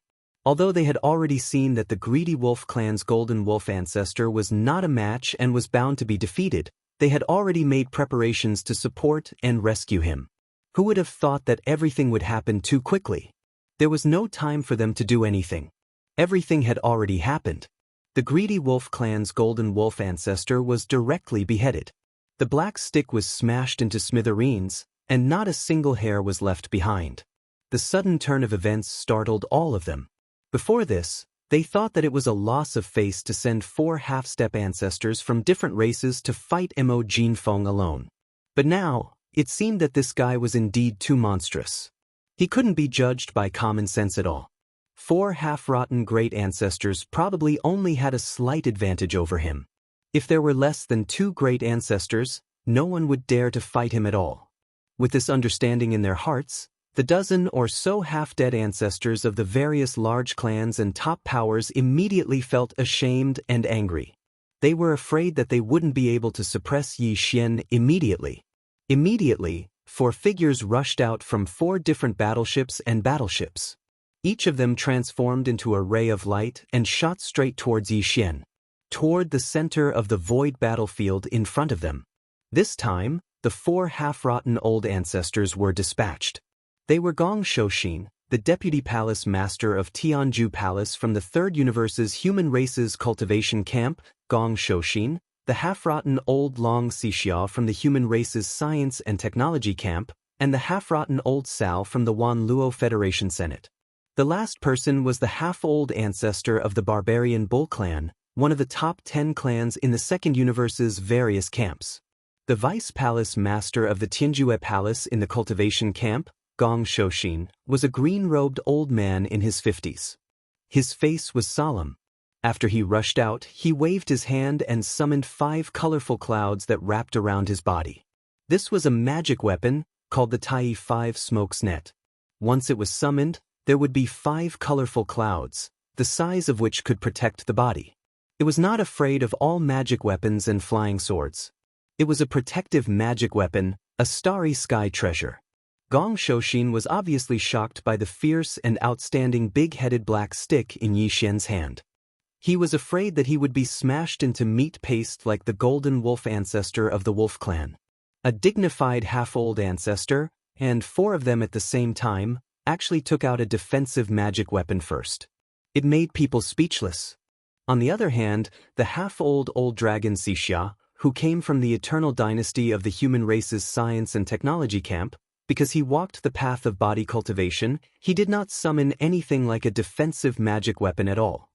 Although they had already seen that the greedy wolf clan's golden wolf ancestor was not a match and was bound to be defeated, they had already made preparations to support and rescue him. Who would have thought that everything would happen too quickly? There was no time for them to do anything. Everything had already happened. The greedy wolf clan's golden wolf ancestor was directly beheaded. The black stick was smashed into smithereens, and not a single hair was left behind. The sudden turn of events startled all of them. Before this, they thought that it was a loss of face to send 4 half-step ancestors from different races to fight Mo Jinfeng alone. But now, it seemed that this guy was indeed too monstrous. He couldn't be judged by common sense at all. 4 half-rotten great ancestors probably only had a slight advantage over him. If there were less than 2 great ancestors, no one would dare to fight him at all. With this understanding in their hearts, the dozen or so half-dead ancestors of the various large clans and top powers immediately felt ashamed and angry. They were afraid that they wouldn't be able to suppress Yi Xian immediately. Immediately, 4 figures rushed out from 4 different battleships. Each of them transformed into a ray of light and shot straight towards Yi Xian, toward the center of the void battlefield in front of them. This time, the 4 half-rotten old ancestors were dispatched. They were Gong Shouxin, the deputy palace master of Tianju Palace from the Third Universe's human race's cultivation camp, Gong Shouxin, the half-rotten old Long Xixia from the human race's science and technology camp, and the half-rotten old Sao from the Wan Luo Federation Senate. The last person was the half-old ancestor of the barbarian Bull clan, one of the top 10 clans in the Second Universe's various camps. The vice palace master of the Tianjue Palace in the Cultivation camp, Gong Shouxin, was a green-robed old man in his 50s. His face was solemn. After he rushed out, he waved his hand and summoned 5 colorful clouds that wrapped around his body. This was a magic weapon called the Tai 5 Smoke's Net. Once it was summoned, there would be 5 colorful clouds, the size of which could protect the body. It was not afraid of all magic weapons and flying swords. It was a protective magic weapon, a starry sky treasure. Gong Shouxin was obviously shocked by the fierce and outstanding big-headed black stick in Yi Xian's hand. He was afraid that he would be smashed into meat paste like the golden wolf ancestor of the Wolf clan. A dignified half-old ancestor, and 4 of them at the same time, actually took out a defensive magic weapon first. It made people speechless. On the other hand, the half-old old dragon Xixia, who came from the eternal dynasty of the human race's science and technology camp, because he walked the path of body cultivation, he did not summon anything like a defensive magic weapon at all.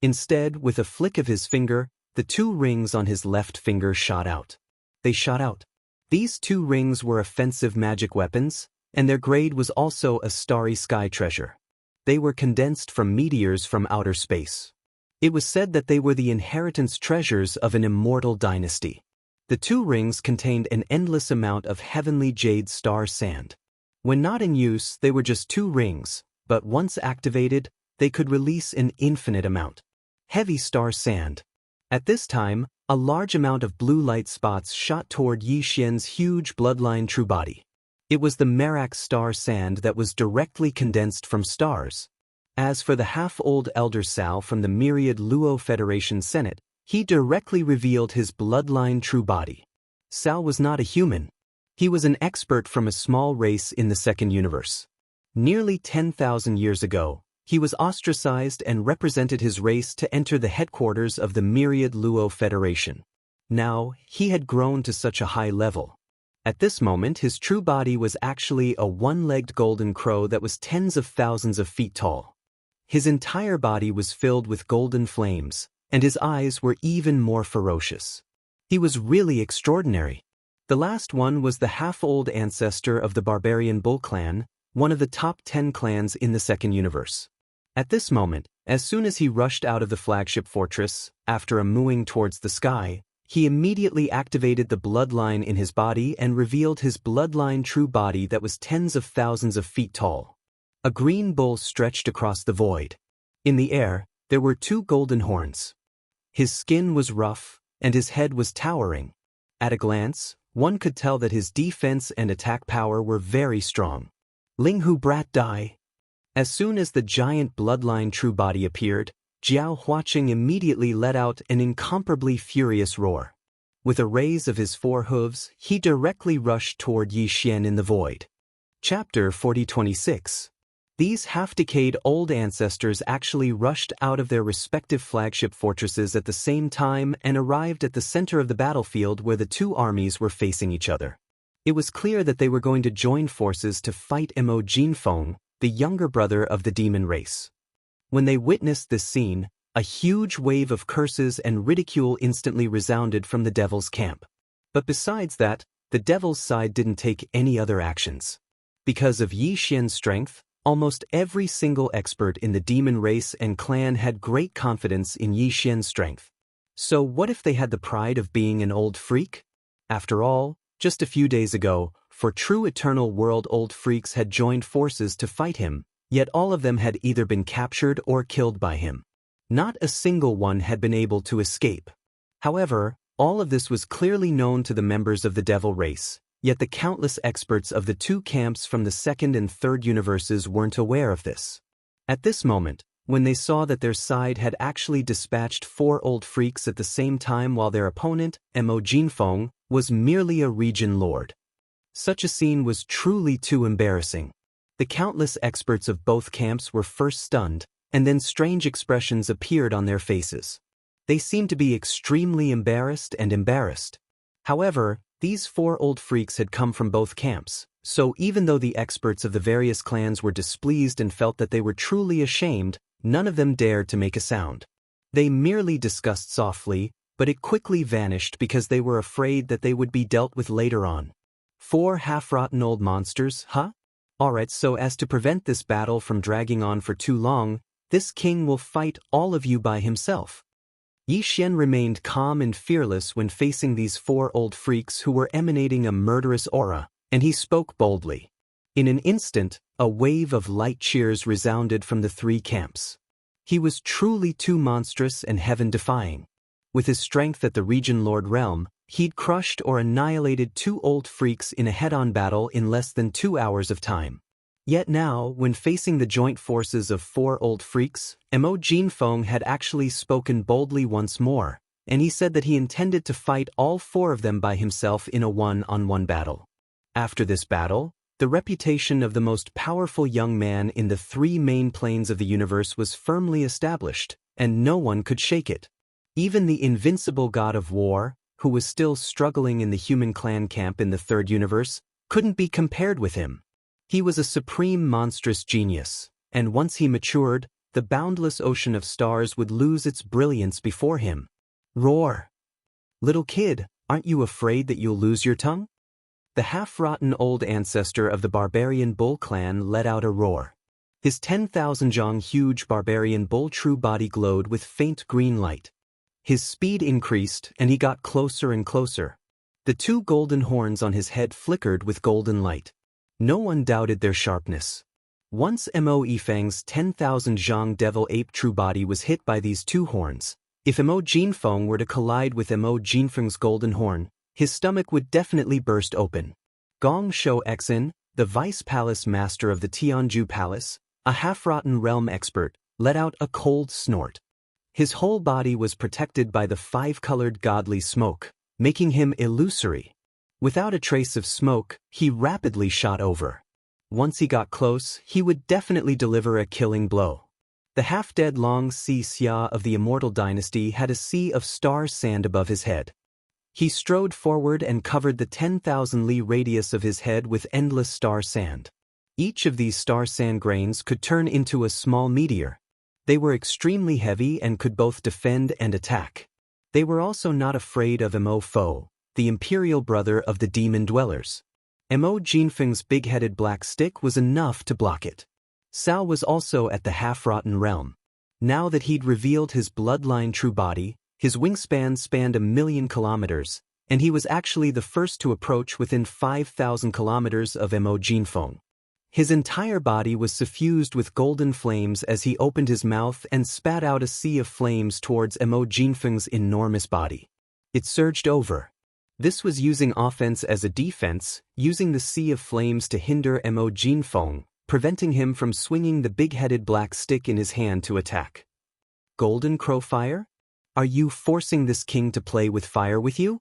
Instead, with a flick of his finger, the 2 rings on his left finger shot out. They shot out. These 2 rings were offensive magic weapons, and their grade was also a starry sky treasure. They were condensed from meteors from outer space. It was said that they were the inheritance treasures of an immortal dynasty. The 2 rings contained an endless amount of heavenly jade star sand. When not in use, they were just 2 rings, but once activated, they could release an infinite amount. Heavy star sand. At this time, a large amount of blue light spots shot toward Yi Xian's huge bloodline true body. It was the Merak star sand that was directly condensed from stars. As for the half-old Elder Sao from the myriad Luo Federation Senate, he directly revealed his bloodline true body. Sao was not a human. He was an expert from a small race in the Second Universe. Nearly 10,000 years ago, he was ostracized and represented his race to enter the headquarters of the myriad Luo Federation. Now, he had grown to such a high level. At this moment, his true body was actually a one-legged golden crow that was tens of thousands of feet tall. His entire body was filled with golden flames, and his eyes were even more ferocious. He was really extraordinary. The last one was the half-old ancestor of the barbarian Bull clan, one of the top 10 clans in the Second Universe. At this moment, as soon as he rushed out of the flagship fortress, after a mooing towards the sky, he immediately activated the bloodline in his body and revealed his bloodline true body that was tens of thousands of feet tall. A green bull stretched across the void. In the air, there were 2 golden horns. His skin was rough, and his head was towering. At a glance, one could tell that his defense and attack power were very strong. Ling Hu Brat Die. As soon as the giant bloodline true body appeared, Jiao Huaqing immediately let out an incomparably furious roar. With a raise of his 4 hooves, he directly rushed toward Yi Xian in the void. Chapter 4026. These half-decayed old ancestors actually rushed out of their respective flagship fortresses at the same time and arrived at the center of the battlefield where the 2 armies were facing each other. It was clear that they were going to join forces to fight Mo Jinfeng, the younger brother of the demon race. When they witnessed this scene, a huge wave of curses and ridicule instantly resounded from the devil's camp. But besides that, the devil's side didn't take any other actions. Because of Yi Xian's strength, almost every single expert in the demon race and clan had great confidence in Yi Xian's strength. So what if they had the pride of being an old freak? After all, just a few days ago, for true eternal world old freaks had joined forces to fight him, yet all of them had either been captured or killed by him. Not a single one had been able to escape. However, all of this was clearly known to the members of the devil race, yet the countless experts of the 2 camps from the second and third universes weren't aware of this. At this moment, when they saw that their side had actually dispatched 4 old freaks at the same time while their opponent, Mo Jinfeng, was merely a region lord. Such a scene was truly too embarrassing. The countless experts of both camps were first stunned, and then strange expressions appeared on their faces. They seemed to be extremely embarrassed. However, these 4 old freaks had come from both camps, so even though the experts of the various clans were displeased and felt that they were truly ashamed, none of them dared to make a sound. They merely discussed softly, but it quickly vanished because they were afraid that they would be dealt with later on. 4 half-rotten old monsters, huh? Alright, so as to prevent this battle from dragging on for too long, this king will fight all of you by himself. Yi Xian remained calm and fearless when facing these 4 old freaks who were emanating a murderous aura, and he spoke boldly. In an instant, a wave of light cheers resounded from the 3 camps. He was truly too monstrous and heaven-defying. With his strength at the Region Lord realm, he'd crushed or annihilated 2 old freaks in a head-on battle in less than 2 hours of time. Yet now, when facing the joint forces of 4 old freaks, Mo Jinfeng had actually spoken boldly once more, and he said that he intended to fight all 4 of them by himself in a one-on-one battle. After this battle, the reputation of the most powerful young man in the 3 main planes of the universe was firmly established, and no one could shake it. Even the invincible god of war, who was still struggling in the human clan camp in the 3rd universe, couldn't be compared with him. He was a supreme monstrous genius, and once he matured, the boundless ocean of stars would lose its brilliance before him. Roar! Little kid, aren't you afraid that you'll lose your tongue? The half-rotten old ancestor of the barbarian bull clan let out a roar. His 10,000 zhang huge barbarian bull true body glowed with faint green light. His speed increased and he got closer and closer. The 2 golden horns on his head flickered with golden light. No one doubted their sharpness. Once Mo Yifeng's 10,000 zhang devil ape true body was hit by these 2 horns, if Mo Jinfeng were to collide with Mo Jinfeng's golden horn, his stomach would definitely burst open. Gong Shou Exin, the vice palace master of the Tianju Palace, a half-rotten realm expert, let out a cold snort. His whole body was protected by the 5-colored godly smoke, making him illusory. Without a trace of smoke, he rapidly shot over. Once he got close, he would definitely deliver a killing blow. The half-dead Long Xia of the Immortal dynasty had a sea of star sand above his head. He strode forward and covered the 10,000 li radius of his head with endless star sand. Each of these star sand grains could turn into a small meteor. They were extremely heavy and could both defend and attack. They were also not afraid of Mo Fo, the imperial brother of the demon dwellers. Mo Jinfeng's big-headed black stick was enough to block it. Cao was also at the half-rotten realm. Now that he'd revealed his bloodline true body, his wingspan spanned 1,000,000 kilometers, and he was actually the first to approach within 5,000 kilometers of Mo Jinfeng. His entire body was suffused with golden flames as he opened his mouth and spat out a sea of flames towards Mo Jinfeng's enormous body. It surged over. This was using offense as a defense, using the sea of flames to hinder Mo Jinfeng, preventing him from swinging the big-headed black stick in his hand to attack. Golden Crow Fire? Are you forcing this king to play with fire with you?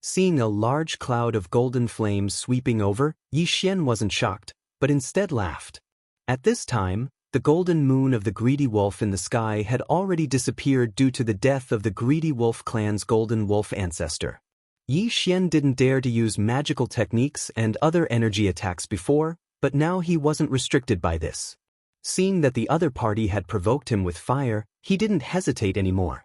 Seeing a large cloud of golden flames sweeping over, Yi Xian wasn't shocked, but instead laughed. At this time, the golden moon of the greedy wolf in the sky had already disappeared due to the death of the greedy wolf clan's golden wolf ancestor. Yi Xian didn't dare to use magical techniques and other energy attacks before, but now he wasn't restricted by this. Seeing that the other party had provoked him with fire, he didn't hesitate anymore.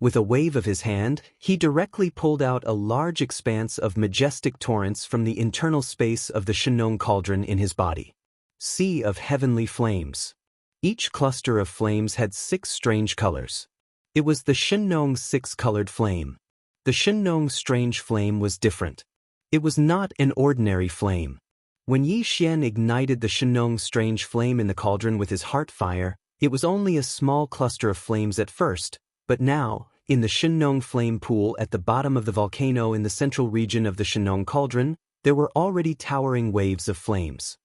With a wave of his hand, he directly pulled out a large expanse of majestic torrents from the internal space of the Shenong cauldron in his body. Sea of heavenly flames. Each cluster of flames had 6 strange colors. It was the Shenong 6-colored flame. The Shenong strange flame was different. It was not an ordinary flame. When Yi Xian ignited the Shenong strange flame in the cauldron with his heart fire, it was only a small cluster of flames at first, but now, in the Shenong flame pool at the bottom of the volcano in the central region of the Shenong cauldron, there were already towering waves of flames.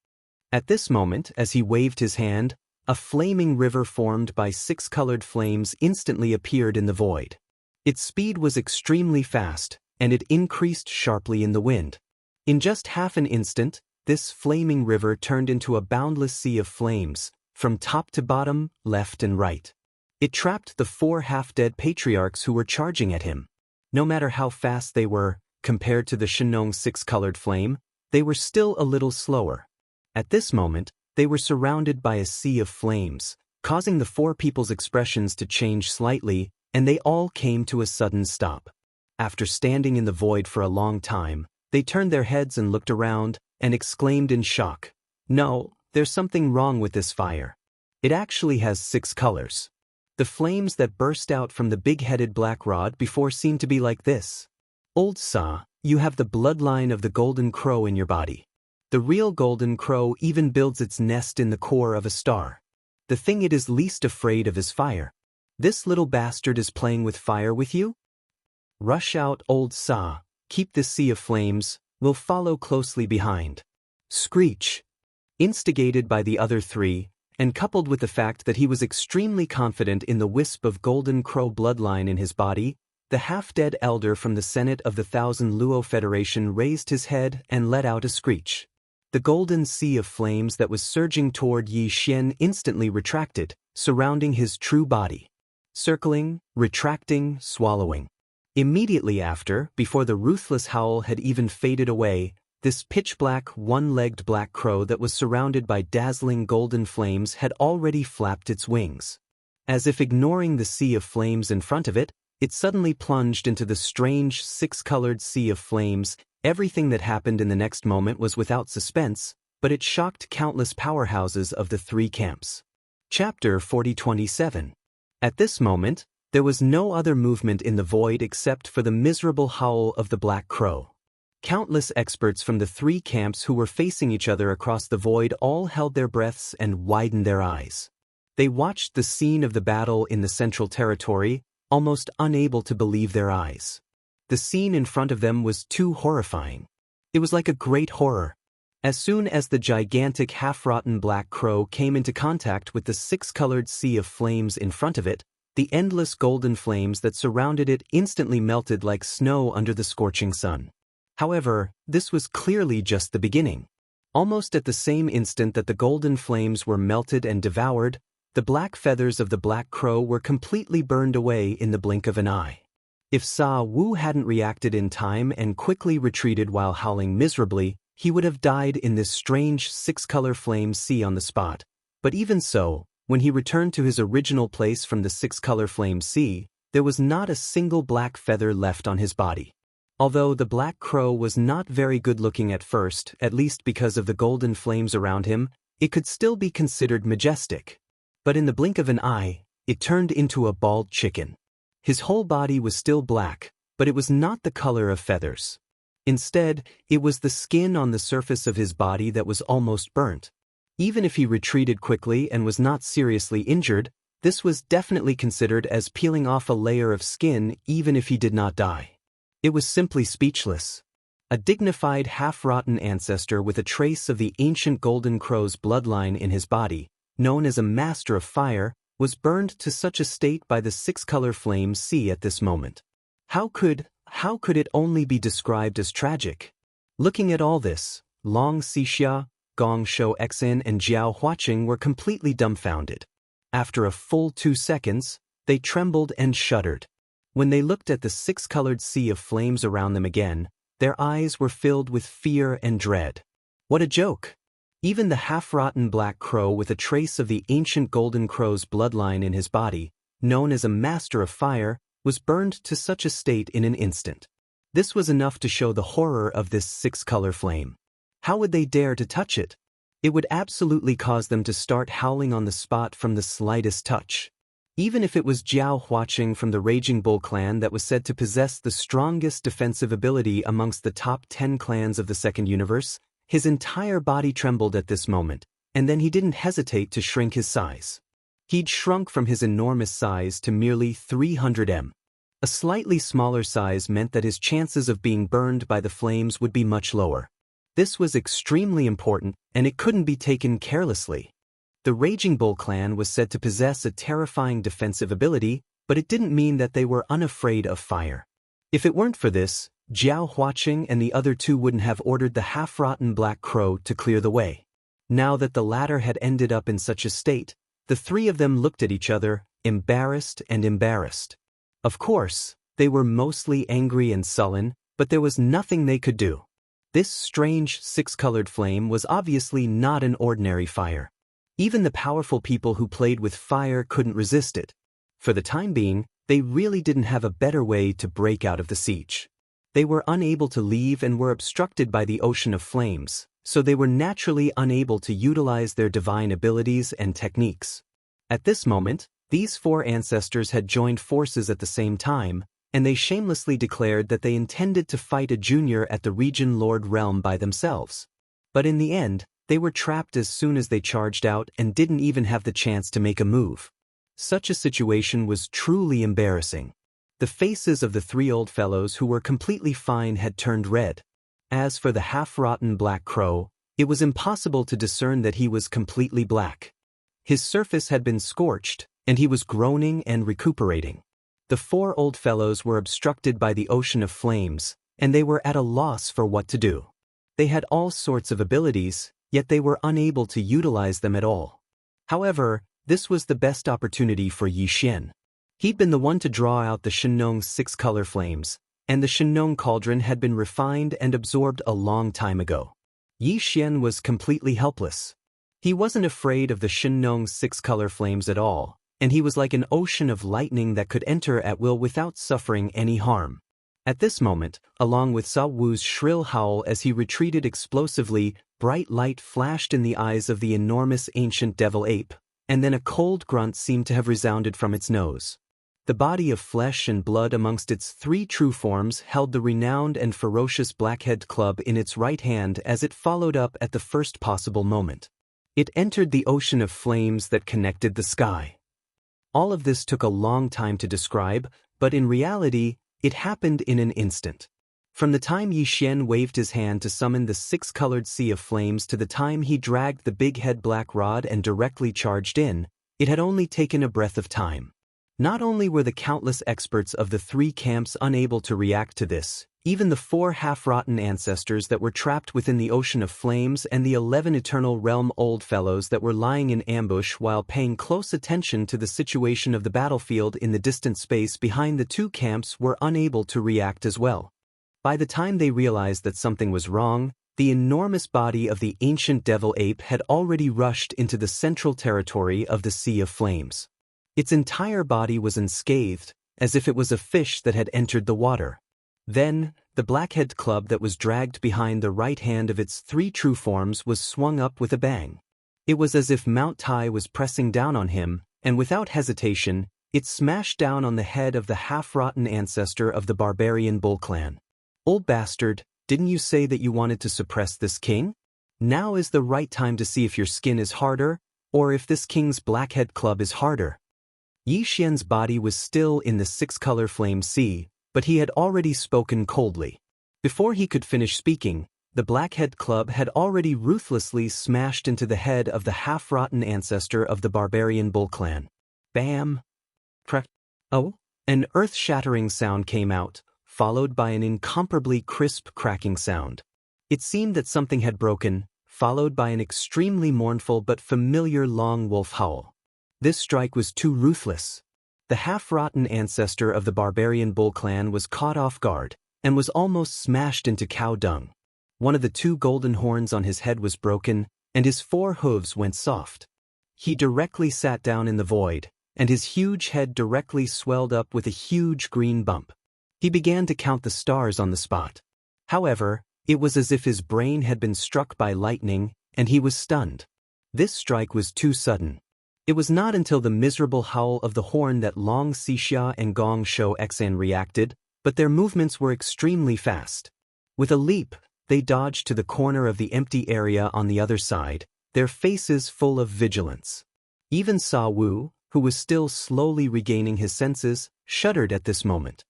At this moment, as he waved his hand, a flaming river formed by 6-colored flames instantly appeared in the void. Its speed was extremely fast, and it increased sharply in the wind. In just half an instant, this flaming river turned into a boundless sea of flames, from top to bottom, left and right. It trapped the 4 half-dead patriarchs who were charging at him. No matter how fast they were, compared to the Shenong's 6-colored flame, they were still a little slower. At this moment, they were surrounded by a sea of flames, causing the 4 people's expressions to change slightly, and they all came to a sudden stop. After standing in the void for a long time, they turned their heads and looked around, and exclaimed in shock, "No, there's something wrong with this fire. It actually has 6 colors. The flames that burst out from the big-headed black rod before seemed to be like this. Old Sa, you have the bloodline of the golden crow in your body. The real golden crow even builds its nest in the core of a star. The thing it is least afraid of is fire. This little bastard is playing with fire with you? Rush out, Old Sa, keep this sea of flames, we'll follow closely behind." Screech. Instigated by the other 3, and coupled with the fact that he was extremely confident in the wisp of golden crow bloodline in his body, the half-dead elder from the Senate of the Thousand Luo Federation raised his head and let out a screech. The golden sea of flames that was surging toward Yi Xian instantly retracted, surrounding his true body. Circling, retracting, swallowing. Immediately after, before the ruthless howl had even faded away, this pitch-black, one-legged black crow that was surrounded by dazzling golden flames had already flapped its wings. As if ignoring the sea of flames in front of it, it suddenly plunged into the strange 6-colored sea of flames. Everything that happened in the next moment was without suspense, but it shocked countless powerhouses of the 3 camps. Chapter 4027. At this moment, there was no other movement in the void except for the miserable howl of the black crow. Countless experts from the 3 camps who were facing each other across the void all held their breaths and widened their eyes. They watched the scene of the battle in the Central Territory, almost unable to believe their eyes. The scene in front of them was too horrifying. It was like a great horror. As soon as the gigantic half-rotten black crow came into contact with the 6-colored sea of flames in front of it, the endless golden flames that surrounded it instantly melted like snow under the scorching sun. However, this was clearly just the beginning. Almost at the same instant that the golden flames were melted and devoured, the black feathers of the black crow were completely burned away in the blink of an eye. If Sa Wu hadn't reacted in time and quickly retreated while howling miserably, he would have died in this strange 6-color flame sea on the spot. But even so, when he returned to his original place from the 6-color flame sea, there was not a single black feather left on his body. Although the black crow was not very good-looking at first, at least because of the golden flames around him, it could still be considered majestic. But in the blink of an eye, it turned into a bald chicken. His whole body was still black, but it was not the color of feathers. Instead, it was the skin on the surface of his body that was almost burnt. Even if he retreated quickly and was not seriously injured, this was definitely considered as peeling off a layer of skin even if he did not die. It was simply speechless. A dignified half-rotten ancestor with a trace of the ancient golden crow's bloodline in his body, known as a master of fire, was burned to such a state by the 6-color flame sea at this moment. How could it only be described as tragic? Looking at all this, Long Xixia, Gong Shou Xin and Jiao Huaqing were completely dumbfounded. After a full 2 seconds, they trembled and shuddered. When they looked at the 6-colored sea of flames around them again, their eyes were filled with fear and dread. What a joke! Even the half-rotten black crow with a trace of the ancient golden crow's bloodline in his body, known as a master of fire, was burned to such a state in an instant. This was enough to show the horror of this 6-color flame. How would they dare to touch it? It would absolutely cause them to start howling on the spot from the slightest touch. Even if it was Jiao Huaqing from the Raging Bull clan that was said to possess the strongest defensive ability amongst the top 10 clans of the Second Universe, his entire body trembled at this moment, and then he didn't hesitate to shrink his size. He'd shrunk from his enormous size to merely 300 m. A slightly smaller size meant that his chances of being burned by the flames would be much lower. This was extremely important, and it couldn't be taken carelessly. The Raging Bull clan was said to possess a terrifying defensive ability, but it didn't mean that they were unafraid of fire. If it weren't for this, Jiao Huaqing and the other 2 wouldn't have ordered the half-rotten black crow to clear the way. Now that the latter had ended up in such a state, The three of them looked at each other, embarrassed and embarrassed. Of course, they were mostly angry and sullen, but there was nothing they could do. This strange six-colored flame was obviously not an ordinary fire. Even the powerful people who played with fire couldn't resist it. For the time being, they really didn't have a better way to break out of the siege. They were unable to leave and were obstructed by the ocean of flames, so they were naturally unable to utilize their divine abilities and techniques. At this moment, these four ancestors had joined forces at the same time, and they shamelessly declared that they intended to fight a junior at the Region Lord realm by themselves. But in the end, they were trapped as soon as they charged out and didn't even have the chance to make a move. Such a situation was truly embarrassing. The faces of the three old fellows who were completely fine had turned red. As for the half-rotten black crow, it was impossible to discern that he was completely black. His surface had been scorched, and he was groaning and recuperating. The four old fellows were obstructed by the ocean of flames, and they were at a loss for what to do. They had all sorts of abilities, yet they were unable to utilize them at all. However, this was the best opportunity for Yi Xian. He'd been the one to draw out the Shenong's six-color flames, and the Shenong cauldron had been refined and absorbed a long time ago. Yi Xian was completely helpless. He wasn't afraid of the Shenong's six-color flames at all, and he was like an ocean of lightning that could enter at will without suffering any harm. At this moment, along with Sa Wu's shrill howl as he retreated explosively, bright light flashed in the eyes of the enormous ancient devil ape, and then a cold grunt seemed to have resounded from its nose. The body of flesh and blood amongst its three true forms held the renowned and ferocious blackhead club in its right hand as it followed up at the first possible moment. It entered the ocean of flames that connected the sky. All of this took a long time to describe, but in reality, it happened in an instant. From the time Yi Xian waved his hand to summon the six-colored sea of flames to the time he dragged the big-head black rod and directly charged in, it had only taken a breath of time. Not only were the countless experts of the three camps unable to react to this, even the four half-rotten ancestors that were trapped within the ocean of flames and the 11 Eternal Realm old fellows that were lying in ambush while paying close attention to the situation of the battlefield in the distant space behind the two camps were unable to react as well. By the time they realized that something was wrong, the enormous body of the ancient devil ape had already rushed into the central territory of the Sea of Flames. Its entire body was unscathed, as if it was a fish that had entered the water. Then, the blackhead club that was dragged behind the right hand of its three true forms was swung up with a bang. It was as if Mount Tai was pressing down on him, and without hesitation, it smashed down on the head of the half-rotten ancestor of the barbarian bull clan. "Old bastard, didn't you say that you wanted to suppress this king? Now is the right time to see if your skin is harder, or if this king's blackhead club is harder." Yi Xian's body was still in the six-color flame sea, but he had already spoken coldly. Before he could finish speaking, the blackhead club had already ruthlessly smashed into the head of the half-rotten ancestor of the barbarian bull clan. Bam! Crack! Oh! An earth-shattering sound came out, followed by an incomparably crisp cracking sound. It seemed that something had broken, followed by an extremely mournful but familiar long wolf howl. This strike was too ruthless. The half-rotten ancestor of the barbarian bull clan was caught off guard, and was almost smashed into cow dung. One of the two golden horns on his head was broken, and his four hooves went soft. He directly sat down in the void, and his huge head directly swelled up with a huge green bump. He began to count the stars on the spot. However, it was as if his brain had been struck by lightning, and he was stunned. This strike was too sudden. It was not until the miserable howl of the horn that Long Xixia and Gong Shou Xan reacted, but their movements were extremely fast. With a leap, they dodged to the corner of the empty area on the other side, their faces full of vigilance. Even Sa Wu, who was still slowly regaining his senses, shuddered at this moment.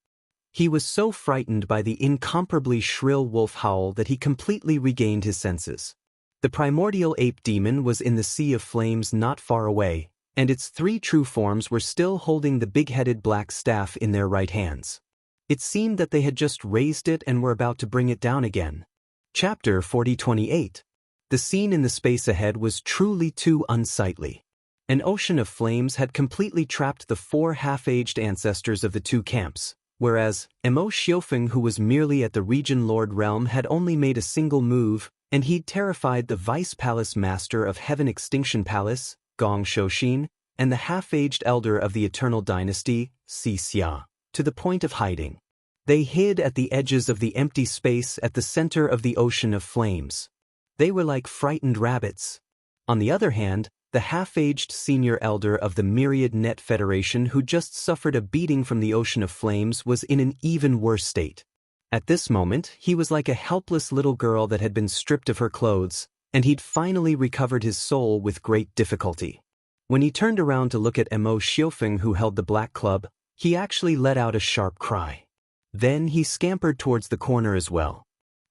He was so frightened by the incomparably shrill wolf howl that he completely regained his senses. The primordial ape demon was in the Sea of Flames not far away, and its three true forms were still holding the big-headed black staff in their right hands. It seemed that they had just raised it and were about to bring it down again. Chapter 4028. The scene in the space ahead was truly too unsightly. An ocean of flames had completely trapped the 4 half-aged ancestors of the 2 camps, whereas Emo Xiofeng, who was merely at the Region Lord realm, had only made a single move, and he'd terrified the Vice Palace Master of Heaven Extinction Palace, Gong Shouxin, and the half-aged elder of the Eternal Dynasty, Xia, to the point of hiding. They hid at the edges of the empty space at the center of the ocean of flames. They were like frightened rabbits. On the other hand, the half-aged senior elder of the Myriad Net Federation, who just suffered a beating from the ocean of flames, was in an even worse state. At this moment, he was like a helpless little girl that had been stripped of her clothes, and he'd finally recovered his soul with great difficulty. When he turned around to look at Emo Xiofeng, who held the black club, he actually let out a sharp cry. Then he scampered towards the corner as well.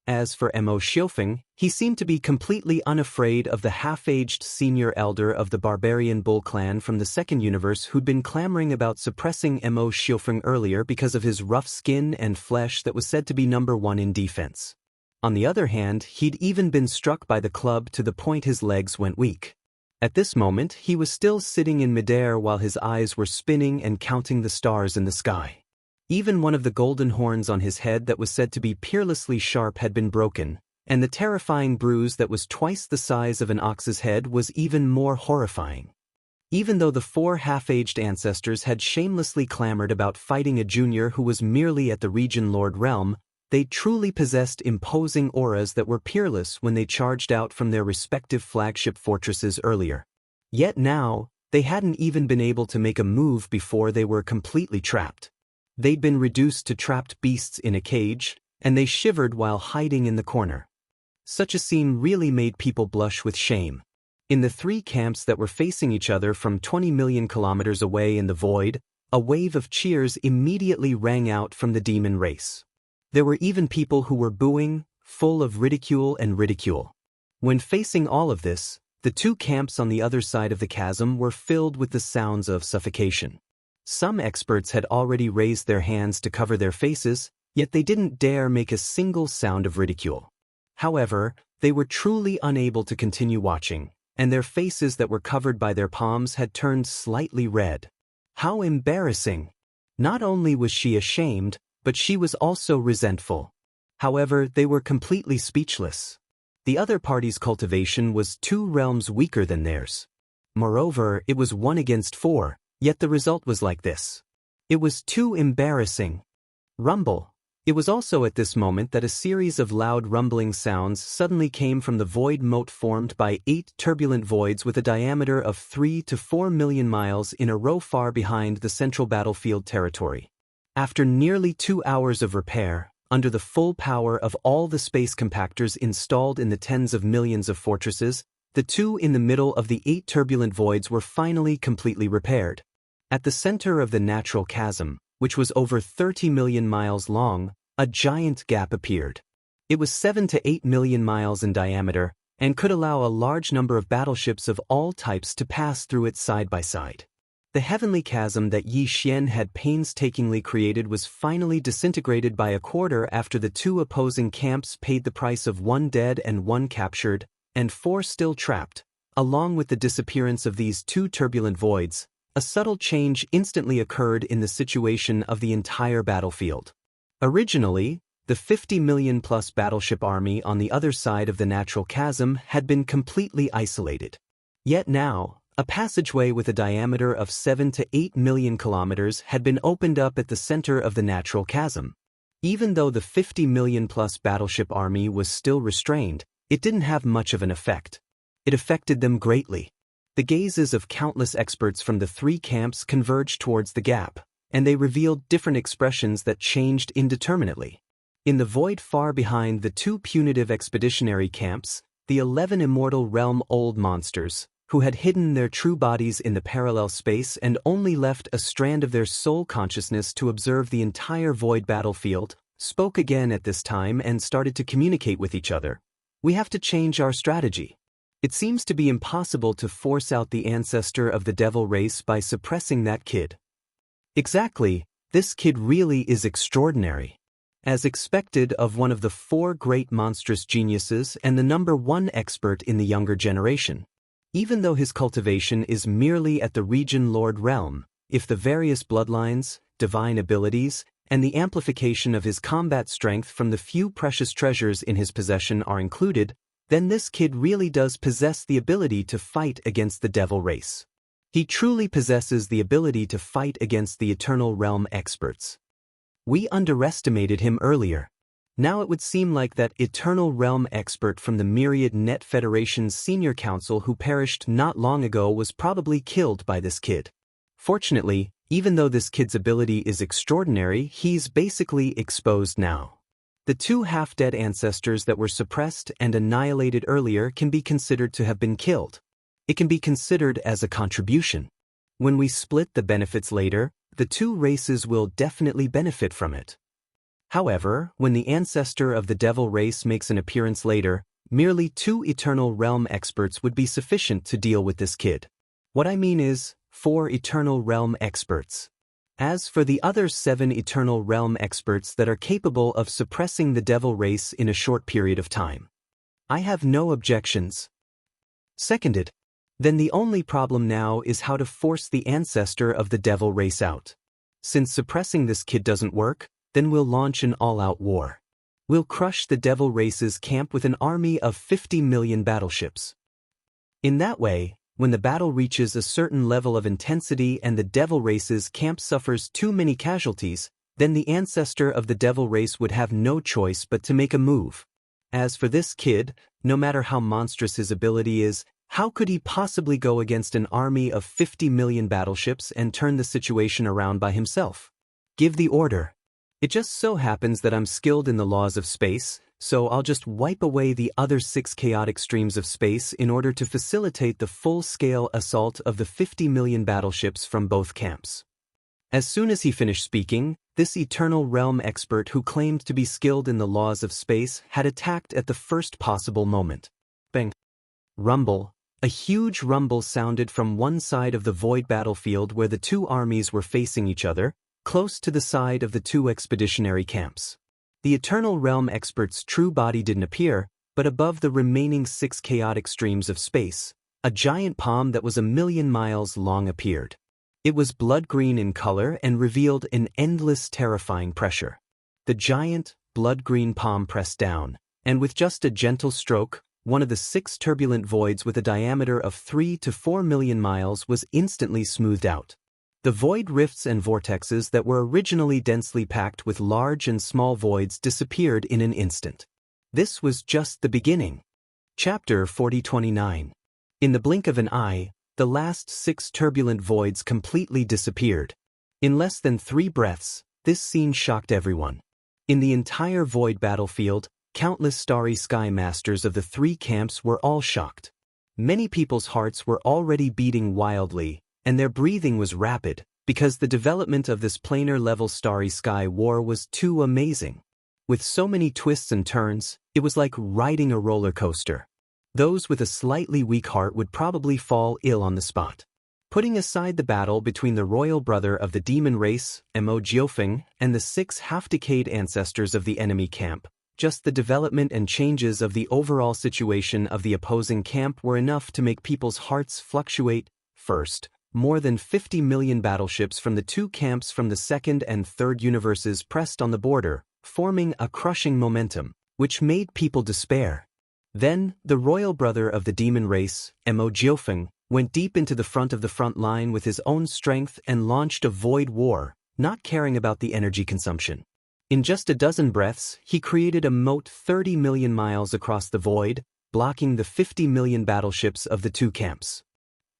As for Emo Xiofeng, he seemed to be completely unafraid of the half-aged senior elder of the barbarian bull clan from the second universe, who'd been clamoring about suppressing Emo Xiofeng earlier because of his rough skin and flesh that was said to be number 1 in defense. On the other hand, he'd even been struck by the club to the point his legs went weak. At this moment, he was still sitting in midair while his eyes were spinning and counting the stars in the sky. Even one of the golden horns on his head that was said to be peerlessly sharp had been broken, and the terrifying bruise that was twice the size of an ox's head was even more horrifying. Even though the 4 half-aged ancestors had shamelessly clamored about fighting a junior who was merely at the Region Lord realm, they truly possessed imposing auras that were peerless when they charged out from their respective flagship fortresses earlier. Yet now, they hadn't even been able to make a move before they were completely trapped. They'd been reduced to trapped beasts in a cage, and they shivered while hiding in the corner. Such a scene really made people blush with shame. In the 3 camps that were facing each other from 20 million kilometers away in the void, a wave of cheers immediately rang out from the demon race. There were even people who were booing, full of ridicule and ridicule. When facing all of this, the 2 camps on the other side of the chasm were filled with the sounds of suffocation. Some experts had already raised their hands to cover their faces, yet they didn't dare make a single sound of ridicule. However, they were truly unable to continue watching, and their faces that were covered by their palms had turned slightly red. How embarrassing! Not only was she ashamed, but she was also resentful. However, they were completely speechless. The other party's cultivation was 2 realms weaker than theirs. Moreover, it was 1 against 4. Yet the result was like this. It was too embarrassing. Rumble. It was also at this moment that a series of loud rumbling sounds suddenly came from the void moat formed by 8 turbulent voids with a diameter of 3 to 4 million miles in a row far behind the central battlefield territory. After nearly 2 hours of repair, under the full power of all the space compactors installed in the tens of millions of fortresses, the 2 in the middle of the 8 turbulent voids were finally completely repaired. At the center of the natural chasm, which was over 30 million miles long, a giant gap appeared. It was 7 to 8 million miles in diameter, and could allow a large number of battleships of all types to pass through it side by side. The heavenly chasm that Yi Xian had painstakingly created was finally disintegrated by a quarter after the 2 opposing camps paid the price of 1 dead and 1 captured, and 4 still trapped. Along with the disappearance of these 2 turbulent voids, a subtle change instantly occurred in the situation of the entire battlefield. Originally, the 50 million-plus battleship army on the other side of the natural chasm had been completely isolated. Yet now, a passageway with a diameter of 7 to 8 million kilometers had been opened up at the center of the natural chasm. Even though the 50 million-plus battleship army was still restrained, it didn't have much of an effect. It affected them greatly. The gazes of countless experts from the 3 camps converged towards the gap, and they revealed different expressions that changed indeterminately. In the void far behind the 2 punitive expeditionary camps, the 11 immortal realm old monsters, who had hidden their true bodies in the parallel space and only left a strand of their soul consciousness to observe the entire void battlefield, spoke again at this time and started to communicate with each other. We have to change our strategy. It seems to be impossible to force out the ancestor of the devil race by suppressing that kid. Exactly, this kid really is extraordinary. As expected of one of the 4 great monstrous geniuses and the #1 expert in the younger generation. Even though his cultivation is merely at the region lord realm, if the various bloodlines, divine abilities, and the amplification of his combat strength from the few precious treasures in his possession are included, then this kid really does possess the ability to fight against the devil race. He truly possesses the ability to fight against the Eternal Realm experts. We underestimated him earlier. Now it would seem like that Eternal Realm expert from the Myriad Net Federation's senior council who perished not long ago was probably killed by this kid. Fortunately, even though this kid's ability is extraordinary, he's basically exposed now. The two half-dead ancestors that were suppressed and annihilated earlier can be considered to have been killed. It can be considered as a contribution. When we split the benefits later, the two races will definitely benefit from it. However, when the ancestor of the devil race makes an appearance later, merely 2 Eternal Realm experts would be sufficient to deal with this kid. What I mean is, 4 Eternal Realm experts. As for the other 7 Eternal Realm experts that are capable of suppressing the devil race in a short period of time, I have no objections. Seconded. Then the only problem now is how to force the ancestor of the devil race out. Since suppressing this kid doesn't work, then we'll launch an all-out war. We'll crush the devil race's camp with an army of 50 million battleships. In that way, when the battle reaches a certain level of intensity and the devil race's camp suffers too many casualties, then the ancestor of the devil race would have no choice but to make a move. As for this kid, no matter how monstrous his ability is, how could he possibly go against an army of 50 million battleships and turn the situation around by himself? Give the order. It just so happens that I'm skilled in the laws of space, so I'll just wipe away the other 6 chaotic streams of space in order to facilitate the full-scale assault of the 50 million battleships from both camps. As soon as he finished speaking, this Eternal Realm expert who claimed to be skilled in the laws of space had attacked at the first possible moment. Bang! Rumble. A huge rumble sounded from one side of the void battlefield where the two armies were facing each other, close to the side of the 2 expeditionary camps. The Eternal Realm expert's true body didn't appear, but above the remaining 6 chaotic streams of space, a giant palm that was 1,000,000 miles long appeared. It was blood-green in color and revealed an endless terrifying pressure. The giant, blood-green palm pressed down, and with just a gentle stroke, one of the 6 turbulent voids with a diameter of 3 to 4 million miles was instantly smoothed out. The void rifts and vortexes that were originally densely packed with large and small voids disappeared in an instant. This was just the beginning. Chapter 4029. In the blink of an eye, the last 6 turbulent voids completely disappeared. In less than 3 breaths, this scene shocked everyone. In the entire void battlefield, countless starry sky masters of the 3 camps were all shocked. Many people's hearts were already beating wildly, and their breathing was rapid, because the development of this planar-level starry sky war was too amazing. With so many twists and turns, it was like riding a roller coaster. Those with a slightly weak heart would probably fall ill on the spot. Putting aside the battle between the royal brother of the demon race, Mo Jiofeng, and the 6 half-decayed ancestors of the enemy camp, just the development and changes of the overall situation of the opposing camp were enough to make people's hearts fluctuate. First, more than 50 million battleships from the 2 camps from the 2nd and 3rd universes pressed on the border, forming a crushing momentum, which made people despair. Then, the royal brother of the demon race, Mo Jiofeng, went deep into the front line with his own strength and launched a void war, not caring about the energy consumption. In just a dozen breaths, he created a moat 30 million miles across the void, blocking the 50 million battleships of the 2 camps.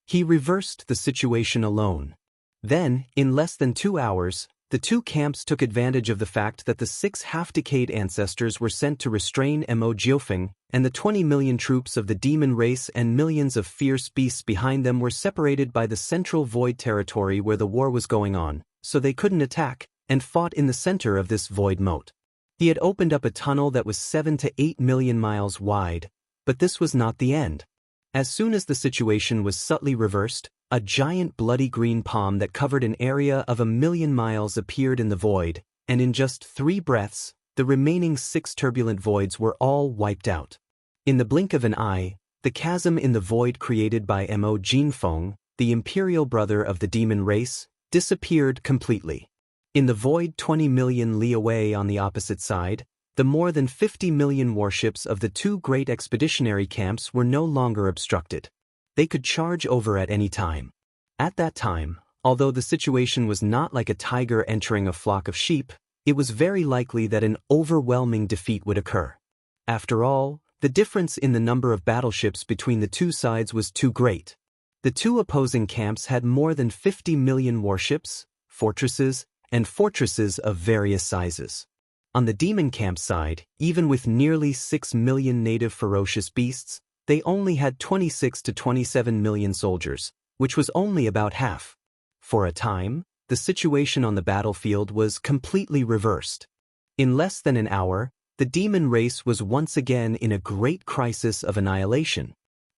He reversed the situation alone. Then, in less than 2 hours, the 2 camps took advantage of the fact that the 6 half-decayed ancestors were sent to restrain Mo Jiofeng, and the 20 million troops of the demon race and millions of fierce beasts behind them were separated by the central void territory where the war was going on, so they couldn't attack, and fought in the center of this void moat. He had opened up a tunnel that was 7 to 8 million miles wide, but this was not the end. As soon as the situation was subtly reversed, a giant bloody green palm that covered an area of 1,000,000 miles appeared in the void, and in just 3 breaths, the remaining 6 turbulent voids were all wiped out. In the blink of an eye, the chasm in the void created by Mo Jinfeng, the imperial brother of the demon race, disappeared completely. In the void 20 million li away on the opposite side, the more than 50 million warships of the two great expeditionary camps were no longer obstructed. They could charge over at any time. At that time, although the situation was not like a tiger entering a flock of sheep, it was very likely that an overwhelming defeat would occur. After all, the difference in the number of battleships between the two sides was too great. The two opposing camps had more than 50 million warships, fortresses, and fortresses of various sizes. On the demon camp side, even with nearly 6 million native ferocious beasts, they only had 26 to 27 million soldiers, which was only about half. For a time, the situation on the battlefield was completely reversed. In less than an hour, the demon race was once again in a great crisis of annihilation.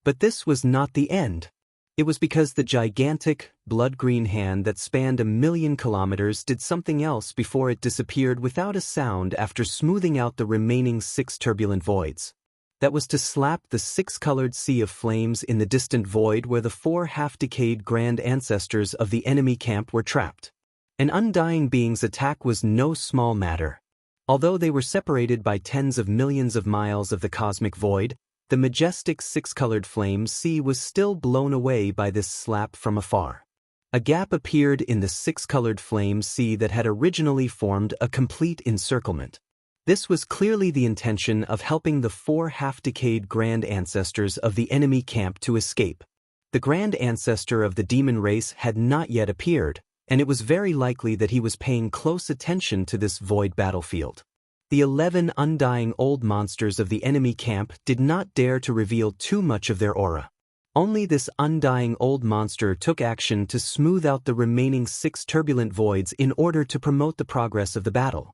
But this was not the end. It was because the gigantic, blood-green hand that spanned 1,000,000 kilometers did something else before it disappeared without a sound after smoothing out the remaining 6 turbulent voids. That was to slap the 6-colored sea of flames in the distant void where the 4 half-decayed grand ancestors of the enemy camp were trapped. An undying being's attack was no small matter. Although they were separated by tens of millions of miles of the cosmic void, the majestic 6-colored flame sea was still blown away by this slap from afar. A gap appeared in the 6-colored flame sea that had originally formed a complete encirclement. This was clearly the intention of helping the 4 half-decayed grand ancestors of the enemy camp to escape. The grand ancestor of the demon race had not yet appeared, and it was very likely that he was paying close attention to this void battlefield. The 11 undying old monsters of the enemy camp did not dare to reveal too much of their aura. Only this undying old monster took action to smooth out the remaining 6 turbulent voids in order to promote the progress of the battle.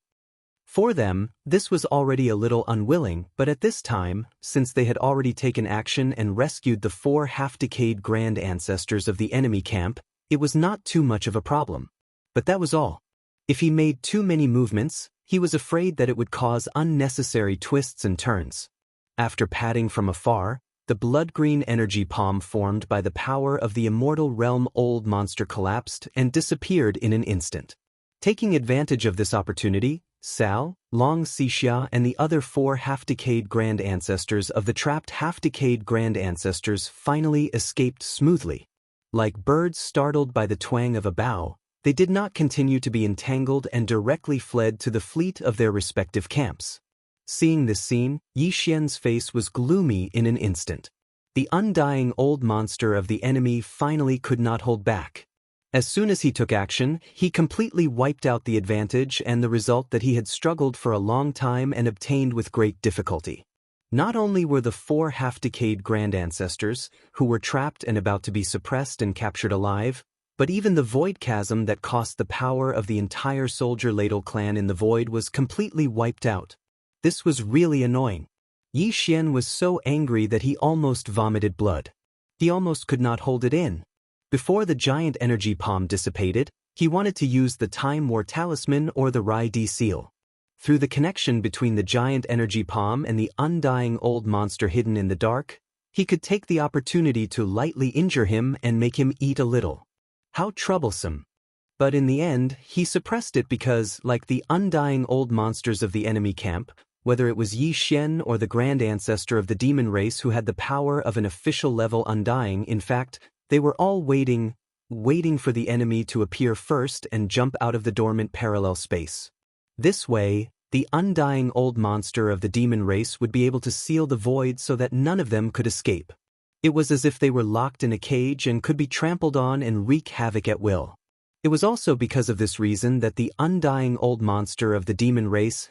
For them, this was already a little unwilling, but at this time, since they had already taken action and rescued the 4 half-decayed grand ancestors of the enemy camp, it was not too much of a problem. But that was all. If he made too many movements, he was afraid that it would cause unnecessary twists and turns. After patting from afar, the blood-green energy palm formed by the power of the immortal realm old monster collapsed and disappeared in an instant. Taking advantage of this opportunity, Sal, Long Xixia and the other 4 half-decayed grand ancestors of the trapped half-decayed grand ancestors finally escaped smoothly. Like birds startled by the twang of a bow, they did not continue to be entangled and directly fled to the fleet of their respective camps. Seeing this scene, Yi Xian's face was gloomy in an instant. The undying old monster of the enemy finally could not hold back. As soon as he took action, he completely wiped out the advantage and the result that he had struggled for a long time and obtained with great difficulty. Not only were the 4 half-decayed grand ancestors, who were trapped and about to be suppressed and captured alive, but even the void chasm that cost the power of the entire soldier ladle clan in the void was completely wiped out. This was really annoying. Yi Xian was so angry that he almost vomited blood. He almost could not hold it in. Before the giant energy palm dissipated, he wanted to use the Time War Talisman or the Rai Di seal. Through the connection between the giant energy palm and the undying old monster hidden in the dark, he could take the opportunity to lightly injure him and make him eat a little. How troublesome. But in the end, he suppressed it because, like the undying old monsters of the enemy camp, whether it was Yi Xian or the grand ancestor of the demon race who had the power of an official level undying, in fact, they were all waiting for the enemy to appear first and jump out of the dormant parallel space. This way, the undying old monster of the demon race would be able to seal the void so that none of them could escape. It was as if they were locked in a cage and could be trampled on and wreak havoc at will. It was also because of this reason that the undying old monster of the demon race